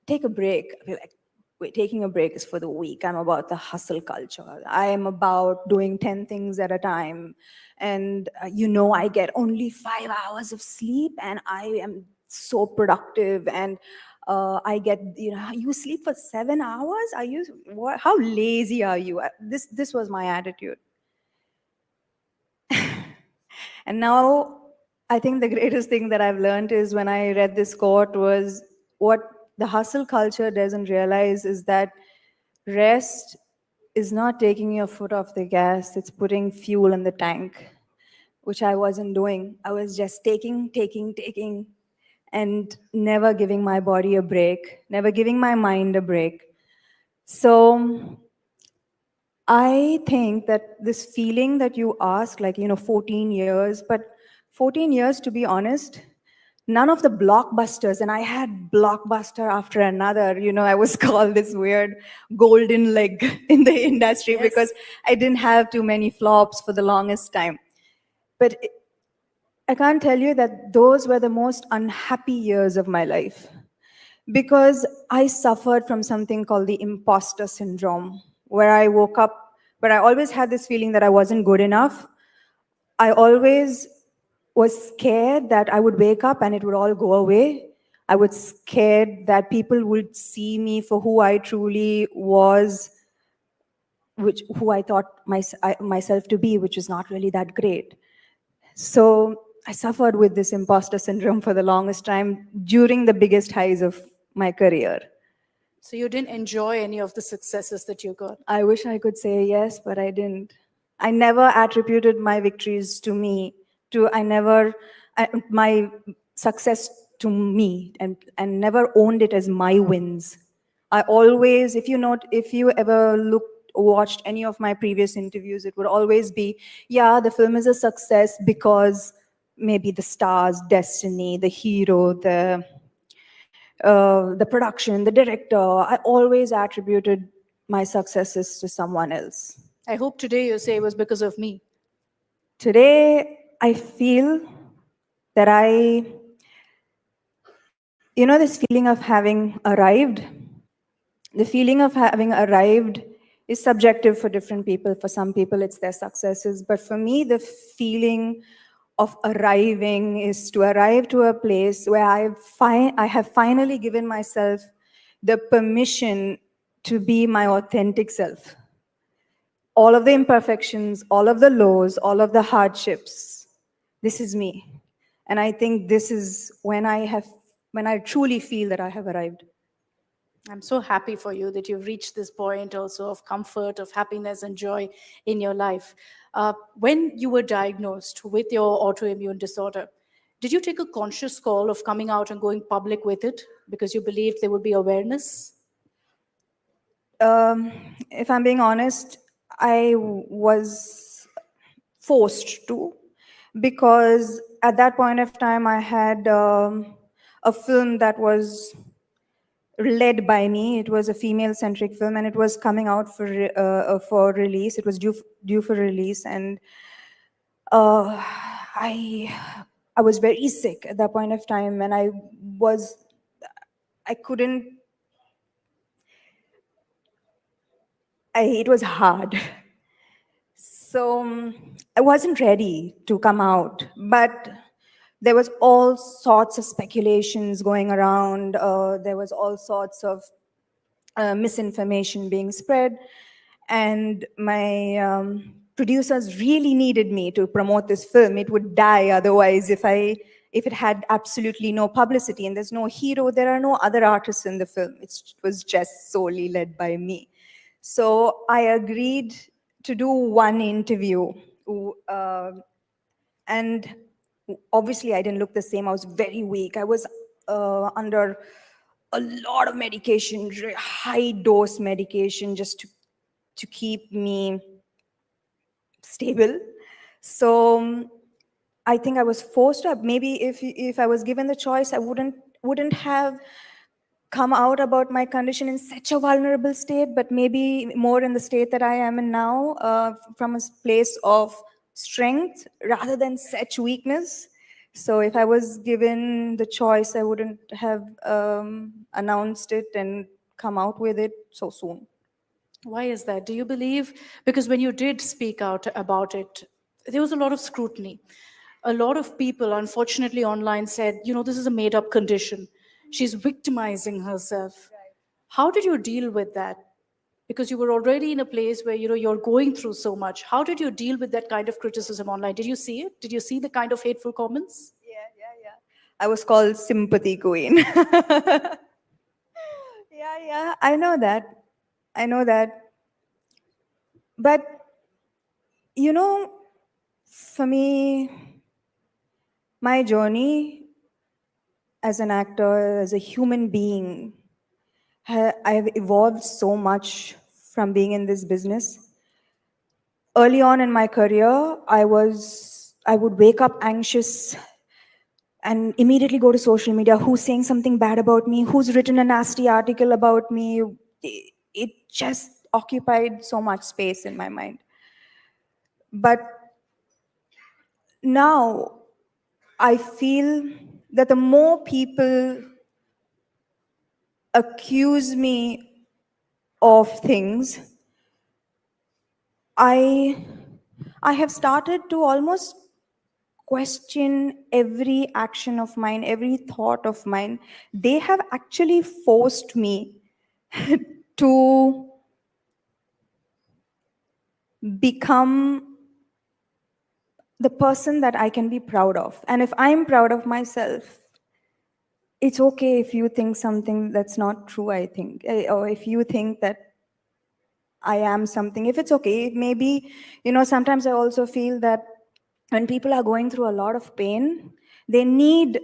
take a break. I'll be like, wait, taking a break is for the weak. I'm about the hustle culture. I am about doing 10 things at a time. And I get only 5 hours of sleep and I am so productive. And I get, you sleep for 7 hours? How lazy are you? This was my attitude. And now I think the greatest thing that I've learned is when I read this quote was what the hustle culture doesn't realize is that rest is not taking your foot off the gas, it's putting fuel in the tank, which I wasn't doing. I was just taking, and never giving my body a break, never giving my mind a break. So I think that this feeling that you ask, 14 years, but 14 years, to be honest, none of the blockbusters, and I had blockbuster after another, I was called this weird golden leg in the industry because I didn't have too many flops for the longest time. But I can't tell you that those were the most unhappy years of my life because I suffered from something called the imposter syndrome, where I woke up, where I always had this feeling that I wasn't good enough. I always was scared that I would wake up and it would all go away. I was scared that people would see me for who I truly was, who I thought myself to be, which is not really that great. So I suffered with this imposter syndrome for the longest time during the biggest highs of my career. So you didn't enjoy any of the successes that you got? I wish I could say yes, but I didn't. I never attributed my victories to me, my success to me, and never owned it as my wins. I always, if you ever watched any of my previous interviews, it would always be, yeah, the film is a success because maybe the stars, destiny, the hero, the production, the director. I always attributed my successes to someone else. I hope today you say it was because of me. Today, I feel that this feeling of having arrived, the feeling of having arrived is subjective for different people. For some people, it's their successes. But for me, the feeling of arriving is to arrive to a place where I have finally given myself the permission to be my authentic self. All of the imperfections, all of the lows, all of the hardships, this is me. And I think this is when I truly feel that I have arrived. I'm so happy for you that you've reached this point also of comfort, of happiness and joy in your life. When you were diagnosed with your autoimmune disorder, did you take a conscious call of coming out and going public with it because you believed there would be awareness? If I'm being honest, I was forced to, because at that point of time I had a film that was led by me. It was a female-centric film, and it was coming out for release. It was due for release, and I was very sick at that point of time, and I couldn't. It was hard. So I wasn't ready to come out, but there was all sorts of speculations going around. There was all sorts of misinformation being spread, and my producers really needed me to promote this film. It would die otherwise if it had absolutely no publicity, and there's no hero, there are no other artists in the film. It was just solely led by me. So I agreed to do one interview, and obviously I didn't look the same. I was very weak. I was under a lot of medication, high dose medication, just to keep me stable. So I think I was forced up. Maybe if I was given the choice, I wouldn't have come out about my condition in such a vulnerable state, but maybe more in the state that I am in now, from a place of strength rather than such weakness. So if I was given the choice, I wouldn't have announced it and come out with it so soon. Why is that? Do you believe, because when you did speak out about it, there was a lot of scrutiny. A lot of people, unfortunately, online said, this is a made-up condition. She's victimizing herself. How did you deal with that? Because you were already in a place where, you're going through so much. How did you deal with that kind of criticism online? Did you see it? Did you see the kind of hateful comments? Yeah. I was called sympathy queen. Yeah, I know that. But, for me, my journey as an actor, as a human being, I have evolved so much from being in this business. Early on in my career, I would wake up anxious and immediately go to social media. Who's saying something bad about me? Who's written a nasty article about me? It just occupied so much space in my mind. But now, I feel that the more people accuse me of things, I have started to almost question every action of mine, every thought of mine. They have actually forced me to become the person that I can be proud of. And if I'm proud of myself, it's okay if you think something that's not true, I think. Or if you think that I am something, if it's okay, maybe, sometimes I also feel that when people are going through a lot of pain, they need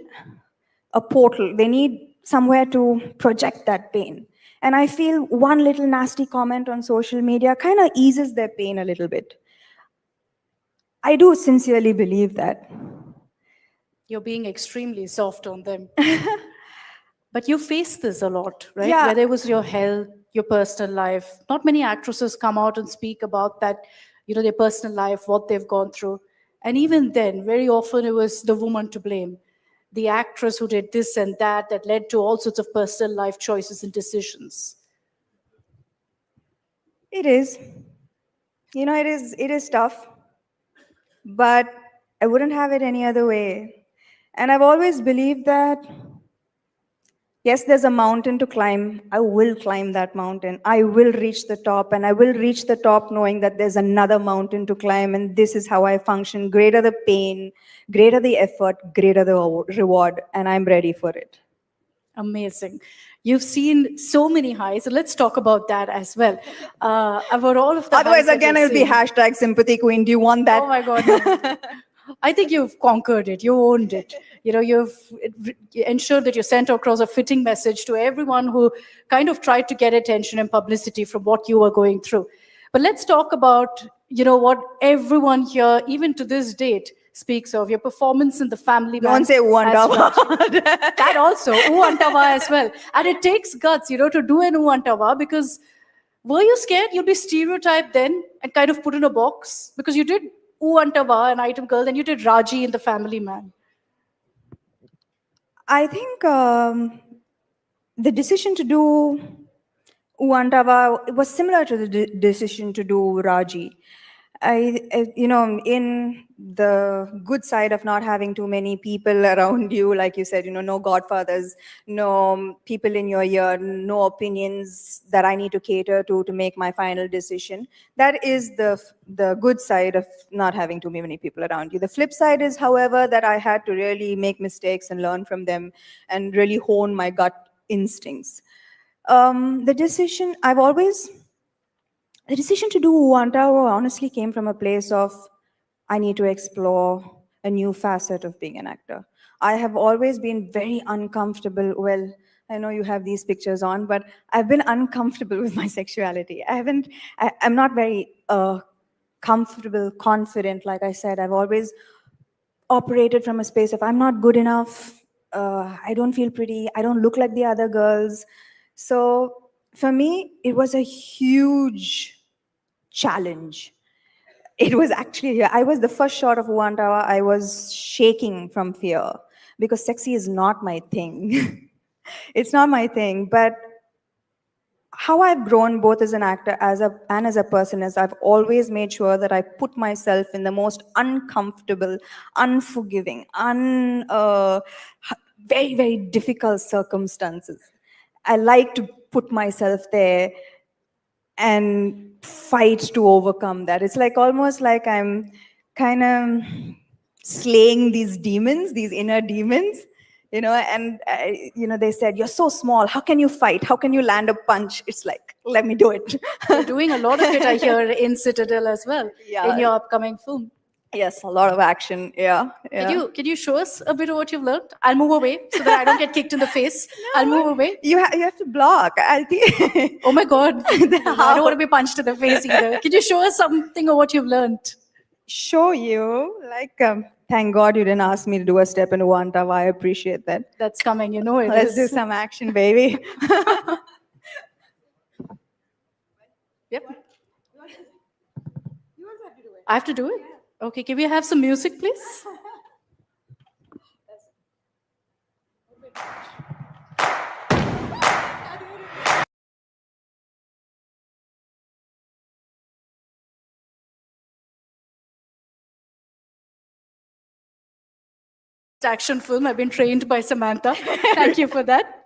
a portal, they need somewhere to project that pain. And I feel one little nasty comment on social media kind of eases their pain a little bit. I do sincerely believe that. You're being extremely soft on them. But you face this a lot, right? Yeah. Whether it was your health, your personal life. Not many actresses come out and speak about that, their personal life, what they've gone through. And even then, very often it was the woman to blame. The actress who did this and that led to all sorts of personal life choices and decisions. It is. It is tough, but I wouldn't have it any other way. And I've always believed that, yes, there's a mountain to climb. I will climb that mountain. I will reach the top, and I will reach the top knowing that there's another mountain to climb, and this is how I function. Greater the pain, greater the effort, greater the reward, and I'm ready for it. Amazing. You've seen so many highs. So let's talk about that as well. About all of the Otherwise, highs again, that it'll be you've seen. hashtag sympathy queen. Do you want that? Oh my God. No. I think you've conquered it. You owned it. You've ensured that you sent across a fitting message to everyone who kind of tried to get attention and publicity from what you were going through. But let's talk about, what everyone here, even to this date, speaks of, your performance in The Family Man. Don't say Uantava. That also, Uantava as well. And it takes guts, to do an Uantava, because were you scared you'd be stereotyped then and kind of put in a box? Because you did Uantava, an item girl, then you did Raji in The Family Man. I think the decision to do Uantava was similar to the decision to do Raji. In the good side of not having too many people around you, like you said, no godfathers, no people in your ear, no opinions that I need to cater to make my final decision. That is the good side of not having too many people around you. The flip side is, however, that I had to really make mistakes and learn from them and really hone my gut instincts. The decision to do Uantava honestly came from a place of, I need to explore a new facet of being an actor. I have always been very uncomfortable. Well, I know you have these pictures on, but I've been uncomfortable with my sexuality. I'm not very comfortable, confident, like I said. I've always operated from a space of, I'm not good enough, I don't feel pretty, I don't look like the other girls. So for me, it was a huge challenge. It was actually, I was the first shot of Uantava, I was shaking from fear because sexy is not my thing. It's not my thing, but how I've grown both as an actor and as a person is I've always made sure that I put myself in the most uncomfortable, unforgiving, very, very difficult circumstances. I like to put myself there and fight to overcome that. It's like almost like I'm kind of slaying these demons, these inner demons, and they said, you're so small, how can you fight, how can you land a punch? It's like, let me do it. You're doing a lot of it, I hear, in Citadel as well, Yeah. in your upcoming film. Yes, a lot of action. Yeah. Can you show us a bit of what you've learned? I'll move away so that I don't get kicked in the face. I'll move away. You have to block. Oh my God. I don't want to be punched in the face either. Can you show us something of what you've learned? Show you, thank God you didn't ask me to do a step in Uantava. I appreciate that. That's coming, it Let's do is. some action, baby. Yep. I have to do it? Okay, can we have some music, please? action film. I've been trained by Samantha. Thank you for that.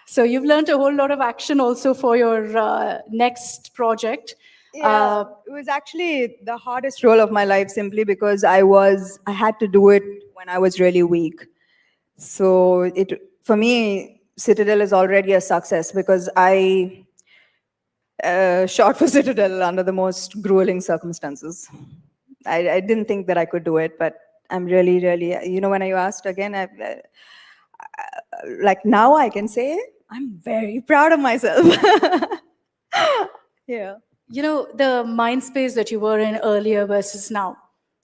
So you've learned a whole lot of action also for your next project. Yeah, it was actually the hardest role of my life simply because I had to do it when I was really weak. So for me, Citadel is already a success because I shot for Citadel under the most grueling circumstances. I didn't think that I could do it, but I'm really, really, when you asked again, like now I can say I'm very proud of myself. Yeah. You know, the mind space that you were in earlier versus now,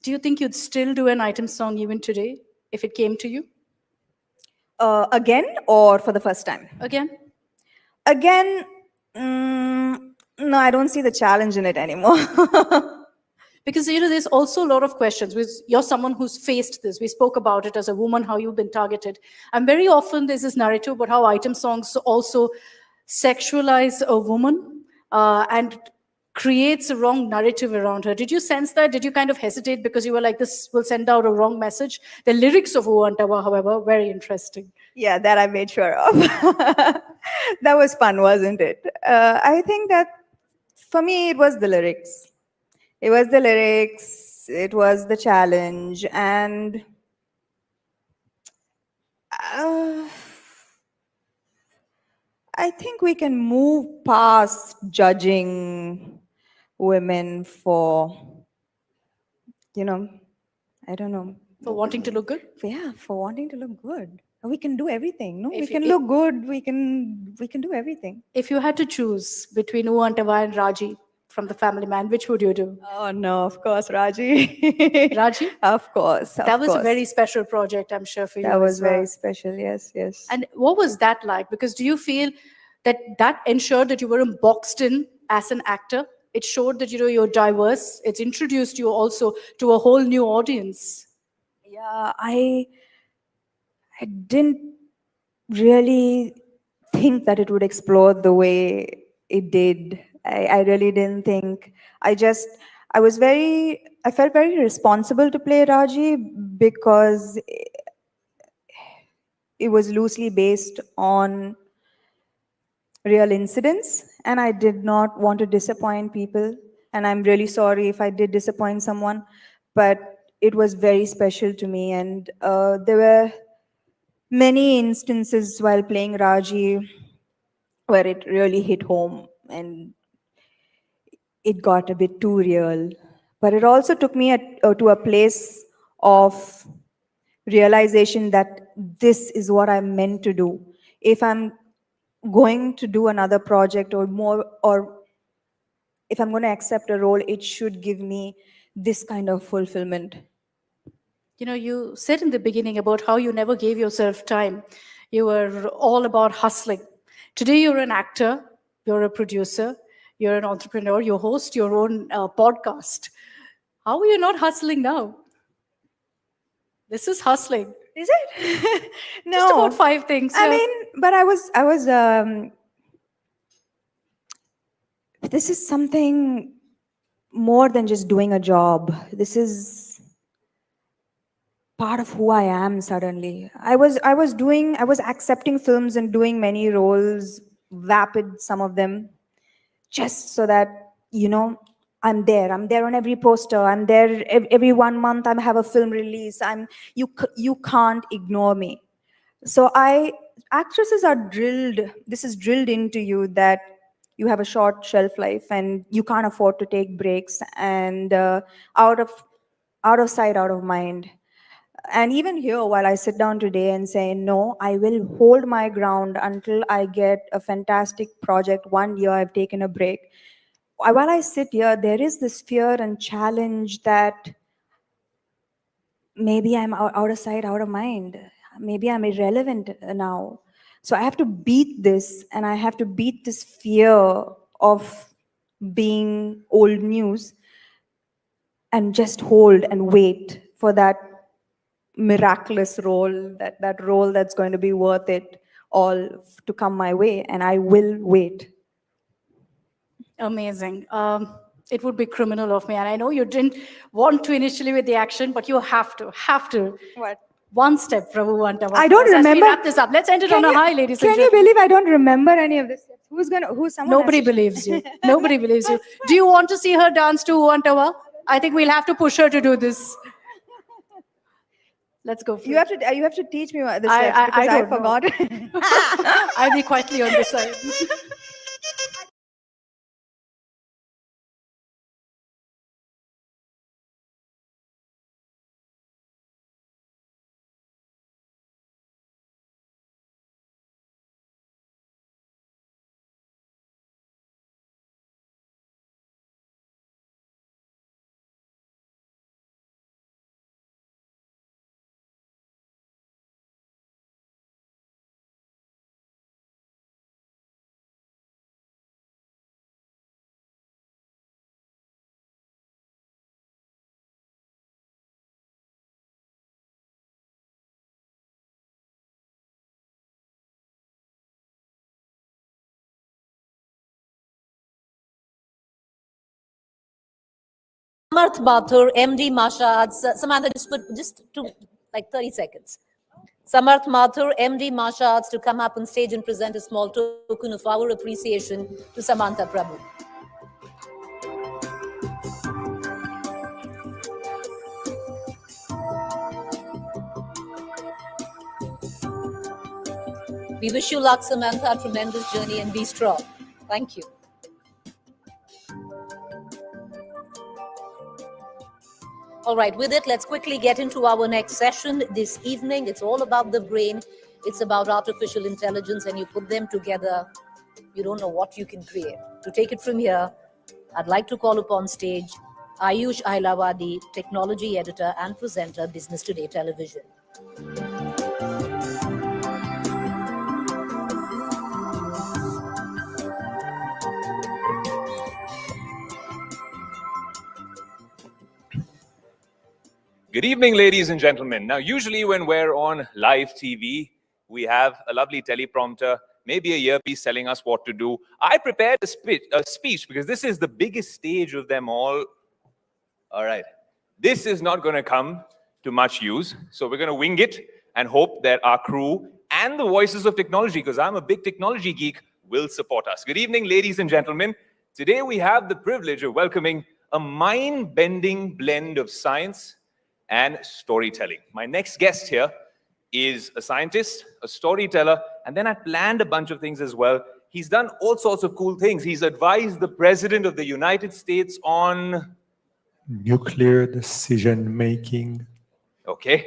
do you think you'd still do an item song even today if it came to you? Again or for the first time? Again? Again, no, I don't see the challenge in it anymore. Because, you know, there's also a lot of questions. You're someone who's faced this. We spoke about it as a woman, how you've been targeted. And very often there's this narrative about how item songs also sexualize a woman and creates a wrong narrative around her. Did you sense that? Did you kind of hesitate because you were like, this will send out a wrong message? The lyrics of Uantawa, however, very interesting. Yeah, that I made sure of. That was fun, wasn't it? I think that for me, it was the lyrics. It was the lyrics, it was the challenge, and I think we can move past judging women for, I don't know. For wanting to look good? Yeah, for wanting to look good. We can do everything, no? If We you- can look good, we can do everything. If you had to choose between Uantawa and Raji from The Family Man, which would you do? Oh no, of course, Raji. Raji? Of course. That was a course. very special project, I'm sure, for you. That was as well. very special, yes, yes. And what was that like? Because do you feel that that ensured that you weren't boxed in as an actor? It showed that, you know, you're diverse. It's introduced you also to a whole new audience. Yeah, I didn't really think that it would explore the way it did. I really didn't think. I felt very responsible to play Raji because it was loosely based on real incidents, and I did not want to disappoint people. And I'm really sorry if I did disappoint someone, but it was very special to me. And there were many instances while playing Raji where it really hit home and it got a bit too real. But it also took me to a place of realization that this is what I'm meant to do. If I'm going to do another project or if I'm going to accept a role, it should give me this kind of fulfillment. You know, you said in the beginning about how you never gave yourself time. You were all about hustling. Today, you're an actor, you're a producer, you're an entrepreneur, you host your own podcast. How are you not hustling now? This is hustling. Is it? No. Just about 5 things. I yeah. mean, but I was this is something more than just doing a job. This is part of who I am suddenly. I was accepting films and doing many roles, vapid some of them, just so that, I'm there on every poster. I'm there every 1 month. I have a film release. You can't ignore me. So actresses are drilled. This is drilled into you that you have a short shelf life and you can't afford to take breaks, and out of sight, out of mind. And even here, while I sit down today and say, no, I will hold my ground until I get a fantastic project. 1 year I've taken a break. While I sit here, there is this fear and challenge that maybe I'm out of sight, out of mind. Maybe I'm irrelevant now. So I have to beat this, and I have to beat this fear of being old news and just hold and wait for that miraculous role, that role that's going to be worth it all to come my way, and I will wait. Amazing. It would be criminal of me. And I know you didn't want to initially with the action, but you have to. What? One step, Prabhu Vantava. I don't As we remember. wrap this up. Let's end it on a high, ladies and Can you gentlemen. believe I don't remember any of this? Who's someone? Nobody believes you. Nobody believes you. Do you want to see her dance to Vantava? I think we'll have to push her to do this. Let's go. You have to teach me the steps because I forgot. I'll be quietly on the side. Samarth Mathur, MD Masha, Samantha, just to like 30 seconds. Samarth Mathur, MD Masha Arts, to come up on stage and present a small token of our appreciation to Samantha Prabhu. We wish you luck, Samantha, a tremendous journey, and be strong. Thank you. All right, with it, let's quickly get into our next session this evening. It's all about the brain. It's about artificial intelligence, and you put them together, you don't know what you can create. To take it from here, I'd like to call upon stage Ayush Ailavadi, technology editor and presenter, Business Today Television. Good evening, ladies and gentlemen. Now, usually when we're on live TV, we have a lovely teleprompter, maybe a earpiece telling us what to do. I prepared a speech because this is the biggest stage of them all. All right. This is not going to come to much use, so we're going to wing it and hope that our crew and the voices of technology, because I'm a big technology geek, will support us. Good evening, ladies and gentlemen. Today we have the privilege of welcoming a mind-bending blend of science and storytelling. My next guest here is a scientist, a storyteller, and then I planned a bunch of things as well. He's done all sorts of cool things. He's advised the President of the United States on nuclear decision-making. Okay,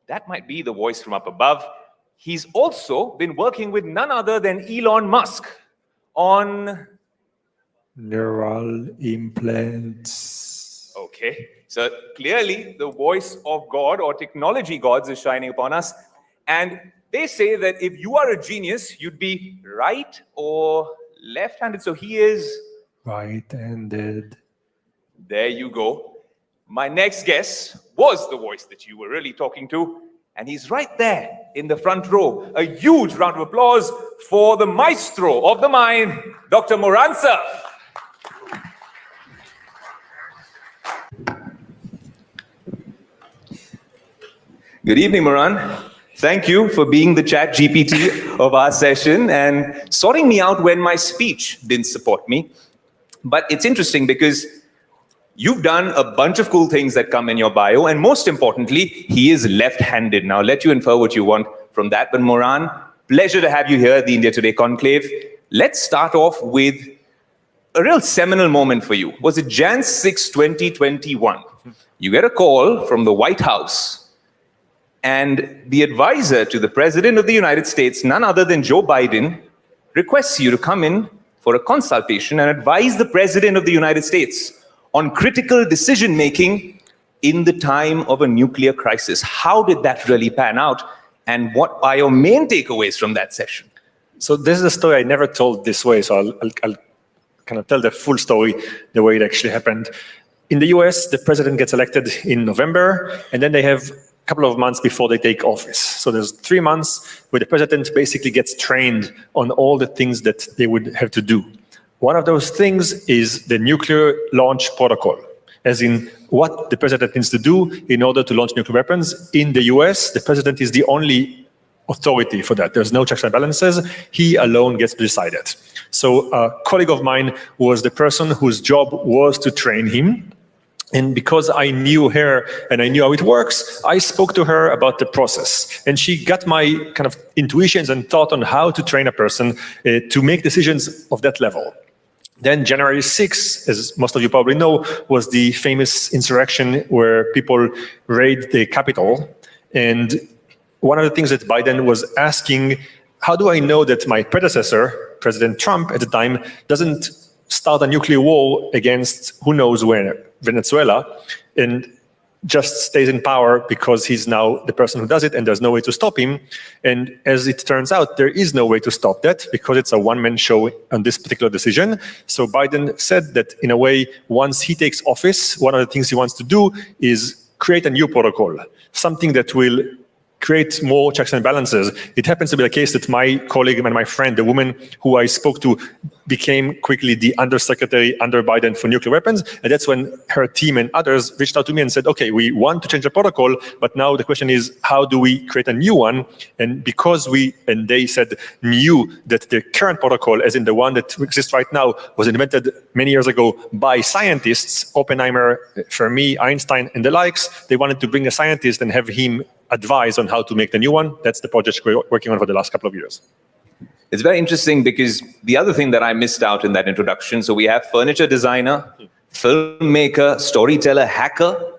that might be the voice from up above. He's also been working with none other than Elon Musk on Neural implants. Okay, so clearly the voice of God or technology gods is shining upon us. And they say that if you are a genius, you'd be right or left-handed. So he is right-handed. There you go. My next guest was the voice that you were really talking to. And he's right there in the front row. A huge round of applause for the maestro of the mind, Dr. Moran sir. Good evening, Moran. Thank you for being the chat GPT of our session and sorting me out when my speech didn't support me. But it's interesting because you've done a bunch of cool things that come in your bio, and most importantly, he is left-handed. Now, I'll let you infer what you want from that. But Moran, pleasure to have you here at the India Today Conclave. Let's start off with a real seminal moment for you. Was it Jan 6, 2021? You get a call from the White House, and the advisor to the President of the United States, none other than Joe Biden, requests you to come in for a consultation and advise the President of the United States on critical decision-making in the time of a nuclear crisis. How did that really pan out? And what are your main takeaways from that session? So this is a story I never told this way, so I'll kind of tell the full story the way it actually happened. In the US, the president gets elected in November, and then they have a couple of months before they take office. So there's 3 months where the president basically gets trained on all the things that they would have to do. One of those things is the nuclear launch protocol, as in what the president needs to do in order to launch nuclear weapons. In the US, the president is the only authority for that. There's no checks and balances. He alone gets to decide it. So a colleague of mine was the person whose job was to train him. And because I knew her and I knew how it works, I spoke to her about the process. And she got my kind of intuitions and thought on how to train a person to make decisions of that level. Then January 6th, as most of you probably know, was the famous insurrection where people raided the Capitol. And one of the things that Biden was asking, how do I know that my predecessor, President Trump at the time, doesn't start a nuclear war against who knows where, Venezuela, and just stays in power because he's now the person who does it and there's no way to stop him. And as it turns out, there is no way to stop that because it's a one-man show on this particular decision. So Biden said that in a way, once he takes office, one of the things he wants to do is create a new protocol, something that will create more checks and balances. It happens to be the case that my colleague and my friend, the woman who I spoke to, became quickly the undersecretary under Biden for nuclear weapons. And that's when her team and others reached out to me and said, okay, we want to change the protocol, but now the question is, how do we create a new one? And because they said, knew that the current protocol, as in the one that exists right now, was invented many years ago by scientists, Oppenheimer, Fermi, Einstein, and the likes, they wanted to bring a scientist and have him advise on how to make the new one. That's the project we're working on for the last couple of years. It's very interesting because the other thing that I missed out in that introduction, so we have furniture designer, filmmaker, storyteller, hacker,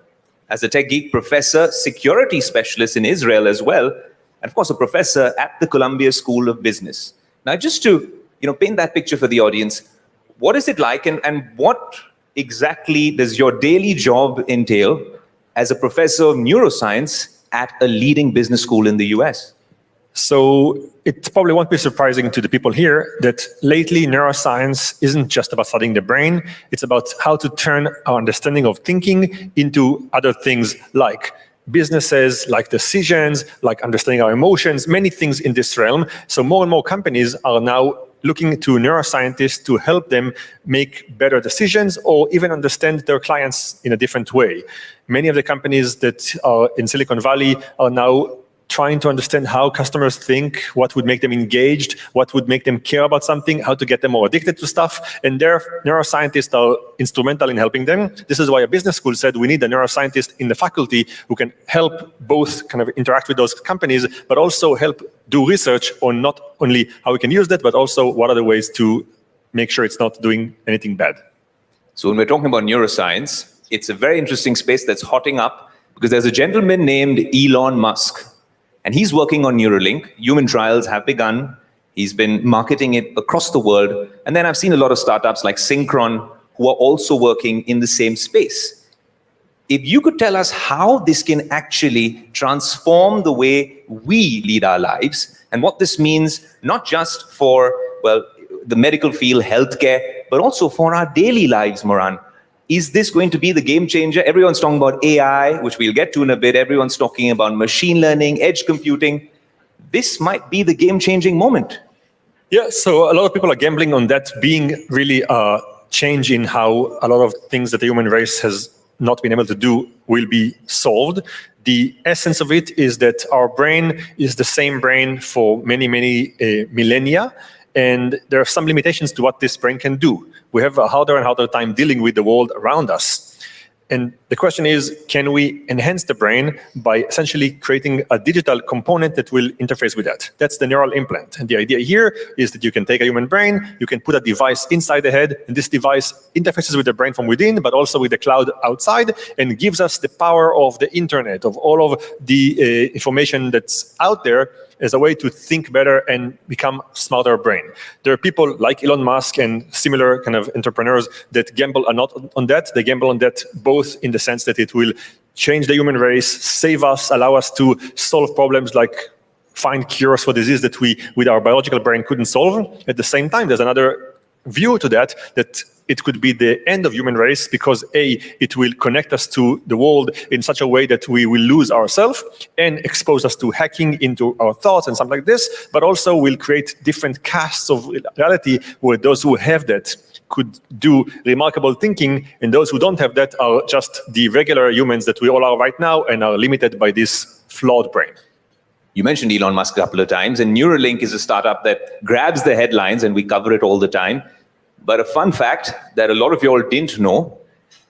as a tech geek, professor, security specialist in Israel as well, and of course a professor at the Columbia School of Business. Now just to paint that picture for the audience, what is it like and what exactly does your daily job entail as a professor of neuroscience at a leading business school in the US? So it probably won't be surprising to the people here that lately neuroscience isn't just about studying the brain, it's about how to turn our understanding of thinking into other things like businesses, like decisions, like understanding our emotions, many things in this realm. So more and more companies are now looking to neuroscientists to help them make better decisions or even understand their clients in a different way. Many of the companies that are in Silicon Valley are now trying to understand how customers think, what would make them engaged, what would make them care about something, how to get them more addicted to stuff, and their neuroscientists are instrumental in helping them. This is why a business school said we need a neuroscientist in the faculty who can help both kind of interact with those companies, but also help do research on not only how we can use that, but also what are the ways to make sure it's not doing anything bad. So when we're talking about neuroscience, it's a very interesting space that's hotting up because there's a gentleman named Elon Musk. And he's working on Neuralink. Human trials have begun. He's been marketing it across the world. And then I've seen a lot of startups like Synchron who are also working in the same space. If you could tell us how this can actually transform the way we lead our lives and what this means, not just for, well, the medical field, healthcare, but also for our daily lives, Moran. Is this going to be the game changer? Everyone's talking about AI, which we'll get to in a bit. Everyone's talking about machine learning, edge computing. This might be the game-changing moment. Yeah, so a lot of people are gambling on that being really a change in how a lot of things that the human race has not been able to do will be solved. The essence of it is that our brain is the same brain for many, many millennia, and there are some limitations to what this brain can do. We have a harder and harder time dealing with the world around us. And the question is, can we enhance the brain by essentially creating a digital component that will interface with that? That's the neural implant. And the idea here is that you can take a human brain, you can put a device inside the head, and this device interfaces with the brain from within, but also with the cloud outside, and gives us the power of the internet, of all of the information that's out there, as a way to think better and become smarter brain. There are people like Elon Musk and similar kind of entrepreneurs that gamble a lot on that. They gamble on that both in the sense that it will change the human race, save us, allow us to solve problems like find cures for disease that we, with our biological brain, couldn't solve. At the same time, there's another view to that it could be the end of human race because A, it will connect us to the world in such a way that we will lose ourselves and expose us to hacking into our thoughts and something like this, but also will create different castes of reality where those who have that could do remarkable thinking, and those who don't have that are just the regular humans that we all are right now and are limited by this flawed brain. You mentioned Elon Musk a couple of times, and Neuralink is a startup that grabs the headlines, and we cover it all the time. But a fun fact that a lot of you all didn't know,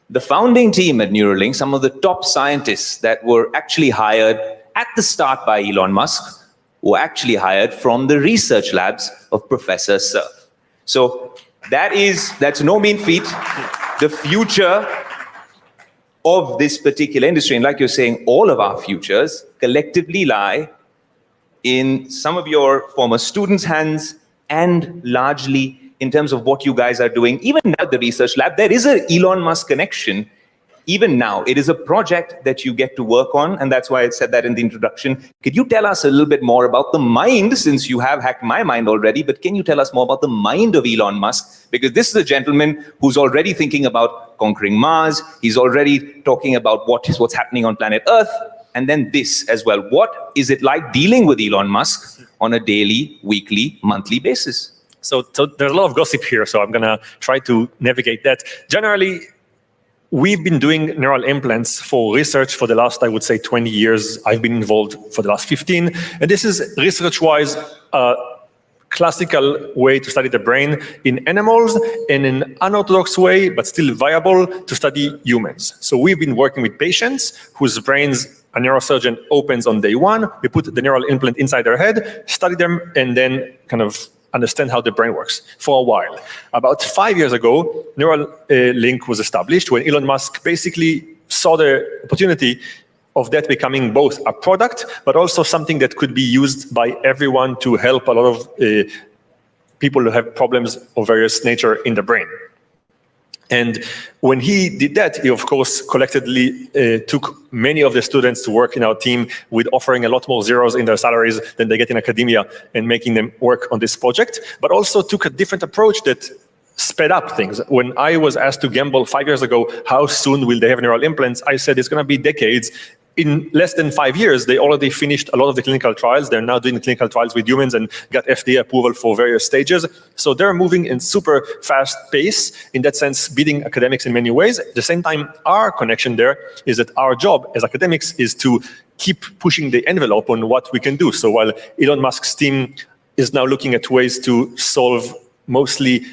the founding team at Neuralink, some of the top scientists that were actually hired at the start by Elon Musk, were actually hired from the research labs of Professor Cerf. So that's no mean feat. The future of this particular industry, and like you're saying, all of our futures collectively lie in some of your former students' hands and largely in terms of what you guys are doing. Even now at the research lab, there is an Elon Musk connection. Even now, it is a project that you get to work on, and that's why I said that in the introduction. Could you tell us a little bit more about the mind, since you have hacked my mind already, but can you tell us more about the mind of Elon Musk? Because this is a gentleman who's already thinking about conquering Mars. He's already talking about what's happening on planet Earth, and then this as well. What is it like dealing with Elon Musk on a daily, weekly, monthly basis? So there's a lot of gossip here, so I'm going to try to navigate that. Generally, we've been doing neural implants for research for the last, I would say, 20 years. I've been involved for the last 15. And this is research-wise a classical way to study the brain in animals, and an unorthodox way, but still viable, to study humans. So we've been working with patients whose brains a neurosurgeon opens on day one. We put the neural implant inside their head, study them, and then kind of understand how the brain works for a while. About 5 years ago, Neuralink was established when Elon Musk basically saw the opportunity of that becoming both a product, but also something that could be used by everyone to help a lot of people who have problems of various nature in the brain. And when he did that, he, of course, collectively took many of the students to work in our team with offering a lot more zeros in their salaries than they get in academia and making them work on this project, but also took a different approach that sped up things. When I was asked to gamble 5 years ago, how soon will they have neural implants, I said it's going to be decades. In less than 5 years, they already finished a lot of the clinical trials. They're now doing clinical trials with humans and got FDA approval for various stages. So they're moving in super fast pace, in that sense, beating academics in many ways. At the same time, our connection there is that our job as academics is to keep pushing the envelope on what we can do. So while Elon Musk's team is now looking at ways to solve mostly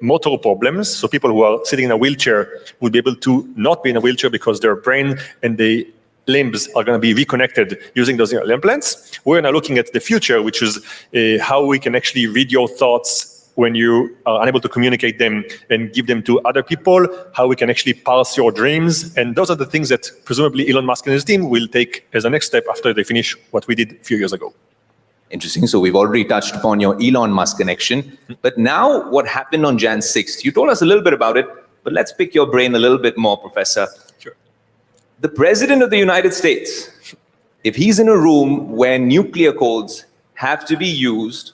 motor problems, so people who are sitting in a wheelchair would be able to not be in a wheelchair because their brain and the limbs are going to be reconnected using those neural implants. We're now looking at the future, which is how we can actually read your thoughts when you are unable to communicate them and give them to other people, how we can actually parse your dreams. And those are the things that presumably Elon Musk and his team will take as a next step after they finish what we did a few years ago. Interesting. So we've already touched upon your Elon Musk connection. But now what happened on Jan 6th? You told us a little bit about it, but let's pick your brain a little bit more, Professor. Sure. The President of the United States, if he's in a room where nuclear codes have to be used,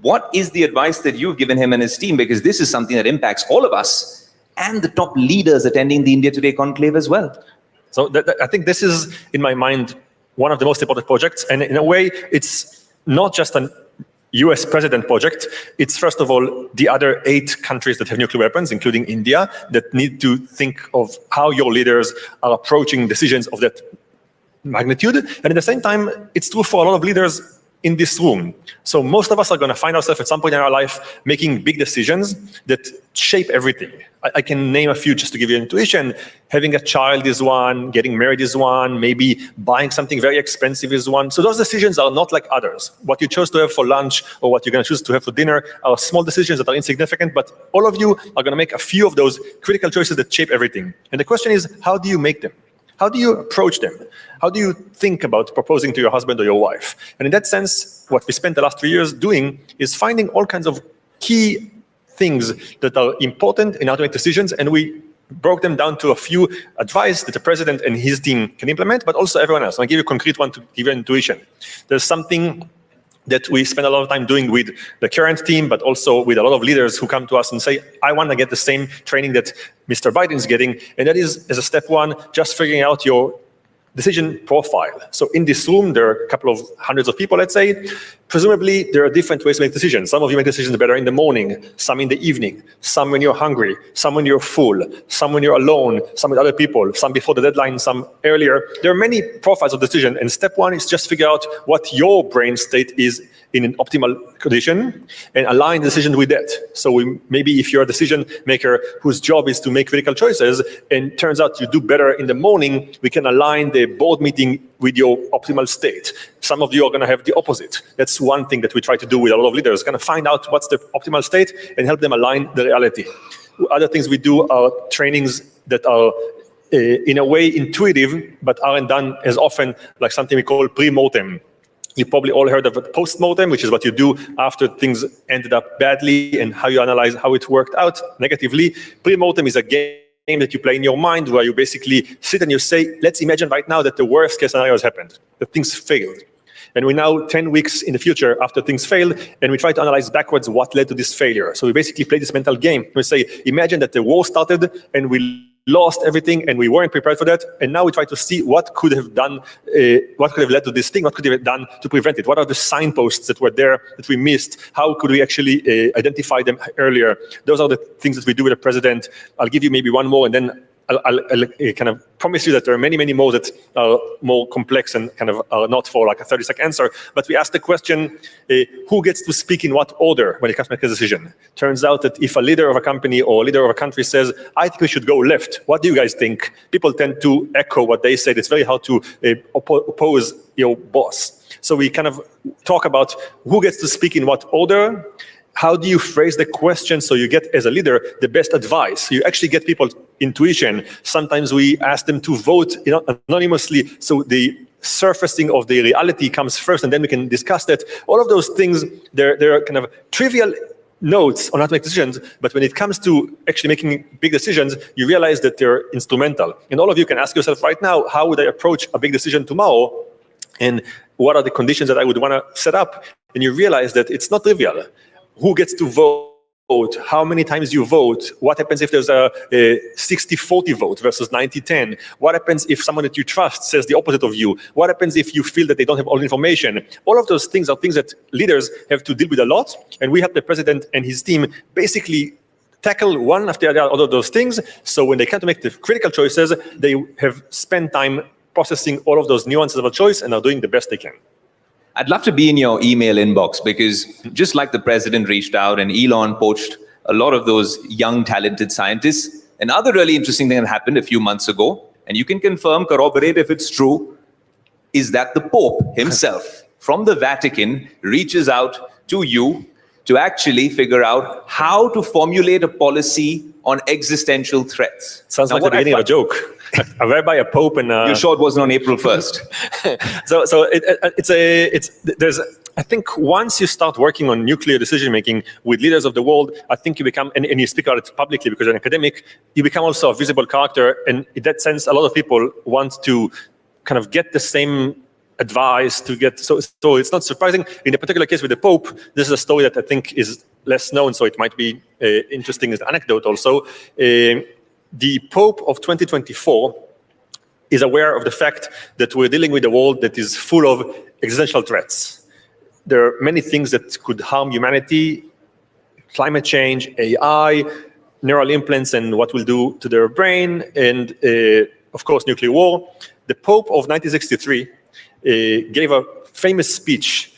what is the advice that you've given him and his team? Because this is something that impacts all of us and the top leaders attending the India Today conclave as well. So I think this is, in my mind, one of the most important projects. And in a way, it's not just an US president project. It's, first of all, the other 8 countries that have nuclear weapons, including India, that need to think of how your leaders are approaching decisions of that magnitude. And at the same time, it's true for a lot of leaders in this room. So most of us are going to find ourselves at some point in our life making big decisions that shape everything. I can name a few just to give you an intuition. Having a child is one, getting married is one, maybe buying something very expensive is one. So those decisions are not like others. What you chose to have for lunch or what you're going to choose to have for dinner are small decisions that are insignificant, but all of you are going to make a few of those critical choices that shape everything. And the question is, how do you make them? How do you approach them? How do you think about proposing to your husband or your wife? And in that sense, what we spent the last 3 years doing is finding all kinds of key things that are important in how to make decisions, and we broke them down to a few advice that the president and his team can implement, but also everyone else. I'll give you a concrete one to give you an intuition. There's something that we spend a lot of time doing with the current team, but also with a lot of leaders who come to us and say, I want to get the same training that Mr. Biden is getting. And that is, as a step one, just figuring out your decision profile. So in this room, there are a couple of hundreds of people, let's say. Presumably, there are different ways to make decisions. Some of you make decisions better in the morning, some in the evening, some when you're hungry, some when you're full, some when you're alone, some with other people, some before the deadline, some earlier. There are many profiles of decision, and step one is just figure out what your brain state is in an optimal condition and align the decision with that. So maybe if you're a decision maker whose job is to make critical choices and turns out you do better in the morning, we can align the board meeting with your optimal state. Some of you are going to have the opposite. That's one thing that we try to do with a lot of leaders, kind of find out what's the optimal state and help them align the reality. Other things we do are trainings that are in a way intuitive, but aren't done as often, like something we call pre-mortem. You probably all heard of post-mortem, which is what you do after things ended up badly and how you analyze how it worked out negatively. Pre-mortem is a game that you play in your mind where you basically sit and you say, let's imagine right now that the worst case scenario has happened, that things failed. And we're now 10 weeks in the future after things failed, and we try to analyze backwards what led to this failure. So we basically play this mental game. We say, imagine that the war started and we lost everything and we weren't prepared for that, and now we try to see what could have done, what could have led to this thing, what could have done to prevent it, what are the signposts that were there that we missed, how could we actually identify them earlier. Those are the things that we do with the president. I'll give you maybe one more, and then I'll kind of promise you that there are many, many more that are more complex and kind of are not for like a 30-second answer. But we asked the question, who gets to speak in what order when it comes to make a decision? Turns out that if a leader of a company or a leader of a country says, I think we should go left, what do you guys think? People tend to echo what they said. It's very hard to oppose your boss. So we kind of talk about who gets to speak in what order. How do you phrase the question so you get, as a leader, the best advice? You actually get people's intuition. Sometimes we ask them to vote anonymously, so the surfacing of the reality comes first, and then we can discuss that. All of those things, they're kind of trivial notes on how to make decisions, but when it comes to actually making big decisions, you realize that they're instrumental. And all of you can ask yourself right now, how would I approach a big decision tomorrow? And what are the conditions that I would want to set up? And you realize that it's not trivial. Who gets to vote, how many times you vote, what happens if there's a 60-40 vote versus 90-10, what happens if someone that you trust says the opposite of you, what happens if you feel that they don't have all the information. All of those things are things that leaders have to deal with a lot, and we help the president and his team basically tackle one after the other of those things, so when they come to make the critical choices, they have spent time processing all of those nuances of a choice and are doing the best they can. I'd love to be in your email inbox, because just like the president reached out and Elon poached a lot of those young, talented scientists, another really interesting thing that happened a few months ago, and you can confirm, corroborate if it's true, is that the Pope himself from the Vatican reaches out to you to actually figure out how to formulate a policy on existential threats. Sounds like the beginning of a joke. A rabbi, a pope, and you're sure it wasn't on April 1st? There's, I think once you start working on nuclear decision making with leaders of the world, I think you become, and you speak about it publicly because you're an academic, you become also a visible character, and in that sense, a lot of people want to kind of get the same advice to get, so it's not surprising. In a particular case with the Pope, this is a story that I think is less known, so it might be interesting as an anecdote also. The Pope of 2024 is aware of the fact that we're dealing with a world that is full of existential threats. There are many things that could harm humanity: climate change, AI, neural implants and what we'll do to their brain, and of course nuclear war. The Pope of 1963 gave a famous speech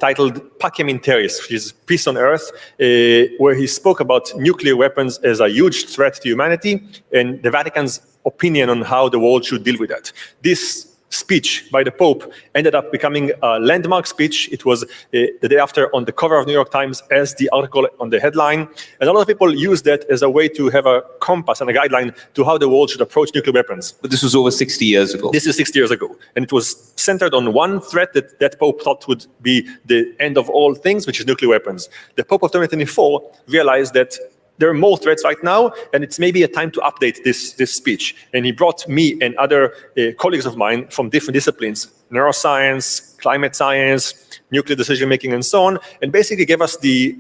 titled Pacem in Terris, which is peace on earth, where he spoke about nuclear weapons as a huge threat to humanity and the Vatican's opinion on how the world should deal with that. This speech by the Pope ended up becoming a landmark speech. It was the day after on the cover of New York Times as the article on the headline. And a lot of people use that as a way to have a compass and a guideline to how the world should approach nuclear weapons. But this was over 60 years ago. This is 60 years ago. And it was centered on one threat that Pope thought would be the end of all things, which is nuclear weapons. The Pope of 2024 realized that there are more threats right now, and it's maybe a time to update this speech. And he brought me and other colleagues of mine from different disciplines, neuroscience, climate science, nuclear decision-making, and so on, and basically gave us the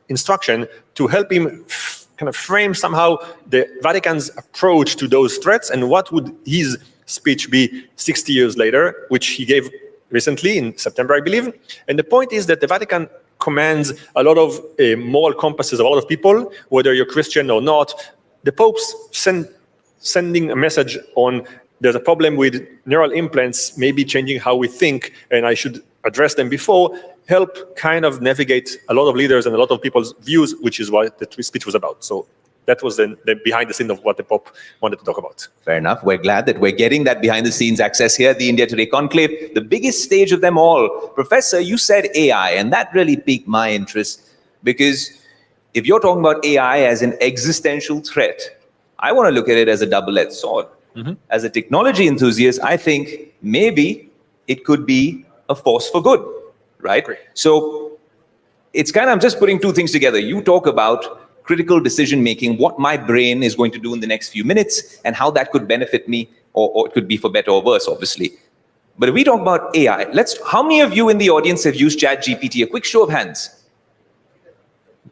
instruction to help him kind of frame somehow the Vatican's approach to those threats and what would his speech be 60 years later, which he gave recently in September, I believe. And the point is that the Vatican commands a lot of moral compasses of a lot of people, whether you're Christian or not. The Pope's sending a message on there's a problem with neural implants, maybe changing how we think, and I should address them before, help kind of navigate a lot of leaders and a lot of people's views, which is what the speech was about. So that was the behind the scene of what the Pope wanted to talk about. Fair enough. We're glad that we're getting that behind the scenes access here at the India Today Conclave, the biggest stage of them all. Professor, you said AI, and that really piqued my interest, because if you're talking about AI as an existential threat, I want to look at it as a double-edged sword. As a technology enthusiast, I think maybe it could be a force for good, right? So it's kind of, I'm just putting two things together. You talk about critical decision-making, what my brain is going to do in the next few minutes, and how that could benefit me, or it could be for better or worse, obviously. But if we talk about AI, how many of you in the audience have used ChatGPT? A quick show of hands.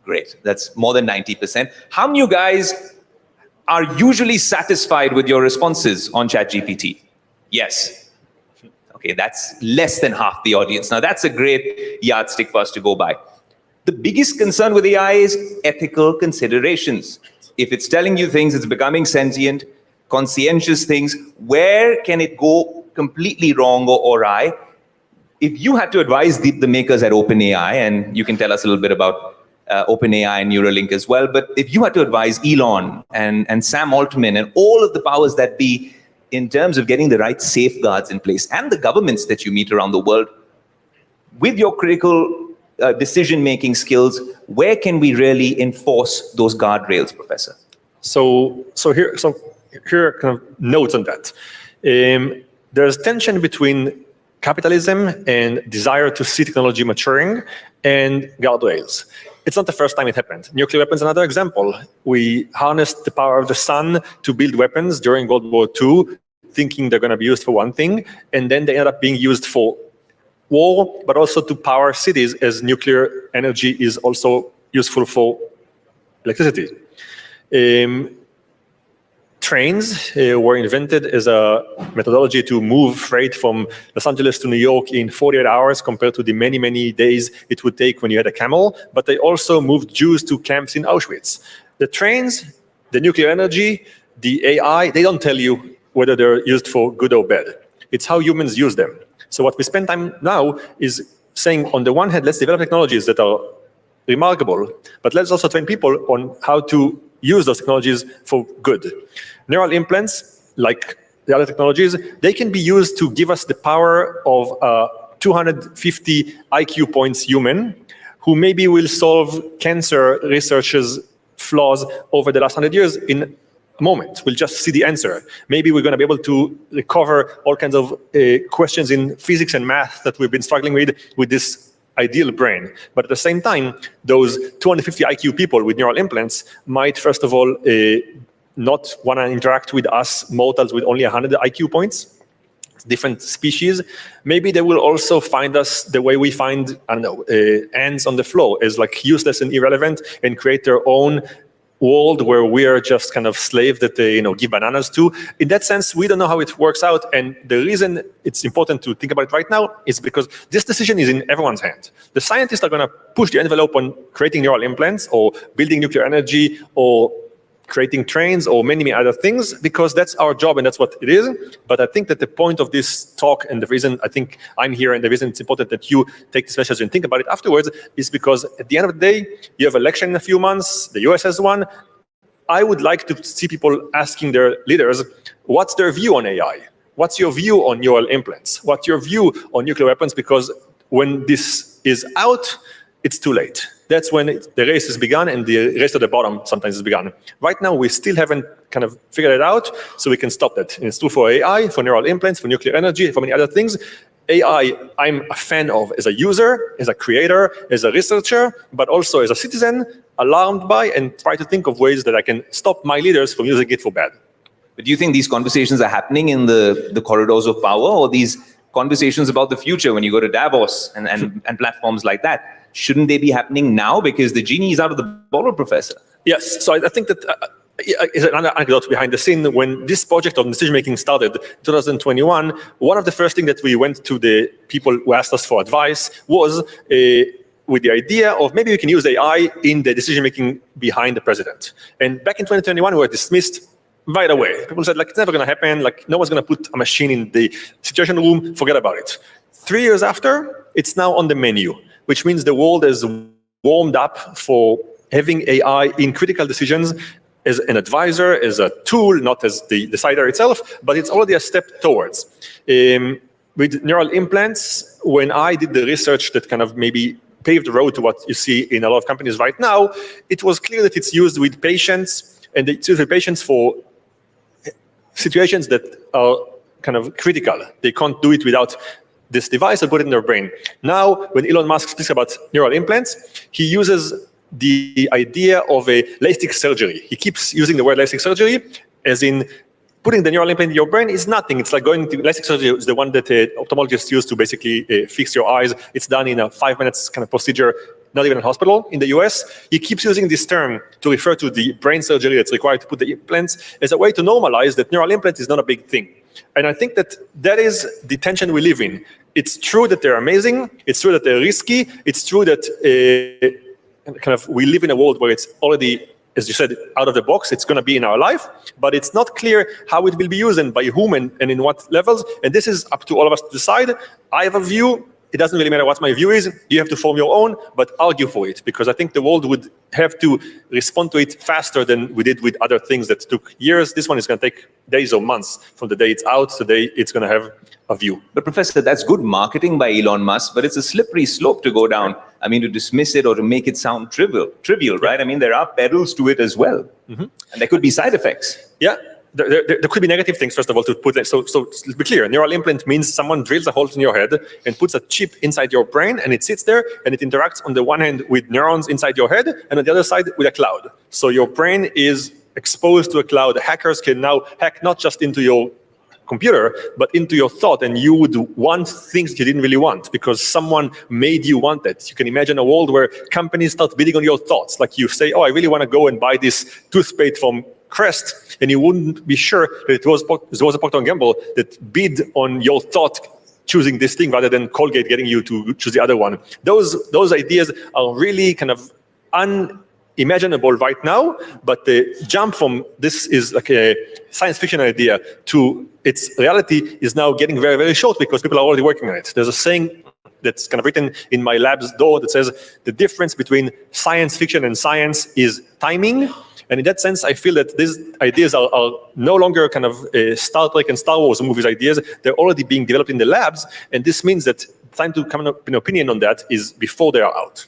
Great, that's more than 90%. How many of you guys are usually satisfied with your responses on ChatGPT? Yes. Okay, that's less than half the audience. Now that's a great yardstick for us to go by. The biggest concern with AI is ethical considerations. If it's telling you things, it's becoming sentient, conscientious things, where can it go completely wrong or awry? If you had to advise the makers at OpenAI, and you can tell us a little bit about OpenAI and Neuralink as well, but if you had to advise Elon and Sam Altman and all of the powers that be in terms of getting the right safeguards in place, and the governments that you meet around the world, with your critical decision-making skills, where can we really enforce those guardrails, Professor? So here are kind of notes on that. There's tension between capitalism and desire to see technology maturing and guardrails. It's not the first time it happened. Nuclear weapons, another example. We harnessed the power of the sun to build weapons during World War II, thinking they're going to be used for one thing, and then they ended up being used for war, but also to power cities, as nuclear energy is also useful for electricity. Trains were invented as a methodology to move freight from Los Angeles to New York in 48 hours compared to the many, many days it would take when you had a camel. But they also moved Jews to camps in Auschwitz. The trains, the nuclear energy, the AI, they don't tell you whether they're used for good or bad. It's how humans use them. So what we spend time now is saying, on the one hand, let's develop technologies that are remarkable, but let's also train people on how to use those technologies for good. Neural implants, like the other technologies, they can be used to give us the power of 250 IQ points human, who maybe will solve cancer researchers' flaws over the last 100 years in a moment. We'll just see the answer. Maybe we're going to be able to recover all kinds of questions in physics and math that we've been struggling with this ideal brain. But at the same time, those 250 IQ people with neural implants might, first of all, not want to interact with us mortals with only 100 IQ points, different species. Maybe they will also find us the way we find, I don't know, ants on the floor, as like useless and irrelevant, and create their own world where we are just kind of slaves that they give bananas to. In that sense, we don't know how it works out, and the reason it's important to think about it right now is because this decision is in everyone's hand. The scientists are going to push the envelope on creating neural implants or building nuclear energy or creating trains or many, many other things, because that's our job and that's what it is. But I think that the point of this talk, and the reason I think I'm here and the reason it's important that you take this message and think about it afterwards, is because at the end of the day, you have an election in a few months, the US has one. I would like to see people asking their leaders, what's their view on AI? What's your view on neural implants? What's your view on nuclear weapons? Because when this is out, it's too late. That's when the race has begun, and the race to the bottom sometimes has begun. Right now, we still haven't kind of figured it out, so we can stop that. And it's true for AI, for neural implants, for nuclear energy, for many other things. AI, I'm a fan of as a user, as a creator, as a researcher, but also as a citizen. alarmed by and try to think of ways that I can stop my leaders from using it for bad. But do you think these conversations are happening in the corridors of power, or these conversations about the future when you go to Davos and platforms like that? Shouldn't they be happening now? Because the genie is out of the bottle, Professor. Yes, so I think that is another anecdote behind the scene. When this project of decision-making started in 2021, one of the first things that we went to the people who asked us for advice was with the idea of maybe we can use AI in the decision-making behind the president. And back in 2021, we were dismissed right away. People said, like, it's never going to happen. Like, no one's going to put a machine in the situation room. Forget about it. 3 years after, it's now on the menu, which means the world has warmed up for having AI in critical decisions as an advisor, as a tool, not as the decider itself, but it's already a step towards. With neural implants, when I did the research that kind of maybe paved the road to what you see in a lot of companies right now, it was clear that it's used with patients, and it's used with patients for situations that are kind of critical. They can't do it without this device or put it in their brain. Now, when Elon Musk speaks about neural implants, he uses the idea of a LASIK surgery. He keeps using the word LASIK surgery, as in putting the neural implant in your brain is nothing. It's like going to LASIK surgery is the one that ophthalmologists use to basically fix your eyes. It's done in a 5 minutes kind of procedure, not even in a hospital in the US. He keeps using this term to refer to the brain surgery that's required to put the implants as a way to normalize that neural implant is not a big thing. And I think that that is the tension we live in. It's true that they're amazing. It's true that they're risky. It's true that kind of we live in a world where it's already, as you said, out of the box. It's going to be in our life, but it's not clear how it will be used and by whom and in what levels. And this is up to all of us to decide. I have a view. It doesn't really matter what my view is. You have to form your own, but argue for it, because I think the world would have to respond to it faster than we did with other things that took years. This one is going to take days or months from the day it's out to the day it's going to have a view. But Professor, that's good marketing by Elon Musk, but it's a slippery slope to go down. I mean, to dismiss it or to make it sound trivial, right? I mean, there are perils to it as well. And there could be side effects. Yeah. There could be negative things, first of all, to put it. So let's be clear. Neural implant means someone drills a hole in your head and puts a chip inside your brain, and it sits there, and it interacts on the one hand with neurons inside your head, and on the other side with a cloud. So your brain is exposed to a cloud. Hackers can now hack not just into your computer, but into your thought, and you would want things you didn't really want because someone made you want it. You can imagine a world where companies start bidding on your thoughts. Like you say, oh, I really want to go and buy this toothpaste from Crest, and you wouldn't be sure that it was a Procter & Gamble that bid on your thought choosing this thing rather than Colgate getting you to choose the other one. Those ideas are really kind of unimaginable right now, but the jump from this is like a science fiction idea to its reality is now getting very, very short because people are already working on it. There's a saying that's kind of written in my lab's door that says the difference between science fiction and science is timing. And in that sense, I feel that these ideas are no longer kind of Star Trek and Star Wars movies ideas. They're already being developed in the labs. And this means that time to come up with an opinion on that is before they are out.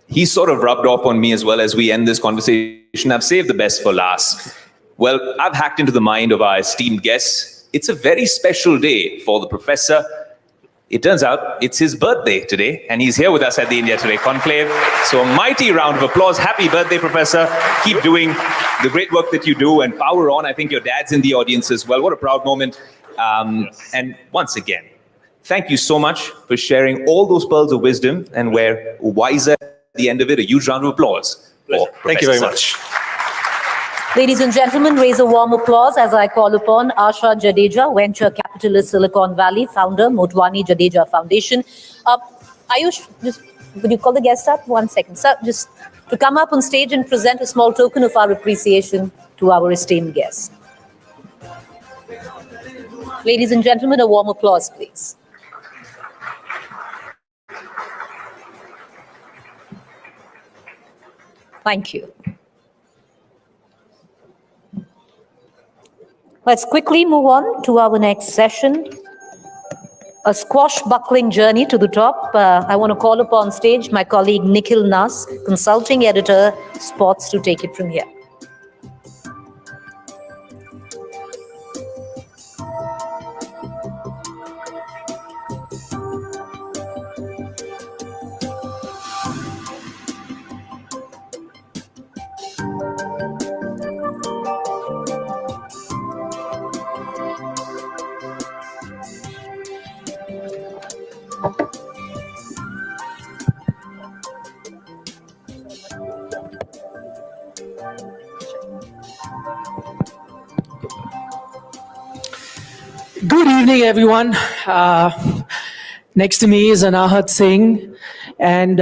He sort of rubbed off on me as well as we end this conversation. I've saved the best for last. Well, I've hacked into the mind of our esteemed guests. It's a very special day for the professor. It turns out it's his birthday today, and he's here with us at the India Today Conclave. So a mighty round of applause. Happy birthday, Professor. Keep doing the great work that you do and power on. I think your dad's in the audience as well. What a proud moment. And once again, thank you so much for sharing all those pearls of wisdom, and we're wiser at the end of it. A huge round of applause. Thank you very much. Ladies and gentlemen, raise a warm applause as I call upon Asha Jadeja, venture capitalist, Silicon Valley, founder, Motwani Jadeja Foundation. Ayush, just would you call the guests up? 1 second, sir, just to come up on stage and present a small token of our appreciation to our esteemed guests. Ladies and gentlemen, a warm applause, please. Thank you. Let's quickly move on to our next session. A squashbuckling journey to the top. I want to call upon stage my colleague Nikhil Nas, consulting editor, sports, to take it from here. Good evening, everyone. Next to me is Anahat Singh. And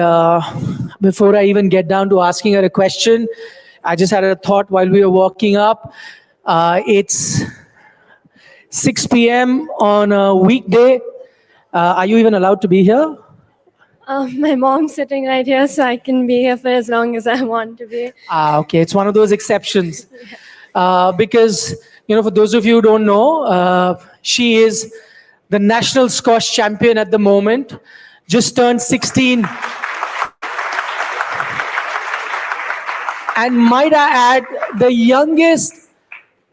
before I even get down to asking her a question, I just had a thought while we were walking up. It's 6 p.m. on a weekday. Are you even allowed to be here? My mom's sitting right here, so I can be here for as long as I want to be. Okay. It's one of those exceptions. Because, for those of you who don't know, she is the national squash champion at the moment, just turned 16. And might I add, the youngest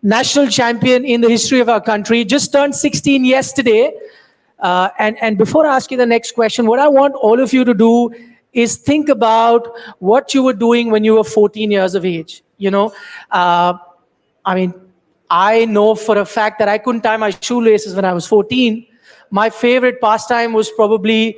national champion in the history of our country, just turned 16 yesterday. And before I ask you the next question, what I want all of you to do is think about what you were doing when you were 14 years of age. I know for a fact that I couldn't tie my shoelaces when I was 14. My favorite pastime was probably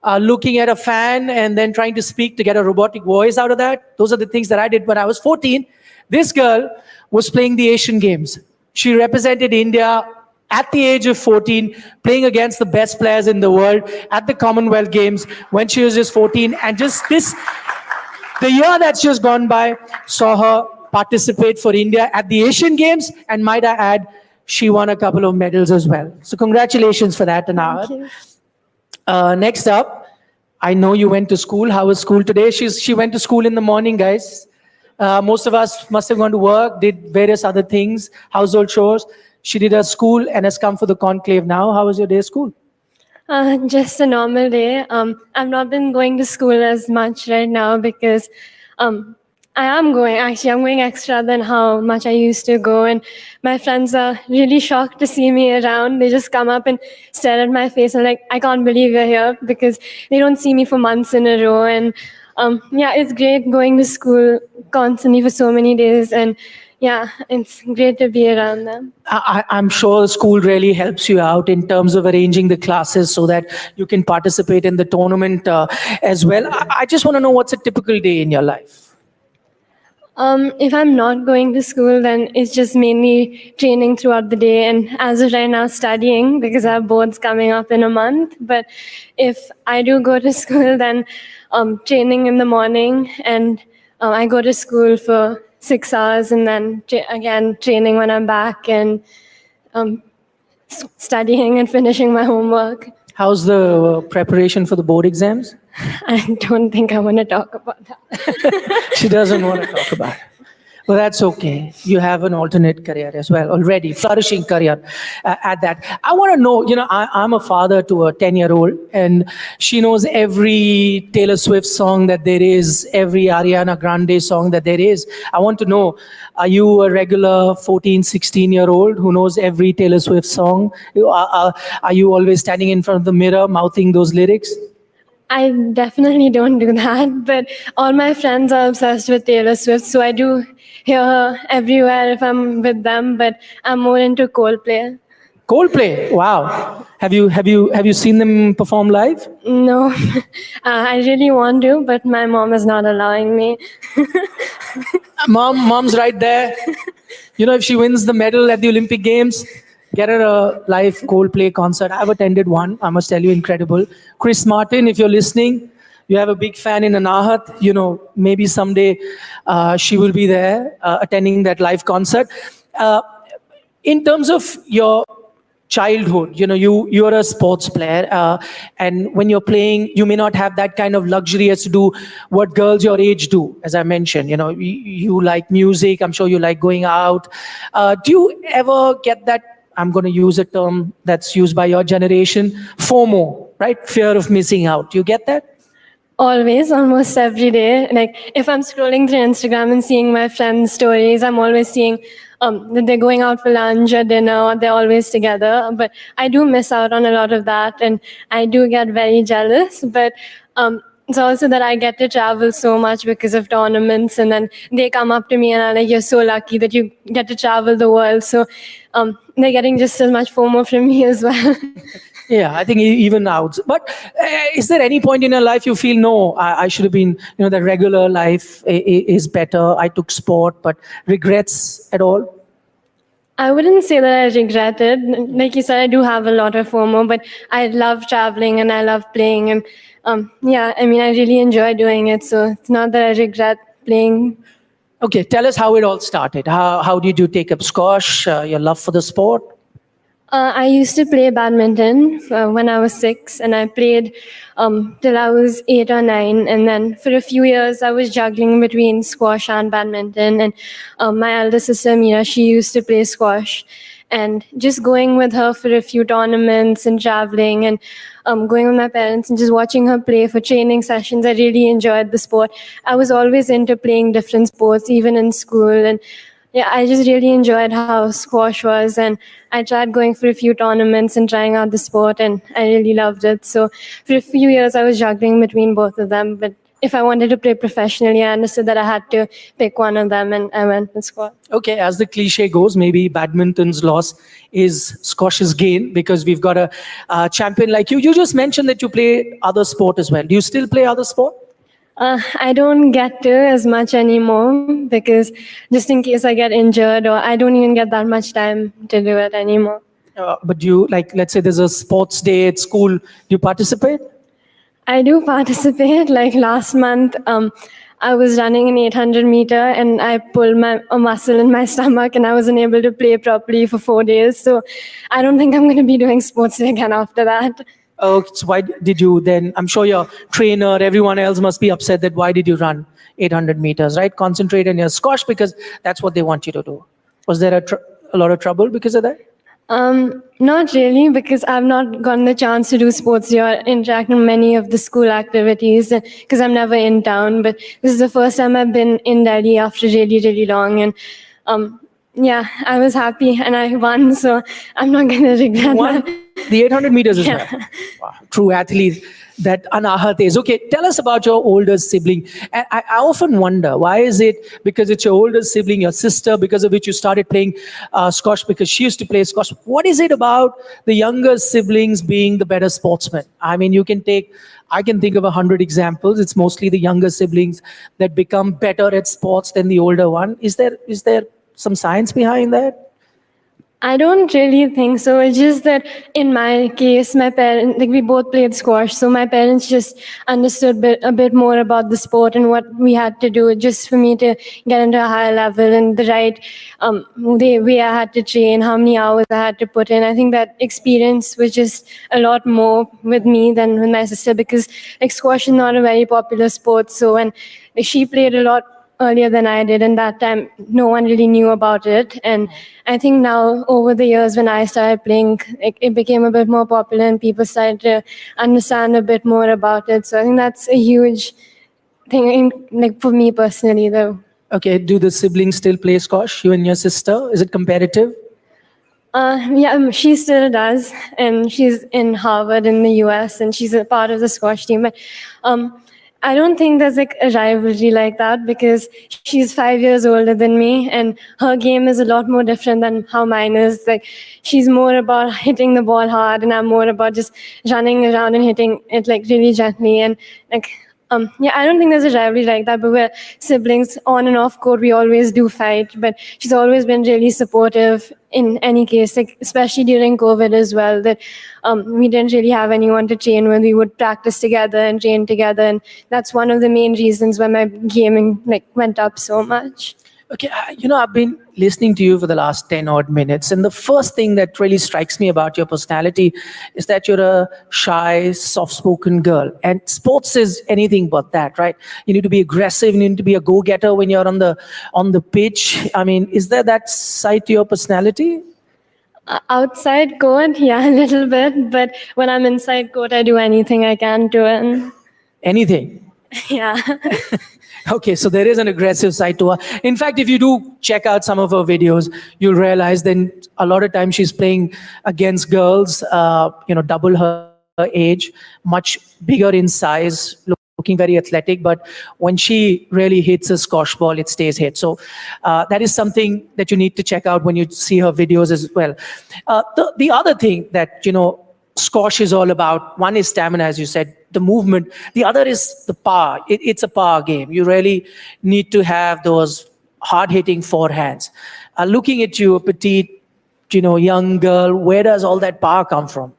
looking at a fan and then trying to speak to get a robotic voice out of that. Those are the things that I did when I was 14. This girl was playing the Asian Games. She represented India at the age of 14, playing against the best players in the world at the Commonwealth Games when she was just 14. And the year that's just gone by saw her participate for India at the Asian Games, and might I add, she won a couple of medals as well. So congratulations for that, Anahad. Next up, I know you went to school. How was school today? She went to school in the morning, guys. Most of us must have gone to work, did various other things, household chores. She did her school and has come for the conclave now. How was your day at school? Just a normal day. I've not been going to school as much right now because I'm going extra than how much I used to go. And my friends are really shocked to see me around. They just come up and stare at my face and like, I can't believe you're here, because they don't see me for months in a row. And it's great going to school constantly for so many days. And yeah, it's great to be around them. I'm sure school really helps you out in terms of arranging the classes so that you can participate in the tournament as well. I just want to know, what's a typical day in your life? If I'm not going to school, then it's just mainly training throughout the day, and as of right now, studying because I have boards coming up in a month. But if I do go to school, then training in the morning, and I go to school for 6 hours, and then again training when I'm back, and studying and finishing my homework. How's the preparation for the board exams? I don't think I want to talk about that. She doesn't want to talk about it. Well, that's okay. You have an alternate career as well already, flourishing career at that. I want to know, I'm a father to a 10-year-old, and she knows every Taylor Swift song that there is, every Ariana Grande song that there is. I want to know, are you a regular 14, 16-year-old who knows every Taylor Swift song? Are you always standing in front of the mirror mouthing those lyrics? I definitely don't do that, but all my friends are obsessed with Taylor Swift, so I do hear her everywhere if I'm with them, but I'm more into Coldplay. Coldplay, wow. Have you seen them perform live? No, I really want to, but my mom is not allowing me. Mom's right there. If she wins the medal at the Olympic Games, get her a live Coldplay concert. I've attended one. I must tell you, incredible. Chris Martin, if you're listening, you have a big fan in Anahat. Maybe someday she will be there attending that live concert. In terms of your childhood, you're a sports player, and when you're playing, you may not have that kind of luxury as to do what girls your age do. As I mentioned, you like music. I'm sure you like going out. Do you ever get that? I'm going to use a term that's used by your generation, FOMO, right? Fear of missing out. Do you get that? Always, almost every day. Like if I'm scrolling through Instagram and seeing my friends' stories, I'm always seeing that they're going out for lunch or dinner, or they're always together. But I do miss out on a lot of that, and I do get very jealous. But it's also that I get to travel so much because of tournaments, and then they come up to me and are like, "You're so lucky that you get to travel the world." So they're getting just as much FOMO from me as well. Yeah, I think even out. But is there any point in your life you feel, no, I should have been, the regular life is better. I took sport, but regrets at all? I wouldn't say that I regret it. Like you said, I do have a lot of FOMO, but I love traveling and I love playing. And yeah, I mean, I really enjoy doing it. So it's not that I regret playing. Okay, tell us how it all started. How did you take up squash, your love for the sport? I used to play badminton when I was 6, and I played till I was 8 or 9. And then for a few years, I was juggling between squash and badminton. And my elder sister, Mira, she used to play squash. And just going with her for a few tournaments and traveling and going with my parents and just watching her play for training sessions, I really enjoyed the sport. I was always into playing different sports, even in school. And yeah, I just really enjoyed how squash was, and I tried going for a few tournaments and trying out the sport, and I really loved it. So for a few years, I was juggling between both of them. But if I wanted to play professionally, I understood that I had to pick one of them, and I went with squash. Okay, as the cliche goes, maybe badminton's loss is squash's gain because we've got a champion like you. You just mentioned that you play other sport as well. Do you still play other sport? I don't get to as much anymore because just in case I get injured, or I don't even get that much time to do it anymore. But do you, like, let's say there's a sports day at school, do you participate? I do participate. Like last month, I was running an 800 meter and I pulled a muscle in my stomach and I wasn't able to play properly for 4 days. So I don't think I'm going to be doing sports again after that. Oh, so why did you then? I'm sure your trainer, everyone else must be upset that why did you run 800 meters, right? Concentrate on your squash because that's what they want you to do. Was there a lot of trouble because of that? Not really, because I've not gotten the chance to do sports or interact in many of the school activities because I'm never in town. But this is the first time I've been in Delhi after really, really long. And yeah, I was happy and I won, so I'm not going to regret that. The 800 meters as well. Wow, true athlete, that anahat is. Okay, tell us about your older sibling. And I often wonder, why is it because it's your older sibling, your sister, because of which you started playing squash because she used to play squash? What is it about the younger siblings being the better sportsmen? I mean, I can think of 100 examples. It's mostly the younger siblings that become better at sports than the older one. Is there some science behind that? I don't really think so. It's just that in my case, my parents, like we both played squash, so my parents just understood a bit more about the sport and what we had to do just for me to get into a higher level and the right way I had to train, how many hours I had to put in. I think that experience was just a lot more with me than with my sister because like squash is not a very popular sport. So when she played a lot earlier than I did, and that time no one really knew about it. And I think now over the years when I started playing, it became a bit more popular and people started to understand a bit more about it. So I think that's a huge thing like for me personally though. Okay, do the siblings still play squash, you and your sister? Is it competitive? Yeah, she still does, and she's in Harvard in the US, and she's a part of the squash team. But I don't think there's like a rivalry like that because she's 5 years older than me and her game is a lot more different than how mine is. Like she's more about hitting the ball hard and I'm more about just running around and hitting it like really gently. And like yeah, I don't think there's a rivalry like that, but we're siblings on and off court. We always do fight, but she's always been really supportive in any case, like especially during COVID as well, that we didn't really have anyone to train with. We would practice together and train together. And that's one of the main reasons why my gaming like went up so much. Okay, I've been listening to you for the last 10 odd minutes, and the first thing that really strikes me about your personality is that you're a shy, soft-spoken girl. And sports is anything but that, right? You need to be aggressive, you need to be a go-getter when you're on the pitch. I mean, is there that side to your personality? Outside court, yeah, a little bit. But when I'm inside court, I do anything I can to win. Anything? Yeah. Okay, so there is an aggressive side to her. In fact, if you do check out some of her videos, you'll realize then a lot of times she's playing against girls, double her age, much bigger in size, looking very athletic. But when she really hits a squash ball, it stays hit. So that is something that you need to check out when you see her videos as well. The other thing that, squash is all about, one is stamina, as you said, the movement. The other is the power. It's a power game. You really need to have those hard-hitting forehands. Looking at you, a petite young girl. Where does all that power come from?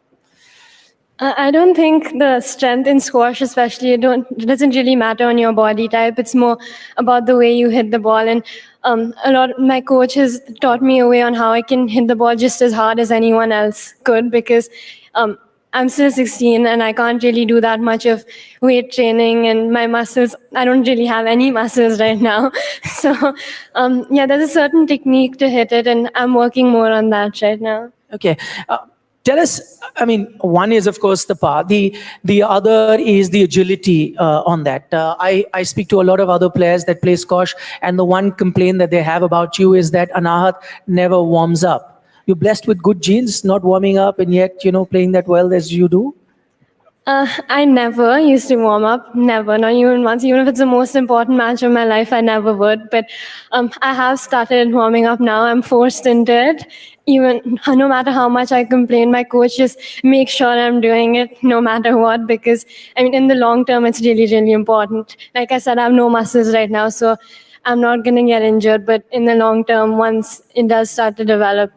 I don't think the strength in squash, especially, it doesn't really matter on your body type. It's more about the way you hit the ball. And my coach has taught me a way on how I can hit the ball just as hard as anyone else could, because I'm still 16 and I can't really do that much of weight training, and my muscles, I don't really have any muscles right now. So yeah, there's a certain technique to hit it, and I'm working more on that right now. Okay. Tell us, I mean, one is, of course, the power. The other is the agility on that. I speak to a lot of other players that play squash, and the one complaint that they have about you is that Anahat never warms up. You're blessed with good genes, not warming up, and yet, playing that well as you do. I never used to warm up, never, not even once. Even if it's the most important match of my life, I never would. But I have started warming up now. I'm forced into it. Even no matter how much I complain, my coach just makes sure I'm doing it no matter what, because I mean, in the long term, it's really, really important. Like I said, I have no muscles right now, so I'm not going to get injured. But in the long term, once it does start to develop,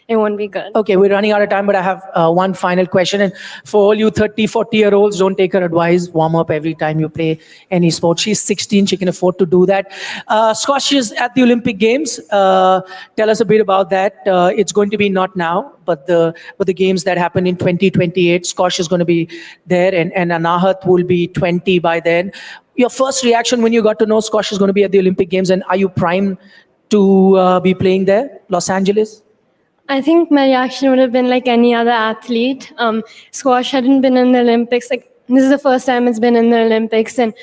it won't be good. Okay, we're running out of time, but I have one final question. And for all you 30, 40-year-olds, don't take her advice. Warm up every time you play any sport. She's 16. She can afford to do that. Squash is at the Olympic Games. Tell us a bit about that. It's going to be not now, but the games that happen in 2028. Squash is going to be there, and Anahat will be 20 by then. Your first reaction when you got to know squash is going to be at the Olympic Games, and are you primed to be playing there, Los Angeles? I think my reaction would have been like any other athlete. Squash hadn't been in the Olympics. Like, this is the first time it's been in the Olympics, and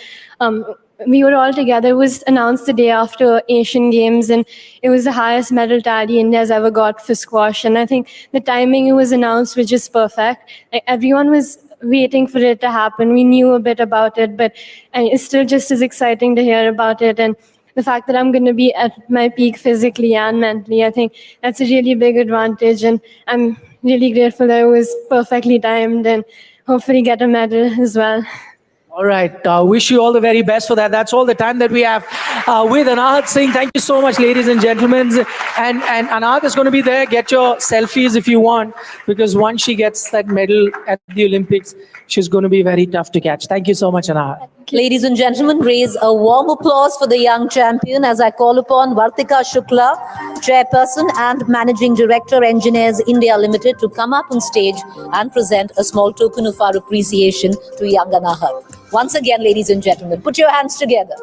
we were all together. It was announced the day after Asian Games, and it was the highest medal tally India's ever got for squash. And I think the timing it was announced was just perfect. Like, everyone was waiting for it to happen. We knew a bit about it, but it's still just as exciting to hear about it. And the fact that I'm going to be at my peak physically and mentally, I think that's a really big advantage. And I'm really grateful that it was perfectly timed, and hopefully get a medal as well. All right. Wish you all the very best for that. That's all the time that we have with Anahat Singh. Thank you so much, ladies and gentlemen. And Anahat is going to be there. Get your selfies if you want, because once she gets that medal at the Olympics, she's going to be very tough to catch. Thank you so much, Anahat. Ladies and gentlemen, raise a warm applause for the young champion as I call upon Vartika Shukla, Chairperson and Managing Director, Engineers India Limited, to come up on stage and present a small token of our appreciation to young Anahat. Once again, ladies and gentlemen, put your hands together.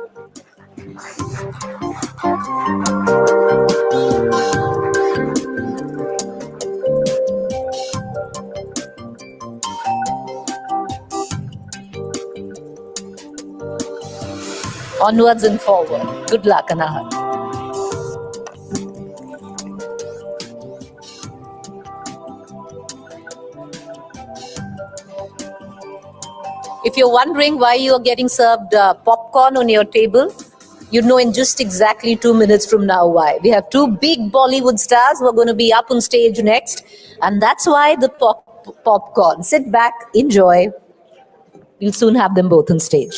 Onwards and forward. Good luck, Anahat. If you're wondering why you're getting served popcorn on your table, you know in just exactly 2 minutes from now why. We have two big Bollywood stars who are going to be up on stage next, and that's why the popcorn. Sit back, enjoy. You'll soon have them both on stage.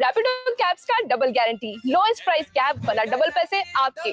Rapido cabs का double guarantee, lowest price cab वाला double पैसे आपके।